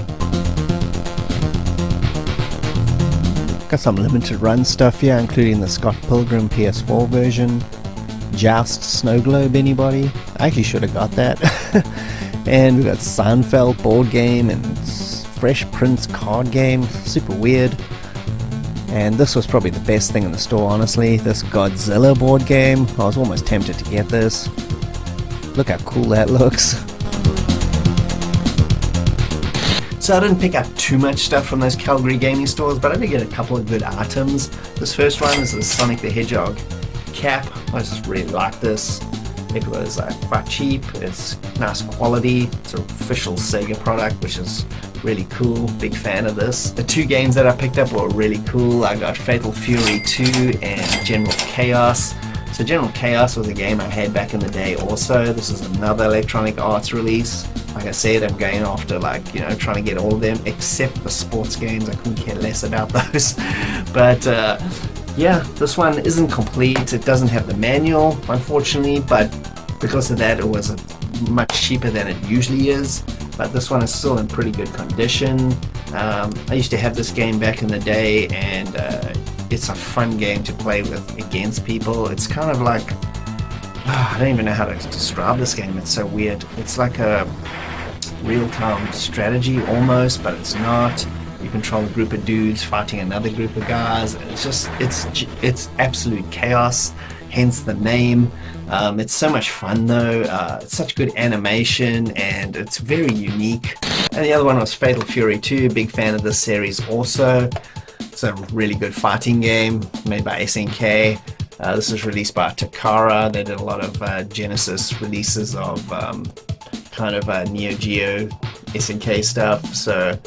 Got some limited run stuff here, including the Scott Pilgrim PS4 version. Joust Snow Globe, anybody? I actually should have got that. And we got Seinfeld board game and Fresh Prince card game, super weird. And this was probably the best thing in the store, honestly. This Godzilla board game, I was almost tempted to get this. Look how cool that looks. So I didn't pick up too much stuff from those Calgary gaming stores, but I did get a couple of good items. This first one is the Sonic the Hedgehog cap. I just really like this. It was quite cheap, it's nice quality, it's an official Sega product, which is really cool, big fan of this. The two games that I picked up were really cool. I got Fatal Fury 2 and General Chaos. So General Chaos was a game I had back in the day also. This is another Electronic Arts release. Like I said, I'm going after trying to get all of them except the sports games. I couldn't care less about those. But yeah, this one isn't complete. It doesn't have the manual, unfortunately, but because of that, it was much cheaper than it usually is. But this one is still in pretty good condition. I used to have this game back in the day, and it's a fun game to play with against people. It's kind of like, I don't even know how to describe this game. It's so weird. It's like a real-time strategy almost, but it's not. You control a group of dudes fighting another group of guys. It's absolute chaos, hence the name. It's so much fun though. It's such good animation and it's very unique. And the other one was Fatal Fury 2. Big fan of this series also. It's a really good fighting game made by SNK. This was released by Takara. They did a lot of Genesis releases of Neo Geo SNK stuff. So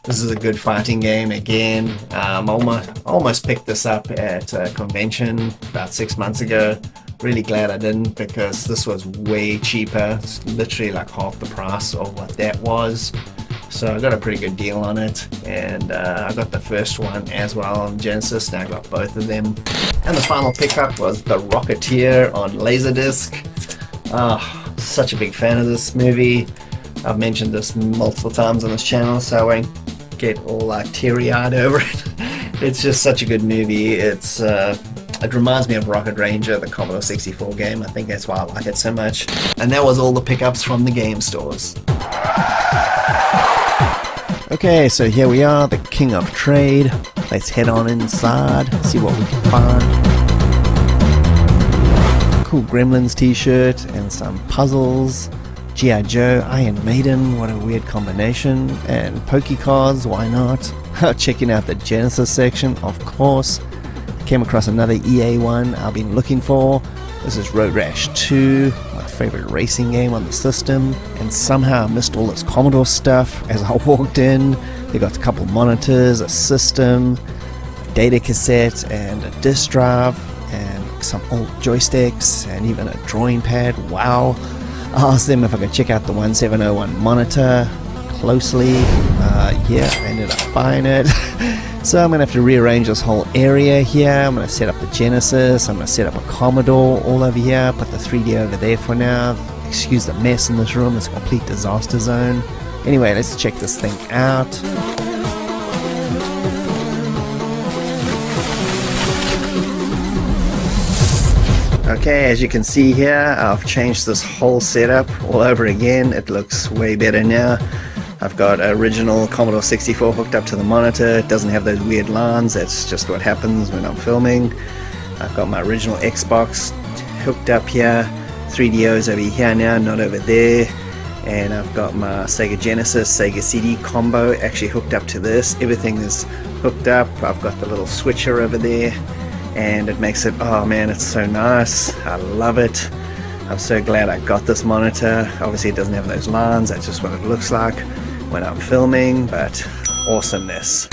this is a good fighting game again. Almost picked this up at a convention about 6 months ago. Really glad I didn't, because this was way cheaper. It's literally like half the price of what that was. So I got a pretty good deal on it, and I got the first one as well on Genesis. Now I got both of them. And the final pickup was The Rocketeer on Laserdisc. Such a big fan of this movie. I've mentioned this multiple times on this channel, so I won't get all teary-eyed over it. It's just such a good movie. It reminds me of Rocket Ranger, the Commodore 64 game. I think that's why I like it so much. And that was all the pickups from the game stores. Okay, so here we are, the king of trade. Let's head on inside, see what we can find. Cool Gremlins t-shirt and some puzzles. G.I. Joe, Iron Maiden, what a weird combination. And Poké cards, why not? Checking out the Genesis section, of course. Came across another EA one I've been looking for. This is Road Rash 2, my favorite racing game on the system. And somehow I missed all this Commodore stuff as I walked in. They got a couple monitors, a system, a data cassette, and a disk drive, and some old joysticks, and even a drawing pad. Wow. I asked them if I could check out the 1701 monitor closely. Yeah, I ended up buying it. So I'm going to have to rearrange this whole area here. I'm going to set up the Genesis, I'm going to set up a Commodore all over here, put the 3D over there for now. Excuse the mess in this room, it's a complete disaster zone. Anyway, let's check this thing out. Okay, as you can see here, I've changed this whole setup all over again. It looks way better now. I've got original Commodore 64 hooked up to the monitor. It doesn't have those weird lines. That's just what happens when I'm filming. I've got my original Xbox hooked up here. 3DO's over here now, not over there. And I've got my Sega Genesis, Sega CD combo actually hooked up to this. Everything is hooked up. I've got the little switcher over there. And it makes it, oh man, it's so nice. I love it. I'm so glad I got this monitor. Obviously it doesn't have those lines. That's just what it looks like when I'm filming, but awesomeness.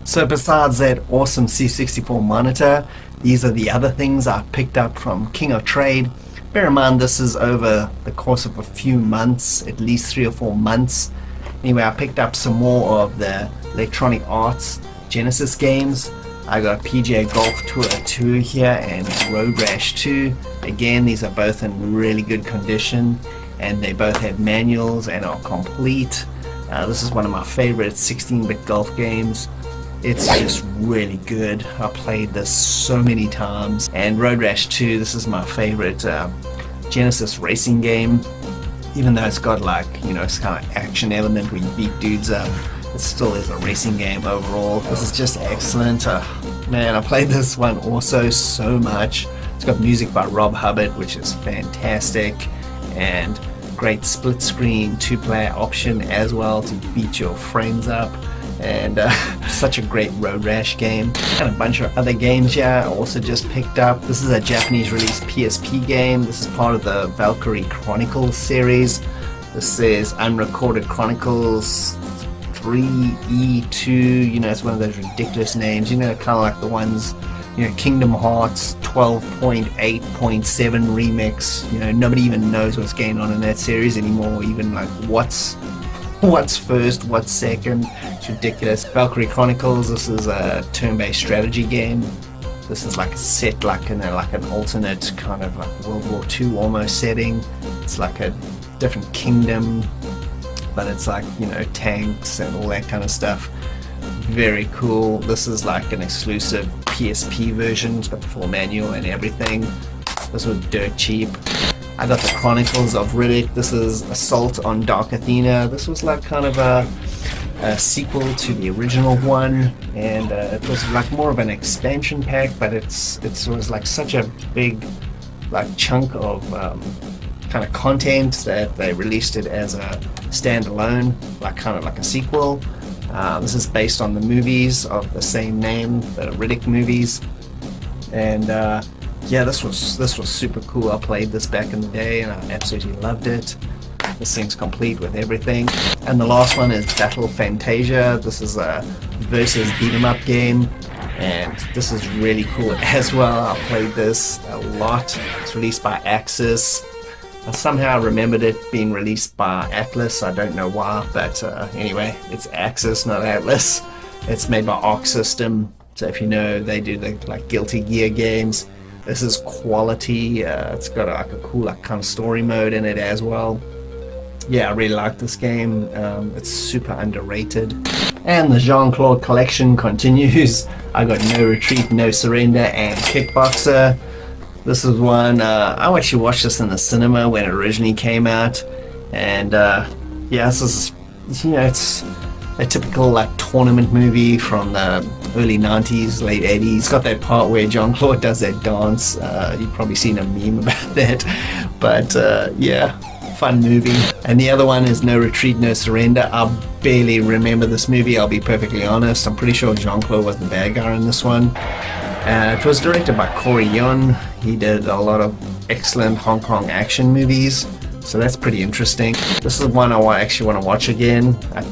So besides that awesome C64 monitor, these are the other things I picked up from King of Trade. Bear in mind this is over the course of a few months, at least 3 or 4 months. Anyway, I picked up some more of the Electronic Arts Genesis games. I got PGA Golf Tour 2 here and Road Rash 2. Again, these are both in really good condition and they both have manuals and are complete. This is one of my favorite 16-bit golf games. It's just really good. I played this so many times. And Road Rash 2, this is my favorite Genesis racing game. Even though it's got like, you know, it's kind of action element where you beat dudes up, it still is a racing game overall. This is just excellent. Man, I played this one also so much. It's got music by Rob Hubbard, which is fantastic, and great split screen 2-player option as well to beat your friends up, and such a great Road Rash game. And a bunch of other games here I also just picked up. This is a Japanese release PSP game. This is part of the Valkyrie Chronicles series. This is Unrecorded Chronicles 3E2, you know, it's one of those ridiculous names, you know, kind of like the ones, you know, Kingdom Hearts 12.8.7 remix. You know, nobody even knows what's going on in that series anymore, even like what's first, what's second. It's ridiculous. Valkyrie Chronicles, this is a turn-based strategy game. This is like set like in like an alternate kind of like World War II almost setting. It's like a different kingdom, but it's like, you know, tanks and all that kind of stuff. Very cool. This is like an exclusive PSP version. It's got the full manual and everything. This was dirt cheap. I got the Chronicles of Riddick. This is Assault on Dark Athena. This was like kind of a sequel to the original one, and it was like more of an expansion pack, but it was like such a big like chunk of kind of content that they released it as a standalone, like kind of like a sequel. This is based on the movies of the same name, the Riddick movies, and yeah, this was super cool. I played this back in the day and I absolutely loved it. This thing's complete with everything. And the last one is Battle Fantasia. This is a versus beat 'em up game, and this is really cool as well. I played this a lot. It's released by Axis. I somehow remembered it being released by Atlas. I don't know why, but anyway, it's Axis, not Atlas. It's made by Arc System. So if you know, they do the like Guilty Gear games. This is quality. It's got like a cool like kind of story mode in it as well. Yeah, I really like this game. It's super underrated. And the Jean-Claude collection continues. I got No Retreat, No Surrender, and Kickboxer. This is one, I actually watched this in the cinema when it originally came out, and yeah, this is, you know, it's a typical like tournament movie from the early 90s, late 80s. It's got that part where Jean-Claude does that dance. You've probably seen a meme about that, but yeah, fun movie. And the other one is No Retreat, No Surrender. I barely remember this movie, I'll be perfectly honest. I'm pretty sure Jean-Claude was the bad guy in this one. It was directed by Corey Yun. He did a lot of excellent Hong Kong action movies, so that's pretty interesting. This is one I actually want to watch again. I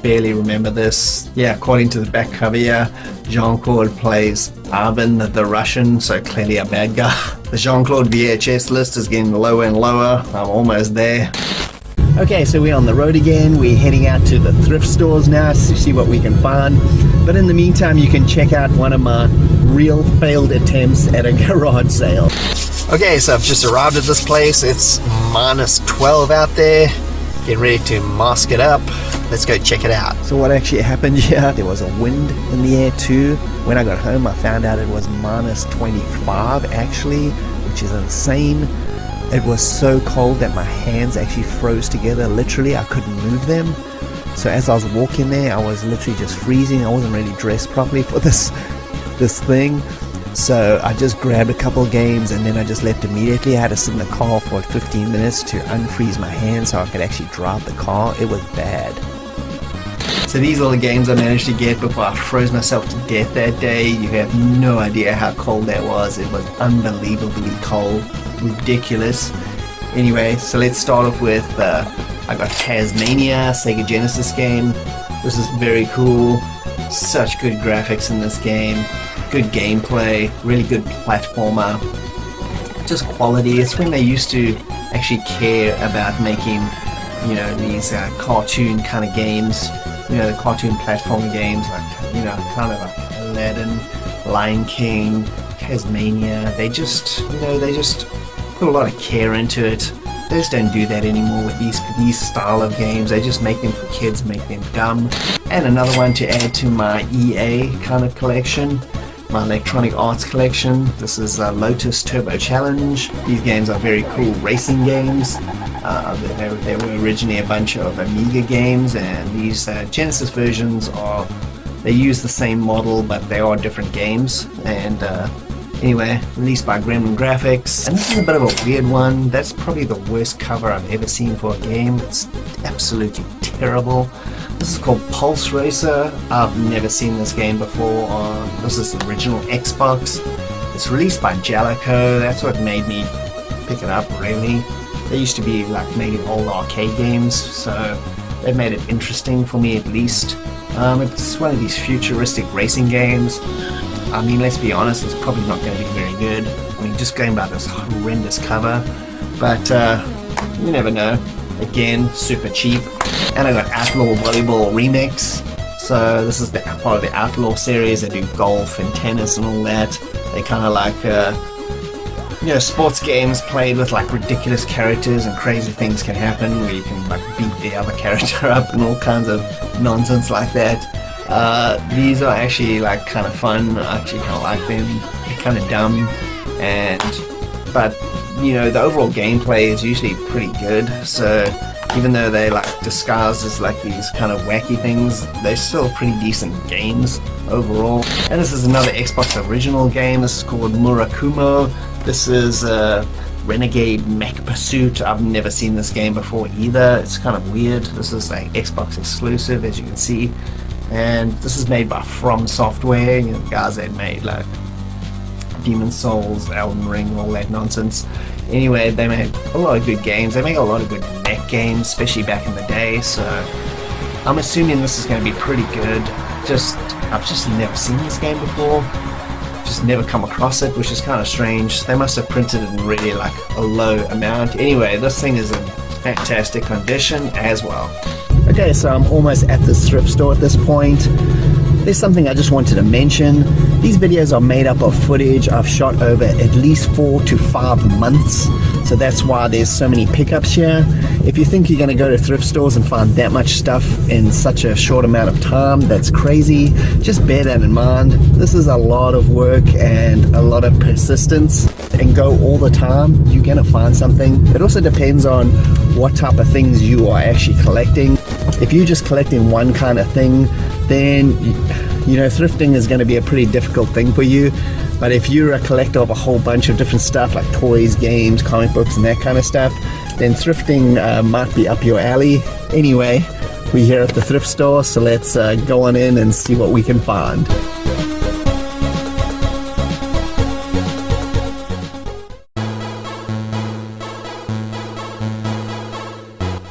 barely remember this. Yeah, according to the back cover here, Jean-Claude plays Ivan the Russian, so clearly a bad guy. The Jean-Claude VHS list is getting lower and lower. I'm almost there. Okay, so we're on the road again. We're heading out to the thrift stores now to see what we can find. But in the meantime, you can check out one of my real failed attempts at a garage sale. Okay, so I've just arrived at this place. It's -12 out there. Getting ready to mask it up. Let's go check it out. So what actually happened here, there was a wind in the air too. When I got home, I found out it was minus 25 actually, which is insane. It was so cold that my hands actually froze together. Literally, I couldn't move them. So as I was walking there, I was literally just freezing. I wasn't really dressed properly for this thing. So I just grabbed a couple of games and then I just left immediately. I had to sit in the car for 15 minutes to unfreeze my hands so I could actually drive the car. It was bad. So these are the games I managed to get before I froze myself to death that day. You have no idea how cold that was. It was unbelievably cold. Ridiculous. Anyway, so let's start off with I got Tasmania, Sega Genesis game. This is very cool. Such good graphics in this game. Good gameplay, really good platformer, just quality. It's when they used to actually care about making, you know, these cartoon kind of games, you know, the cartoon platform games, like, you know, kind of like Aladdin, Lion King, Tasmania. They just, you know, they just put a lot of care into it. They just don't do that anymore with these style of games. They just make them for kids, make them dumb. And another one to add to my EA kind of collection, my Electronic Arts collection. This is Lotus Turbo Challenge. These games are very cool racing games. They were originally a bunch of Amiga games, and these Genesis versions they use the same model, but they are different games. And anyway, released by Gremlin Graphics. And this is a bit of a weird one. That's probably the worst cover I've ever seen for a game. It's absolutely terrible. This is called Pulse Racer. I've never seen this game before. This is the original Xbox. It's released by Jalico. That's what made me pick it up, really. They used to be like making old arcade games, so they made it interesting for me at least. It's one of these futuristic racing games. I mean, let's be honest, it's probably not going to be very good. I mean, just going by this horrendous cover. But you never know. Again, super cheap. And I got Outlaw Volleyball Remix. So this is part of the Outlaw series. They do golf and tennis and all that. They kind of like, you know, sports games played with like ridiculous characters and crazy things can happen where you can like beat the other character up and all kinds of nonsense like that. These are actually like kind of fun. I actually kind of like them. They're kind of dumb, but you know, the overall gameplay is usually pretty good. So even though they like disguised as like these kind of wacky things, they're still pretty decent games overall. And this is another Xbox original game. This is called Murakumo. This is Renegade Mech Pursuit. I've never seen this game before either. It's kind of weird. This is like Xbox exclusive, as you can see. And this is made by From Software, you know, the guys that made like Demon's Souls, Elden Ring, all that nonsense. Anyway, they made a lot of good games. They make a lot of good mech games, especially back in the day. So I'm assuming this is going to be pretty good. I've just never seen this game before. Just never come across it, which is kind of strange. They must have printed it in really like a low amount. Anyway, this thing is in fantastic condition as well. Okay, so I'm almost at this thrift store at this point. There's something I just wanted to mention. These videos are made up of footage I've shot over at least 4 to 5 months. So that's why there's so many pickups here. If you think you're going to go to thrift stores and find that much stuff in such a short amount of time, that's crazy. Just bear that in mind. This is a lot of work and a lot of persistence. And go all the time, you're going to find something. It also depends on what type of things you are actually collecting. If you're just collecting one kind of thing, then you know, thrifting is going to be a pretty difficult thing for you. But if you're a collector of a whole bunch of different stuff like toys, games, comic books and that kind of stuff, then thrifting might be up your alley. Anyway, we're here at the thrift store, so let's go on in and see what we can find.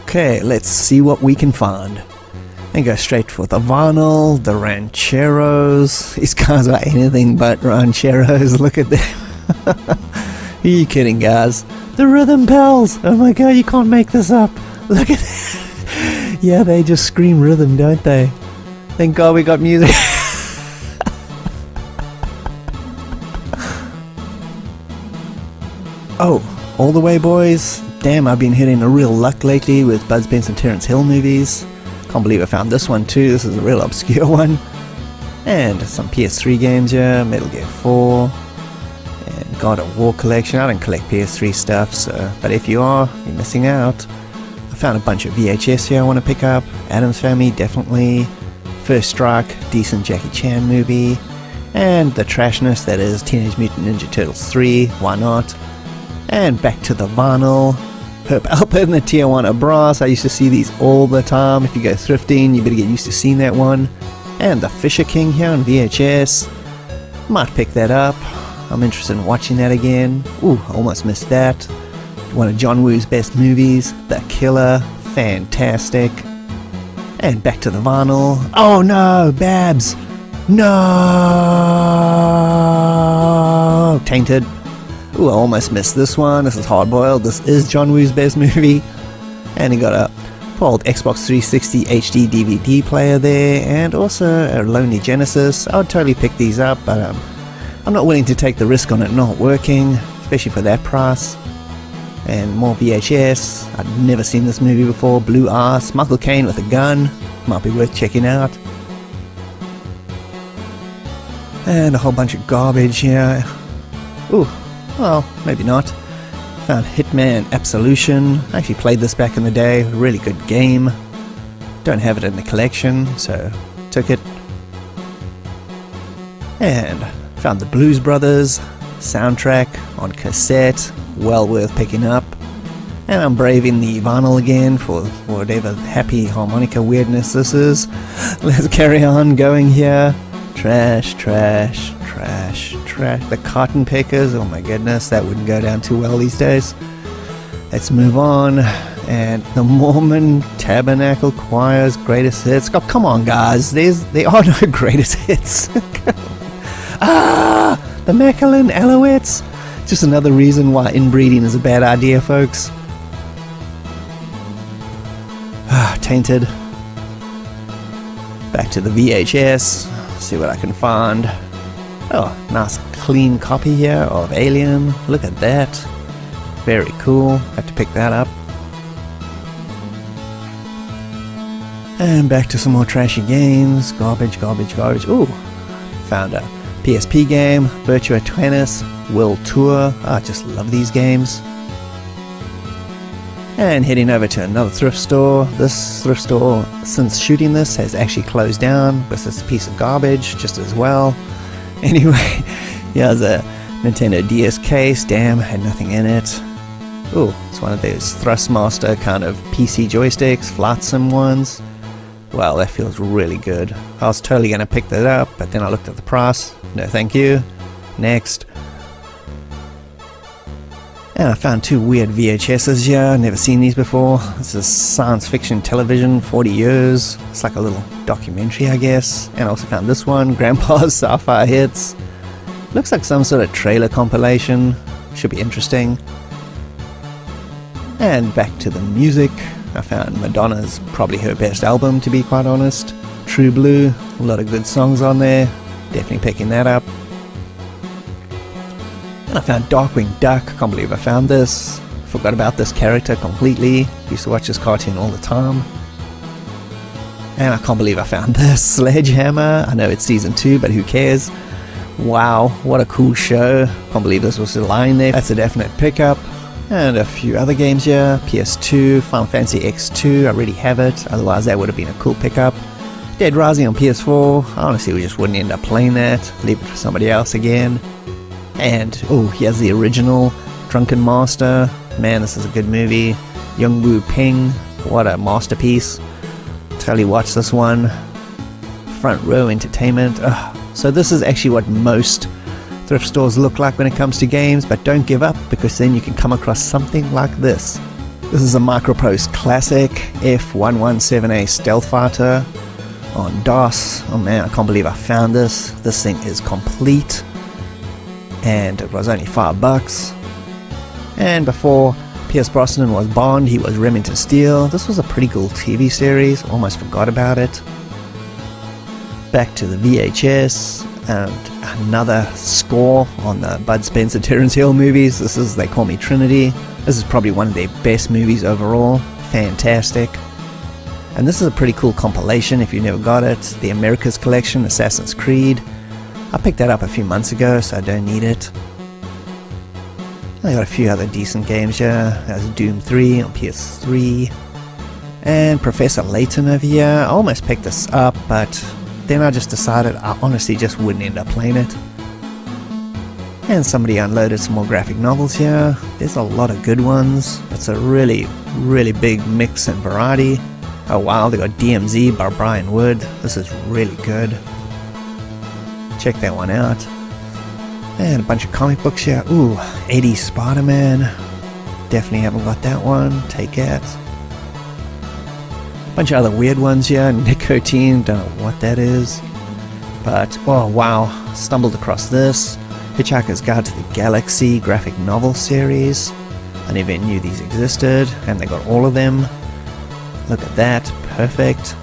Okay, let's see what we can find. And go straight for the vinyl, the rancheros. These guys are anything but rancheros. Look at them. Are you kidding, guys? The rhythm pals. Oh my god, you can't make this up. Look at that. Yeah, they just scream rhythm, don't they? Thank god we got music. Oh, All the Way Boys. Damn, I've been hitting a real luck lately with Bud Spence and Terrence Hill movies. Can't believe I found this one too. This is a real obscure one. And some PS3 games here, Metal Gear 4, and God of War collection. I don't collect PS3 stuff, so, but if you are, you're missing out. I found a bunch of VHS here I want to pick up. Addams Family, definitely. First Strike, decent Jackie Chan movie. And the trashness that is Teenage Mutant Ninja Turtles 3, why not? And back to the vinyl. Herb Alpert and the Tijuana Brass. I used to see these all the time. If you go thrifting, you better get used to seeing that one. And the Fisher King here on VHS. Might pick that up. I'm interested in watching that again. Ooh, almost missed that. One of John Woo's best movies, The Killer. Fantastic. And back to the vinyl. Oh no, Babs! No! Tainted. Ooh, I almost missed this one. This is Hardboiled. This is John Woo's best movie. And he got a old Xbox 360 HD DVD player there, and also a Lonely Genesis. I would totally pick these up, but I'm not willing to take the risk on it not working, especially for that price. And more VHS. I'd never seen this movie before. Blue Ass, Michael Caine with a gun. Might be worth checking out. And a whole bunch of garbage here. Ooh, well, maybe not. Found Hitman Absolution. I actually played this back in the day. Really good game. Don't have it in the collection, so took it. And found the Blues Brothers soundtrack on cassette. Well worth picking up. And I'm braving the vinyl again for whatever happy harmonica weirdness this is. Let's carry on going here. Trash, trash, trash, trash. The Cotton Pickers, oh my goodness, that wouldn't go down too well these days. Let's move on. And the Mormon Tabernacle Choir's greatest hits. Oh, come on, guys, there are no greatest hits. The Macklin Alouettes. Just another reason why inbreeding is a bad idea, folks. Tainted. Back to the VHS. See what I can find. Oh, nice clean copy here of Alien. Look at that. Very cool. Have to pick that up. And back to some more trashy games. Garbage, garbage, garbage. Ooh, found a PSP game. Virtua Tennis World Tour. I just love these games. And heading over to another thrift store. This thrift store, since shooting this, has actually closed down with this piece of garbage just as well. Anyway, here's a Nintendo DS case. Damn, had nothing in it. Ooh, it's one of those Thrustmaster kind of PC joysticks, flight sim ones. Wow, that feels really good. I was totally going to pick that up, but then I looked at the price. No thank you. Next. And I found two weird VHSs here. Never seen these before. This is science fiction television, 40 years. It's like a little documentary, I guess. And I also found this one, Grandpa's Sci-Fi Hits. Looks like some sort of trailer compilation. Should be interesting. And back to the music. I found Madonna's probably her best album, to be quite honest. True Blue, a lot of good songs on there. Definitely picking that up. And I found Darkwing Duck. Can't believe I found this. Forgot about this character completely. Used to watch this cartoon all the time. And I can't believe I found this. Sledgehammer. I know it's season 2, but who cares? Wow, what a cool show. Can't believe this was lying there. That's a definite pickup. And a few other games here. PS2, Final Fantasy X2. I already have it. Otherwise that would have been a cool pickup. Dead Rising on PS4. Honestly, we just wouldn't end up playing that. Leave it for somebody else again. And, oh, here's the original Drunken Master. Man, this is a good movie. Young Woo Ping, what a masterpiece. Totally watch this one. Front Row Entertainment. Ugh. So this is actually what most thrift stores look like when it comes to games, but don't give up, because then you can come across something like this. This is a Microprose classic, F117A Stealth Fighter on DOS. Oh man, I can't believe I found this. This thing is complete. And it was only $5. And before Pierce Brosnan was Bond, he was Remington Steele. This was a pretty cool TV series, almost forgot about it. Back to the VHS, and another score on the Bud Spencer Terence Hill movies. This is They Call Me Trinity. This is probably one of their best movies overall. Fantastic. And this is a pretty cool compilation if you never got it. The Americas Collection, Assassin's Creed. I picked that up a few months ago, so I don't need it. I got a few other decent games here. There's Doom 3 on PS3. And Professor Layton over here. I almost picked this up, but then I just decided I honestly just wouldn't end up playing it. And somebody unloaded some more graphic novels here. There's a lot of good ones. It's a really, really big mix and variety. Oh wow, they got DMZ by Brian Wood. This is really good. Check that one out. And a bunch of comic books here. Ooh, 80s Spider-Man. Definitely haven't got that one. Take that. A bunch of other weird ones here. Nicotine, don't know what that is. But, oh wow, stumbled across this. Hitchhiker's Guide to the Galaxy graphic novel series. I never knew these existed, and they got all of them. Look at that, perfect.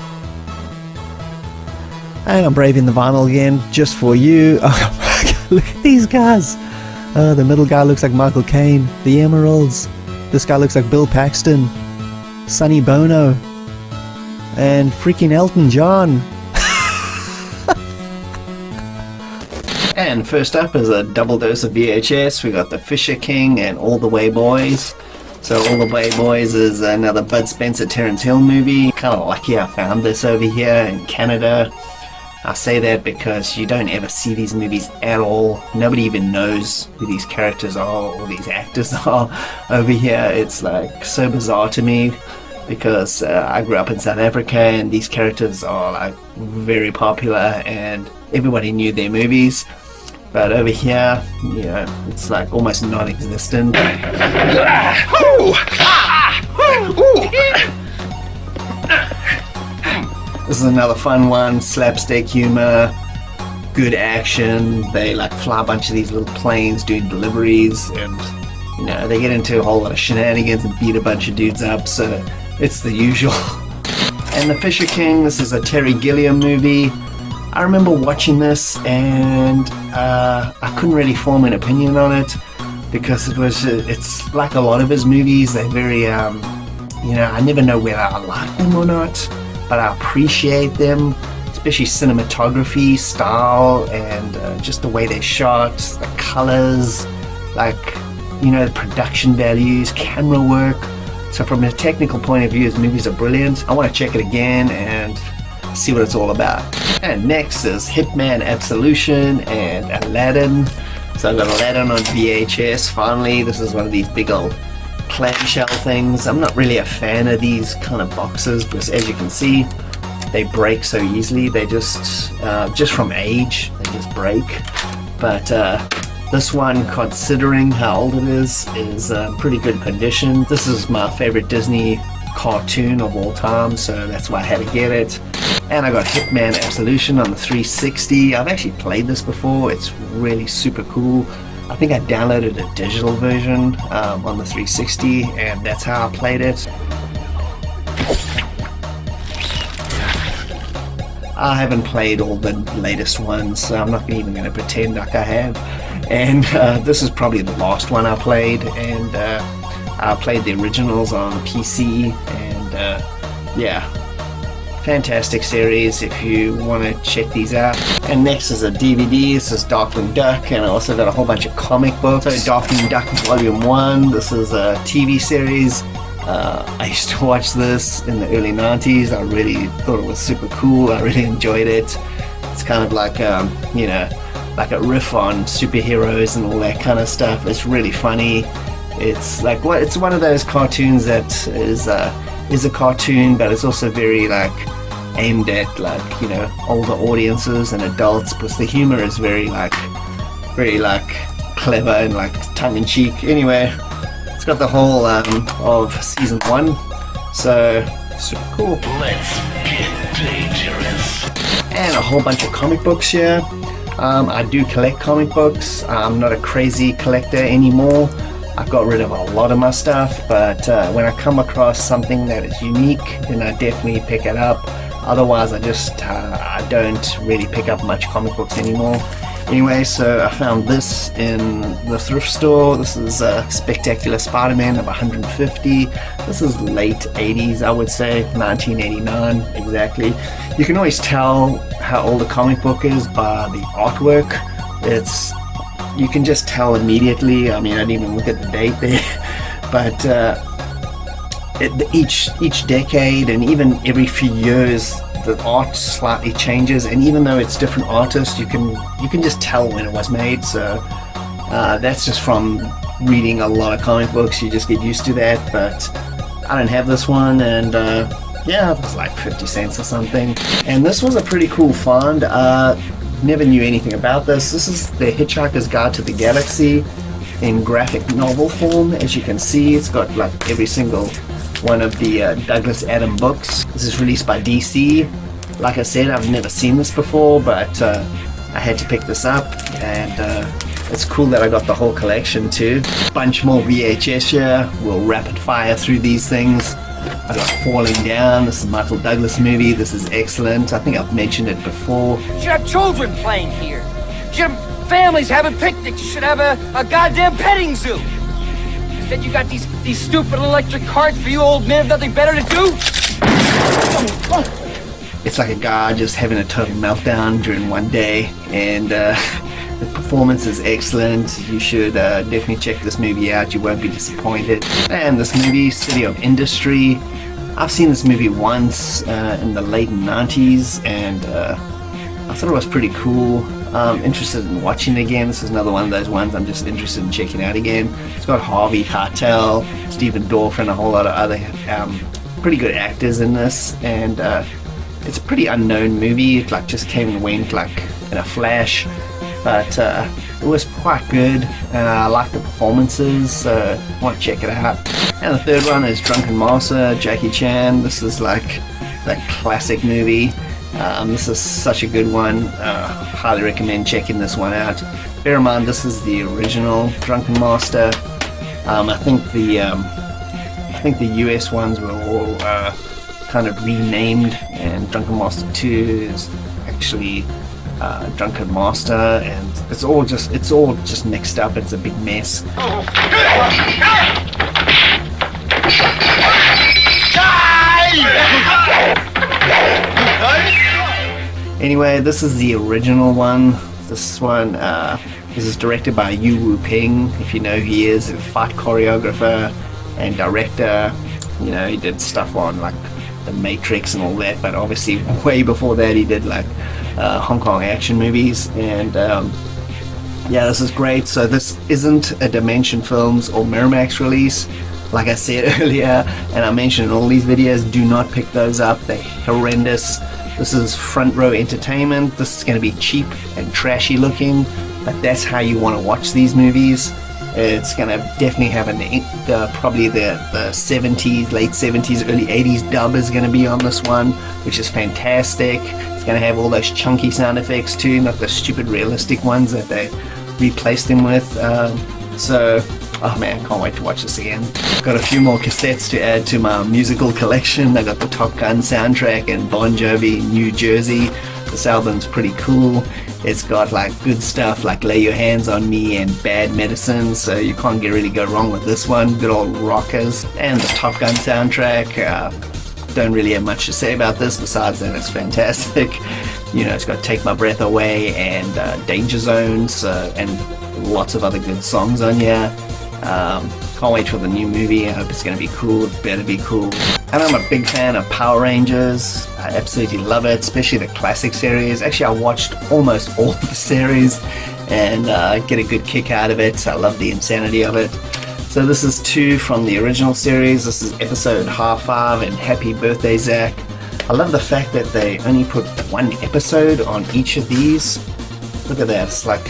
And I'm braving the vinyl again, just for you. Oh, look at these guys. The middle guy looks like Michael Caine. The Emeralds. This guy looks like Bill Paxton. Sonny Bono. And freaking Elton John. And first up is a double dose of VHS. We got The Fisher King and All the Way Boys. So All the Way Boys is another Bud Spencer Terence Hill movie. Kind of lucky I found this over here in Canada. I say that because you don't ever see these movies at all. Nobody even knows who these characters are or these actors are over here. It's like so bizarre to me because I grew up in South Africa and these characters are like very popular and everybody knew their movies. But over here, you know, it's like almost non-existent. This is another fun one, slapstick humor, good action. They like fly a bunch of these little planes doing deliveries and, you know, they get into a whole lot of shenanigans and beat a bunch of dudes up, so it's the usual. And The Fisher King, this is a Terry Gilliam movie. I remember watching this and I couldn't really form an opinion on it because it's like a lot of his movies, they're very, you know, I never know whether I like them or not, but I appreciate them, especially cinematography, style, and just the way they're shot, the colors, like, you know, the production values, camera work. So from a technical point of view, his movies are brilliant. I want to check it again and see what it's all about. And next is Hitman Absolution and Aladdin. So I've got Aladdin on VHS finally. This is one of these big old clamshell things. I'm not really a fan of these kind of boxes because as you can see, they break so easily. They just from age, they just break. But this one, considering how old it is pretty good condition. This is my favorite Disney cartoon of all time, so that's why I had to get it. And I got Hitman Absolution on the 360. I've actually played this before. It's really super cool. I think I downloaded a digital version on the 360 and that's how I played it. I haven't played all the latest ones, so I'm not even going to pretend like I have. And this is probably the last one I played, and I played the originals on PC, and yeah, fantastic series if you want to check these out. And next is a DVD. This is Darkwing Duck, and I also got a whole bunch of comic books. So Darkwing Duck Volume 1, this is a TV series. I used to watch this in the early 90s. I really thought it was super cool. I really enjoyed it. It's kind of like, you know, like a riff on superheroes and all that kind of stuff. It's really funny. It's like, well, it's one of those cartoons that is a cartoon, but it's also very like aimed at like, you know, older audiences and adults, because the humor is very like clever and like tongue-in-cheek. Anyway, it's got the whole of season 1, so super cool. Let's get dangerous. And a whole bunch of comic books here. I do collect comic books. I'm not a crazy collector anymore. I've got rid of a lot of my stuff, but when I come across something that is unique, then I definitely pick it up. Otherwise, I don't really pick up much comic books anymore. Anyway, so I found this in the thrift store. This is a Spectacular Spider-Man number 150. This is late 80s, I would say, 1989 exactly. You can always tell how old a comic book is by the artwork. You can just tell immediately. I mean, I didn't even look at the date there, but each decade and even every few years, the art slightly changes, and even though it's different artists, you can just tell when it was made. So that's just from reading a lot of comic books. You just get used to that. But I don't have this one, and yeah, it was like 50 cents or something. And this was a pretty cool find. Never knew anything about this. This is the Hitchhiker's Guide to the Galaxy in graphic novel form. As you can see, it's got like every single one of the Douglas Adams books. This is released by DC. Like I said, I've never seen this before, but I had to pick this up, and it's cool that I got the whole collection too. Bunch more VHS here. We'll rapid fire through these things. I got Falling Down. This is a Michael Douglas movie. This is excellent. I think I've mentioned it before. You should have children playing here. You should have families having picnics. You should have a goddamn petting zoo. Instead you got these stupid electric carts for you old men with nothing better to do? It's like a guy just having a total meltdown during one day, and the performance is excellent. You should definitely check this movie out. You won't be disappointed. And this movie, City of Industry, I've seen this movie once in the late 90s, and I thought it was pretty cool. I'm interested in watching it again. This is another one of those ones I'm just interested in checking out again. It's got Harvey Keitel, Stephen Dorff, and a whole lot of other pretty good actors in this, and it's a pretty unknown movie. It like just came and went like in a flash, but it was quite good. I like the performances, so I want to check it out. And the third one is Drunken Master, Jackie Chan. This is like that classic movie. This is such a good one. Highly recommend checking this one out. Bear in mind, this is the original Drunken Master. I think the US ones were all kind of renamed, and Drunken Master 2 is actually Drunken Master, and it's all just mixed up. It's a big mess. Anyway, this is the original one. This is directed by Yu Wu Ping. If you know who he is, a fight choreographer and director. You know, he did stuff on like The Matrix and all that, but obviously way before that he did like Hong Kong action movies. And yeah, this is great. So this isn't a Dimension Films or Miramax release, like I said earlier, and I mentioned in all these videos. Do not pick those up. They're horrendous. This is Front Row Entertainment. This is going to be cheap and trashy looking, but that's how you want to watch these movies. It's going to definitely have probably the 70s, late 70s, early 80s dub is going to be on this one, which is fantastic. It's going to have all those chunky sound effects too, not the stupid realistic ones that they replaced them with. So, oh man, can't wait to watch this again. Got a few more cassettes to add to my musical collection. I got the Top Gun soundtrack and Bon Jovi, New Jersey. This album's pretty cool. It's got like good stuff like Lay Your Hands on Me and Bad Medicine, so you can't really go wrong with this one. Good old rockers. And the Top Gun soundtrack. Don't really have much to say about this besides that it's fantastic. You know, it's got Take My Breath Away and Danger Zones and lots of other good songs on here. Can't wait for the new movie. I hope it's going to be cool. It better be cool. And I'm a big fan of Power Rangers. I absolutely love it, especially the classic series. Actually, I watched almost all of the series and get a good kick out of it. I love the insanity of it. So this is 2 from the original series. This is episode Half 5 and Happy Birthday, Zach. I love the fact that they only put 1 episode on each of these. Look at that. It's like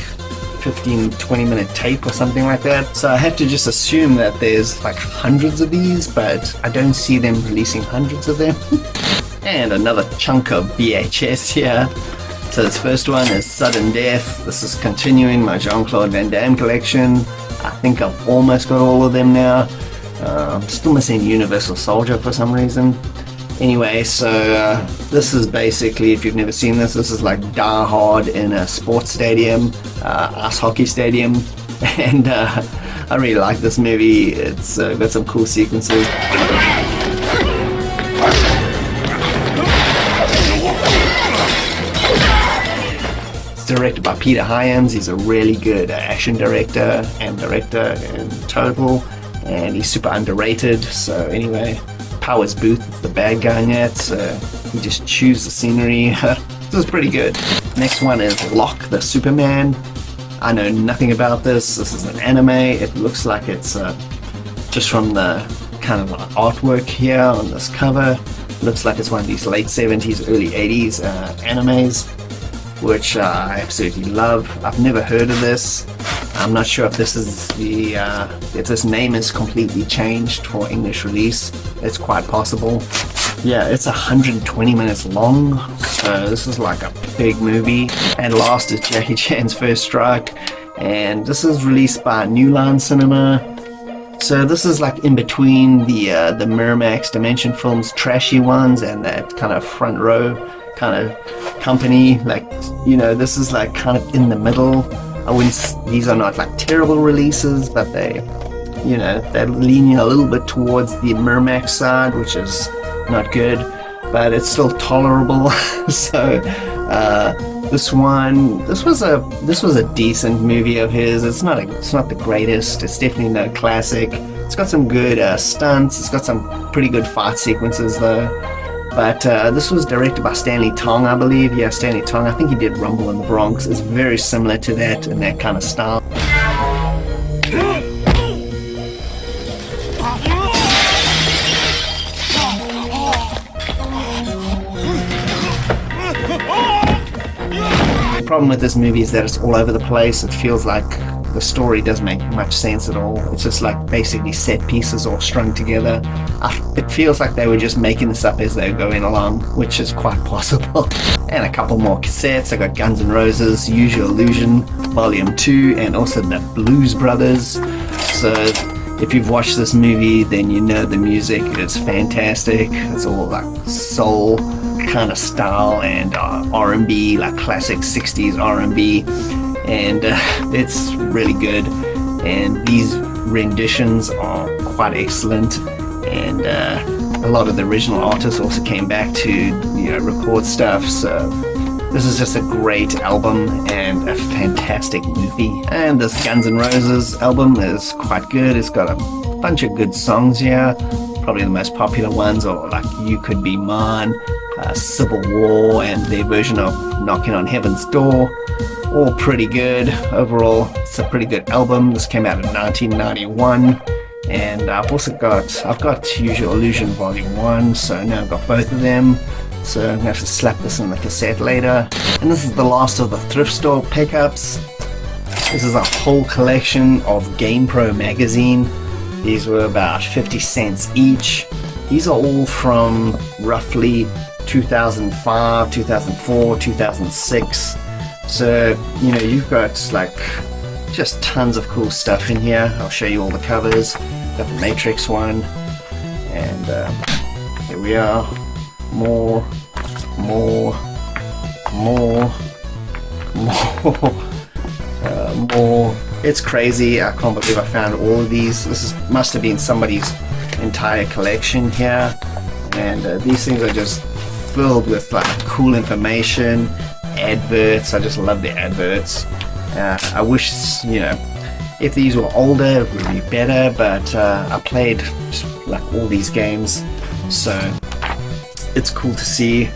15-20 minute tape or something like that. So I have to just assume that there's like hundreds of these, but I don't see them releasing hundreds of them. And another chunk of VHS here. So this first one is Sudden Death. This is continuing my Jean-Claude Van Damme collection. I think I've almost got all of them now. I'm still missing Universal Soldier for some reason. Anyway, so this is basically, if you've never seen this is like Die Hard in a sports stadium, ice hockey stadium, and I really like this movie. It's got some cool sequences. It's directed by Peter Hyams. He's a really good action director and director in total, and he's super underrated. So anyway, Powers Booth is the bad guy in it, so he just chews the scenery. This is pretty good. Next one is Lock the Superman. I know nothing about this. This is an anime. It looks like it's just from the kind of artwork here on this cover. Looks like it's one of these late 70s, early 80s animes, which I absolutely love. I've never heard of this. I'm not sure if this is if this name is completely changed for English release. It's quite possible. Yeah, it's 120 minutes long, so this is like a big movie. And last is Jackie Chan's First Strike, and this is released by New Line Cinema. So this is like in between the Miramax Dimension Films trashy ones and that kind of front row kind of company. Like, you know, this is like kind of in the middle. These are not like terrible releases, but they're leaning a little bit towards the Miramax side, which is not good, but it's still tolerable. So this was a decent movie of his. It's not the greatest. It's definitely no classic. It's got some good stunts. It's got some pretty good fight sequences though. But this was directed by Stanley Tong, I believe. Yeah, Stanley Tong. I think he did Rumble in the Bronx. It's very similar to that in that kind of style. The problem with this movie is that it's all over the place. It feels like the story doesn't make much sense at all. It's just like basically set pieces all strung together. It feels like they were just making this up as they were going along, which is quite possible. And a couple more cassettes. I got Guns N' Roses, Use Your Illusion, Volume 2, and also the Blues Brothers. So if you've watched this movie, then you know the music is fantastic. It's all like soul kind of style and R&B, like classic 60s R&B, and it's really good. And these renditions are quite excellent, and a lot of the original artists also came back to record stuff. So this is just a great album and a fantastic movie. And this Guns N' Roses album is quite good. It's got a bunch of good songs here. Probably the most popular ones are like You Could Be Mine, Civil War, and their version of Knocking on Heaven's Door. All pretty good. Overall, it's a pretty good album. This came out in 1991. And I've got Use Your Illusion Volume 1, so now I've got both of them. So I'm going to have to slap this in the cassette later. And this is the last of the thrift store pickups. This is a whole collection of GamePro magazine. These were about 50 cents each. These are all from roughly 2005, 2004, 2006. So, you've got like just tons of cool stuff in here. I'll show you all the covers. Got the Matrix one. And here we are. More. It's crazy. I can't believe I found all of these. This must have been somebody's entire collection here, and these things are just filled with like cool information, adverts. I just love the adverts. I wish if these were older it would be better, but I played like all these games, so it's cool to see.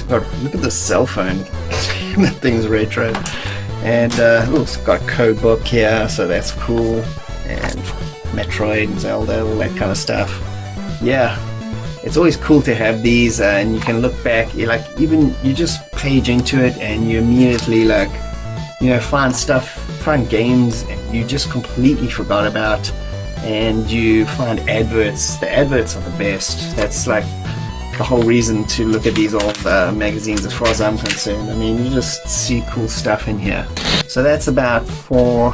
Look at the cell phone. That thing's retro. And it's got code book here, so that's cool. And Metroid and Zelda, all that kind of stuff. Yeah, it's always cool to have these, and you can look back. You just page into it, and you immediately find games and you just completely forgot about, and you find adverts. The adverts are the best. That's like the whole reason to look at these old magazines, as far as I'm concerned. I mean, you just see cool stuff in here. So that's about 4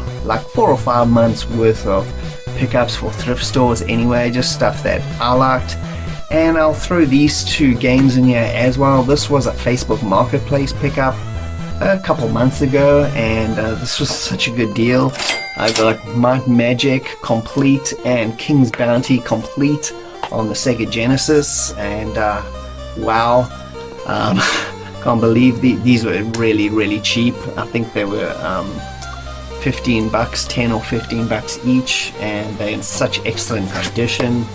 or 5 months worth of pickups for thrift stores anyway, just stuff that I liked. And I'll throw these two games in here as well. This was a Facebook Marketplace pickup a couple months ago, and this was such a good deal. I got Might Magic Complete and King's Bounty Complete on the Sega Genesis, and wow, can't believe these were really cheap. I think they were $15, 10 or $15 each, and they're in such excellent condition.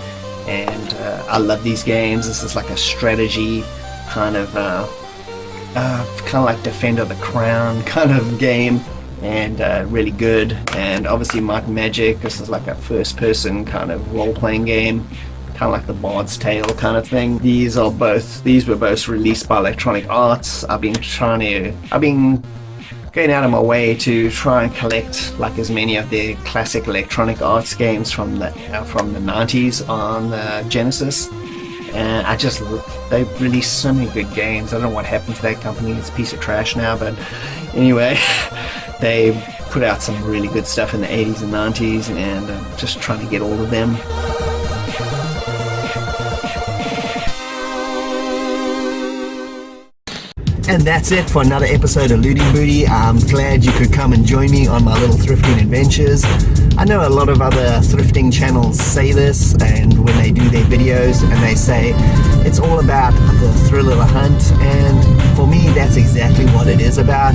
And I love these games. This is like a strategy kind of like Defender of the Crown kind of game, and really good. And obviously Might Magic, this is like a first person kind of role-playing game, kind of like the Bard's Tale kind of thing. These were both released by Electronic Arts. I've been going out of my way to try and collect like as many of the classic Electronic Arts games from the 90s on the Genesis. And they released so many good games. I don't know what happened to that company. It's a piece of trash now, but anyway, they put out some really good stuff in the 80s and 90s, and just trying to get all of them. And that's it for another episode of Looting Booty. I'm glad you could come and join me on my little thrifting adventures. I know a lot of other thrifting channels say this, and when they do their videos, and they say it's all about the thrill of the hunt, and for me that's exactly what it is about.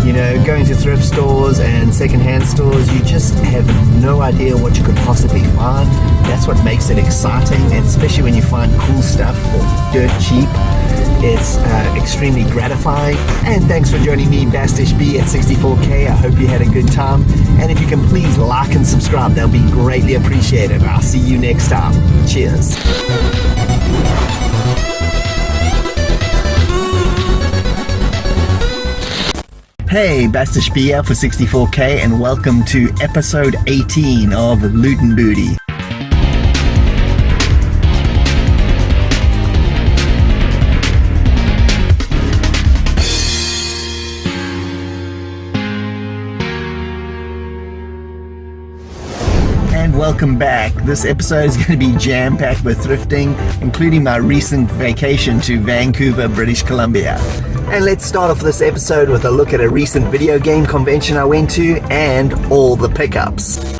You know, going to thrift stores and secondhand stores, you just have no idea what you could possibly find. That's what makes it exciting, and especially when you find cool stuff for dirt cheap. It's extremely gratifying. And thanks for joining me, Bastish B at 64K. I hope you had a good time. And if you can please like and subscribe, that'll be greatly appreciated. I'll see you next time. Cheers. Hey, Bastish B here for 64K, and welcome to episode 18 of Lootin' Booty. Welcome back. This episode is going to be jam-packed with thrifting, including my recent vacation to Vancouver, British Columbia. And let's start off this episode with a look at a recent video game convention I went to and all the pickups.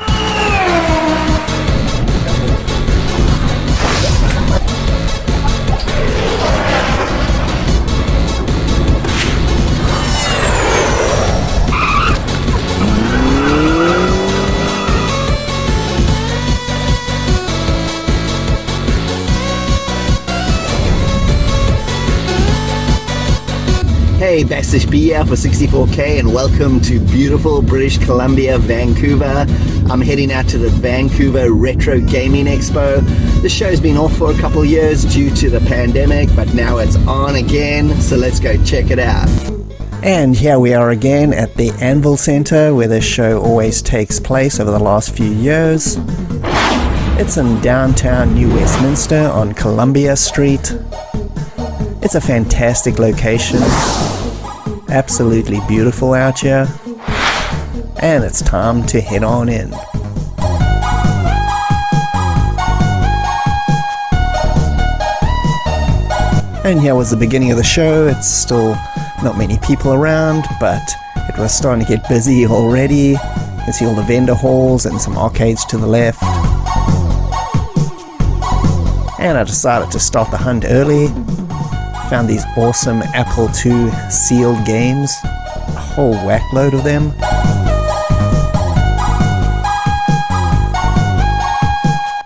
Hey, Bastish B here for 64K, and welcome to beautiful British Columbia, Vancouver. I'm heading out to the Vancouver Retro Gaming Expo. The show's been off for a couple of years due to the pandemic, but now it's on again, so let's go check it out. And here we are again at the Anvil Centre, where this show always takes place over the last few years. It's in downtown New Westminster on Columbia Street. It's a fantastic location. Absolutely beautiful out here, and it's time to head on in. And here was the beginning of the show. It's still not many people around, but it was starting to get busy already. You can see all the vendor halls and some arcades to the left. And I decided to start the hunt early. Found these awesome Apple II sealed games, a whole whack load of them.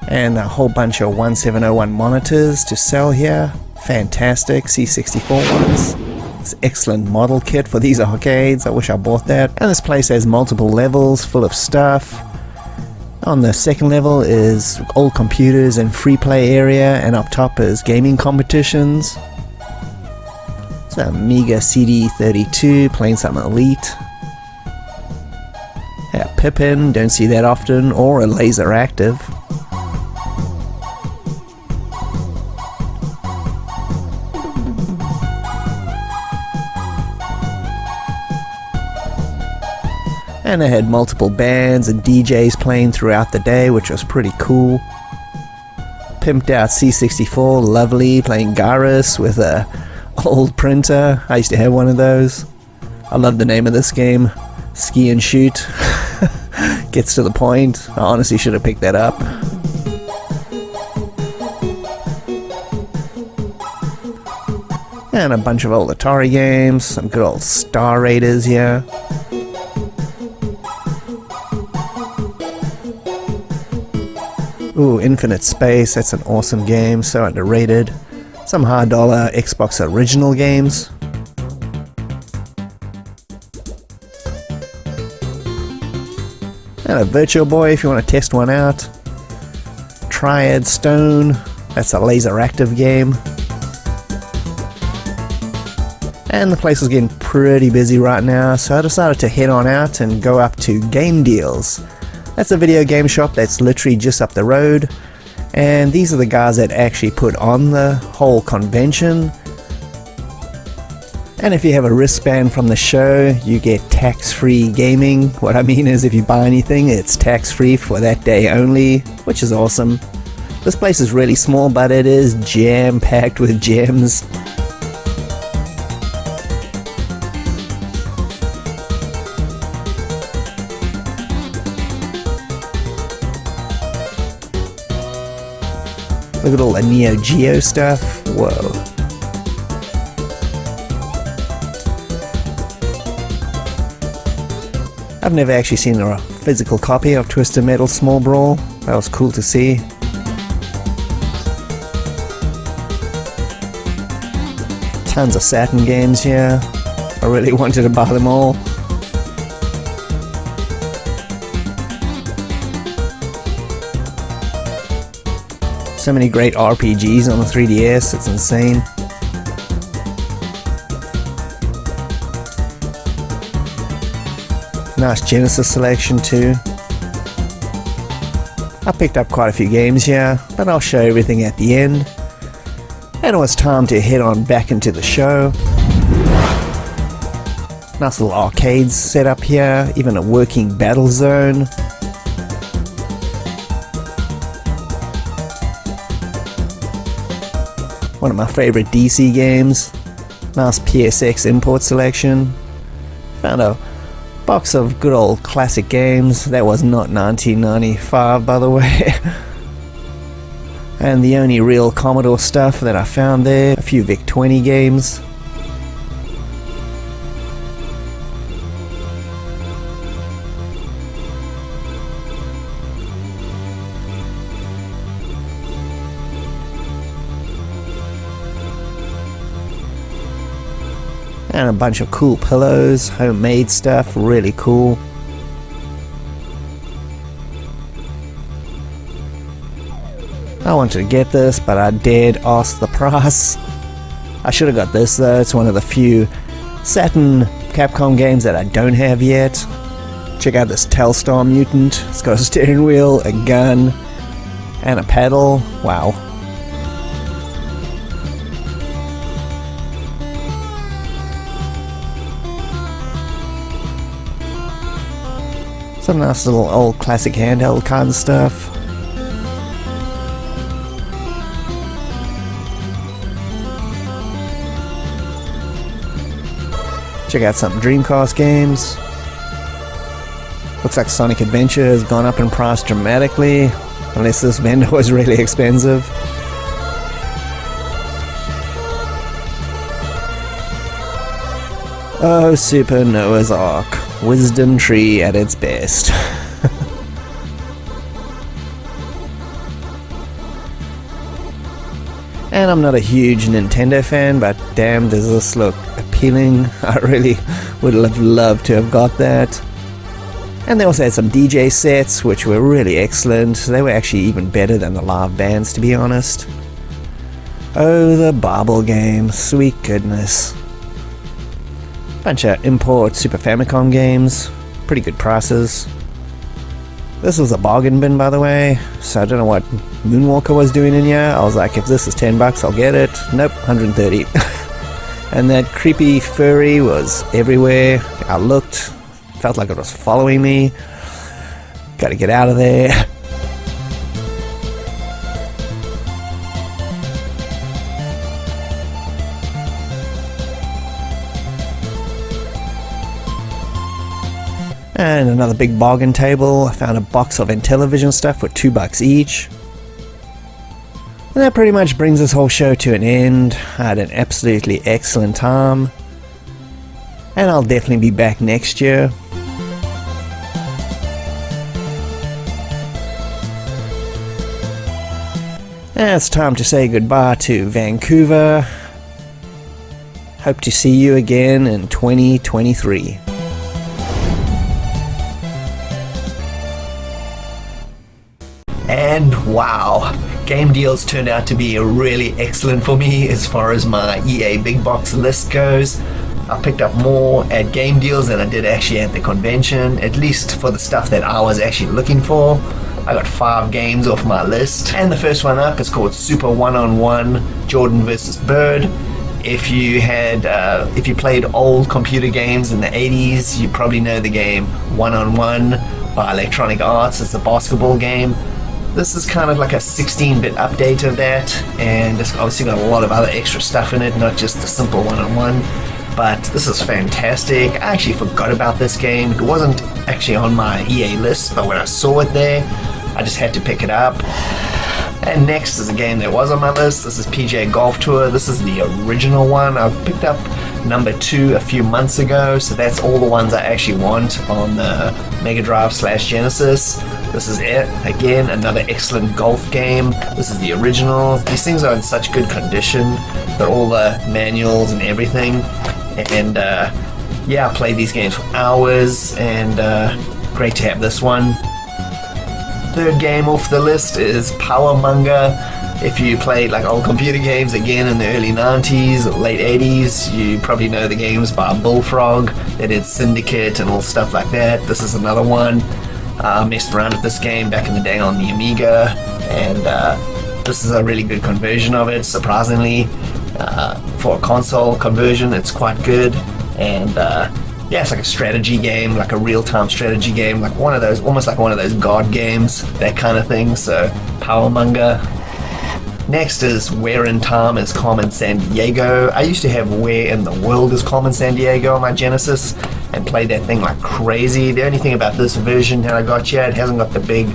And a whole bunch of 1701 monitors to sell here. Fantastic C64 ones. It's excellent model kit for these arcades. I wish I bought that. And this place has multiple levels full of stuff. On the second level is old computers and free play area, and up top is gaming competitions. Amiga CD32, playing something elite. Yeah, Pippin, don't see that often, or a laser active. And I had multiple bands and DJs playing throughout the day, which was pretty cool. pimped out C64, lovely, playing Garrus with a old printer. I used to have one of those. I love the name of this game, Ski and Shoot. Gets to the point. I honestly should have picked that up. And a bunch of old Atari games, some good old Star Raiders here. Ooh, Infinite Space, that's an awesome game, so underrated. Some hard dollar Xbox original games. And a Virtual Boy if you want to test one out. Triad Stone, that's a laser active game. And the place was getting pretty busy right now, so I decided to head on out and go up to Game Deals. That's a video game shop that's literally just up the road, and these are the guys that actually put on the whole convention. And if you have a wristband from the show, you get tax-free gaming. What I mean is if you buy anything, it's tax-free for that day only, which is awesome. This place is really small, but it is jam-packed with gems. Look at all the Neo Geo stuff. Whoa. I've never actually seen a physical copy of Twisted Metal Small Brawl. That was cool to see. Tons of Saturn games here. I really wanted to buy them all. So many great RPGs on the 3DS, it's insane. Nice Genesis selection too. I picked up quite a few games here, but I'll show everything at the end. And it was time to head on back into the show. Nice little arcades set up here, even a working battle zone. One of my favorite DC games. Nice PSX import selection. Found a box of good old classic games. That was not 1995, by the way. And the only real Commodore stuff that I found there. A few VIC-20 games. And a bunch of cool pillows, homemade stuff, really cool. I wanted to get this, but I dared ask the price. I should have got this though, it's one of the few Saturn Capcom games that I don't have yet. Check out this Telstar Mutant, it's got a steering wheel, a gun, and a pedal, wow. Some nice little old classic handheld kind of stuff. Check out some Dreamcast games. Looks like Sonic Adventure has gone up in price dramatically, unless this vendor was really expensive. Oh, Super Noah's Ark. Wisdom Tree at its best. And I'm not a huge Nintendo fan, but damn does this look appealing. I really would have loved to have got that. And they also had some DJ sets, which were really excellent. They were actually even better than the live bands, to be honest. Oh, the Bobble game, sweet goodness. Bunch of import Super Famicom games, pretty good prices. This was a bargain bin, by the way, so I don't know what Moonwalker was doing in here. I was like, if this is $10, I'll get it. Nope, 130. And that creepy furry was everywhere. I looked, felt like it was following me. Gotta get out of there. And another big bargain table. I found a box of Intellivision stuff for $2 each. And that pretty much brings this whole show to an end. I had an absolutely excellent time. And I'll definitely be back next year. And it's time to say goodbye to Vancouver. Hope to see you again in 2023. And wow, game deals turned out to be really excellent for me as far as my EA big box list goes. I picked up more at game deals than I did actually at the convention, at least for the stuff that I was actually looking for. I got 5 games off my list, and the first one up is called Super One-on-One Jordan vs. Bird. If you played old computer games in the 80s, you probably know the game One-on-One by Electronic Arts. It's a basketball game. This is kind of like a 16-bit update of that, and it's obviously got a lot of other extra stuff in it, not just the simple one-on-one. But this is fantastic. I actually forgot about this game. It wasn't actually on my EA list, but when I saw it there, I just had to pick it up. And next is a game that was on my list. This is PGA Golf Tour. This is the original one. I picked up number 2 a few months ago, so that's all the ones I actually want on the Mega Drive / Genesis. This is it. Again, another excellent golf game. This is the original. These things are in such good condition. They're all the manuals and everything. And yeah, I played these games for hours, and great to have this one. Third game off the list is Powermonger. If you played like old computer games again in the early 90s or late 80s, you probably know the games by Bullfrog. They did Syndicate and all stuff like that. This is another one. I messed around with this game back in the day on the Amiga, and this is a really good conversion of it, surprisingly. For a console conversion, it's quite good. And yeah, it's like a strategy game, like a real-time strategy game, like one of those, almost like one of those God games, that kind of thing. So Powermonger. Next is Where in Time is Carmen Sandiego. I used to have Where in the World is Carmen Sandiego on my Genesis and played that thing like crazy. The only thing about this version that I got yet, it hasn't got the big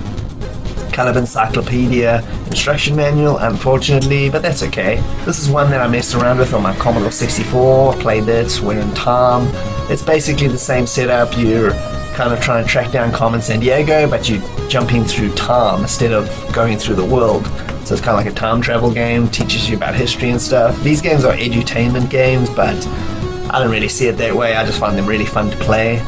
kind of encyclopedia instruction manual, unfortunately, but that's okay. This is one that I messed around with on my Commodore 64, played it, Where in Time. It's basically the same setup. You're kind of trying to track down Carmen Sandiego, but you're jumping through time instead of going through the world. So it's kind of like a time travel game, teaches you about history and stuff. These games are edutainment games, but I don't really see it that way. I just find them really fun to play.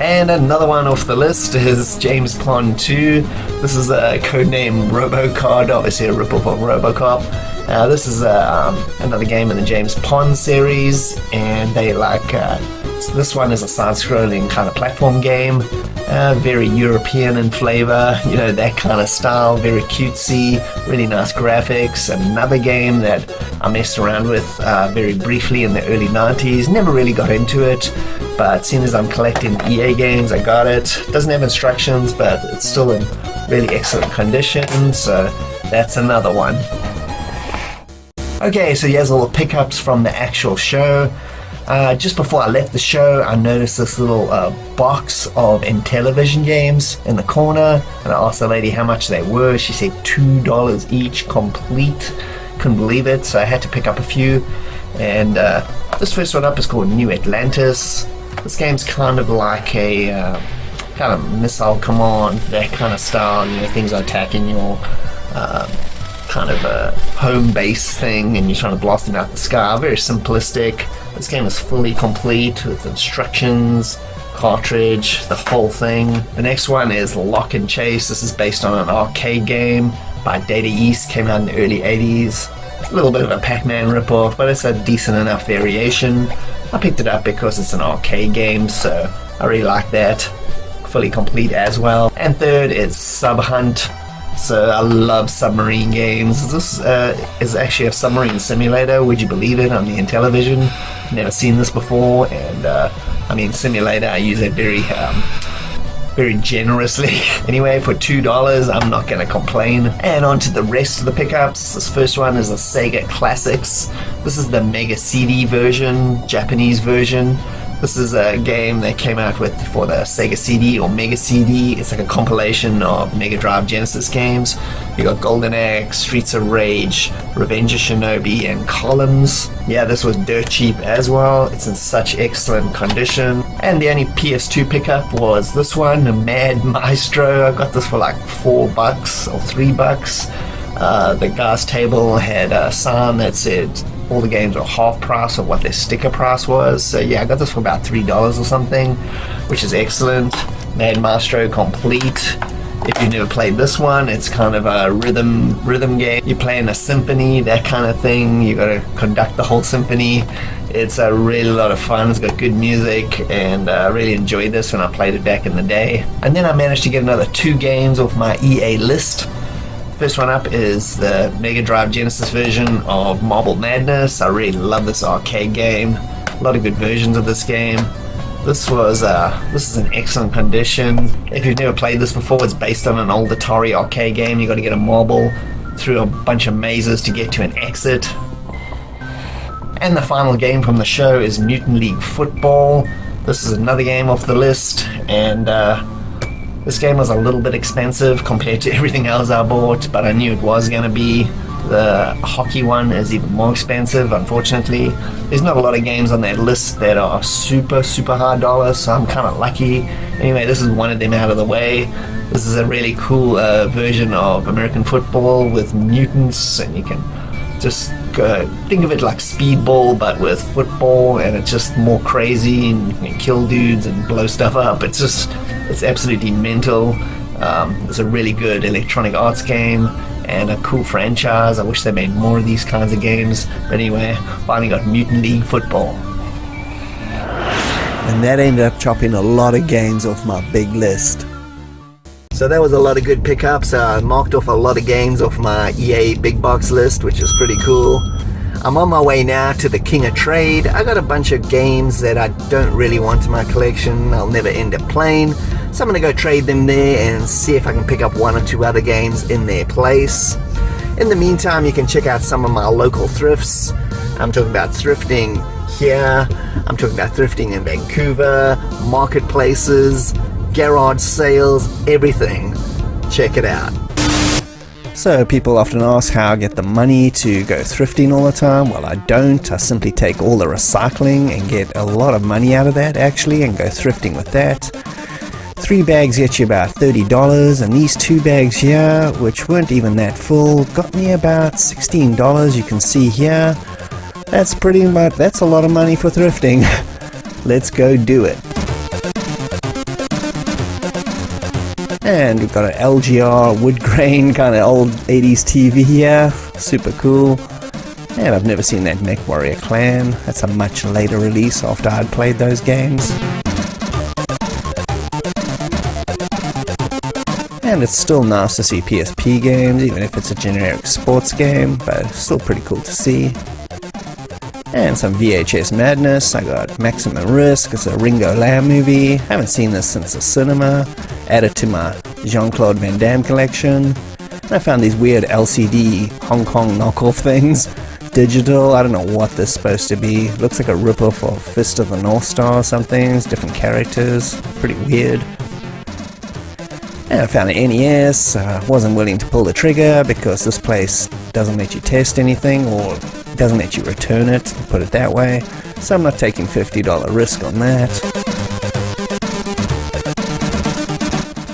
And another one off the list is James Pond 2. This is a codename Robocod, obviously a ripoff of Robocop. This is another game in the James Pond series, and they so this one is a side-scrolling kind of platform game, very European in flavor, you know, that kind of style, very cutesy, really nice graphics. Another game that I messed around with very briefly in the early 90s, never really got into it, but seeing as I'm collecting EA games, I got it. Doesn't have instructions, but it's still in really excellent condition, so that's another one. Okay, so here's all the pickups from the actual show. Just before I left the show, I noticed this little box of Intellivision games in the corner, and I asked the lady how much they were. She said $2 each, complete. Couldn't believe it, so I had to pick up a few. And this first one up is called New Atlantis. This game's kind of like a kind of missile command, that kind of style. You know, things are attacking your kind of a home base thing, and you're trying to blast them out the sky. Very simplistic. This game is fully complete with instructions, cartridge, the whole thing. The next one is Lock and Chase. This is based on an arcade game by Data East, came out in the early 80s. A little bit of a Pac-Man ripoff, but it's a decent enough variation. I picked it up because it's an arcade game, so I really like that. Fully complete as well. And third is Sub Hunt. So I love submarine games. This is actually a submarine simulator, would you believe it, on the Intellivision. Never seen this before, and I mean, simulator, I use it very generously. Anyway, for $2, I'm not going to complain. And on to the rest of the pickups. This first one is a Sega Classics. This is the Mega CD version, Japanese version. This is a game they came out with for the Sega CD or Mega CD. It's like a compilation of Mega Drive Genesis games. You got Golden Axe, Streets of Rage, Revenge of Shinobi, and Columns. Yeah, this was dirt cheap as well. It's in such excellent condition. And the only PS2 pickup was this one, the Mad Maestro. I got this for like $4 or $3. The guy's table had a sign that said all the games are half price of what their sticker price was. So yeah, I got this for about $3 or something, which is excellent. Mad Maestro Complete. If you've never played this one, it's kind of a rhythm game. You're playing a symphony, that kind of thing. You got to conduct the whole symphony. It's a really lot of fun. It's got good music, and I really enjoyed this when I played it back in the day. And then I managed to get another 2 games off my EA list. First one up is the Mega Drive Genesis version of Marble Madness. I really love this arcade game. A lot of good versions of this game. This is in excellent condition. If you've never played this before, it's based on an old Atari arcade game. You got to get a marble through a bunch of mazes to get to an exit. And the final game from the show is Mutant League Football. This is another game off the list, and this game was a little bit expensive compared to everything else I bought, but I knew it was going to be. The hockey one is even more expensive, unfortunately. There's not a lot of games on that list that are super high dollar, so I'm kind of lucky. Anyway, this is one of them out of the way. This is a really cool version of American football with mutants, and you can just think of it like speedball but with football, and it's just more crazy, and you can kill dudes and blow stuff up. It's absolutely mental. It's a really good electronic arts game and a cool franchise. I wish they made more of these kinds of games. But anyway, finally got Mutant League Football. And that ended up chopping a lot of games off my big list. So that was a lot of good pickups. I marked off a lot of games off my EA big box list, which is pretty cool. I'm on my way now to the King of Trade. I got a bunch of games that I don't really want in my collection. I'll never end up playing. So I'm going to go trade them there and see if I can pick up 1 or 2 other games in their place. In the meantime, you can check out some of my local thrifts. I'm talking about thrifting here. I'm talking about thrifting in Vancouver, marketplaces, garage sales, everything. Check it out. So people often ask how I get the money to go thrifting all the time. Well, I don't. I simply take all the recycling and get a lot of money out of that actually and go thrifting with that. 3 bags get you about $30, and these 2 bags here, which weren't even that full, got me about $16. You can see here. That's a lot of money for thrifting. Let's go do it. And we've got an LGR wood grain kind of old 80s TV here. Super cool. And I've never seen that MechWarrior Clan. That's a much later release after I'd played those games. And it's still nice to see PSP games, even if it's a generic sports game, but it's still pretty cool to see. And some VHS madness. I got Maximum Risk. It's a Ringo Lam movie. Haven't seen this since the cinema. Added to my Jean-Claude Van Damme collection. And I found these weird LCD Hong Kong knockoff things. Digital. I don't know what this is supposed to be. Looks like a ripoff of Fist of the North Star or something. It's different characters. Pretty weird. And I found an NES. Wasn't willing to pull the trigger because this place doesn't let you test anything, or doesn't let you return it, put it that way. So I'm not taking $50 risk on that.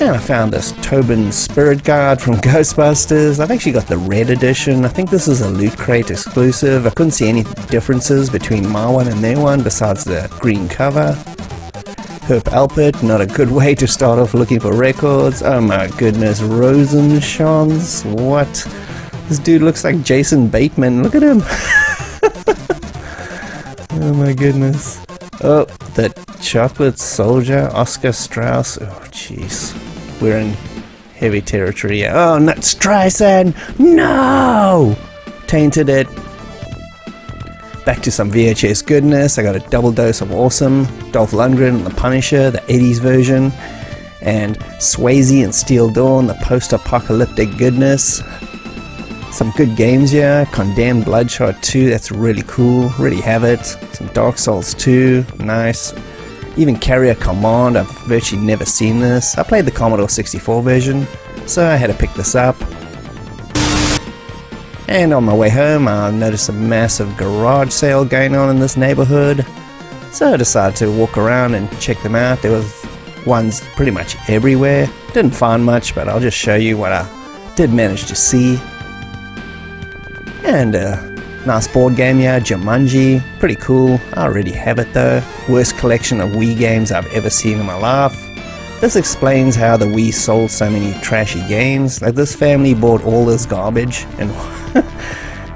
And I found this Tobin Spirit Guard from Ghostbusters. I've actually got the red edition. I think this is a Loot Crate exclusive. I couldn't see any differences between my one and their one besides the green cover. Herb Alpert, not a good way to start off looking for records. Oh my goodness, Rosenschans, what? This dude looks like Jason Bateman, look at him. Oh my goodness. Oh, the Chocolate Soldier, Oscar Strauss. Oh jeez, we're in heavy territory here. Oh, not Streisand, no! Tainted it. Back to some VHS goodness. I got a double dose of awesome. Dolph Lundgren and The Punisher, the 80s version. And Swayze and Steel Dawn, the post-apocalyptic goodness. Some good games here. Condemned Bloodshot 2, that's really cool. Really have it. Some Dark Souls 2, nice. Even Carrier Command, I've virtually never seen this. I played the Commodore 64 version, so I had to pick this up. And on my way home, I noticed a massive garage sale going on in this neighborhood, so I decided to walk around and check them out. There was ones pretty much everywhere. Didn't find much, but I'll just show you what I did manage to see. And nice board game here, Jumanji, pretty cool. I already have it though. Worst collection of Wii games I've ever seen in my life. This explains how the Wii sold so many trashy games. Like, this family bought all this garbage, and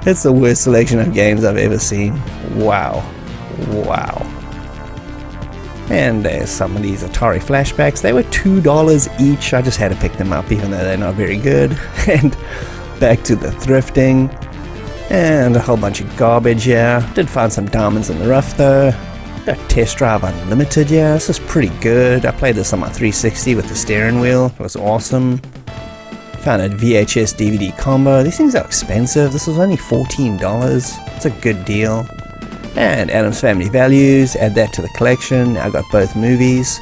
it's the worst selection of games I've ever seen. Wow. Wow. And there's some of these Atari flashbacks. They were $2 each. I just had to pick them up even though they're not very good. And back to the thrifting. And a whole bunch of garbage here. Did find some diamonds in the rough though. Got Test Drive Unlimited, yeah, this is pretty good. I played this on my 360 with the steering wheel. It was awesome. Found a VHS DVD combo. These things are expensive. This was only $14. It's a good deal. And Addams Family Values, add that to the collection. I got both movies.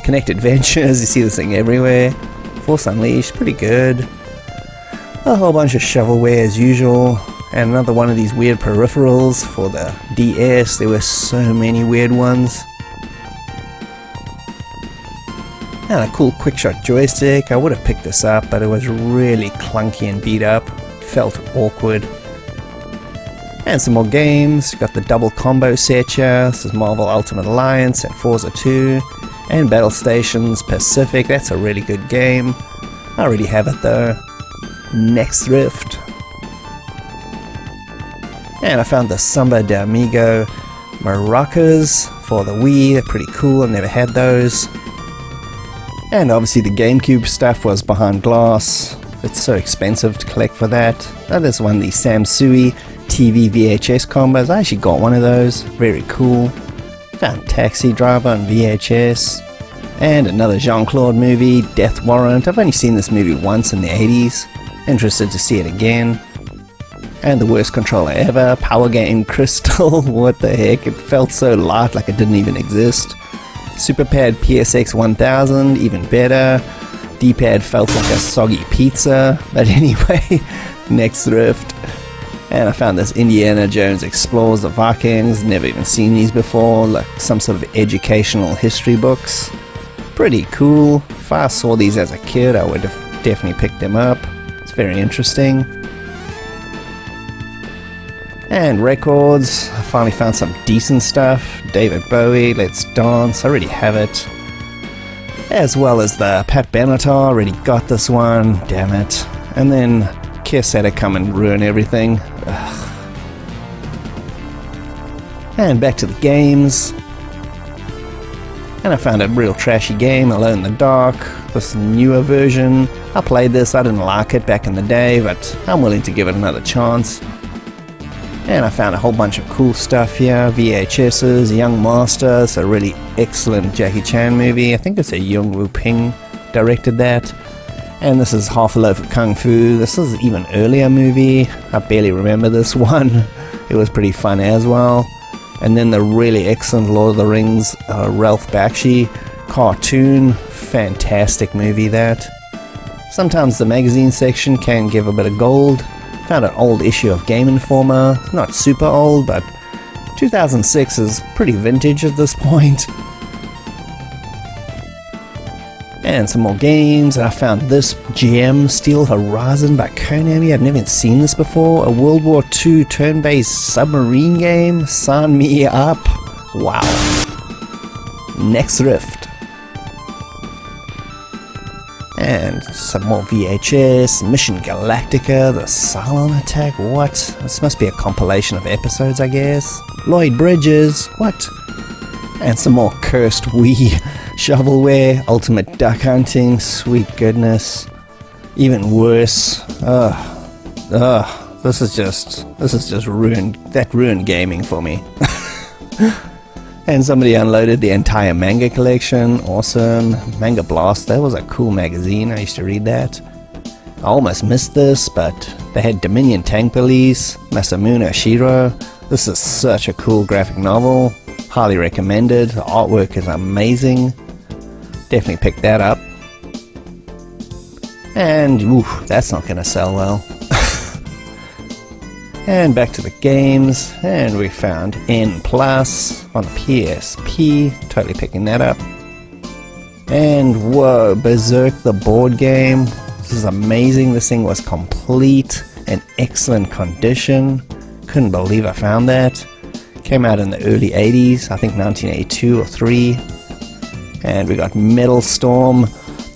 Connected Ventures, you see this thing everywhere. Force Unleashed, pretty good. A whole bunch of shovelware as usual. And another one of these weird peripherals for the DS. There were so many weird ones. And a cool quickshot joystick. I would have picked this up, but it was really clunky and beat up. Felt awkward. And some more games. Got the double combo set here. This is Marvel Ultimate Alliance and Forza 2. And Battle Stations Pacific. That's a really good game. I already have it though. Next Thrift. And I found the Samba de Amigo maracas for the Wii. They're pretty cool. I never had those. And obviously the GameCube stuff was behind glass. It's so expensive to collect for that. Now there's one of these Samsui TV VHS combos. I actually got one of those. Very cool. Found Taxi Driver on VHS. And another Jean-Claude movie, Death Warrant. I've only seen this movie once in the 80s. Interested to see it again. And the worst controller ever, Power Game Crystal. What the heck, it felt so light like it didn't even exist. Superpad PSX 1000, even better. D-pad felt like a soggy pizza, but anyway, next Thrift. And I found this Indiana Jones Explores the Vikings, never even seen these before, like some sort of educational history books. Pretty cool. If I saw these as a kid, I would have definitely picked them up. It's very interesting. And records, I finally found some decent stuff. David Bowie, Let's Dance, I already have it. As well as the Pat Benatar, already got this one, damn it. And then Kiss had to come and ruin everything. Ugh. And back to the games. And I found a real trashy game, Alone in the Dark, this newer version. I played this, I didn't like it back in the day, but I'm willing to give it another chance. And I found a whole bunch of cool stuff here, VHS's, Young Master, it's a really excellent Jackie Chan movie. I think it's a Yung Wu Ping directed that. And this is Half a Loaf of Kung Fu. This is an even earlier movie. I barely remember this one. It was pretty fun as well. And then the really excellent Lord of the Rings, Ralph Bakshi cartoon. Fantastic movie that. Sometimes the magazine section can give a bit of gold. Found an old issue of Game Informer, not super old, but 2006 is pretty vintage at this point. And some more games, and I found this gem, Steel Horizon by Konami. I've never even seen this before. A World War II turn-based submarine game. Sign me up. Wow. Next Thrift. And some more VHS, Mission Galactica, the Cylon Attack, what? This must be a compilation of episodes, I guess. Lloyd Bridges, what? And some more cursed Wii shovelware, Ultimate Duck Hunting, sweet goodness. Even worse. This is just ruined, that ruined gaming for me. And somebody unloaded the entire manga collection. Awesome. Manga Blast, that was a cool magazine. I used to read that. I almost missed this, but they had Dominion Tank Police, Masamune Shiro. This is such a cool graphic novel. Highly recommended. The artwork is amazing. Definitely pick that up. And that's not going to sell well. And back to the games, and we found N Plus on the PSP, totally picking that up. And whoa, Berserk the board game. This is amazing. This thing was complete and excellent condition. Couldn't believe I found that. Came out in the early 80s, I think 1982 or 3. And we got Metal Storm,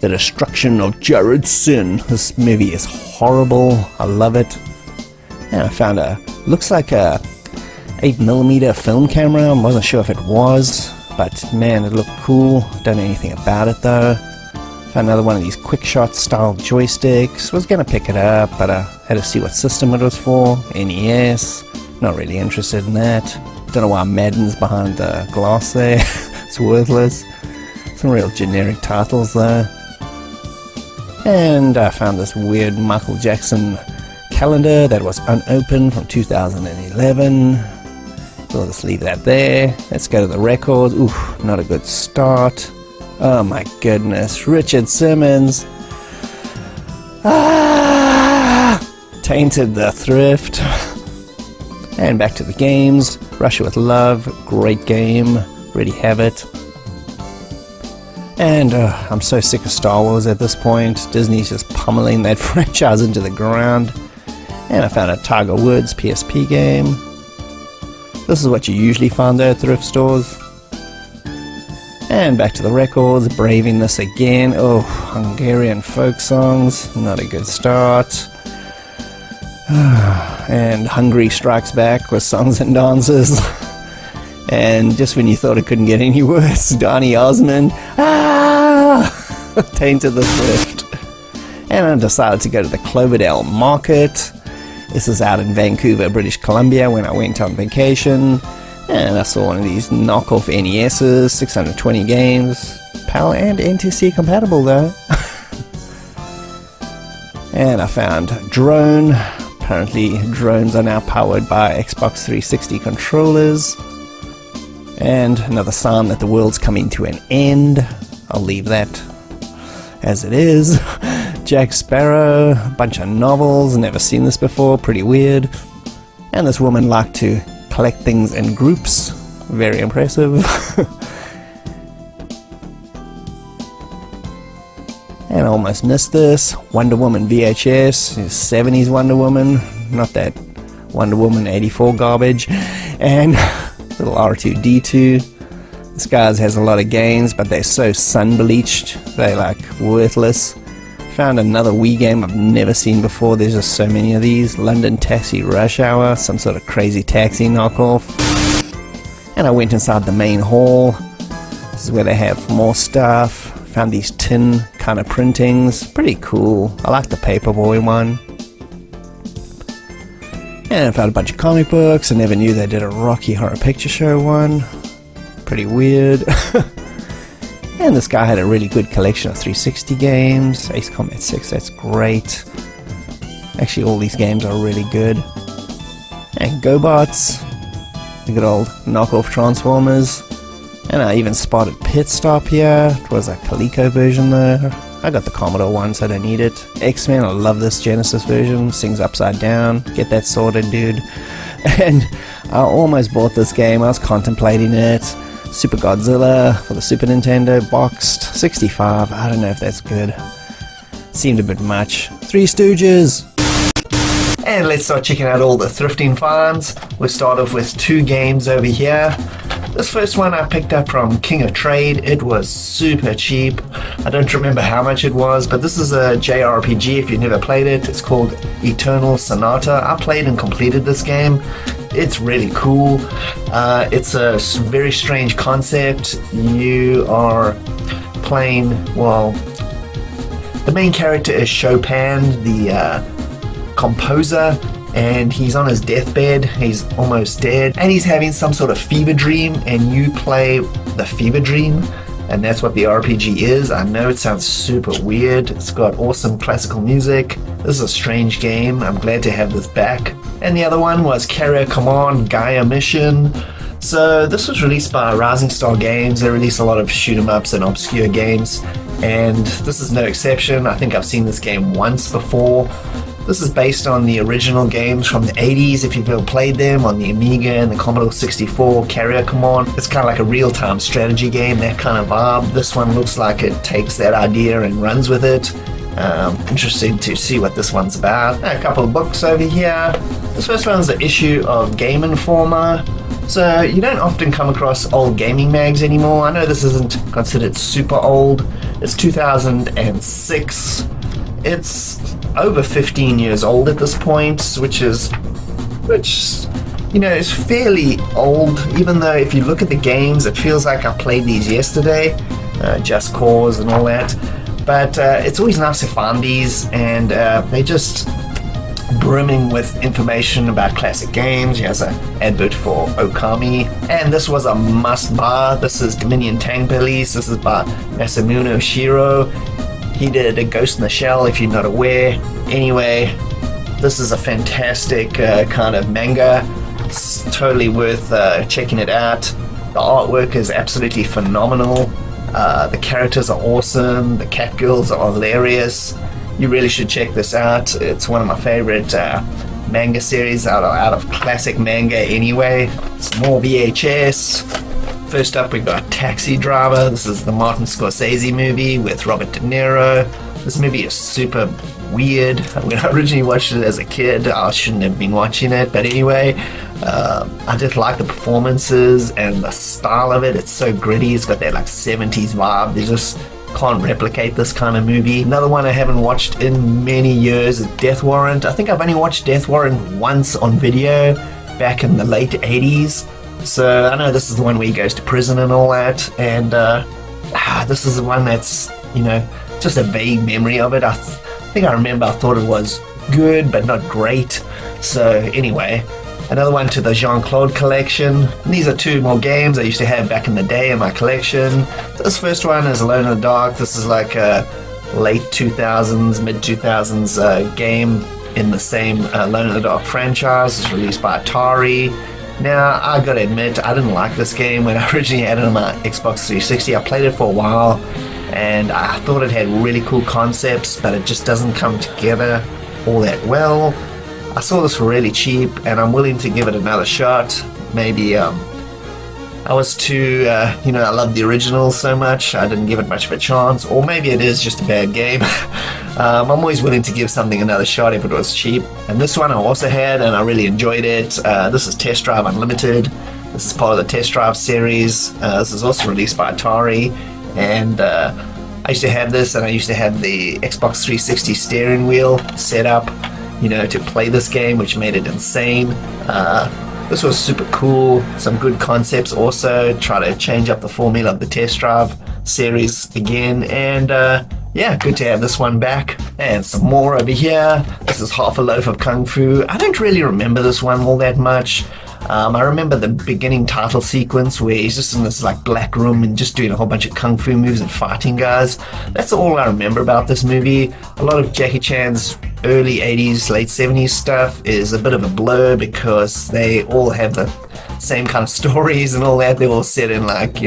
The Destruction of Jared Sin. This movie is horrible. I love it. And I found looks like a 8mm film camera. I wasn't sure if it was, but man, it looked cool. Don't know anything about it though. Found another one of these quick shot style joysticks. Was gonna pick it up, but I had to see what system it was for. NES. Not really interested in that. Don't know why Madden's behind the glass there. It's worthless. Some real generic titles though. And I found this weird Michael Jackson calendar that was unopened from 2011. We'll just leave that there. Let's go to the records. Ooh, not a good start. Oh my goodness, Richard Simmons. Tainted the Thrift. And back to the games. Russia with Love, great game. Really have it. And I'm so sick of Star Wars at this point. Disney's just pummeling that franchise into the ground. And I found a Tiger Woods PSP game. This is what you usually find there at thrift stores. And back to the records, braving this again. Oh, Hungarian folk songs, not a good start. And Hungary Strikes Back with songs and dances. And just when you thought it couldn't get any worse, Donny Osmond, Tainted the Thrift. And I decided to go to the Cloverdale Market. This is out in Vancouver, British Columbia, when I went on vacation. And I saw one of these knockoff NESs, 620 games, PAL and NTC compatible though. And I found Drone. Apparently drones are now powered by Xbox 360 controllers. And another sign that the world's coming to an end. I'll leave that as it is. Jack Sparrow, a bunch of novels, never seen this before, pretty weird. And this woman liked to collect things in groups, very impressive. And I almost missed this, Wonder Woman VHS, 70s Wonder Woman, not that Wonder Woman 84 garbage. And little R2-D2. This guy has a lot of games, but they're so sun-bleached, they're like worthless. Found another Wii game I've never seen before. There's just so many of these. London Taxi Rush Hour, some sort of crazy taxi knockoff. And I went inside the main hall. This is where they have more stuff. Found these tin kind of printings. Pretty cool. I like the Paperboy one. And I found a bunch of comic books. I never knew they did a Rocky Horror Picture Show one. Pretty weird. And this guy had a really good collection of 360 games. Ace Combat 6, that's great. Actually, all these games are really good. And GoBots, the good old knockoff Transformers. And I even spotted Pit Stop here. It was a Coleco version though. I got the Commodore one, so I don't need it. X-Men, I love this Genesis version. Sings upside down. Get that sorted, dude. And I almost bought this game. I was contemplating it. Super Godzilla for the Super Nintendo, boxed, 65. I don't know if that's good. Seemed a bit much. Three Stooges. And let's start checking out all the thrifting finds. We'll start off with two games over here. This first one I picked up from King of Trade. It was super cheap. I don't remember how much it was, but this is a JRPG if you've never played it. It's called Eternal Sonata. I played and completed this game. It's really cool. It's a very strange concept. You are playing, well, the main character is Chopin, the composer, and he's on his deathbed. He's almost dead, and he's having some sort of fever dream, and you play the fever dream, and that's what the RPG is. I know it sounds super weird. It's got awesome classical music. This is a strange game. I'm glad to have this back. And the other one was Carrier Command Gaia Mission. So this was released by Rising Star Games. They release a lot of shoot 'em ups and obscure games, and this is no exception. I think I've seen this game once before. This is based on the original games from the 80s, if you've ever played them, on the Amiga and the Commodore 64 Carrier Command. It's kind of like a real-time strategy game, that kind of vibe. This one looks like it takes that idea and runs with it. Interesting to see what this one's about. A couple of books over here. This first one's the issue of Game Informer. So you don't often come across old gaming mags anymore. I know this isn't considered super old. It's 2006. It's over 15 years old at this point, which is fairly old, even though if you look at the games, it feels like I played these yesterday, Just Cause and all that. But it's always nice to find these, and they're just brimming with information about classic games. He has an advert for Okami, and this was a must-buy. This is Dominion Tank Police. This is by Masamune Shiro. He did a Ghost in the Shell, if you're not aware. Anyway, this is a fantastic kind of manga. It's totally worth checking it out. The artwork is absolutely phenomenal. The characters are awesome. The cat girls are hilarious. You really should check this out. It's one of my favorite manga series out of classic manga anyway. Some more VHS. First up, we got Taxi Driver. This is the Martin Scorsese movie with Robert De Niro. This movie is super weird. When I originally watched it as a kid, I shouldn't have been watching it, but anyway, I just like the performances and the style of it. It's so gritty. It's got that like 70s vibe. They just can't replicate this kind of movie. Another one I haven't watched in many years is Death Warrant. I think I've only watched Death Warrant once on video back in the late 80s. So I know this is the one where he goes to prison and all that, and this is the one that's, just a vague memory of it. I think I remember I thought it was good, but not great. So anyway, another one to the Jean-Claude collection. And these are two more games I used to have back in the day in my collection. This first one is Alone in the Dark. This is like a late 2000s, mid 2000s game in the same Alone in the Dark franchise. It's released by Atari. Now, I gotta admit, I didn't like this game when I originally had it on my Xbox 360. I played it for a while, and I thought it had really cool concepts, but it just doesn't come together all that well. I saw this for really cheap, and I'm willing to give it another shot. Maybe, I was too, I love the original so much, I didn't give it much of a chance, or maybe it is just a bad game. I'm always willing to give something another shot if it was cheap. And this one I also had, and I really enjoyed it. This is Test Drive Unlimited. This is part of the Test Drive series. This is also released by Atari. And I used to have this, and I used to have the Xbox 360 steering wheel set up, to play this game, which made it insane. This was super cool. Some good concepts also. Try to change up the formula of the Test Drive series again. And good to have this one back. And some more over here. This is Half a Loaf of Kung Fu. I don't really remember this one all that much. I remember the beginning title sequence where he's just in this like black room and just doing a whole bunch of kung fu moves and fighting guys. That's all I remember about this movie. A lot of Jackie Chan's early 80s, late 70s stuff is a bit of a blur because they all have the same kind of stories and all that. They're all set in like,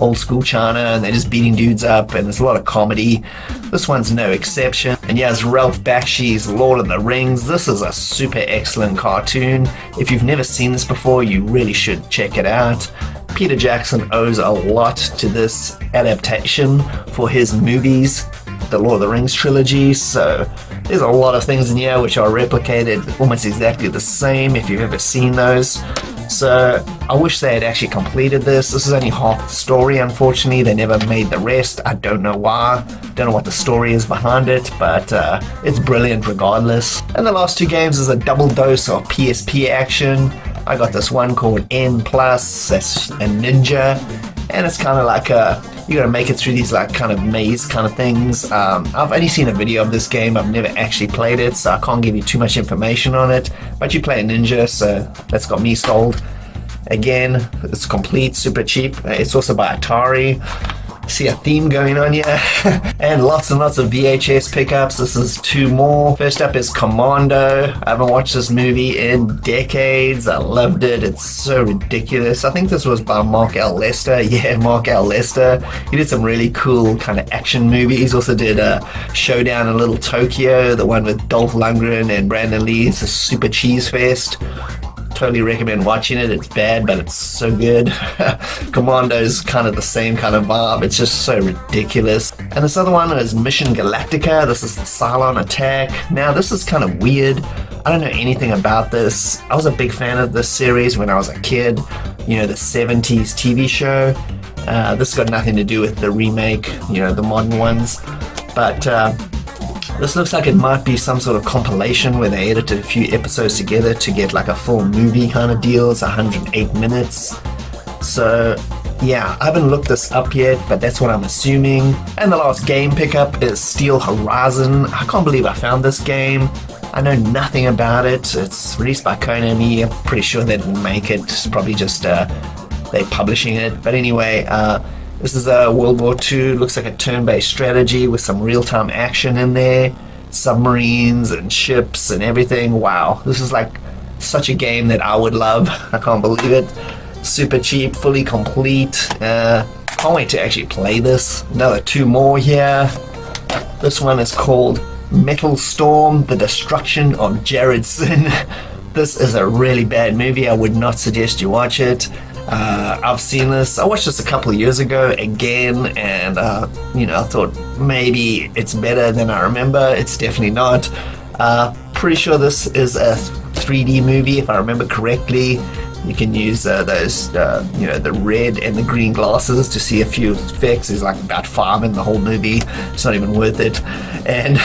old school China, and they're just beating dudes up, and there's a lot of comedy. This one's no exception. And yes, Ralph Bakshi's Lord of the Rings. This is a super excellent cartoon. If you've never seen this before, you really should check it out. Peter Jackson owes a lot to this adaptation for his movies, the Lord of the Rings trilogy, so there's a lot of things in here which are replicated almost exactly the same if you've ever seen those. So I wish they had actually completed this. This is only half the story, unfortunately. They never made the rest. I don't know why. Don't know what the story is behind it, but it's brilliant regardless. And the last two games is a double dose of PSP action. I got this one called N+, that's a ninja, and it's kind of like you gotta make it through these like kind of maze kind of things. I've only seen a video of this game. I've never actually played it, so I can't give you too much information on it, but you play a ninja, so that's got me sold. Again, it's complete, super cheap. It's also by Atari. see a theme going on here. And lots of VHS pickups. This is 2 more. First up is Commando. I haven't watched this movie in decades. I loved it. It's so ridiculous. I think this was by Mark L. Lester. Yeah, Mark L. Lester. He did some really cool kind of action movies. Also did a Showdown in Little Tokyo, the one with Dolph Lundgren and Brandon Lee. It's a super cheese fest. Totally recommend watching it. It's bad, but it's so good. Commando's kind of the same kind of vibe. It's just so ridiculous. And this other one is Mission Galactica. This is the Cylon attack. Now, this is kind of weird. I don't know anything about this. I was a big fan of this series when I was a kid. You know, the 70s TV show. This got nothing to do with the remake, you know, the modern ones. But this looks like it might be some sort of compilation where they edited a few episodes together to get like a full movie kind of deal. It's 108 minutes. So yeah, I haven't looked this up yet, but that's what I'm assuming. And the last game pickup is Steel Horizon. I can't believe I found this game. I know nothing about it. It's released by Konami. I'm pretty sure they didn't make it. It's probably just they're publishing it. But anyway, this is a World War II, looks like a turn-based strategy with some real-time action in there, submarines and ships and everything. Wow, this is like such a game that I would love. I can't believe it. Super cheap, fully complete. Can't wait to actually play this. Another 2 more here. This one is called Metal Storm, The Destruction of Jaredson. This is a really bad movie. I would not suggest you watch it. I've seen this. I watched this a couple of years ago again, and you know, I thought maybe it's better than I remember. It's definitely not. Pretty sure this is a 3D movie, if I remember correctly. You can use those, you know, the red and the green glasses to see a few effects. There's like about 5 in the whole movie. It's not even worth it. And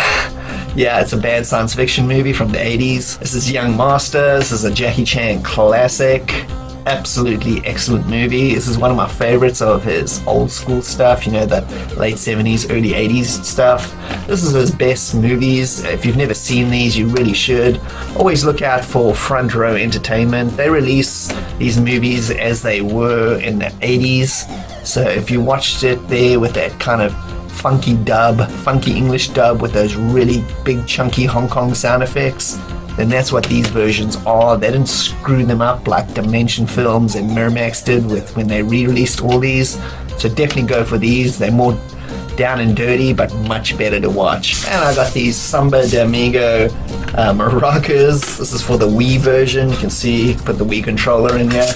yeah, it's a bad science fiction movie from the 80s. This is Young Master. This is a Jackie Chan classic. Absolutely excellent movie. This is one of my favorites of his old school stuff, you know, the late 70s, early 80s stuff. This is his best movies. If you've never seen these, you really should. Always look out for Front Row Entertainment. They release these movies as they were in the 80s. So if you watched it there with that kind of funky dub, funky English dub with those really big chunky Hong Kong sound effects, then that's what these versions are. They didn't screw them up like Dimension Films and Miramax did with when they re-released all these. So definitely go for these. They're more down and dirty, but much better to watch. And I got these Samba de Amigo maracas. This is for the Wii version. You can see, put the Wii controller in here.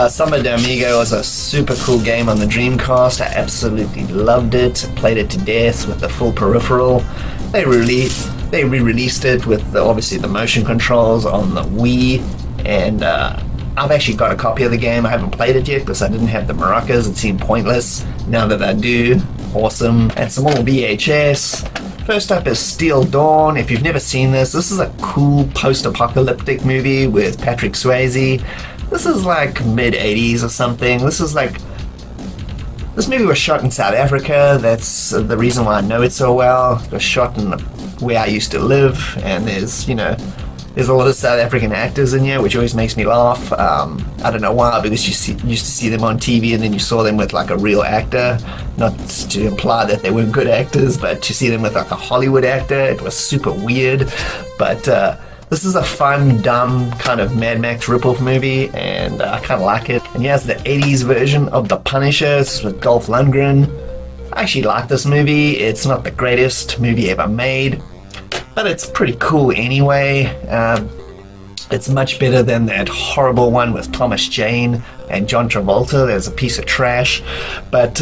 Samba de Amigo was a super cool game on the Dreamcast. I absolutely loved it. Played it to death with the full peripheral. They re-released it with obviously the motion controls on the Wii, and I've actually got a copy of the game. I haven't played it yet because I didn't have the maracas. It seemed pointless. Now that I do, awesome. And some more VHS. First up is Steel Dawn. If you've never seen this, this is a cool post-apocalyptic movie with Patrick Swayze. This is like mid-80s or something. This movie was shot in South Africa. That's the reason why I know it so well. It was shot in where I used to live, and there's a lot of South African actors in here, which always makes me laugh. I don't know why, because you used to see them on TV and then you saw them with like a real actor. Not to imply that they weren't good actors, but to see them with like a Hollywood actor, it was super weird. But this is a fun, dumb kind of Mad Max ripoff movie, and I kind of like it. And here's the 80s version of The Punisher. It's with Dolph Lundgren. I actually like this movie. It's not the greatest movie ever made, but it's pretty cool anyway. It's much better than that horrible one with Thomas Jane and John Travolta. There's a piece of trash. But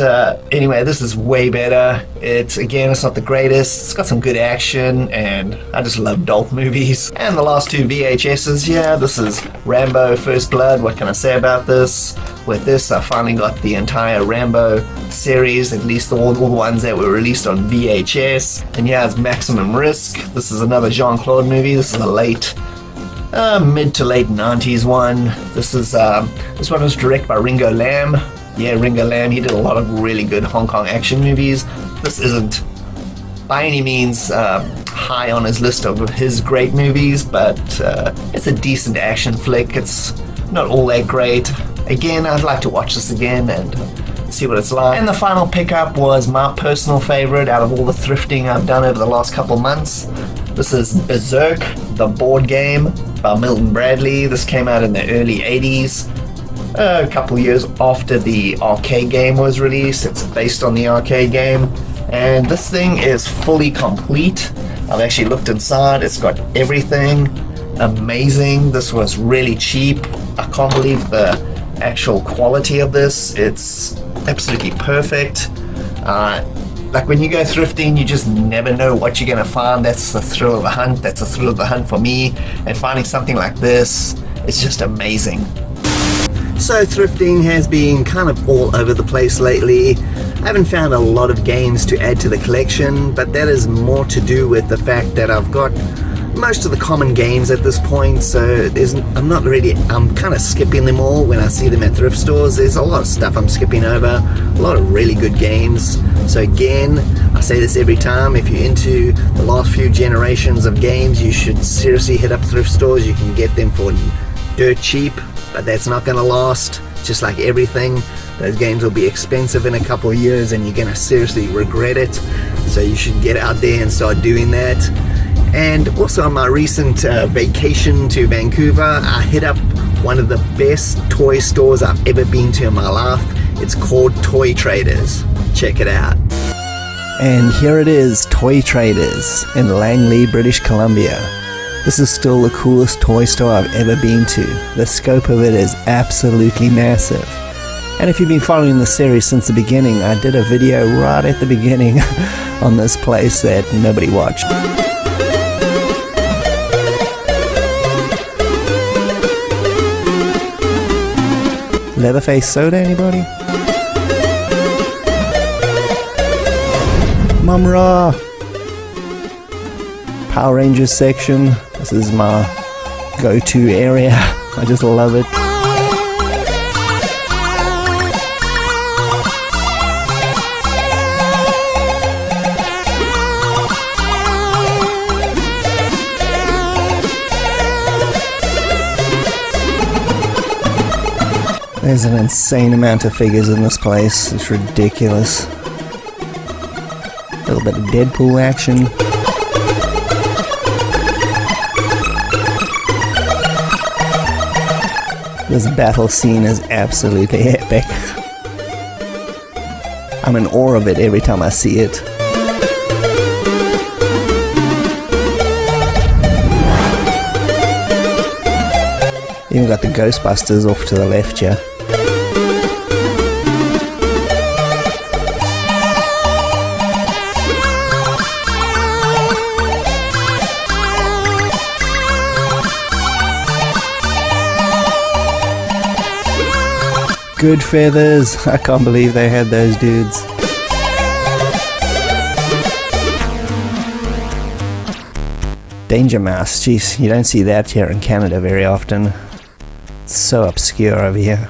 anyway, this is way better. It's not the greatest. It's got some good action, and I just love Dolph movies. And the last 2 VHSs, yeah, this is Rambo First Blood. What can I say about this? With this, I finally got the entire Rambo series, at least all the ones that were released on VHS. And yeah, it's Maximum Risk. This is another Jean-Claude movie. This is a mid to late 90s one. This one was directed by Ringo Lam. Yeah, Ringo Lam, he did a lot of really good Hong Kong action movies. This isn't by any means high on his list of his great movies, but it's a decent action flick. It's not all that great. Again, I'd like to watch this again and see what it's like. And the final pickup was my personal favorite out of all the thrifting I've done over the last couple months. This is Berserk, the board game by Milton Bradley. This came out in the early 80s, a couple years after the arcade game was released. It's based on the arcade game, and this thing is fully complete. I've actually looked inside. It's got everything. Amazing. This was really cheap. I can't believe the actual quality of this. It's absolutely perfect. Like when you go thrifting, you just never know what you're gonna find. That's the thrill of the hunt. That's the thrill of the hunt for me. And finding something like this, it's just amazing. So thrifting has been kind of all over the place lately. I haven't found a lot of games to add to the collection, but that is more to do with the fact that I've got most of the common games at this point, so I'm kind of skipping them all when I see them at thrift stores. There's a lot of stuff I'm skipping over, a lot of really good games. So again, I say this every time, if you're into the last few generations of games, you should seriously hit up thrift stores. You can get them for dirt cheap, but that's not going to last. Just like everything, those games will be expensive in a couple of years and you're going to seriously regret it. So you should get out there and start doing that. And also on my recent vacation to Vancouver, I hit up one of the best toy stores I've ever been to in my life. It's called Toy Traders. Check it out. And here it is, Toy Traders in Langley, British Columbia. This is still the coolest toy store I've ever been to. The scope of it is absolutely massive. And if you've been following the series since the beginning, I did a video right at the beginning on this place that nobody watched. Leatherface soda, anybody? Mumra! Power Rangers section. This is my go-to area. I just love it. There's an insane amount of figures in this place. It's ridiculous. A little bit of Deadpool action. This battle scene is absolutely epic. I'm in awe of it every time I see it. Even got the Ghostbusters off to the left here. Good feathers. I can't believe they had those dudes. Danger Mouse. Jeez, you don't see that here in Canada very often. It's so obscure over here.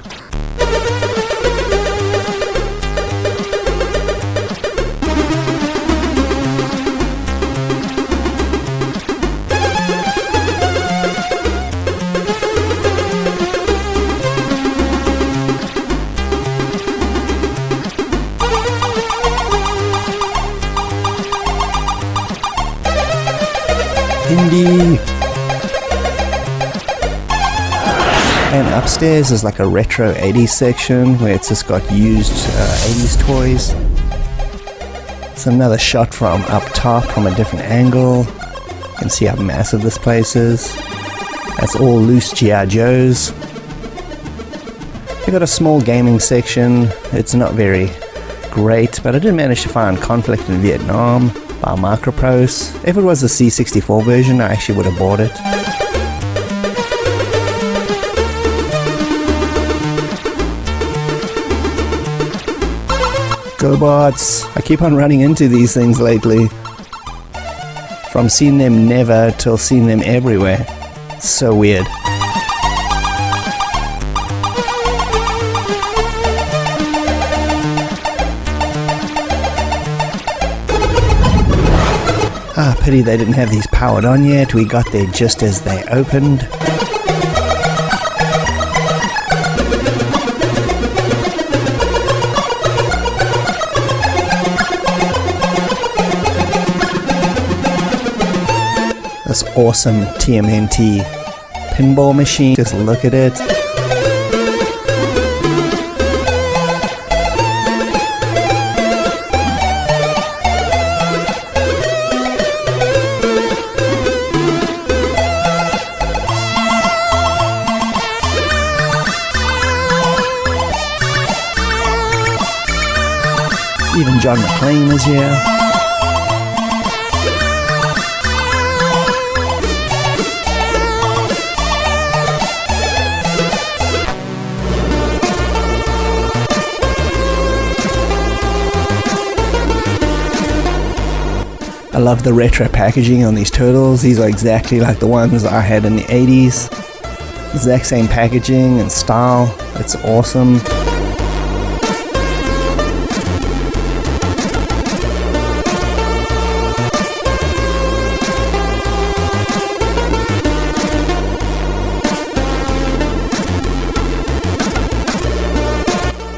Indie. And upstairs is like a retro 80s section where it's just got used 80s toys. It's another shot from up top from a different angle. You can see how massive this place is. That's all loose G.I. Joes. They got a small gaming section. It's not very great, but I did manage to find Conflict in Vietnam by Microprose. If it was the C64 version, I actually would have bought it. GoBots. I keep on running into these things lately. From seeing them never till seeing them everywhere. So weird. Ah, pity they didn't have these powered on yet. We got there just as they opened. this awesome TMNT pinball machine. Just look at it. Even John McClane is here. I love the retro packaging on these turtles. These are exactly like the ones I had in the 80s. Exact same packaging and style. It's awesome.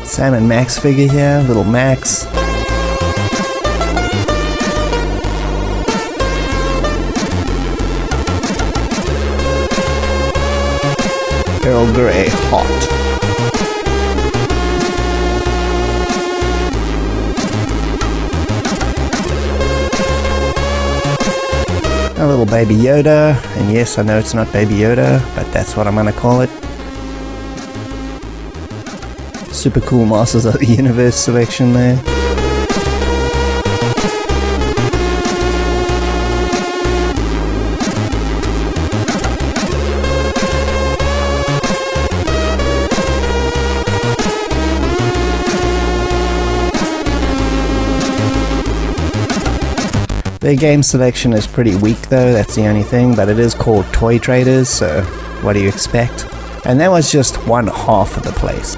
Sam and Max figure here, little Max. Earl Grey hot. A little Baby Yoda, and yes, I know it's not Baby Yoda, but that's what I'm gonna call it. Super cool Masters of the Universe selection there. Their game selection is pretty weak though, that's the only thing, but it is called Toy Traders, so what do you expect? And that was just one half of the place.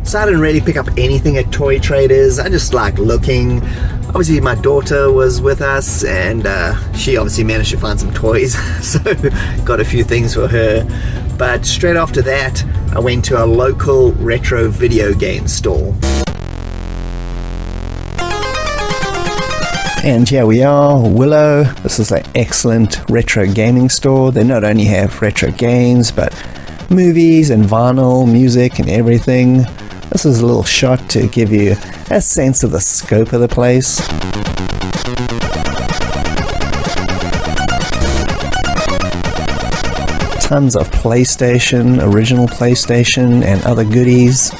So I didn't really pick up anything at Toy Traders. I just like looking. Obviously my daughter was with us and she obviously managed to find some toys, so got a few things for her. But straight after that I went to a local retro video game store. And here we are, Willow. This is an excellent retro gaming store. They not only have retro games but movies and vinyl, music and everything. This is a little shot to give you a sense of the scope of the place. Tons of PlayStation, original PlayStation and other goodies.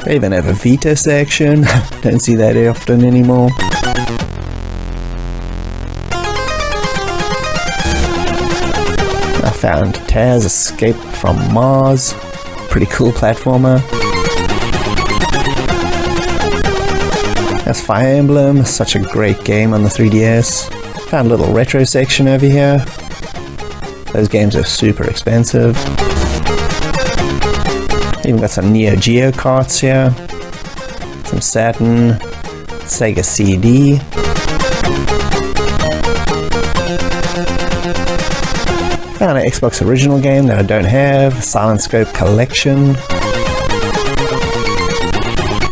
They even have a Vita section. Don't see that often anymore. I found Taz Escape from Mars. Pretty cool platformer. That's Fire Emblem, such a great game on the 3DS. Found a little retro section over here. Those games are super expensive. Even got some Neo Geo carts here. Some Saturn, Sega CD. Found an Xbox original game that I don't have, Silent Scope Collection.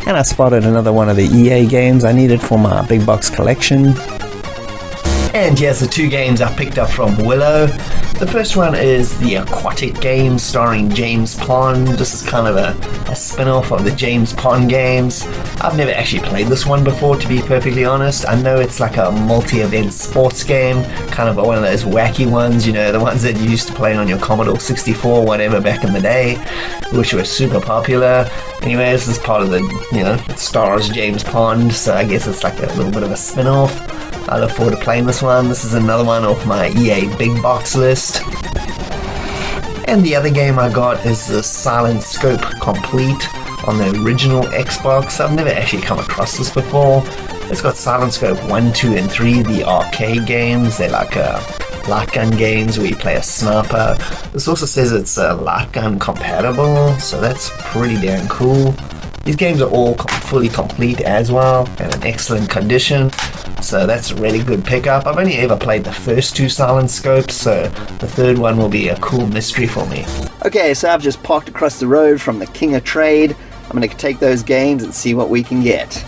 And I spotted another one of the EA games I needed for my big box collection. And here's the two games I picked up from Willow. The first one is the aquatic game starring James Pond. This is kind of a spin-off of the James Pond games. I've never actually played this one before, to be perfectly honest. I know it's like a multi-event sports game, kind of one of those wacky ones, you know, the ones that you used to play on your Commodore 64 whatever back in the day, which were super popular. Anyway, this is part of the, you know, it stars James Pond, so I guess it's like a little bit of a spin-off. I look forward to playing this one. This is another one off my EA big box list. And the other game I got is the Silent Scope Complete on the original Xbox. I've never actually come across this before. It's got Silent Scope 1, 2, and 3, the arcade games. They're like light gun games where you play a sniper. This also says it's light gun compatible, so that's pretty damn cool. These games are all fully complete as well and in excellent condition, so that's a really good pickup. I've only ever played the first two Silent Scopes, so the third one will be a cool mystery for me. Okay, so I've just parked across the road from the King of Trade. I'm going to take those games and see what we can get.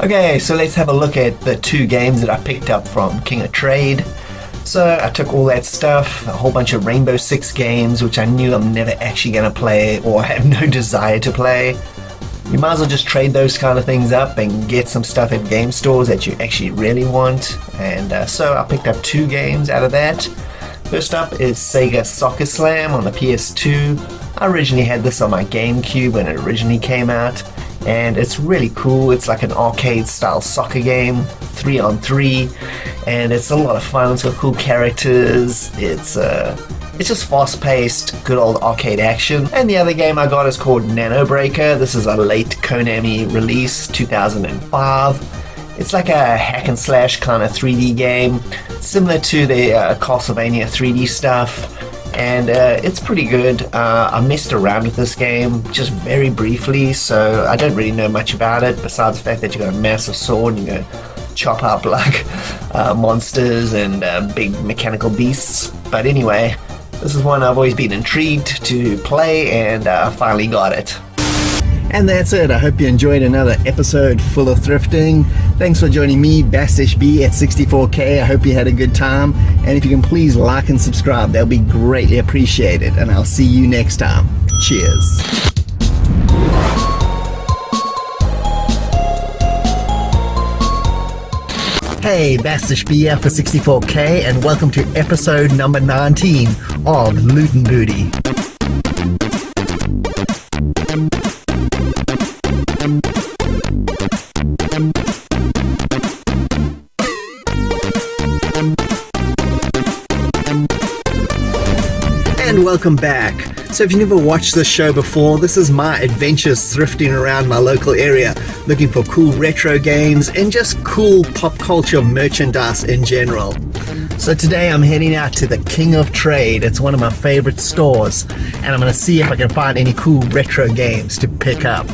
Okay, so let's have a look at the 2 games that I picked up from King of Trade. So I took all that stuff, a whole bunch of Rainbow Six games, which I knew I'm never actually going to play or have no desire to play. You might as well just trade those kind of things up and get some stuff at game stores that you actually really want. And so I picked up 2 games out of that. First up is Sega Soccer Slam on the PS2. I originally had this on my GameCube when it originally came out. And it's really cool. It's like an arcade style soccer game, 3-on-3, and it's a lot of fun. It's got cool characters. It's just fast paced, good old arcade action. And the other game I got is called Nano Breaker. This is a late Konami release, 2005. It's like a hack and slash kind of 3D game, similar to the Castlevania 3D stuff. And it's pretty good. I messed around with this game just very briefly, so I don't really know much about it besides the fact that you got a massive sword and you go chop up like monsters and big mechanical beasts. But anyway, this is one I've always been intrigued to play, and I finally got it. And that's it. I hope you enjoyed another episode full of thrifting. Thanks for joining me, Bastish B at 64K. I hope you had a good time. And if you can please like and subscribe, that'll be greatly appreciated. And I'll see you next time. Cheers. Hey, Bastish B for 64K, and welcome to episode number 19 of Loot and Booty. And welcome back. So if you never watched this show before, this is my adventures thrifting around my local area, looking for cool retro games and just cool pop culture merchandise in general. So today I'm heading out to the King of Trade. It's one of my favorite stores, and I'm going to see if I can find any cool retro games to pick up.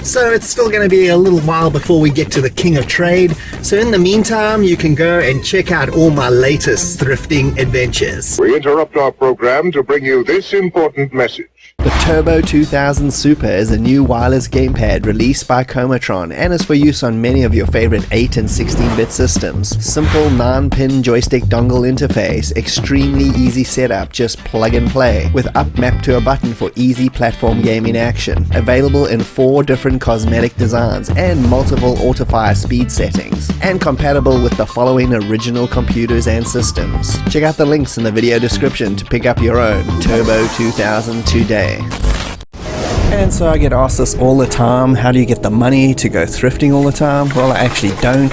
So it's still going to be a little while before we get to the King of Trade. So in the meantime, you can go and check out all my latest thrifting adventures. We interrupt our program to bring you this important message. The Turbo 2000 Super is a new wireless gamepad released by Comatron and is for use on many of your favorite 8 and 16-bit systems. Simple 9-pin joystick dongle interface, extremely easy setup, just plug and play, with up map to a button for easy platform gaming action. Available in 4 different cosmetic designs and multiple auto-fire speed settings, and compatible with the following original computers and systems. Check out the links in the video description to pick up your own Turbo 2000 today. And so I get asked this all the time, how do you get the money to go thrifting all the time? Well, I actually don't.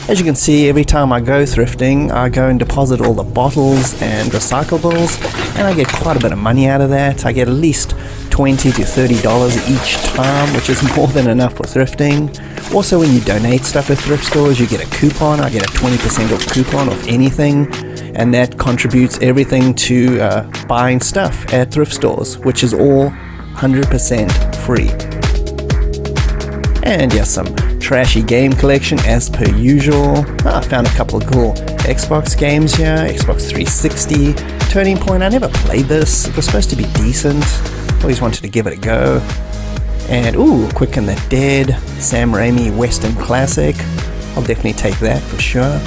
As you can see, every time I go thrifting, I go and deposit all the bottles and recyclables, and I get quite a bit of money out of that. I get at least $20 to $30 each time, which is more than enough for thrifting. Also, when you donate stuff at thrift stores, you get a coupon. I get a 20% off coupon of anything, and that contributes everything to buying stuff at thrift stores, which is all 100% free. And yes, some trashy game collection as per usual. I found a couple of cool Xbox games here. Xbox 360, Turning Point. I never played this. It was supposed to be decent. Always wanted to give it a go. And ooh, Quick and the Dead, Sam Raimi Western classic. I'll definitely take that for sure.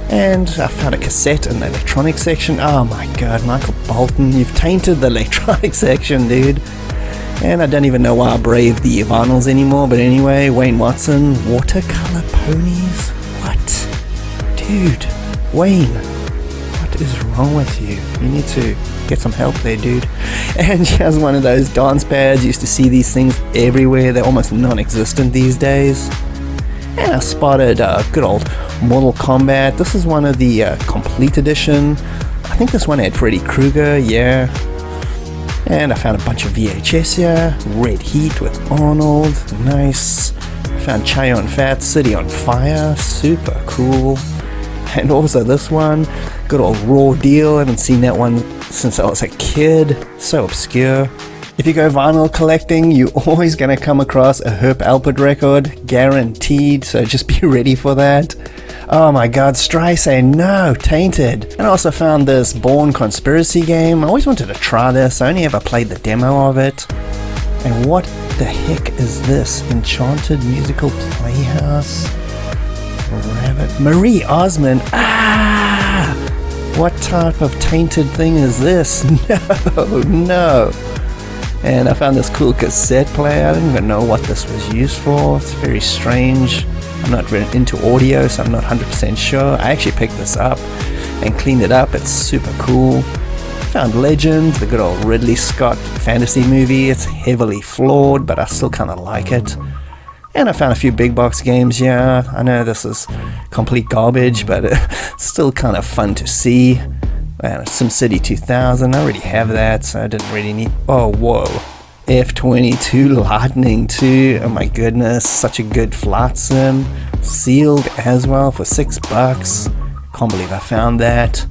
And I found a cassette in the electronic section. Oh my god, Michael Bolton, you've tainted the electronic section, dude. And I don't even know why I brave the vinyls anymore, but anyway, Wayne Watson, Watercolor Ponies? What? Dude, Wayne, what is wrong with you? You need to get some help there, dude. And she has one of those dance pads. You used to see these things everywhere. They're almost non-existent these days. And I spotted good old Mortal Kombat. This is one of the complete edition. I think this one had Freddy Krueger, yeah. And I found a bunch of VHS here. Red Heat with Arnold, nice. I found Chayo and Fat City on Fire, super cool. And also this one, good old Raw Deal. I haven't seen that one since I was a kid, so obscure. If you go vinyl collecting, you're always going to come across a Herb Alpert record, guaranteed, so just be ready for that. Oh my god, Streisand, no, tainted. And I also found this Bourne Conspiracy game. I always wanted to try this, I only ever played the demo of it. And what the heck is this? Enchanted Musical Playhouse? Rabbit. Marie Osmond. Ah! What type of tainted thing is this? No. And I found this cool cassette player. I didn't even know what this was used for. It's very strange. I'm not really into audio, so I'm not 100% sure. I actually picked this up and cleaned it up. It's super cool. Found Legend, the good old Ridley Scott fantasy movie. It's heavily flawed, but I still kind of like it. And I found a few big box games. Yeah, I know this is complete garbage, but it's still kind of fun to see. SimCity 2000, I already have that, so I didn't really need... Oh, whoa. F22 Lightning 2, oh my goodness, such a good flight sim. Sealed as well for $6. Can't believe I found that.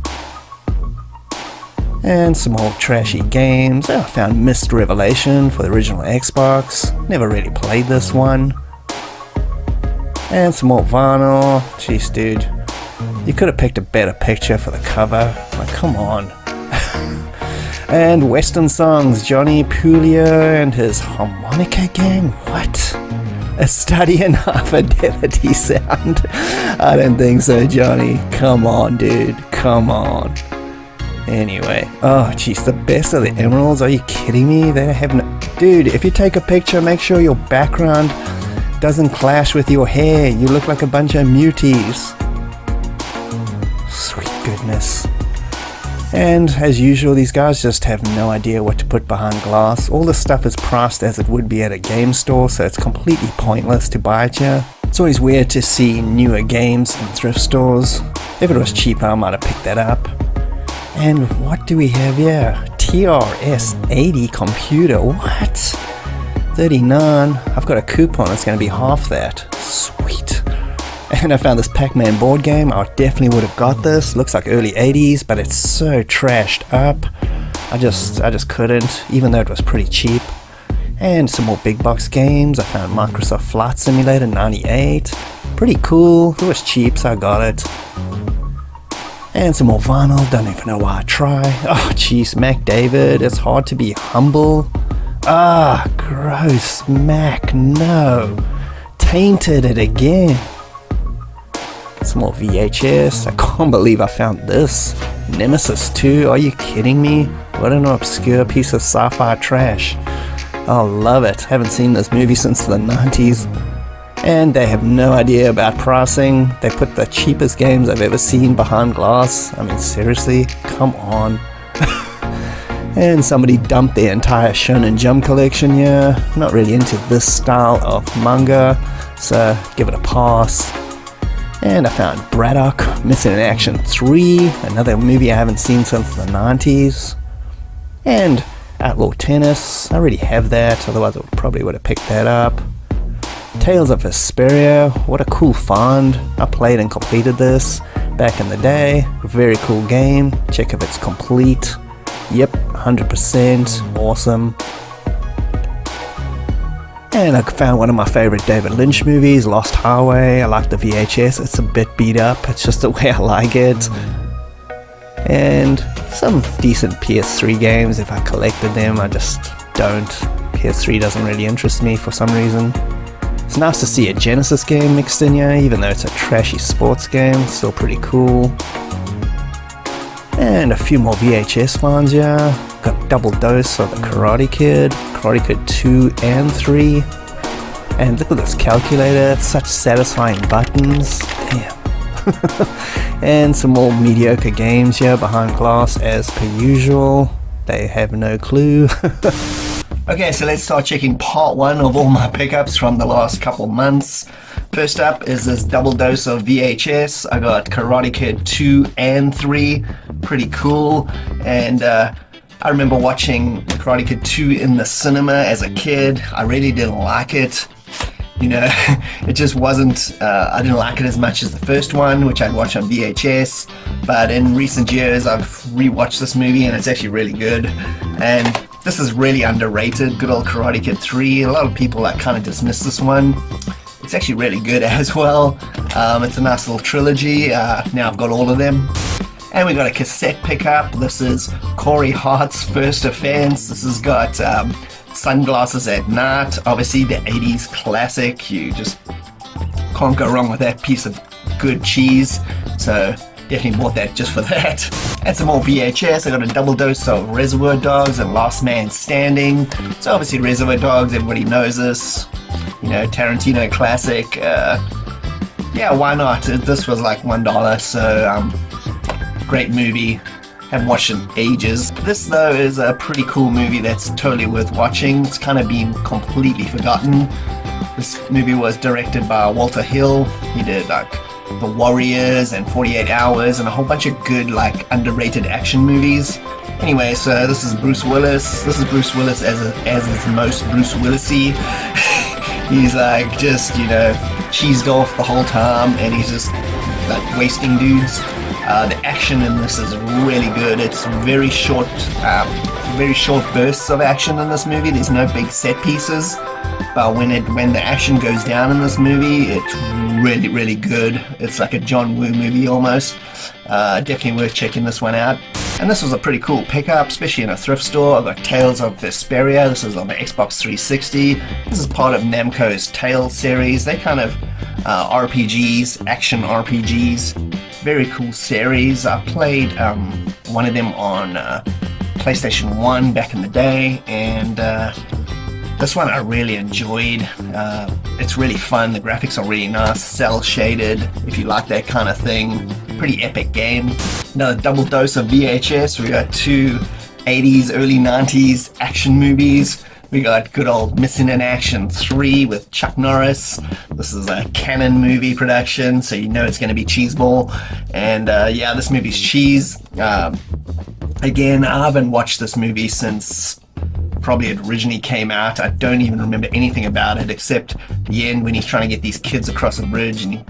And some old trashy games. I found Myst Revelation for the original Xbox. Never really played this one. And some more vinyl. Jeez, dude. You could have picked a better picture for the cover. Like, come on. And Western Songs, Johnny Pulio and his harmonica game. What? A study in high fidelity sound? I don't think so, Johnny. Come on, dude. Come on. Anyway. Oh, jeez. The best of the emeralds? Are you kidding me? They have no... Dude, if you take a picture, make sure your background doesn't clash with your hair. You look like a bunch of muties. Sweet goodness. And as usual, these guys just have no idea what to put behind glass. All this stuff is priced as it would be at a game store, so it's completely pointless to buy it here. It's always weird to see newer games in thrift stores. If it was cheaper, I might have picked that up. And what do we have here? TRS-80 computer. What? 39. I've got a coupon. It's going to be half that. Sweet. And I found this Pac-Man board game. I definitely would have got this. Looks like early 80s, but it's so trashed up. I just couldn't, even though it was pretty cheap. And some more big box games. I found Microsoft Flight Simulator 98. Pretty cool. It was cheap, so I got it. And some more vinyl. Don't even know why I try. Oh, jeez, Mac David. It's hard to be humble. Ah, gross. Mac, no. Tainted it again. Some more VHS. I can't believe I found this. Nemesis 2. Are you kidding me? What an obscure piece of sci-fi trash. I love it. Haven't seen this movie since the 90s. And they have no idea about pricing. They put the cheapest games I've ever seen behind glass. I mean, seriously? Come on. And somebody dumped their entire Shonen Jump collection here. Not really into this style of manga, so give it a pass. And I found Braddock, Missing in Action 3, another movie I haven't seen since the 90s. And Outlaw Tennis, I already have that, otherwise I probably would have picked that up. Tales of Vesperia, what a cool find. I played and completed this back in the day. Very cool game, check if it's complete. Yep, 100%, awesome. And I found one of my favorite David Lynch movies, Lost Highway. I like the VHS. It's a bit beat up. It's just the way I like it. And some decent PS3 games. If I collected them, I just don't. PS3 doesn't really interest me for some reason. It's nice to see a Genesis game mixed in here, even though it's a trashy sports game. It's still pretty cool. And a few more VHS finds here. Got a double dose of the Karate Kid 2 and 3. And look at this calculator, it's such satisfying buttons. Damn. And some more mediocre games here behind glass as per usual. They have no clue. Okay, so let's start checking part 1 of all my pickups from the last couple months. First up is this double dose of VHS. I got Karate Kid 2 and 3. Pretty cool. And I remember watching Karate Kid 2 in the cinema as a kid. I really didn't like it. You know, it just wasn't, I didn't like it as much as the first one, which I'd watch on VHS. But in recent years, I've rewatched this movie and it's actually really good. And this is really underrated, good old Karate Kid 3. A lot of like kind of dismiss this one. It's actually really good as well. It's a nice little trilogy. Now I've got all of them. And we got a cassette pickup. This is Corey Hart's First Offense. This has got sunglasses at night. Obviously, the 80s classic. You just can't go wrong with that piece of good cheese. So definitely bought that just for that. And some more VHS. I got a double dose of Reservoir Dogs and Last Man Standing. So obviously Reservoir Dogs, everybody knows this. You know, Tarantino classic. Yeah, why not? This was like $1, so great movie. Haven't watched it in ages. This though is a pretty cool movie that's totally worth watching. It's kind of been completely forgotten. This movie was directed by Walter Hill. He did like The Warriors and 48 Hours and a whole bunch of good like underrated action movies. Anyway, so this is Bruce Willis. This is Bruce Willis as is most Bruce Willis-y. He's like just, you know, cheesed off the whole time and he's just like wasting dudes. The action in this is really good. It's very short bursts of action in this movie. There's no big set pieces, but when the action goes down in this movie, it's really, really good. It's like a John Woo movie almost. Definitely worth checking this one out. And this was a pretty cool pickup, especially in a thrift store. I've got Tales of Vesperia. This is on the Xbox 360. This is part of Namco's Tales series. They kind of RPGs, action RPGs. Very cool series. I played one of them on PlayStation 1 back in the day, and this one I really enjoyed. It's really fun. The graphics are really nice, cel shaded, if you like that kind of thing. Pretty epic game. Another double dose of VHS. We got two 80s, early 90s action movies. We got good old Missing in Action 3 with Chuck Norris. This is a Canon movie production, so you know it's going to be cheeseball. And yeah, this movie's cheese. Again, I haven't watched this movie since probably it originally came out. I don't even remember anything about it except the end when he's trying to get these kids across a bridge and he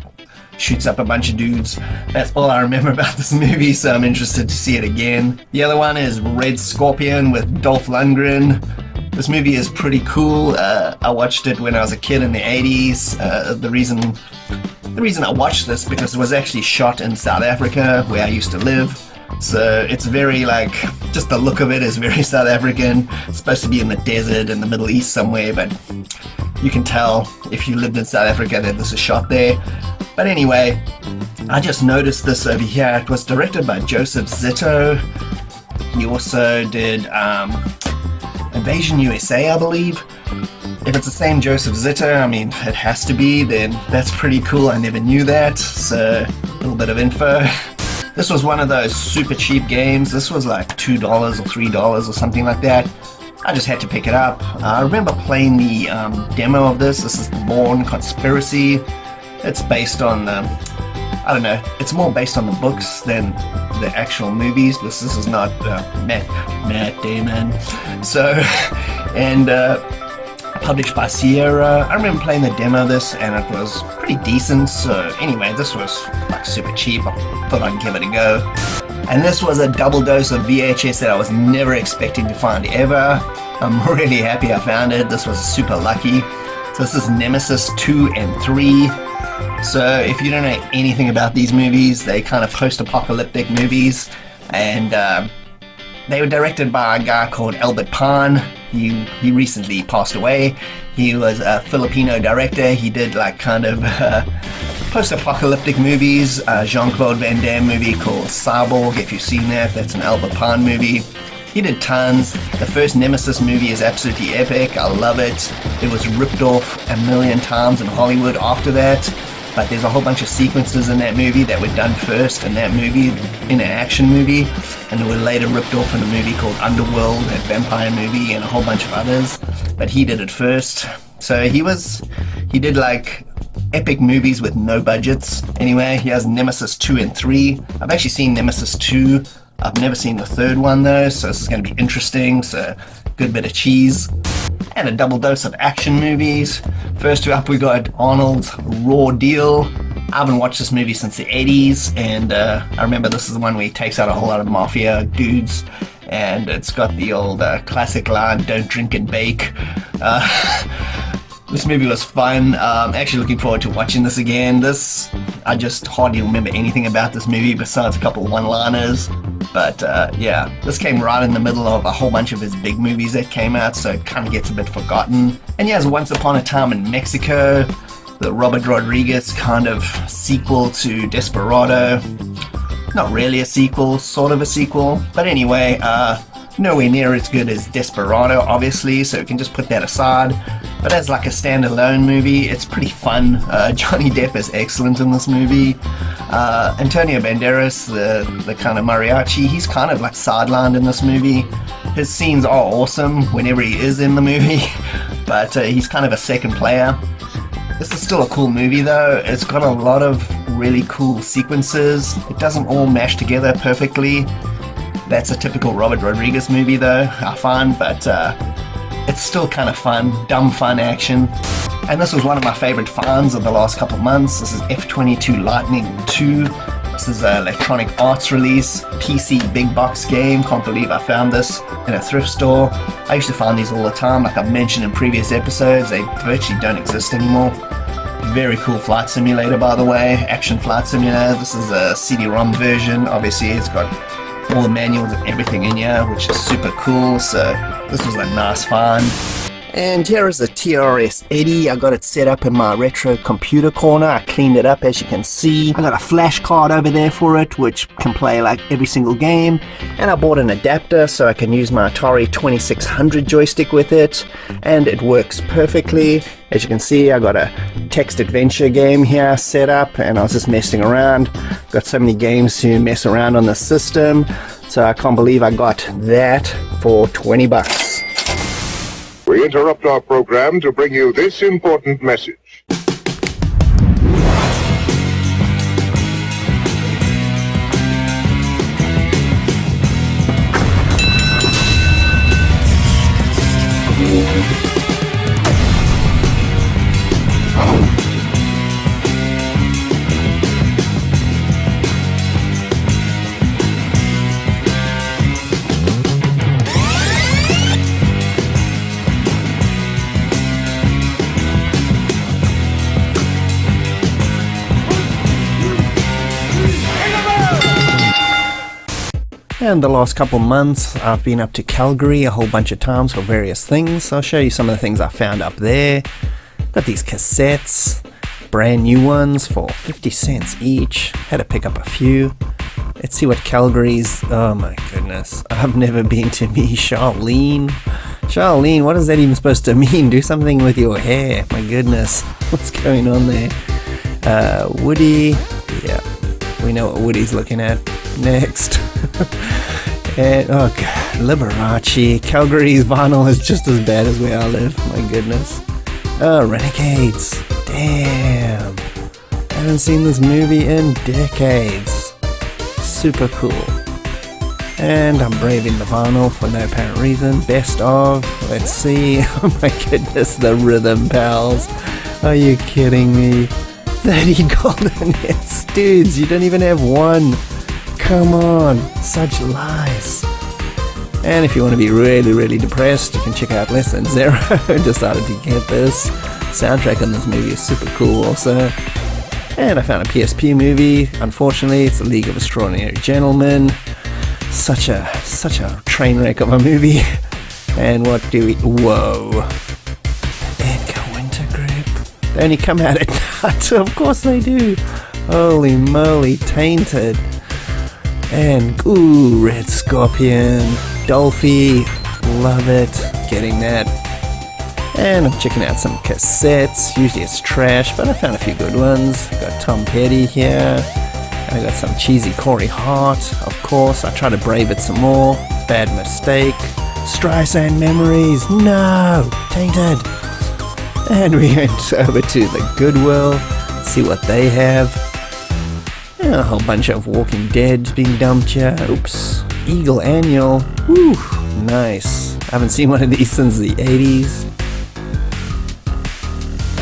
shoots up a bunch of dudes. That's all I remember about this movie, so I'm interested to see it again. The other one is Red Scorpion with Dolph Lundgren. This movie is pretty cool. I watched it when I was a kid in the 80s. The reason I watched this because it was actually shot in South Africa where I used to live. So it's very like, just the look of it is very South African. It's supposed to be in the desert in the Middle East somewhere, but you can tell if you lived in South Africa that this is shot there. But anyway, I just noticed this over here. It was directed by Joseph Zito. He also did Invasion USA, I believe. If it's the same Joseph Zito, I mean, it has to be, then that's pretty cool. I never knew that, so a little bit of info. This was one of those super cheap games. This was like $2 or $3 or something like that. I just had to pick it up. I remember playing the demo of this. This is the Bourne Conspiracy. It's based on, I don't know, it's more based on the books than the actual movies, but this is not Matt Damon. So, and published by Sierra. I remember playing the demo of this and it was pretty decent. So anyway, this was like super cheap. I thought I'd give it a go. And this was a double dose of VHS that I was never expecting to find ever. I'm really happy I found it. This was super lucky. So this is Nemesis 2 and 3. So if you don't know anything about these movies, they kind of post-apocalyptic movies, and they were directed by a guy called Albert Pan. He recently passed away. He was a Filipino director. He did like kind of post-apocalyptic movies. Jean-Claude Van Damme movie called Cyborg, if you've seen that, that's an Albert Pan movie. He did tons. The first Nemesis movie is absolutely epic. I love it. It was ripped off a million times in Hollywood after that. But there's a whole bunch of sequences in that movie that were done first in that movie, in an action movie, and they were later ripped off in a movie called Underworld, that vampire movie, and a whole bunch of others. But he did it first. So he did like epic movies with no budgets. Anyway, he has Nemesis 2 and 3. I've actually seen Nemesis 2. I've never seen the third one though, so this is going to be interesting. So, good bit of cheese. And a double dose of action movies. First up, we got Arnold's Raw Deal. I haven't watched this movie since the 80s, and I remember this is the one where he takes out a whole lot of mafia dudes, and it's got the old classic line, "Don't drink and bake." This movie was fun. I'm actually looking forward to watching this again. I just hardly remember anything about this movie besides a couple of one-liners. But yeah, this came right in the middle of a whole bunch of his big movies that came out, so it kind of gets a bit forgotten. And he has Once Upon a Time in Mexico, the Robert Rodriguez kind of sequel to Desperado. Not really a sequel, sort of a sequel. But anyway, nowhere near as good as Desperado, obviously, so you can just put that aside. But as like a standalone movie, it's pretty fun. Johnny Depp is excellent in this movie. Antonio Banderas, the kind of mariachi, he's kind of like sidelined in this movie. His scenes are awesome whenever he is in the movie, but he's kind of a second player. This is still a cool movie though. It's got a lot of really cool sequences. It doesn't all mash together perfectly. That's a typical Robert Rodriguez movie though, I find, but it's still kind of fun, dumb fun action. And this was one of my favorite finds of the last couple months. This is F-22 Lightning 2. This is an Electronic Arts release, PC big box game. Can't believe I found this in a thrift store. I used to find these all the time, like I've mentioned in previous episodes. They virtually don't exist anymore. Very cool flight simulator, by the way, action flight simulator. This is a CD-ROM version. Obviously, it's got all the manuals and everything in here, which is super cool. So this was a nice find. And here is the TRS-80. I got it set up in my retro computer corner. I cleaned it up, as you can see. I got a flash card over there for it, which can play like every single game. And I bought an adapter so I can use my Atari 2600 joystick with it. And it works perfectly. As you can see, I got a text adventure game here set up, and I was just messing around. Got so many games to mess around on the system. So I can't believe I got that for 20 bucks. We interrupt our program to bring you this important message. And the last couple months I've been up to Calgary a whole bunch of times for various things. I'll show you some of the things I found up there. Got these cassettes, brand new ones for 50 cents each. Had to pick up a few. Let's see what Calgary's, oh my goodness. I've never been to me, Charlene. Charlene, what is that even supposed to mean? Do something with your hair, my goodness. What's going on there? Woody, yeah, we know what Woody's looking at. Next. And oh god, Liberace. Calgary's vinyl is just as bad as where I live. My goodness. Oh, Renegades. Damn. I haven't seen this movie in decades. Super cool. And I'm braving the vinyl for no apparent reason. Best of. Let's see. Oh my goodness, the Rhythm Pals. Are you kidding me? 30 golden hits. Dudes, you don't even have one. Come on, such lies. And if you want to be really, really depressed, you can check out Less Than Zero. I decided to get this. Soundtrack on this movie is super cool also. And I found a PSP movie. Unfortunately, it's The League of Extraordinary Gentlemen. Such a train wreck of a movie. And what do we... Whoa. Edgar Winter Grip. They only come out at night. Of course they do. Holy moly, Tainted. And, ooh, Red Scorpion, Dolphy, love it, getting that. And I'm checking out some cassettes, usually it's trash, but I found a few good ones. Got Tom Petty here, and I got some cheesy Corey Hart, of course. I try to brave it some more. Bad Mistake, Streisand Memories, no, Tainted. And we went over to the Goodwill, see what they have. A whole bunch of Walking Dead being dumped here. Oops. Eagle Annual. Woo. Nice. I haven't seen one of these since the 80s.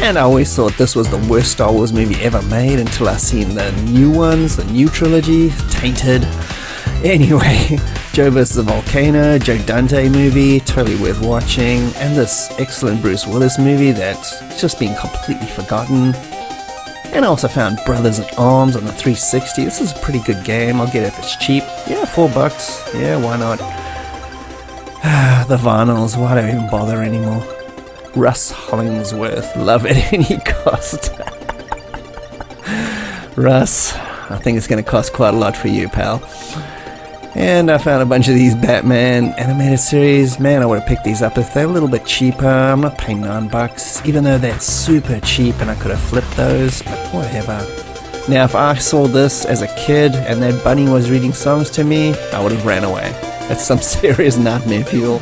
And I always thought this was the worst Star Wars movie ever made until I seen the new ones, the new trilogy. Tainted. Anyway, Joe vs. the Volcano, Joe Dante movie, totally worth watching. And this excellent Bruce Willis movie that's just been completely forgotten. And I also found Brothers in Arms on the 360. This is a pretty good game. I'll get it if it's cheap. Yeah, $4. Yeah, why not? The vinyls, why do I even bother anymore? Russ Hollingsworth, love at any cost. Russ, I think it's going to cost quite a lot for you, pal. And I found a bunch of these Batman animated series. Man, I would have picked these up if they're a little bit cheaper. I'm not paying $9, even though they're super cheap and I could have flipped those, but whatever. Now, if I saw this as a kid and that bunny was reading songs to me, I would have ran away. That's some serious nightmare fuel.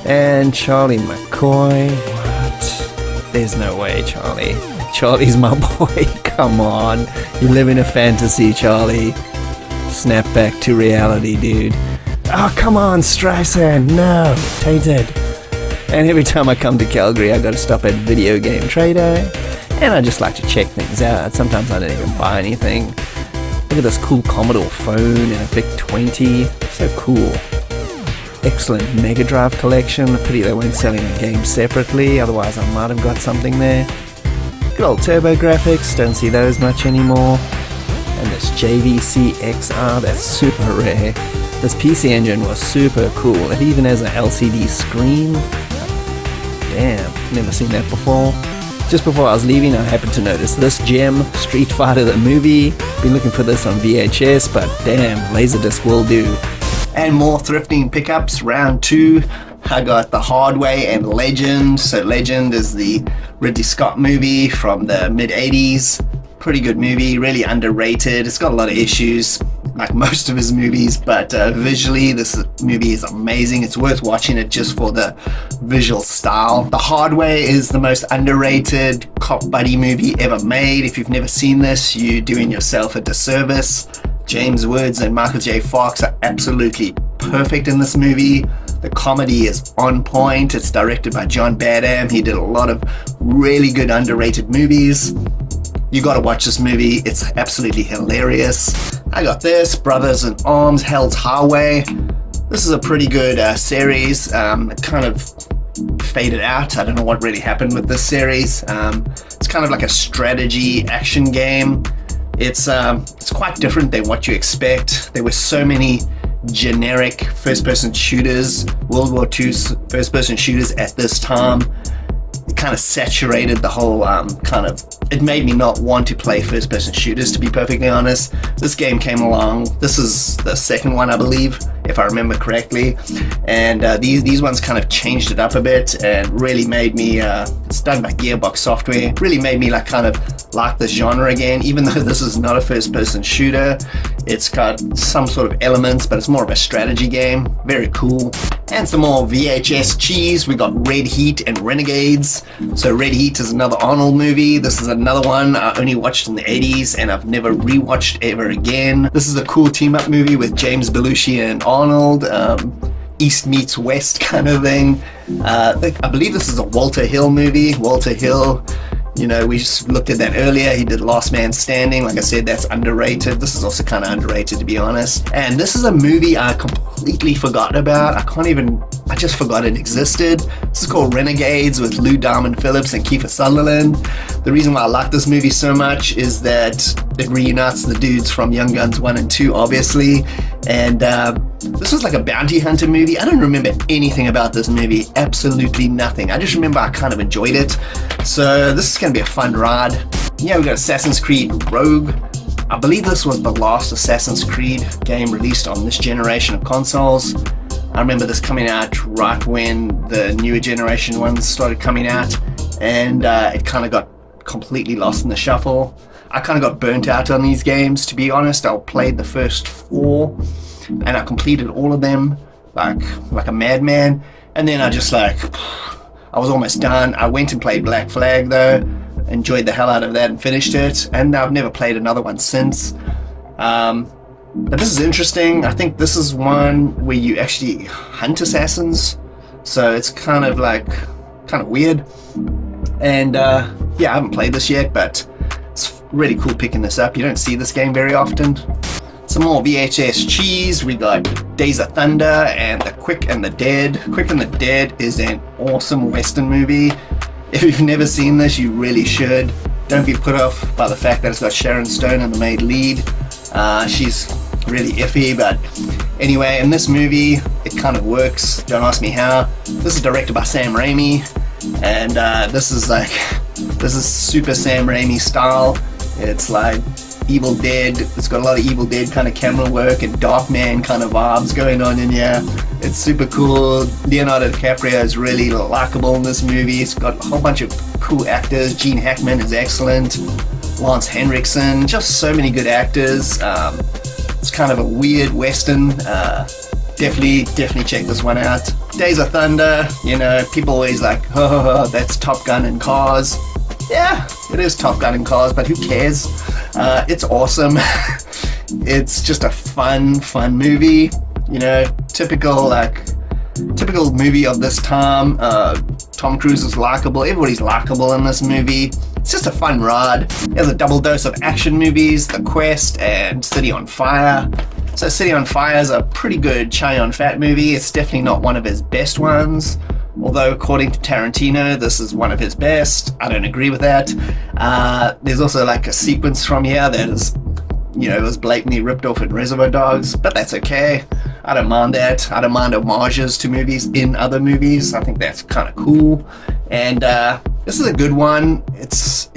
And Charlie McCoy, what? There's no way, Charlie. Charlie's my boy, come on. You live in a fantasy, Charlie. Snap back to reality, dude. Oh, come on, Streisand, no, tainted. And every time I come to Calgary, I gotta stop at Video Game Trader, and I just like to check things out. Sometimes I don't even buy anything. Look at this cool Commodore phone and a VIC-20, so cool. Excellent Mega Drive collection. Pity they weren't selling the game separately, otherwise I might have got something there. Good old turbo graphics, don't see those much anymore. And this JVC XR, that's super rare. This PC Engine was super cool. It even has an LCD screen. Damn, never seen that before. Just before I was leaving, I happened to notice this gem, Street Fighter the movie. Been looking for this on VHS, but damn, Laserdisc will do. And more thrifting pickups, round 2. I got The Hard Way and Legend. So Legend is the Ridley Scott movie from the mid-80s. Pretty good movie, really underrated. It's got a lot of issues, like most of his movies, but visually this movie is amazing. It's worth watching it just for the visual style. The Hard Way is the most underrated cop buddy movie ever made. If you've never seen this, you're doing yourself a disservice. James Woods and Michael J. Fox are absolutely perfect in this movie. The comedy is on point. It's directed by John Badham. He did a lot of really good underrated movies. You gotta watch this movie. It's absolutely hilarious. I got this, Brothers in Arms, Hell's Highway. This is a pretty good series. It kind of faded out. I don't know what really happened with this series. It's kind of like a strategy action game. It's quite different than what you expect. There were so many generic first-person shooters, World War II first-person shooters at this time. It kind of saturated the whole it made me not want to play first-person shooters, to be perfectly honest. This game came along. This is the second one, I believe, if I remember correctly. And these ones kind of changed it up a bit and really made me, it's done by Gearbox Software, really made me like this genre again, even though this is not a first-person shooter. It's got some sort of elements, but it's more of a strategy game. Very cool. And some more VHS cheese. We got Red Heat and Renegades. So Red Heat is another Arnold movie. This is another one I only watched in the 80s and I've never rewatched ever again. This is a cool team-up movie with James Belushi and Arnold. East meets West kind of thing. I believe this is a Walter Hill movie. Walter Hill, you know, we just looked at that earlier. He did Last Man Standing. Like I said, that's underrated. This is also kind of underrated, to be honest. And this is a movie I completely forgot about. I just forgot it existed. This is called Renegades with Lou Diamond Phillips and Kiefer Sutherland. The reason why I like this movie so much is that it reunites the dudes from Young Guns 1 and 2, obviously. And this was like a bounty hunter movie. I don't remember anything about this movie. Absolutely nothing. I just remember I kind of enjoyed it. So this is going to be a fun ride. Yeah, we got Assassin's Creed Rogue. I believe this was the last Assassin's Creed game released on this generation of consoles. I remember this coming out right when the newer generation ones started coming out, and it kind of got completely lost in the shuffle. I kind of got burnt out on these games, to be honest. I played the first 4 and I completed all of them like a madman, and then I was almost done. I went and played Black Flag though, enjoyed the hell out of that and finished it, and I've never played another one since. But this is interesting. I think this is one where you actually hunt assassins, so it's kind of weird. And yeah, I haven't played this yet, but it's really cool picking this up. You don't see this game very often. Some more VHS cheese. We got Days of Thunder and The Quick and the Dead. Quick and the Dead is an awesome Western movie. If you've never seen this, you really should. don't be put off by the fact that it's got Sharon Stone in the main lead. She's really iffy, but anyway, in this movie, it kind of works. Don't ask me how. This is directed by Sam Raimi, and this is super Sam Raimi style. It's like Evil Dead. It's got a lot of Evil Dead kind of camera work and Darkman kind of vibes going on in here. It's super cool. Leonardo DiCaprio is really likable in this movie. It's got a whole bunch of cool actors. Gene Hackman is excellent. Lance Henriksen, just so many good actors. It's kind of a weird western. Definitely check this one out. Days of Thunder, people always like, that's Top Gun in cars. Yeah, it is Top Gun in cars, but who cares? It's awesome. It's just a fun movie. Typical movie of this time. Tom Cruise is likable. Everybody's likable in this movie. It's just a fun ride. It has a double dose of action movies, The Quest and City on Fire. So City on Fire is a pretty good Chow Yun-Fat movie. It's definitely not one of his best ones. Although according to Tarantino, this is one of his best. I don't agree with that. There's also like a sequence from here that is, it was blatantly ripped off in Reservoir Dogs, but that's okay. I don't mind that. I don't mind homages to movies in other movies. I think that's kind of cool. And this is a good one. It's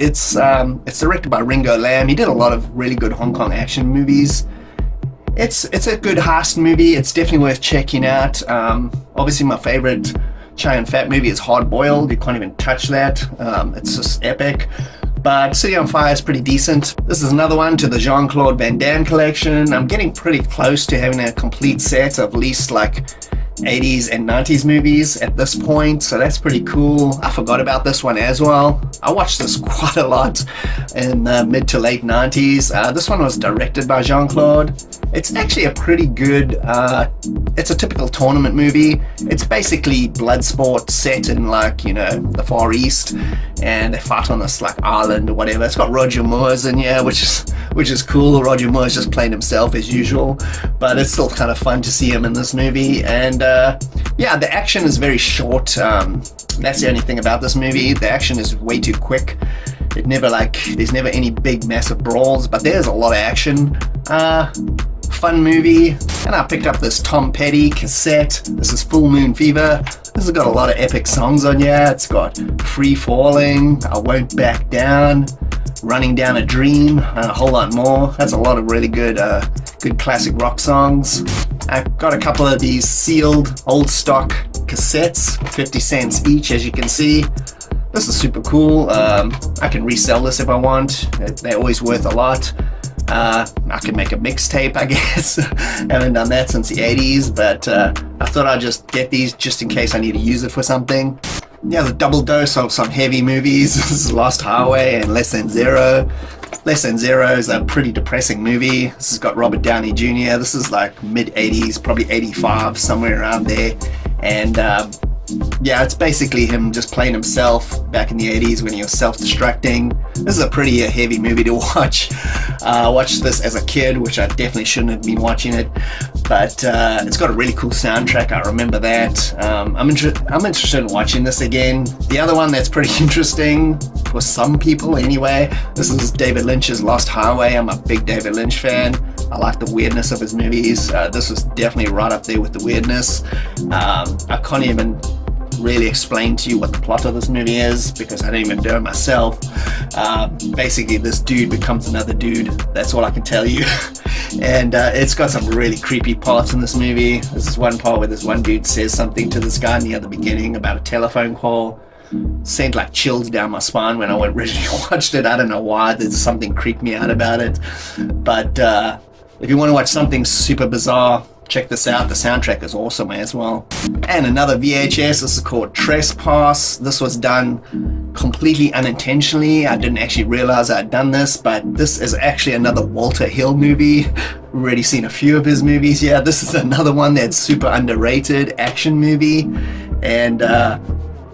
directed by Ringo Lam. He did a lot of really good Hong Kong action movies. It's a good heist movie. It's definitely worth checking out. Obviously, my favorite Chow Yun-Fat movie is Hard Boiled. You can't even touch that. It's just epic. But City on Fire is pretty decent. This is another one to the Jean-Claude Van Damme collection. I'm getting pretty close to having a complete set of at least like 80s and 90s movies at this point, so that's pretty cool. I forgot about this one as well. I watched this quite a lot in the mid to late 90s. This one was directed by Jean-Claude. It's actually a pretty good, it's a typical tournament movie. It's basically blood sport set in like, the Far East, and they fight on this like island or whatever. It's got Roger Moore's in here, which is cool. Roger Moore's just playing himself as usual, but it's still kind of fun to see him in this movie. And yeah, the action is very short. That's the only thing about this movie. The action is way too quick. There's never any big massive brawls, but there's a lot of action. Fun movie. And I picked up this Tom Petty cassette. This is Full Moon Fever. This has got a lot of epic songs on here. It's got Free Falling, I Won't Back Down, Running Down a Dream, and a whole lot more. That's a lot of really good classic rock songs. I got a couple of these sealed old stock cassettes, 50 cents each, as you can see. This is super cool. I can resell this if I want. They're always worth a lot. I can make a mixtape, I guess. Haven't done that since the 80s, but I thought I'd just get these just in case I need to use it for something. Yeah, the double dose of some heavy movies. This is Lost Highway and Less Than Zero. Less Than Zero is a pretty depressing movie. This has got Robert Downey Jr. This is like mid-80s, probably 85, somewhere around there. And yeah, it's basically him just playing himself back in the 80s when he was self-destructing. This is a pretty heavy movie to watch. I watched this as a kid, which I definitely shouldn't have been watching it. But it's got a really cool soundtrack, I remember that. I'm interested in watching this again. The other one that's pretty interesting, for some people anyway, this is David Lynch's Lost Highway. I'm a big David Lynch fan. I like the weirdness of his movies. This was definitely right up there with the weirdness. I can't even really explain to you what the plot of this movie is because I don't even know it myself. Basically, this dude becomes another dude. That's all I can tell you. And it's got some really creepy parts in this movie. This is one part where this one dude says something to this guy near the beginning about a telephone call. Sent like chills down my spine when I went originally watched it. I don't know why. There's something creeped me out about it. But if you want to watch something super bizarre, check this out. The soundtrack is awesome as well. And another VHS. This is called Trespass. This was done completely unintentionally. I didn't actually realize I'd done this, but this is actually another Walter Hill movie. We've already seen a few of his movies. Yeah, this is another one that's super underrated action movie. And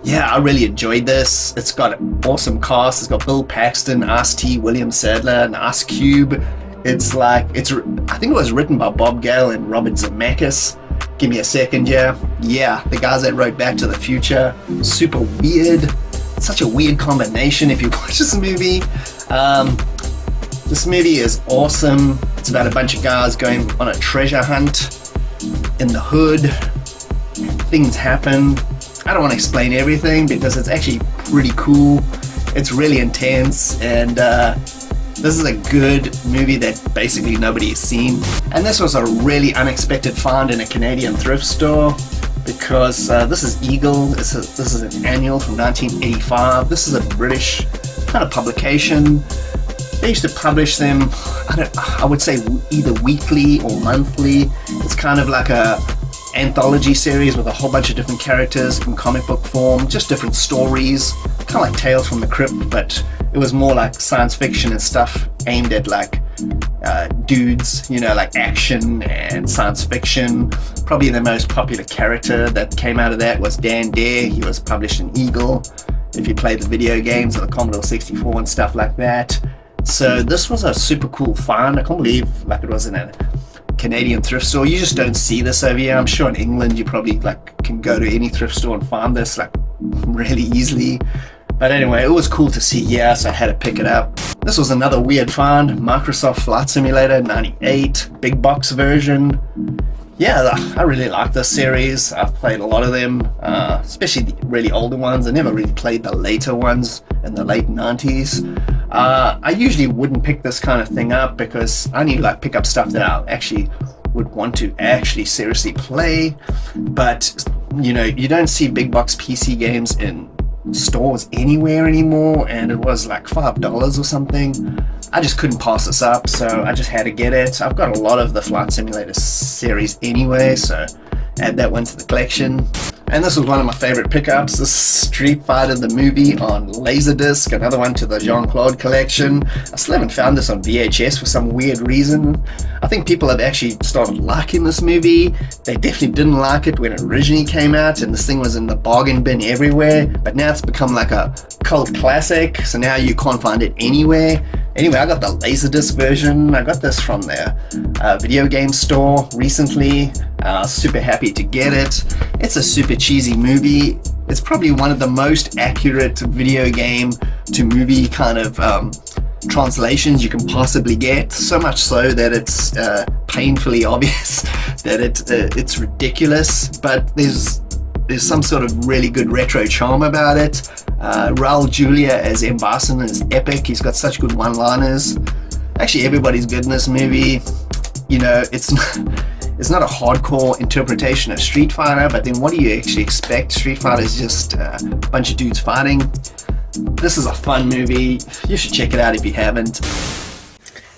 yeah, I really enjoyed this. It's got an awesome cast. It's got Bill Paxton, Ice-T, William Sadler, and Ice Cube. I think it was written by Bob Gale and Robert Zemeckis. Give me a second, yeah. Yeah, the guys that wrote Back to the Future. Super weird. such a weird combination if you watch this movie. This movie is awesome. It's about a bunch of guys going on a treasure hunt in the hood. Things happen. I don't want to explain everything because it's actually pretty cool. It's really intense, and this is a good movie that basically nobody has seen. And this was a really unexpected find in a Canadian thrift store because this is Eagle. This is an annual from 1985. This is a British kind of publication. They used to publish them, I would say either weekly or monthly. It's kind of like a anthology series with a whole bunch of different characters in comic book form, just different stories, kind of like Tales from the Crypt, but it was more like science fiction and stuff aimed at like dudes, you know, like action and science fiction. Probably the most popular character that came out of that was Dan Dare. He was published in Eagle, if you played the video games or the Commodore 64 and stuff like that. So this was a super cool find. I can't believe like it was in a Canadian thrift store. You just don't see this over here. I'm sure in England you probably like can go to any thrift store and find this like really easily. But anyway, it was cool to see here, so I had to pick it up. This was another weird find. Microsoft Flight Simulator 98, big box version. Yeah, I really like this series. I've played a lot of them, especially the really older ones. I never really played the later ones in the late 90s. I usually wouldn't pick this kind of thing up because I only like pick up stuff that I actually would want to actually seriously play. But, you know, you don't see big box PC games in stores anywhere anymore, and it was like $5 or something. I just couldn't pass this up, so I just had to get it. I've got a lot of the Flight Simulator series anyway, so add that one to the collection. And this was one of my favorite pickups, this Street Fighter the movie on Laserdisc, another one to the Jean-Claude collection. I still haven't found this on VHS for some weird reason. I think people have actually started liking this movie. They definitely didn't like it when it originally came out, and this thing was in the bargain bin everywhere, but now it's become like a cult classic, so now you can't find it anywhere. Anyway, I got the Laserdisc version. I got this from the video game store recently. Super happy to get it. It's a super cheesy movie. It's probably one of the most accurate video game to movie kind of translations you can possibly get. So much so that it's painfully obvious that it's ridiculous, but there's some sort of really good retro charm about it. Raul Julia as M. Bison is epic. He's got such good one-liners. Actually, everybody's good in this movie. You know, it's not a hardcore interpretation of Street Fighter, but then what do you actually expect? Street Fighter is just a bunch of dudes fighting. This is a fun movie. You should check it out if you haven't.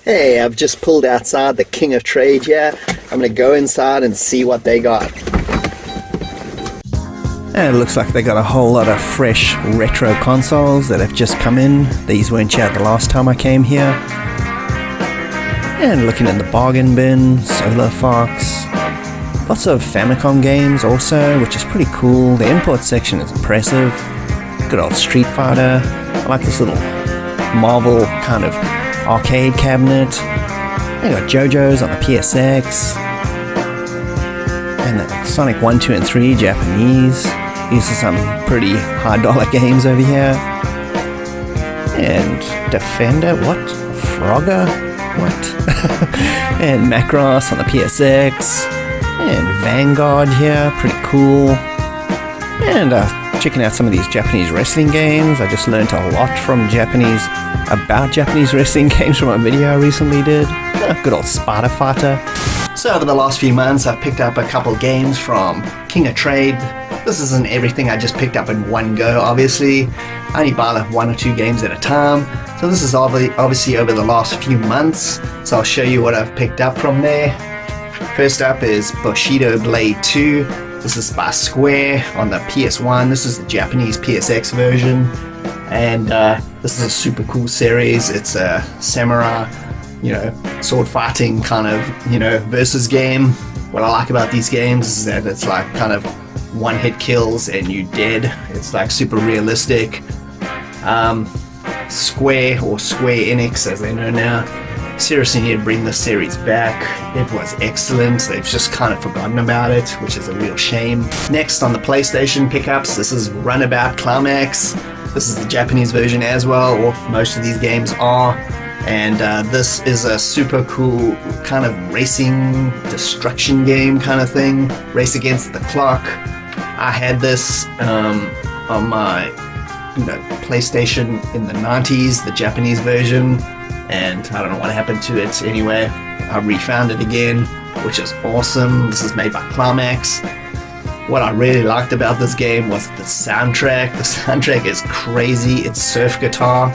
Hey, I've just pulled outside the King of Trade here. I'm gonna go inside and see what they got. And it looks like they got a whole lot of fresh retro consoles that have just come in. These weren't out the last time I came here. And looking in the bargain bin, Solar Fox. Lots of Famicom games also, which is pretty cool. The import section is impressive. Good old Street Fighter. I like this little Marvel kind of arcade cabinet. They got JoJo's on the PSX. And the Sonic 1, 2, and 3 Japanese. These are some pretty high dollar games over here. And Defender, what? Frogger? What? And Macross on the PSX. And Vanguard here, pretty cool. And checking out some of these Japanese wrestling games. I just learned a lot about Japanese wrestling games from a video I recently did. Good old Sparta Fighter. So over the last few months, I've picked up a couple games from King of Trade. This isn't everything I just picked up in one go, obviously. I only buy like 1 or 2 games at a time. So this is obviously over the last few months. So I'll show you what I've picked up from there. First up is Bushido Blade 2. This is by Square on the PS1. This is the Japanese PSX version. And this is a super cool series. It's a samurai, you know, sword fighting kind of, you know, versus game. What I like about these games is that it's like kind of one-hit kills and you dead. It's like super realistic. Square, or Square Enix as they know now, seriously need to bring this series back. It was excellent. They've just kind of forgotten about it, which is a real shame. Next on the PlayStation pickups, this is Runabout Climax. This is the Japanese version as well, or most of these games are. And this is a super cool kind of racing destruction game kind of thing. Race against the clock. I had this on my PlayStation in the 90s, the Japanese version, and I don't know what happened to it anyway. I refound it again, which is awesome. This is made by Climax. What I really liked about this game was the soundtrack. The soundtrack is crazy. It's surf guitar,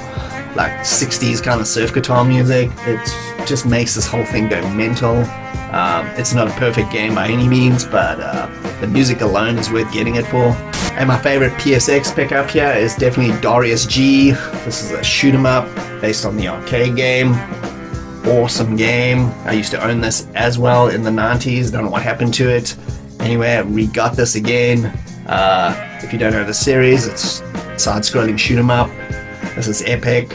like 60s kind of surf guitar music. It just makes this whole thing go mental. It's not a perfect game by any means, but the music alone is worth getting it for. And my favorite PSX pickup here is definitely Darius G. This is a shoot 'em up based on the arcade game. Awesome game. I used to own this as well in the 90s. Don't know what happened to it. Anyway, I re-got this again. If you don't know the series, it's side-scrolling shoot 'em up. This is epic.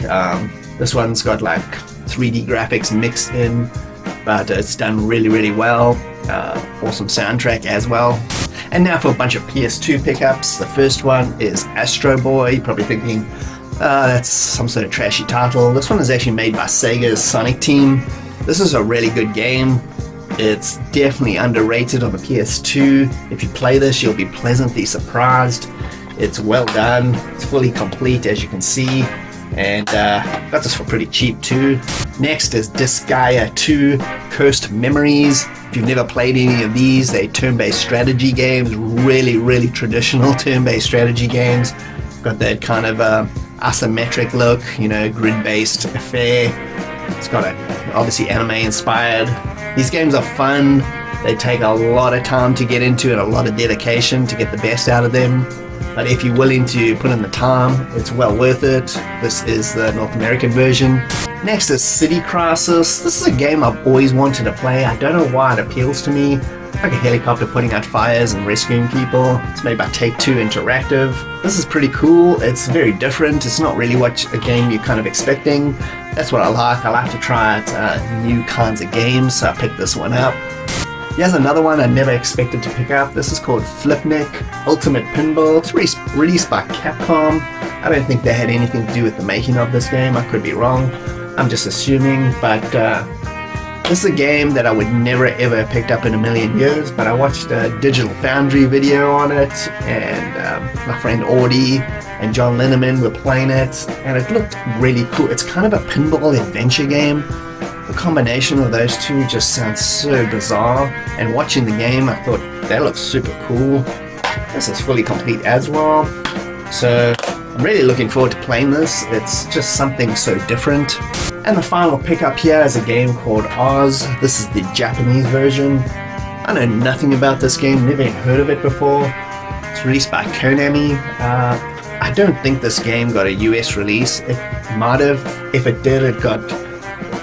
This one's got like 3D graphics mixed in, but it's done really, really well. Awesome soundtrack as well. And now for a bunch of PS2 pickups. The first one is Astro Boy. You're probably thinking, that's some sort of trashy title. This one is actually made by Sega's Sonic team. This is a really good game. It's definitely underrated on the PS2. If you play this, you'll be pleasantly surprised. It's well done. It's fully complete, as you can see. And got this for pretty cheap too. Next is Disgaea 2 Cursed Memories. If you've never played any of these, they're turn-based strategy games. Really, really traditional turn-based strategy games. Got that kind of asymmetric look, grid-based affair. It's got obviously anime inspired. These games are fun. They take a lot of time to get into and a lot of dedication to get the best out of them. But if you're willing to put in the time, it's well worth it. This is the North American version. Next is City Crisis. This is a game I've always wanted to play. I don't know why it appeals to me. Like a helicopter putting out fires and rescuing people. It's made by Take-Two Interactive. This is pretty cool. It's very different. It's not really what a game you're kind of expecting. That's what I like. I like to try out new kinds of games, so I picked this one up. Here's another one I never expected to pick up. This is called Flipnik Ultimate Pinball. It's released by Capcom. I don't think they had anything to do with the making of this game. I could be wrong. I'm just assuming, but this is a game that I would never ever have picked up in a million years, but I watched a Digital Foundry video on it, and my friend Audie and John Linneman were playing it, and it looked really cool. It's kind of a pinball adventure game. The combination of those two just sounds so bizarre, and watching the game I thought that looks super cool. This is fully complete as well, so I'm really looking forward to playing this. It's just something so different. And the final pickup here is a game called Oz. This is the Japanese version. I know nothing about this game, never even heard of it before. It's released by Konami. I don't think this game got a US release. It might have. If it did, it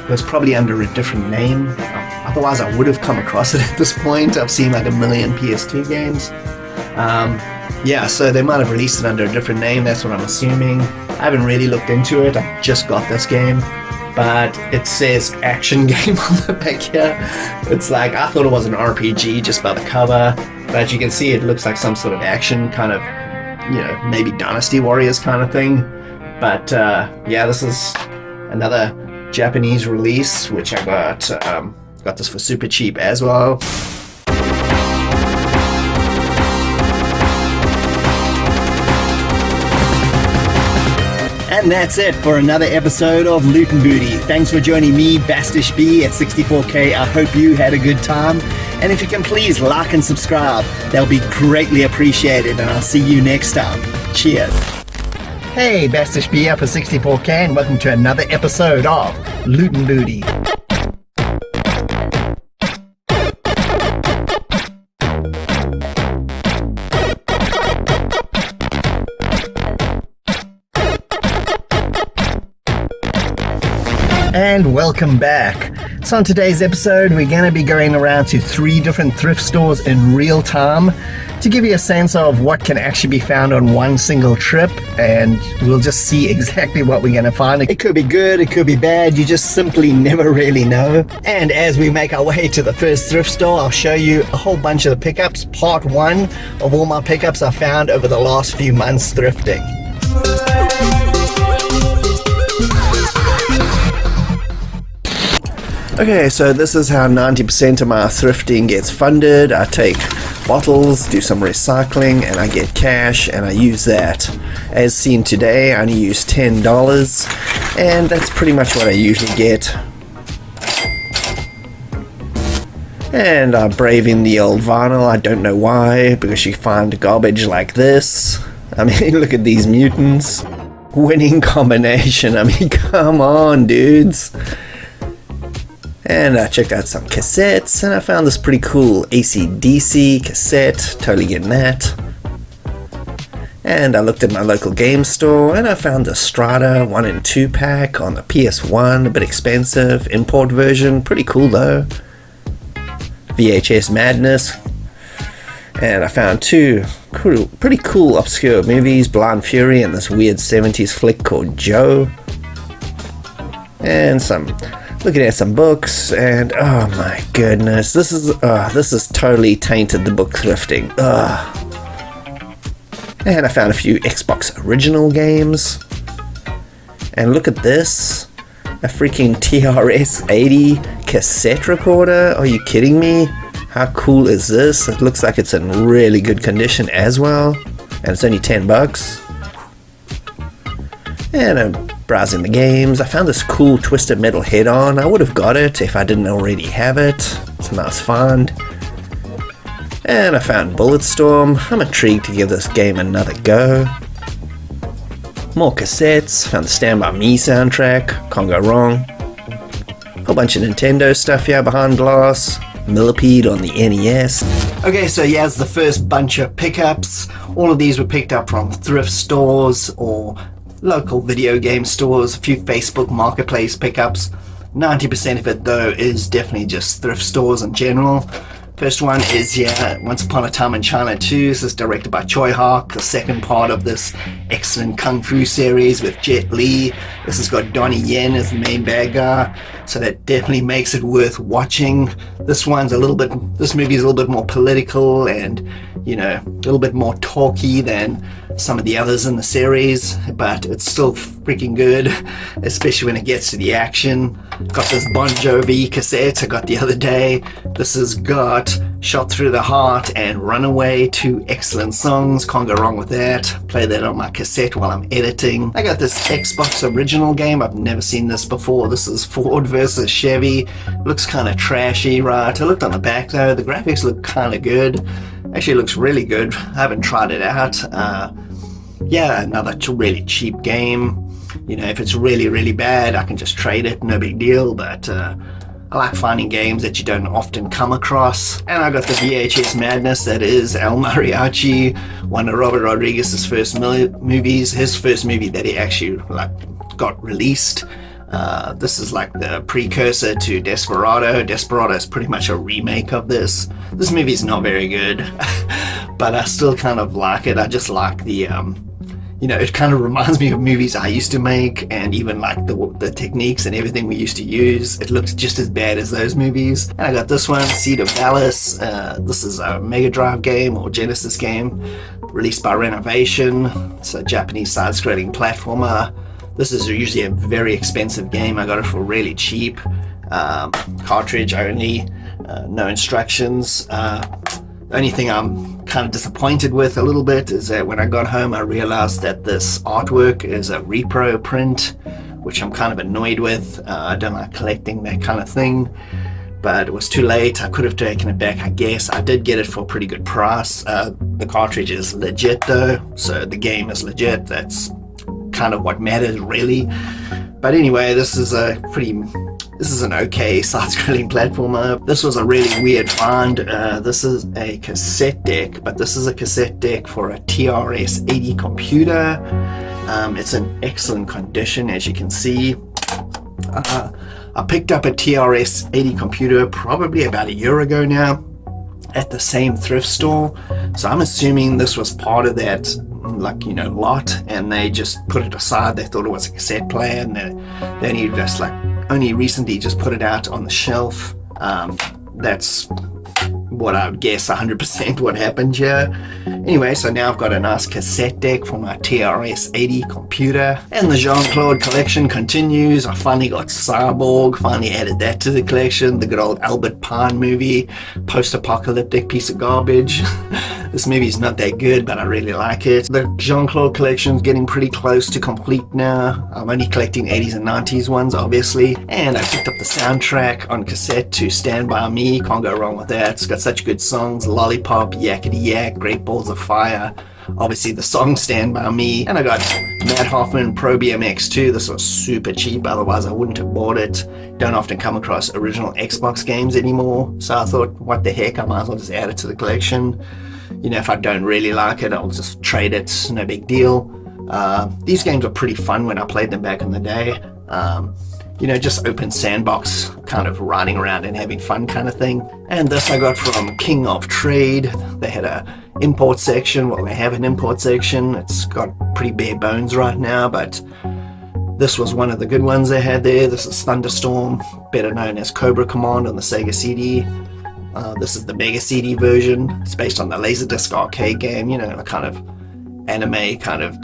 was probably under a different name. Otherwise I would have come across it at this point. I've seen like a million PS2 games. So they might have released it under a different name, that's what I'm assuming. I haven't really looked into it, I just got this game. But it says action game on the back here. It's like, I thought it was an RPG just by the cover. But you can see it looks like some sort of action kind of, maybe Dynasty Warriors kind of thing. But this is another Japanese release, which I got this for super cheap as well. And that's it for another episode of Loot and Booty. Thanks for joining me, Bastish B, at 64K. I hope you had a good time. And if you can please like and subscribe, that'll be greatly appreciated, and I'll see you next time. Cheers. Hey, Bastish B for 64K, and welcome to another episode of Loot and Booty. And welcome back. So on today's episode, we're going to be going around to 3 different thrift stores in real time to give you a sense of what can actually be found on one single trip, and we'll just see exactly what we're going to find. It could be good, it could be bad, you just simply never really know. And as we make our way to the first thrift store, I'll show you a whole bunch of the pickups. Part 1 of all my pickups I found over the last few months thrifting. Okay, so this is how 90% of my thrifting gets funded. I take bottles, do some recycling, and I get cash, and I use that. As seen today, I only use $10, and that's pretty much what I usually get. And I'm braving the old vinyl. I don't know why, because you find garbage like this. I mean, look at these mutants. Winning combination. I mean, come on, dudes. And I checked out some cassettes, and I found this pretty cool AC/DC cassette. Totally getting that. And I looked at my local game store, and I found a Strata 1 and 2 pack on the PS1. A bit expensive. Import version. Pretty cool though. VHS Madness. And I found two pretty cool obscure movies. Blind Fury and this weird 70s flick called Joe. And looking at some books, and oh my goodness, this is totally tainted the book thrifting. And I found a few Xbox original games. And look at this, a freaking TRS-80 cassette recorder. Are you kidding me? How cool is this? It looks like it's in really good condition as well, and it's only $10. And I'm browsing the games. I found this cool Twisted Metal head-on. I would have got it if I didn't already have it. It's a nice find. And I found Bulletstorm. I'm intrigued to give this game another go. More cassettes. Found the Stand By Me soundtrack. Can't go wrong. Whole bunch of Nintendo stuff here behind glass. Millipede on the NES. Okay, so here's the first bunch of pickups. All of these were picked up from thrift stores or local video game stores, a few Facebook marketplace pickups. 90% of it though is definitely just thrift stores in general. First one is Once Upon a Time in China 2. This is directed by Choi Hark, the second part of this excellent Kung Fu series with Jet Li. This has got Donnie Yen as the main bad guy, so that definitely makes it worth watching. This movie is a little bit more political and, a little bit more talky than some of the others in the series, but it's still freaking good, especially when it gets to the action. Got this Bon Jovi cassette I got the other day. This has got Shot Through the Heart and Runaway, two excellent songs. Can't go wrong with that. Play that on my cassette while I'm editing. I got this Xbox original game. I've never seen this before. This is Ford versus Chevy. Looks kind of trashy, right? I looked on the back though. The graphics look kind of good. Actually looks really good. I haven't tried it out. Another really cheap game. If it's really, really bad, I can just trade it, no big deal, but I like finding games that you don't often come across. And I got the VHS Madness, that is El Mariachi, one of Robert Rodriguez's first movies, his first movie that he actually got released. This is like the precursor to Desperado. Desperado is pretty much a remake of this. This movie is not very good, but I still kind of like it. I just like the it kind of reminds me of movies I used to make, and even like the techniques and everything we used to use. It looks just as bad as those movies. And I got this one, Seed of Dallas. This is a Mega Drive game or Genesis game released by Renovation. It's a Japanese side-scrolling platformer. This is usually a very expensive game. I got it for really cheap. Cartridge only, no instructions. The only thing I'm kind of disappointed with a little bit is that when I got home I realized that this artwork is a repro print, which I'm kind of annoyed with. I don't like collecting that kind of thing, but it was too late. I could have taken it back, I guess. I did get it for a pretty good price. The cartridge is legit though, so the game is legit. That's kind of what matters really. But anyway, this is an okay side-scrolling platformer. This was a really weird find. This is a cassette deck, but this is a cassette deck for a TRS-80 computer. It's in excellent condition, as you can see. I picked up a TRS-80 computer probably about a year ago now at the same thrift store. So I'm assuming this was part of that lot, and they just put it aside. They thought it was a cassette player, and they only recently just put it out on the shelf. That's what I would guess 100% what happened here. Anyway, so now I've got a nice cassette deck for my TRS-80 computer, and the Jean-Claude collection continues. I finally got Cyborg, finally added that to the collection. The good old Albert Pine movie, post-apocalyptic piece of garbage. This movie's not that good, but I really like it. The Jean-Claude collection's getting pretty close to complete now. I'm only collecting 80s and 90s ones, obviously, and I picked up the soundtrack on cassette to Stand By Me. Can't go wrong with that. It's got such good songs: Lollipop, Yakety Yak, Great Balls of Fire, obviously the song Stand By Me, and I got Matt Hoffman Pro BMX 2. This was super cheap, otherwise I wouldn't have bought it. Don't often come across original Xbox games anymore, so I thought, what the heck, I might as well just add it to the collection. You know, if I don't really like it, I'll just trade it, no big deal. These games were pretty fun when I played them back in the day. You know, just open sandbox, kind of riding around and having fun kind of thing. And this I got from King of Trade. They had a import section. Well, they have an import section. It's got pretty bare bones right now, but this was one of the good ones they had there. This is Thunderstorm, better known as Cobra Command on the Sega CD. This is the Mega CD version. It's based on the Laserdisc arcade game, you know, the kind of anime kind of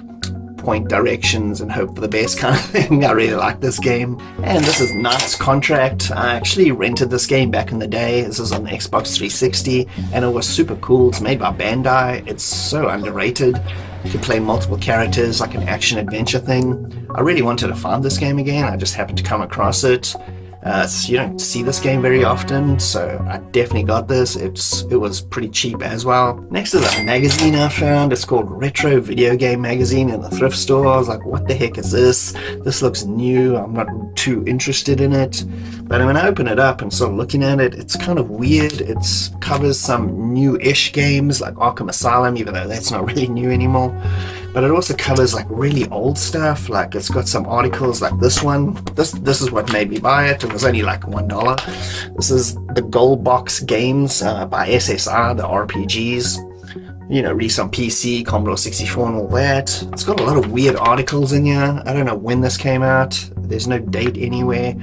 point directions and hope for the best kind of thing. I really like this game. And this is Knight's Contract. I actually rented this game back in the day. This is on the Xbox 360 and it was super cool. It's made by Bandai. It's so underrated. You can play multiple characters, like an action adventure thing. I really wanted to find this game again. I just happened to come across it. You don't see this game very often, so I definitely got this. It was pretty cheap as well. Next is a magazine I found. It's called Retro Video Game Magazine in the thrift store. I was like, what the heck is this? This looks new. I'm not too interested in it. But when I open it up and start looking at it, it's kind of weird. It covers some new-ish games like Arkham Asylum, even though that's not really new anymore. But it also covers like really old stuff. Like it's got some articles like this one. This is what made me buy it. It was only like $1. This is the Gold Box Games by SSR, the RPGs. You know, released on PC, Commodore 64 and all that. It's got a lot of weird articles in here. I don't know when this came out. There's no date anywhere.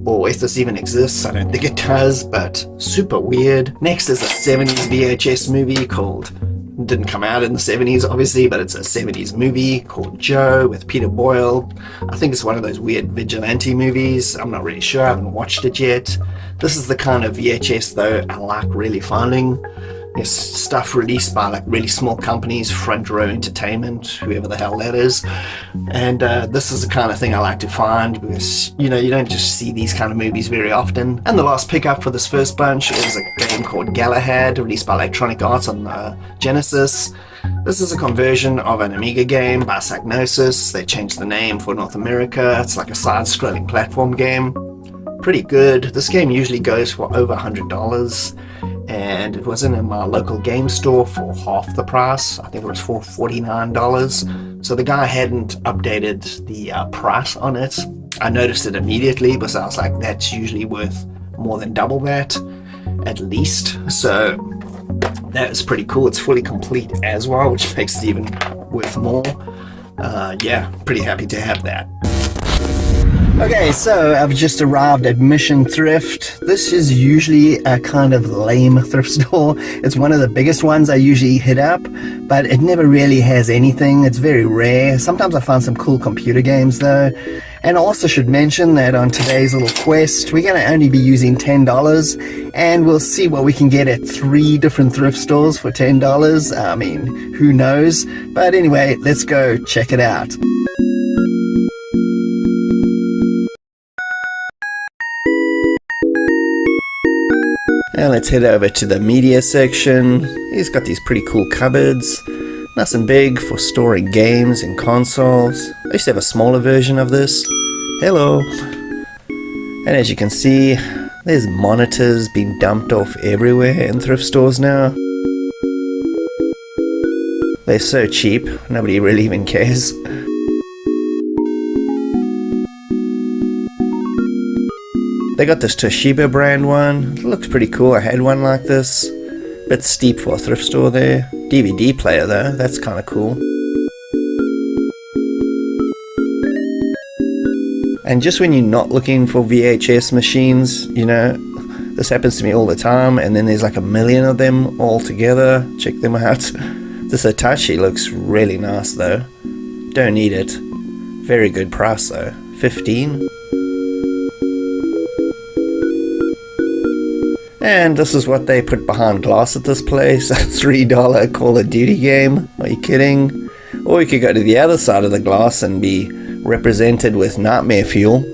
Or if this even exists, I don't think it does, but super weird. Next is a 70s VHS movie called, didn't come out in the 70s obviously, but it's a 70s movie called Joe with Peter Boyle. I think it's one of those weird vigilante movies. I'm not really sure, I haven't watched it yet. This is the kind of VHS though I like really finding. There's stuff released by like really small companies, Front Row Entertainment, whoever the hell that is. And this is the kind of thing I like to find because, you know, you don't just see these kind of movies very often. And the last pickup for this first bunch is a game called Galahad, released by Electronic Arts on Genesis. This is a conversion of an Amiga game by Psygnosis. They changed the name for North America. It's like a side-scrolling platform game. Pretty good. This game usually goes for over $100. And it wasn't in my local game store for half the price. I think it was for $49. So the guy hadn't updated the price on it. I noticed it immediately because I was like, that's usually worth more than double that, at least. So that is pretty cool. It's fully complete as well, which makes it even worth more. Yeah, pretty happy to have that. Okay, so I've just arrived at Mission Thrift. This is usually a kind of lame thrift store. It's one of the biggest ones I usually hit up, but it never really has anything. It's very rare. Sometimes I find some cool computer games though. And I also should mention that on today's little quest, we're going to only be using $10, and we'll see what we can get at 3 different thrift stores for $10. I mean, who knows? But anyway, let's go check it out. Now let's head over to the media section. He's got these pretty cool cupboards, nice and big for storing games and consoles. I used to have a smaller version of this. Hello. And as you can see, there's monitors being dumped off everywhere in thrift stores now. They're so cheap, nobody really even cares. They got this Toshiba brand one. It looks pretty cool. I had one like this. Bit steep for a thrift store there. DVD player though, that's kind of cool. And just when you're not looking for VHS machines, you know, This happens to me all the time, and then there's like a million of them all together. Check them out. This Hitachi looks really nice though. Don't need it. Very good price though. 15. And this is what they put behind glass at this place. A $3 Call of Duty game. Are you kidding? Or you could go to the other side of the glass and be represented with nightmare fuel.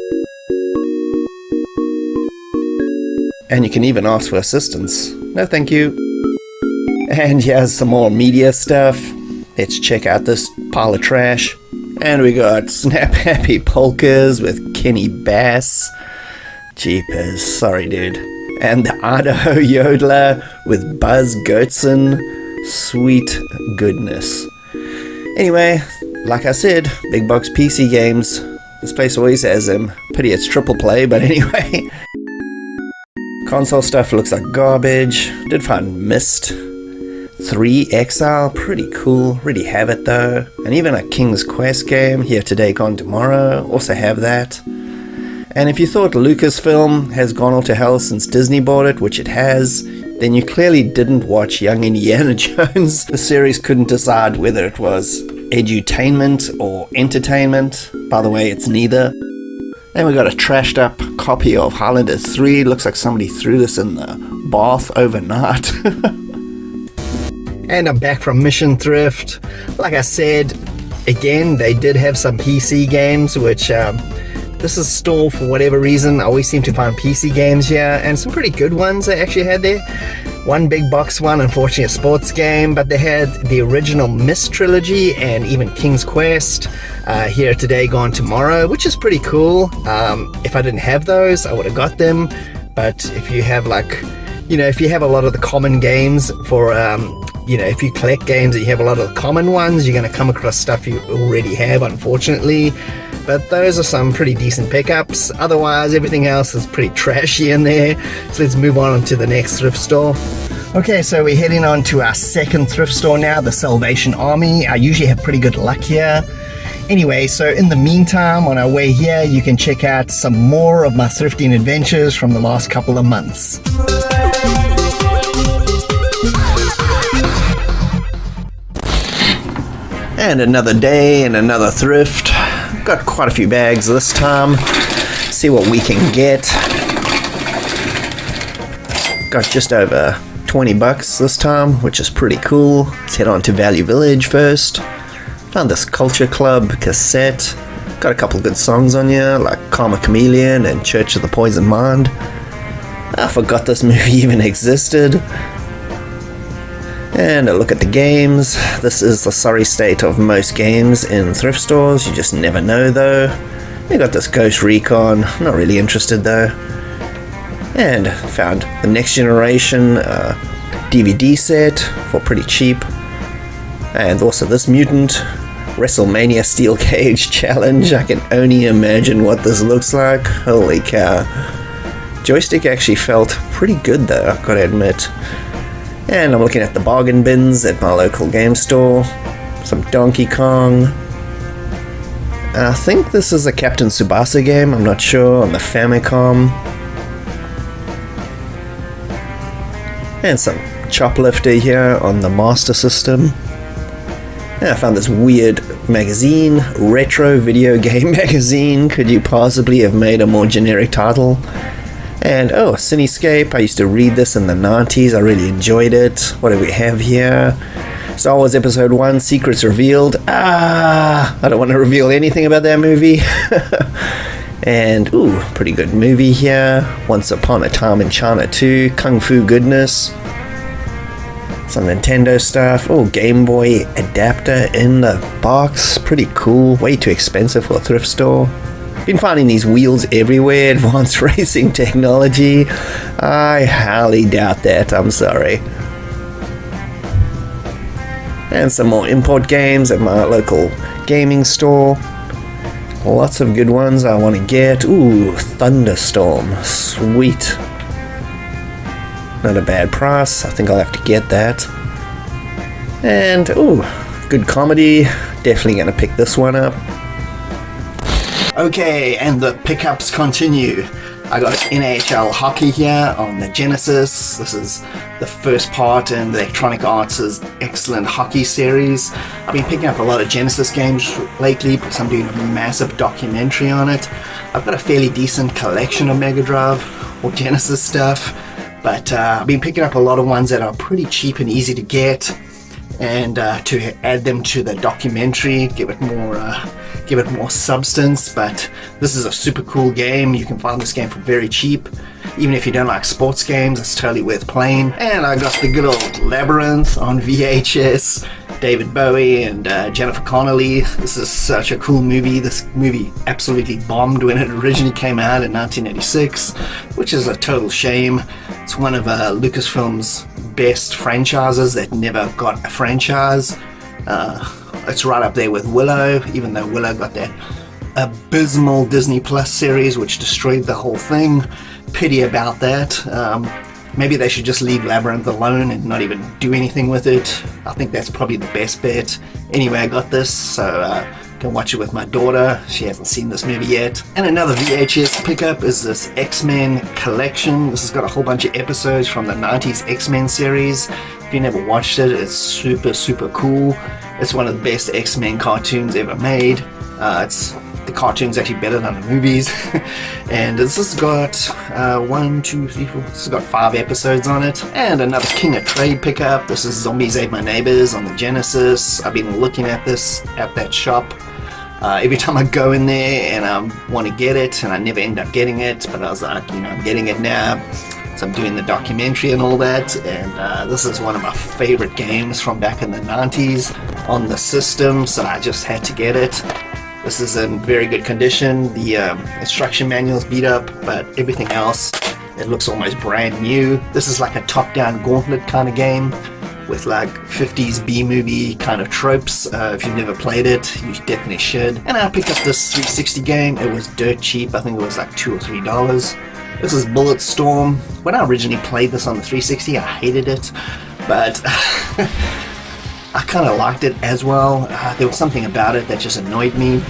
And you can even ask for assistance. No thank you. And here's some more media stuff. Let's check out this pile of trash. And we got Snap Happy Polkas with Kenny Bass. Jeepers, sorry dude. And the Idaho Yodeler with Buzz Goetson. Sweet goodness. Anyway, like I said, big box PC games. This place always has them. Pity it's triple play, but anyway. Console stuff looks like garbage. Did find Myst 3 Exile, pretty cool. Already have it though. And even a King's Quest game, Here Today Gone Tomorrow, also have that. And if you thought Lucasfilm has gone all to hell since Disney bought it, which it has, then you clearly didn't watch Young Indiana Jones. The series couldn't decide whether it was edutainment or entertainment. By the way, it's neither. And we got a trashed up copy of Highlander 3. Looks like somebody threw this in the bath overnight. And I'm back from Mission Thrift. Like I said, again, they did have some PC games, which this is store for whatever reason. I always seem to find PC games here, and some pretty good ones they actually had there. One big box one, unfortunately a sports game, but they had the original Myst trilogy and even King's Quest, Here Today Gone Tomorrow, which is pretty cool. If I didn't have those, I would have got them. But if you have if you have a lot of the common games for, if you collect games and you have a lot of the common ones, you're going to come across stuff you already have, unfortunately. But those are some pretty decent pickups. Otherwise, everything else is pretty trashy in there. So let's move on to the next thrift store. Okay, so we're heading on to our second thrift store now, the Salvation Army. I usually have pretty good luck here. Anyway, so in the meantime, on our way here, you can check out some more of my thrifting adventures from the last couple of months. And another day and another thrift. Got quite a few bags this time. See what we can get. Got just over 20 bucks this time, which is pretty cool. Let's head on to Value Village first. Found this Culture Club cassette. Got a couple of good songs on here, like Karma Chameleon and Church of the Poison Mind. I forgot this movie even existed. And a look at the games. This is the sorry state of most games in thrift stores. You just never know though. They got this Ghost Recon. Not really interested though. And found the Next Generation DVD set for pretty cheap. And also this Mutant WrestleMania Steel Cage Challenge. I can only imagine what this looks like. Holy cow. Joystick actually felt pretty good though, I've got to admit. And I'm looking at the bargain bins at my local game store. Some Donkey Kong. I think this is a Captain Tsubasa game, I'm not sure, on the Famicom. And some Choplifter here on the Master System. And I found this weird magazine, Retro Video Game Magazine. Could you possibly have made a more generic title? And Cinescape, I used to read this in the 90s, I really enjoyed it. What do we have here? Star Wars Episode 1, Secrets Revealed. I don't want to reveal anything about that movie. And, pretty good movie here. Once Upon a Time in China 2, Kung Fu Goodness. Some Nintendo stuff. Game Boy adapter in the box. Pretty cool. Way too expensive for a thrift store. Been finding these wheels everywhere, advanced racing technology. I highly doubt that, I'm sorry. And some more import games at my local gaming store. Lots of good ones I want to get. Thunderstorm, sweet. Not a bad price, I think I'll have to get that. And, good comedy, definitely going to pick this one up. Okay, and the pickups continue. I got NHL Hockey here on the Genesis. This is the first part in the Electronic Arts' excellent hockey series. I've been picking up a lot of Genesis games lately because I'm doing a massive documentary on it. I've got a fairly decent collection of Mega Drive or Genesis stuff, but I've been picking up a lot of ones that are pretty cheap and easy to get, and to add them to the documentary, give it more substance. But this is a super cool game. You can find this game for very cheap. Even if you don't like sports games, it's totally worth playing. And I got the good old Labyrinth on VHS. David Bowie and Jennifer Connelly. This is such a cool movie. This movie absolutely bombed when it originally came out in 1986, which is a total shame. It's one of Lucasfilm's best franchises that never got a franchise. It's right up there with Willow, even though Willow got that abysmal Disney Plus series which destroyed the whole thing. Pity about that. Maybe they should just leave Labyrinth alone and not even do anything with it. I think that's probably the best bet. Anyway, I got this, so can watch it with my daughter. She hasn't seen this movie yet. And another VHS pickup is this X-Men collection. This has got a whole bunch of episodes from the 90s X-Men series. If you never watched it, it's super cool. It's one of the best X-Men cartoons ever made. The cartoon's actually better than the movies. And this has got 1, 2, 3, 4. This has got 5 episodes on it. And another King of Trade pickup. This is Zombies Ate My Neighbors on the Genesis. I've been looking at this at that shop. Every time I go in there and I want to get it, and I never end up getting it, but I was like, I'm getting it now. So I'm doing the documentary and all that, and this is one of my favorite games from back in the 90s on the system, so I just had to get it. This is in very good condition. The instruction manual's beat up, but everything else, it looks almost brand new. This is like a top-down gauntlet kind of game with like 50s B-movie kind of tropes. If you've never played it, you definitely should. And I picked up this 360 game. It was dirt cheap. I think it was like $2 or $3. This is Bulletstorm. When I originally played this on the 360, I hated it, but I kind of liked it as well. There was something about it that just annoyed me,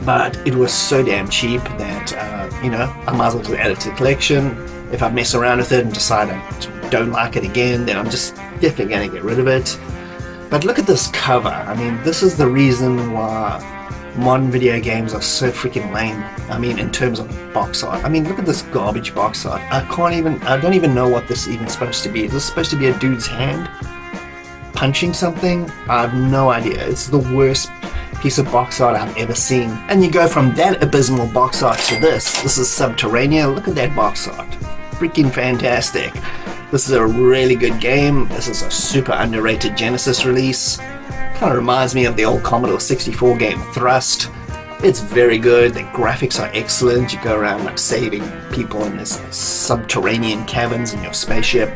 but it was so damn cheap that, I might as well just add it to the collection. If I mess around with it and decide I don't like it again, then I'm just definitely going to get rid of it. But look at this cover. I mean, this is the reason why modern video games are so freaking lame. I mean, in terms of box art. I mean, look at this garbage box art. I don't even know what this is even supposed to be. Is this supposed to be a dude's hand punching something? I have no idea. It's the worst piece of box art I've ever seen. And you go from that abysmal box art to this. This is Subterranea. Look at that box art. Freaking fantastic. This is a really good game. This is a super underrated Genesis release. Kind of reminds me of the old Commodore 64 game Thrust. It's very good. The graphics are excellent. You go around like saving people in this subterranean caverns in your spaceship.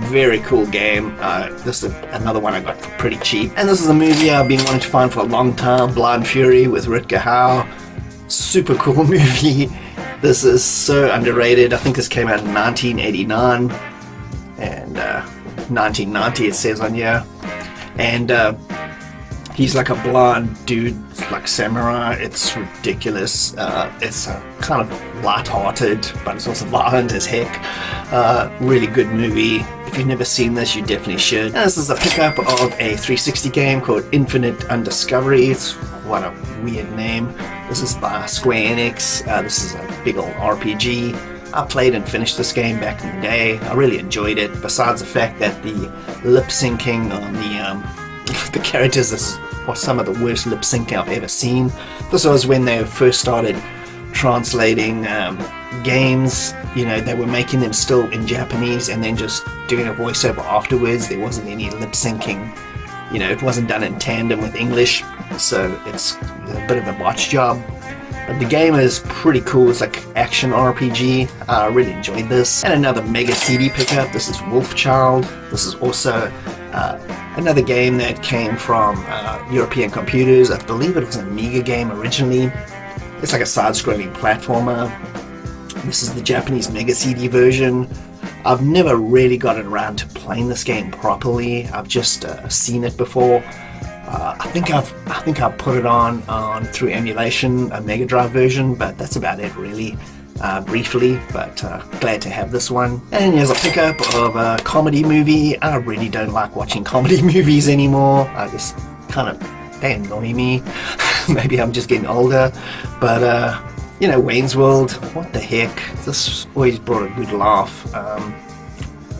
Very cool game. This is another one I got for pretty cheap. And this is a movie I've been wanting to find for a long time, Blind Fury with Rutger Hauer. Super cool movie. This is so underrated. I think this came out in 1989 and 1990 it says on here. And he's like a blonde dude, like samurai. It's ridiculous. It's kind of light-hearted, but it's also violent as heck. Really good movie. If you've never seen this, you definitely should. And this is a pickup of a 360 game called Infinite Undiscovery. It's what a weird name. This is by Square Enix. This is a big old RPG. I played and finished this game back in the day. I really enjoyed it, besides the fact that the lip syncing on the characters was some of the worst lip syncing I've ever seen. This was when they first started translating games. They were making them still in Japanese and then just doing a voiceover afterwards. There wasn't any lip syncing. It wasn't done in tandem with English, so it's a bit of a botch job. But the game is pretty cool. It's like action RPG. I really enjoyed this. And another Mega CD pickup. This is Wolfchild. This is also another game that came from European computers. I believe it was an Amiga game originally. It's like a side-scrolling platformer. This is the Japanese Mega CD version. I've never really gotten around to playing this game properly. I've just seen it before. I think I've put it on through emulation, a Mega Drive version, but that's about it really. briefly, but glad to have this one. And here's a pickup of a comedy movie. I really don't like watching comedy movies anymore. I just kind of, they annoy me. Maybe I'm just getting older, but you know, Wayne's World, what the heck, this always brought a good laugh.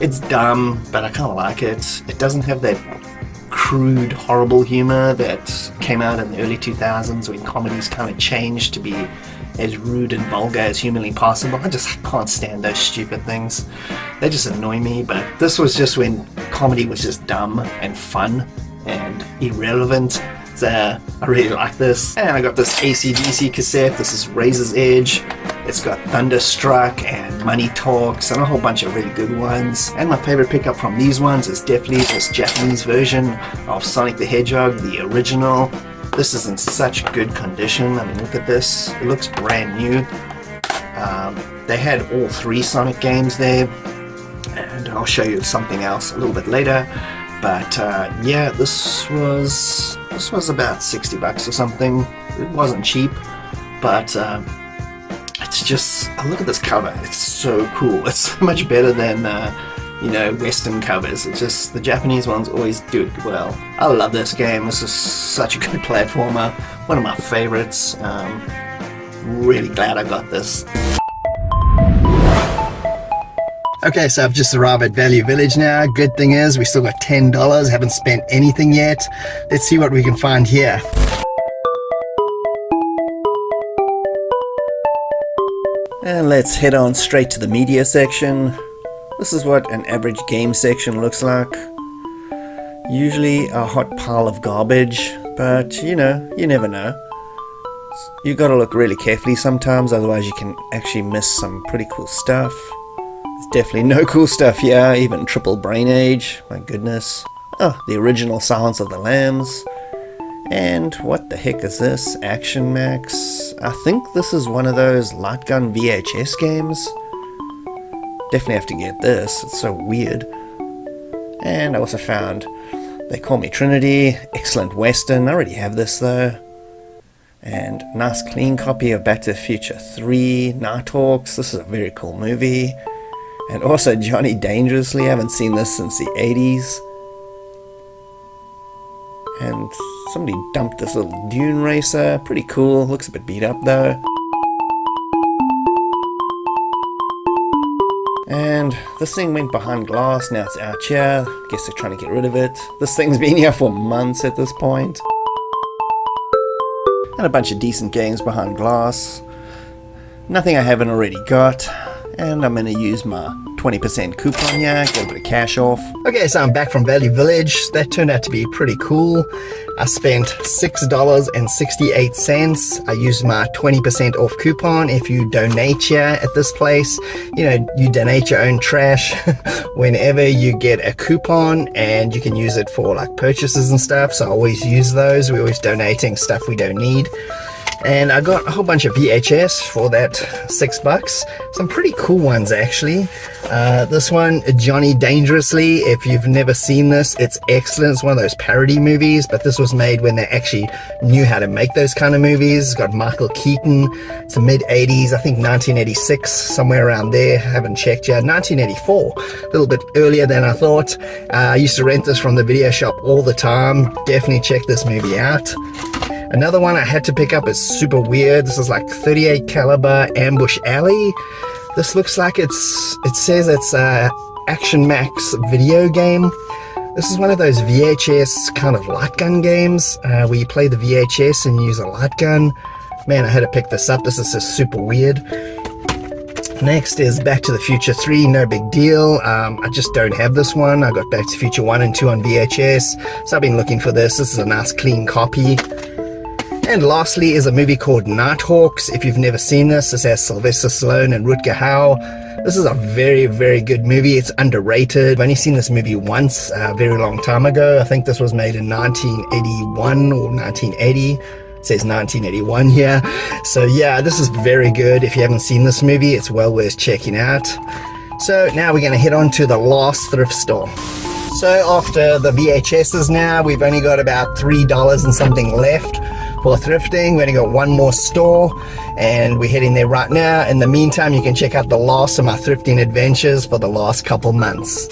It's dumb, but I kind of like it. It doesn't have that crude, horrible humor that came out in the early 2000s when comedies kind of changed to be as rude and vulgar as humanly possible. I just can't stand those stupid things. They just annoy me, but this was just when comedy was just dumb and fun and irrelevant. So I really like this. And I got this AC/DC cassette. This is Razor's Edge. It's got Thunderstruck and Money Talks and a whole bunch of really good ones. And my favorite pickup from these ones is definitely this Japanese version of Sonic the Hedgehog, the original. This is in such good condition. I mean, look at this. It looks brand new. They had all 3 Sonic games there, and I'll show you something else a little bit later. But yeah, this was about $60 or something. It wasn't cheap, but it's just, look at this cover. It's so cool. It's so much better than you know, Western covers. It's just, the Japanese ones always do it well. I love this game. This is such a good platformer. One of my favorites. Really glad I got this. Okay, so I've just arrived at Value Village now. Good thing is we still got $10. Haven't spent anything yet. Let's see what we can find here. And let's head on straight to the media section. This is what an average game section looks like. Usually a hot pile of garbage, but you know, you never know. You gotta look really carefully sometimes, otherwise you can actually miss some pretty cool stuff. There's definitely no cool stuff here, even Triple Brain Age, my goodness. Oh, the original Silence of the Lambs. And what the heck is this? Action Max? I think this is one of those light gun VHS games. Definitely have to get this, it's so weird. And I also found They Call Me Trinity, excellent Western, I already have this though. And nice clean copy of Back to the Future 3, Nighthawks, this is a very cool movie. And also Johnny Dangerously, I haven't seen this since the 80s. And somebody dumped this little Dune Racer, pretty cool, looks a bit beat up though. And this thing went behind glass, now it's out here, guess they're trying to get rid of it. This thing's been here for months at this point. And a bunch of decent games behind glass. Nothing I haven't already got. And I'm going to use my 20% coupon here, get a bit of cash off. Okay, so I'm back from Value Village. That turned out to be pretty cool. I spent $6.68. I used my 20% off coupon. If you donate here at this place, you know, you donate your own trash whenever you get a coupon, and you can use it for like purchases and stuff. So I always use those. We're always donating stuff we don't need. And I got a whole bunch of VHS for that $6. Some pretty cool ones actually. This one, Johnny Dangerously. If you've never seen this, it's excellent. It's one of those parody movies, but this was made when they actually knew how to make those kind of movies. It's got Michael Keaton. It's the mid-80s, I think 1986, somewhere around there. I haven't checked yet. 1984, a little bit earlier than I thought. I used to rent this from the video shop all the time. Definitely check this movie out. Another one I had to pick up is super weird. This is like 38 caliber Ambush Alley. This looks like it says it's a Action Max video game. This is one of those VHS kind of light gun games where you play the VHS and you use a light gun. Man, I had to pick this up. This is just super weird. Next is Back to the Future 3, no big deal. I just don't have this one. I got Back to the Future 1 and 2 on VHS, so I've been looking for this. This is a nice clean copy. And lastly is a movie called Nighthawks. If you've never seen this, this has Sylvester Stallone and Rutger Hauer. This is a very, very good movie. It's underrated. I've only seen this movie once, a very long time ago. I think this was made in 1981 or 1980. It says 1981 here. So yeah, this is very good. If you haven't seen this movie, it's well worth checking out. So now we're going to head on to the last thrift store. So after the VHSs now, we've only got about $3 and something left for thrifting. We only got one more store and we're heading there right now. In the meantime, you can check out the last of my thrifting adventures for the last couple months.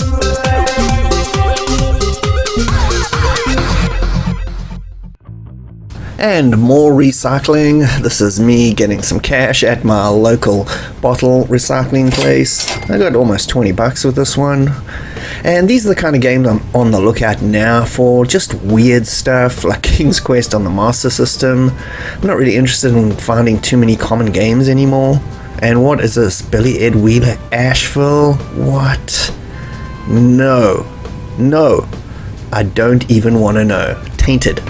And more recycling. This is me getting some cash at my local bottle recycling place. I got almost 20 bucks with this one. And these are the kind of games I'm on the lookout now for. Just weird stuff like King's Quest on the Master System. I'm not really interested in finding too many common games anymore. And what is this? Billy Ed Wheeler Asheville? What? No. I don't even want to know. Tainted.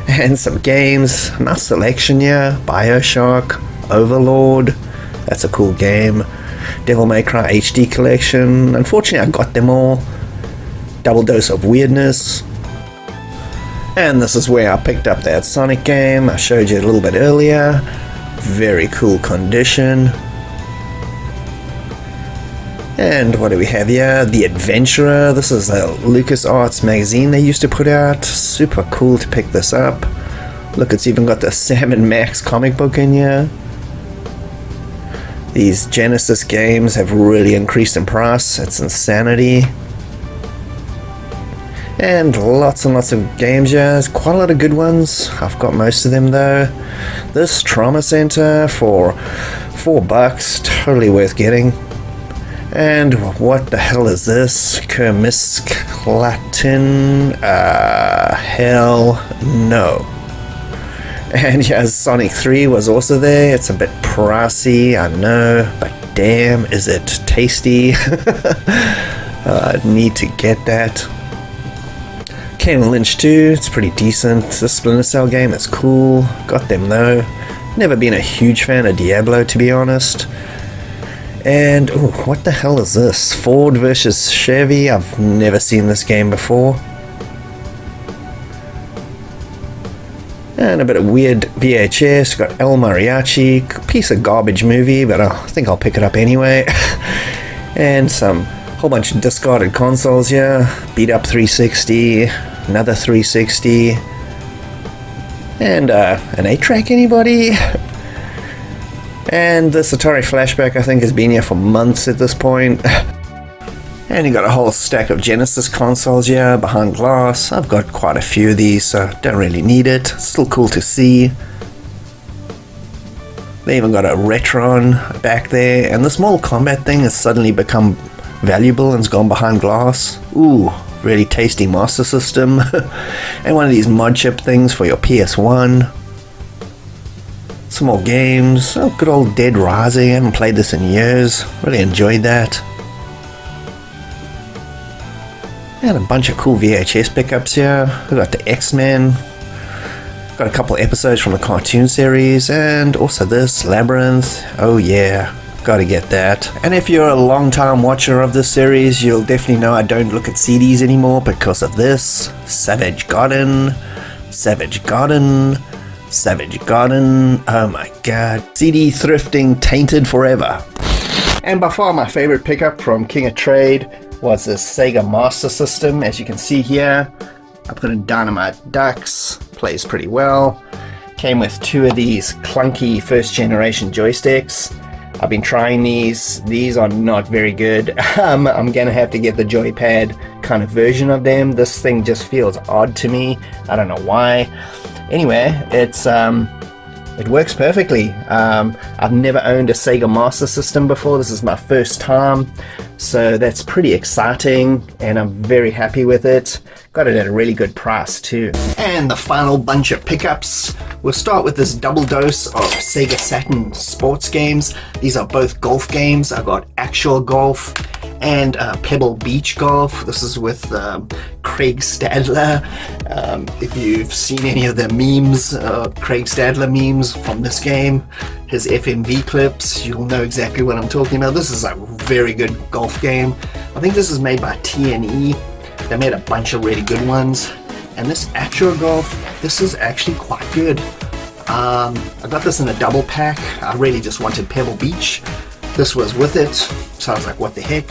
And some games, nice selection here. Bioshock, Overlord, that's a cool game. Devil May Cry HD collection, unfortunately I got them all. Double Dose of Weirdness. And this is where I picked up that Sonic game I showed you a little bit earlier. Very cool condition. And what do we have here? The Adventurer. This is a LucasArts magazine they used to put out. Super cool to pick this up. Look, it's even got the Sam and Max comic book in here. These Genesis games have really increased in price. It's insanity. And lots of games here. There's quite a lot of good ones. I've got most of them though. This Trauma Center for $4. Totally worth getting. And what the hell is this? Kermisk Latin? Hell no. And yeah, Sonic 3 was also there. It's a bit pricey, I know, but damn, is it tasty. I need to get that. Ken Lynch 2, it's pretty decent. The Splinter Cell game is cool. Got them though. Never been a huge fan of Diablo, to be honest. And oh, what the hell is this? Ford versus Chevy. I've never seen this game before. And a bit of weird VHS. Got El Mariachi. Piece of garbage movie, but I think I'll pick it up anyway. And some whole bunch of discarded consoles here. Beat Up 360. Another 360. And an 8-track, anybody? And this Atari Flashback I think has been here for months at this point. And you got a whole stack of Genesis consoles here behind glass. I've got quite a few of these, so don't really need it. Still cool to see. They even got a Retron back there, and this Mortal Kombat thing has suddenly become valuable and has gone behind glass. Ooh, really tasty Master System. And one of these mod chip things for your PS1. Some more games. Oh, good old Dead Rising. I haven't played this in years. Really enjoyed that. And a bunch of cool VHS pickups here. We got the X-Men. Got a couple episodes from the cartoon series. And also this, Labyrinth. Oh yeah, gotta get that. And if you're a long time watcher of this series, you'll definitely know I don't look at CDs anymore because of this. Savage Garden. Oh my god. CD thrifting tainted forever. And by far my favorite pickup from King of Trade was this Sega Master System. As you can see here, I put in Dynamite Ducks. Plays pretty well. Came with two of these clunky first generation joysticks. I've been trying these. These are not very good. I'm gonna have to get the joypad kind of version of them. This thing just feels odd to me. I don't know why. Anyway, it works perfectly. I've never owned a Sega Master System before. This is my first time, so that's pretty exciting, and I'm very happy with it. Got it at a really good price too. And the final bunch of pickups. We'll start with this double dose of Sega Saturn sports games. These are both golf games. I got Actual Golf and Pebble Beach Golf. This is with Craig Stadler. If you've seen any of the memes, Craig Stadler memes from this game, his FMV clips, you'll know exactly what I'm talking about. This is a very good golf game. I think this is made by TNE. They made a bunch of really good ones. And this Actual Golf, this is actually quite good. I got this in a double pack. I really just wanted Pebble Beach. This was with it, so I was like, what the heck?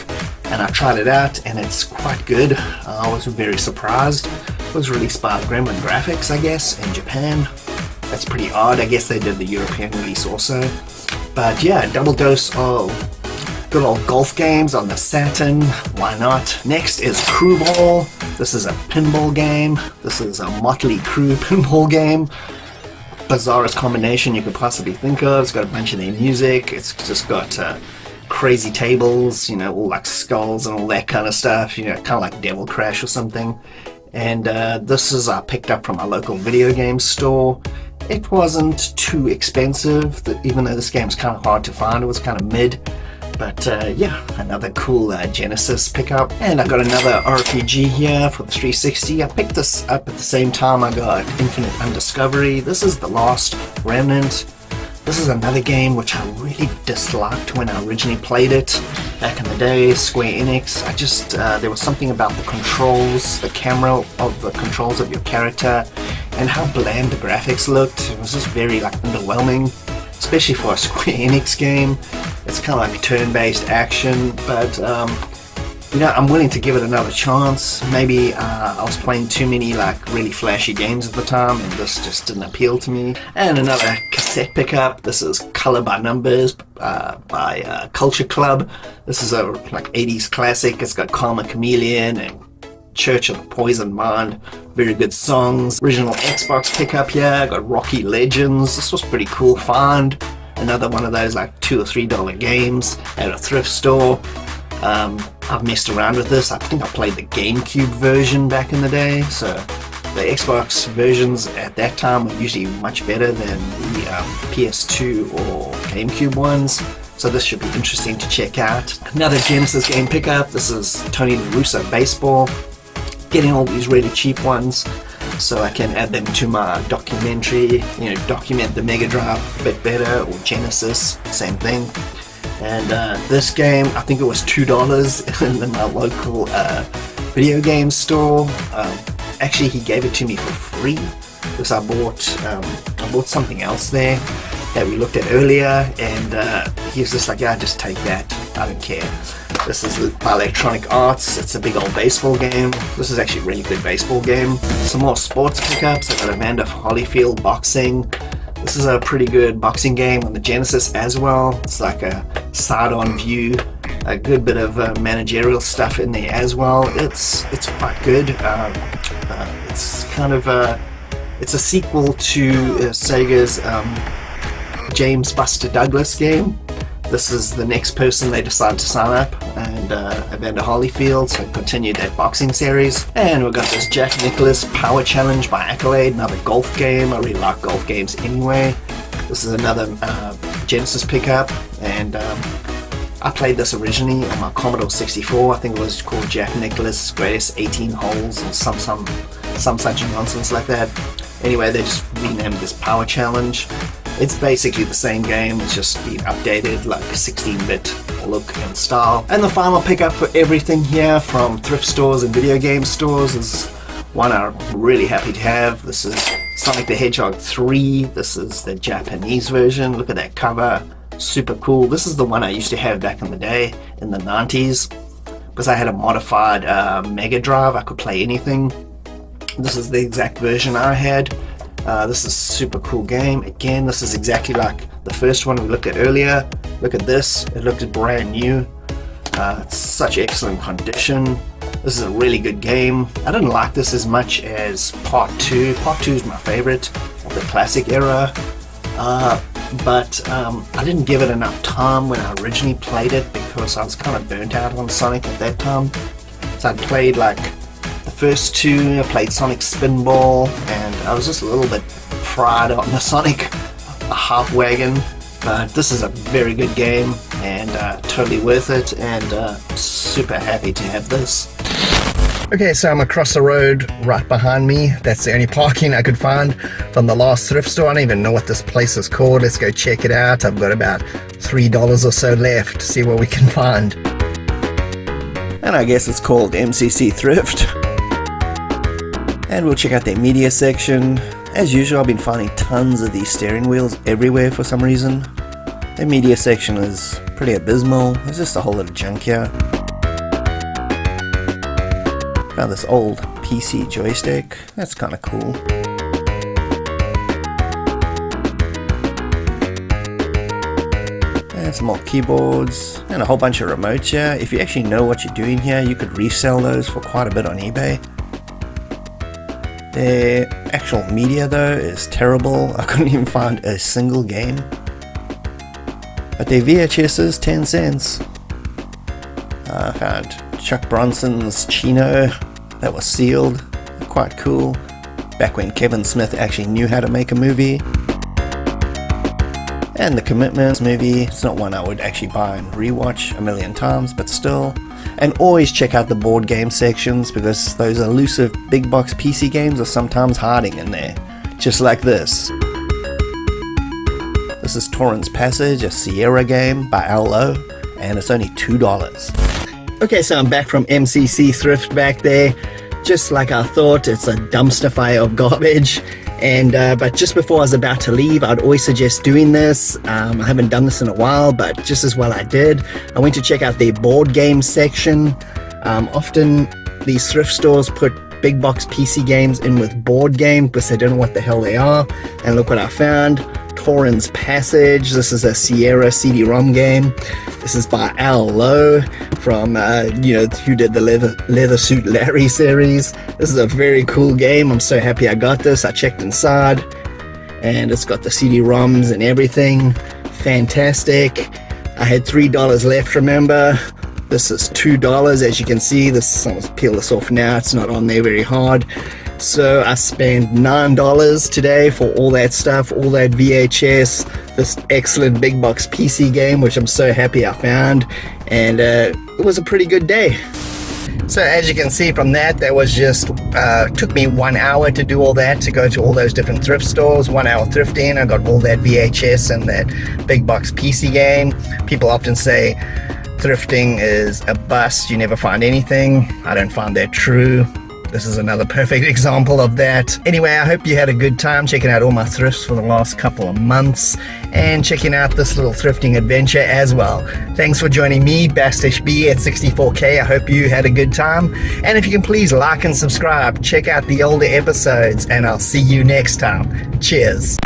And I tried it out, and it's quite good. I was very surprised. It was released by Gremlin Graphics, I guess, in Japan. That's pretty odd. I guess they did the European release also. But yeah, double dose of good old golf games on the Saturn. Why not? Next is Crew Ball. This is a pinball game. This is a Motley Crue pinball game. Bizarrest combination you could possibly think of. It's got a bunch of their music. It's just got crazy tables, you know, all like skulls and all that kind of stuff, you know, kind of like Devil Crash or something. And this is picked up from a local video game store. It wasn't too expensive, even though this game's kind of hard to find. It was kind of mid. But yeah, another cool Genesis pickup. And I got another RPG here for the 360. I picked this up at the same time I got Infinite Undiscovery. This is The Last Remnant. This is another game which I really disliked when I originally played it back in the day, Square Enix. I just, there was something about the controls, the camera of the controls of your character, and how bland the graphics looked. It was just very like underwhelming, especially for a Square Enix game. It's kind of like turn-based action, but you know, I'm willing to give it another chance. Maybe I was playing too many like really flashy games at the time and this just didn't appeal to me. And another cassette pickup. This is Color by Numbers by Culture Club. This is a like 80s classic. It's got Karma Chameleon and Church of the Poison Mind. Very good songs. Original Xbox pickup here. Got Rocky Legends. This was pretty cool find. Another one of those like $2 or $3 games at a thrift store. I've messed around with this. I think I played the GameCube version back in the day, so the Xbox versions at that time were usually much better than the PS2 or GameCube ones, so this should be interesting to check out. Another Genesis game pickup. This is Tony La Russa Baseball. Getting all these really cheap ones so I can add them to my documentary, you know, document the Mega Drive a bit better, or Genesis, same thing. And this game, I think it was $2 in my local video game store. Actually, he gave it to me for free because I bought something else there that we looked at earlier, and he was just like, yeah, just take that, I don't care. This is by Electronic Arts. It's a big old baseball game. This is actually a really good baseball game. Some more sports pickups. I got Amanda Holyfield boxing. This is a pretty good boxing game on the Genesis as well. It's like a side-on view, a good bit of managerial stuff in there as well. It's quite good. It's kind of it's a sequel to Sega's James Buster Douglas game. This is the next person they decided to sign up, and Evander Holyfield, so continue that boxing series. And we've got this Jack Nicklaus Power Challenge by Accolade, another golf game. I really like golf games anyway. This is another Genesis pickup, and I played this originally on my Commodore 64. I think it was called Jack Nicklaus Greatest 18 Holes or some such nonsense like that. Anyway, they just renamed this Power Challenge. It's basically the same game, it's just been updated, like 16-bit look and style. And the final pickup for everything here from thrift stores and video game stores is one I'm really happy to have. This is Sonic the Hedgehog 3. This is the Japanese version. Look at that cover, super cool. This is the one I used to have back in the day, in the 90s, because I had a modified Mega Drive. I could play anything. This is the exact version I had. This is a super cool game. Again, this is exactly like the first one we looked at earlier. Look at this, it looked brand new. It's such excellent condition. This is a really good game. I didn't like this as much as Part 2. Part 2 is my favorite of the classic era. But I didn't give it enough time when I originally played it because I was kind of burnt out on Sonic at that time. So I played like the first two. I played Sonic Spinball, and I was just a little bit fried on the Sonic half wagon. But this is a very good game and totally worth it, and super happy to have this. Okay, so I'm across the road right behind me. That's the only parking I could find from the last thrift store. I don't even know what this place is called. Let's go check it out. I've got about $3 or so left to see what we can find. And I guess it's called MCC Thrift. And we'll check out their media section. As usual, I've been finding tons of these steering wheels everywhere for some reason. Their media section is pretty abysmal. There's just a whole lot of junk here. Found this old PC joystick. That's kind of cool. And some more keyboards and a whole bunch of remotes here. If you actually know what you're doing here, you could resell those for quite a bit on eBay. Their actual media though is terrible. I couldn't even find a single game. But their VHS is 10 cents. I found Chuck Bronson's Chino that was sealed. Quite cool. Back when Kevin Smith actually knew how to make a movie. And The Commitments movie. It's not one I would actually buy and rewatch a million times, but still. And always check out the board game sections, because those elusive big box PC games are sometimes hiding in there. Just like this. This is Torrance Passage, a Sierra game by LO, and it's only $2. Okay, so I'm back from MCC Thrift back there. Just like I thought, it's a dumpster fire of garbage. And but just before I was about to leave, I'd always suggest doing this. I haven't done this in a while, but just as well I did. I went to check out their board game section. Often these thrift stores put big box PC games in with board games because they don't know what the hell they are. And look what I found. Torrance Passage. This is a Sierra CD-ROM game. This is by Al Lowe from, who did the Leather Suit Larry series. This is a very cool game. I'm so happy I got this. I checked inside and it's got the CD-ROMs and everything. Fantastic. I had $3 left, remember. This is $2, as you can see. I'll peel this off now. It's not on there very hard. So I spent $9 today for all that stuff, all that VHS, this excellent big box PC game, which I'm so happy I found. And it was a pretty good day. So as you can see from that was just, took me 1 hour to do all that, to go to all those different thrift stores, 1 hour thrifting. I got all that VHS and that big box PC game. People often say thrifting is a bust, you never find anything. I don't find that true. This is another perfect example of that. Anyway, I hope you had a good time checking out all my thrifts for the last couple of months and checking out this little thrifting adventure as well. Thanks for joining me, Bastish B at 64K. I hope you had a good time. And if you can please like and subscribe, check out the older episodes, and I'll see you next time. Cheers.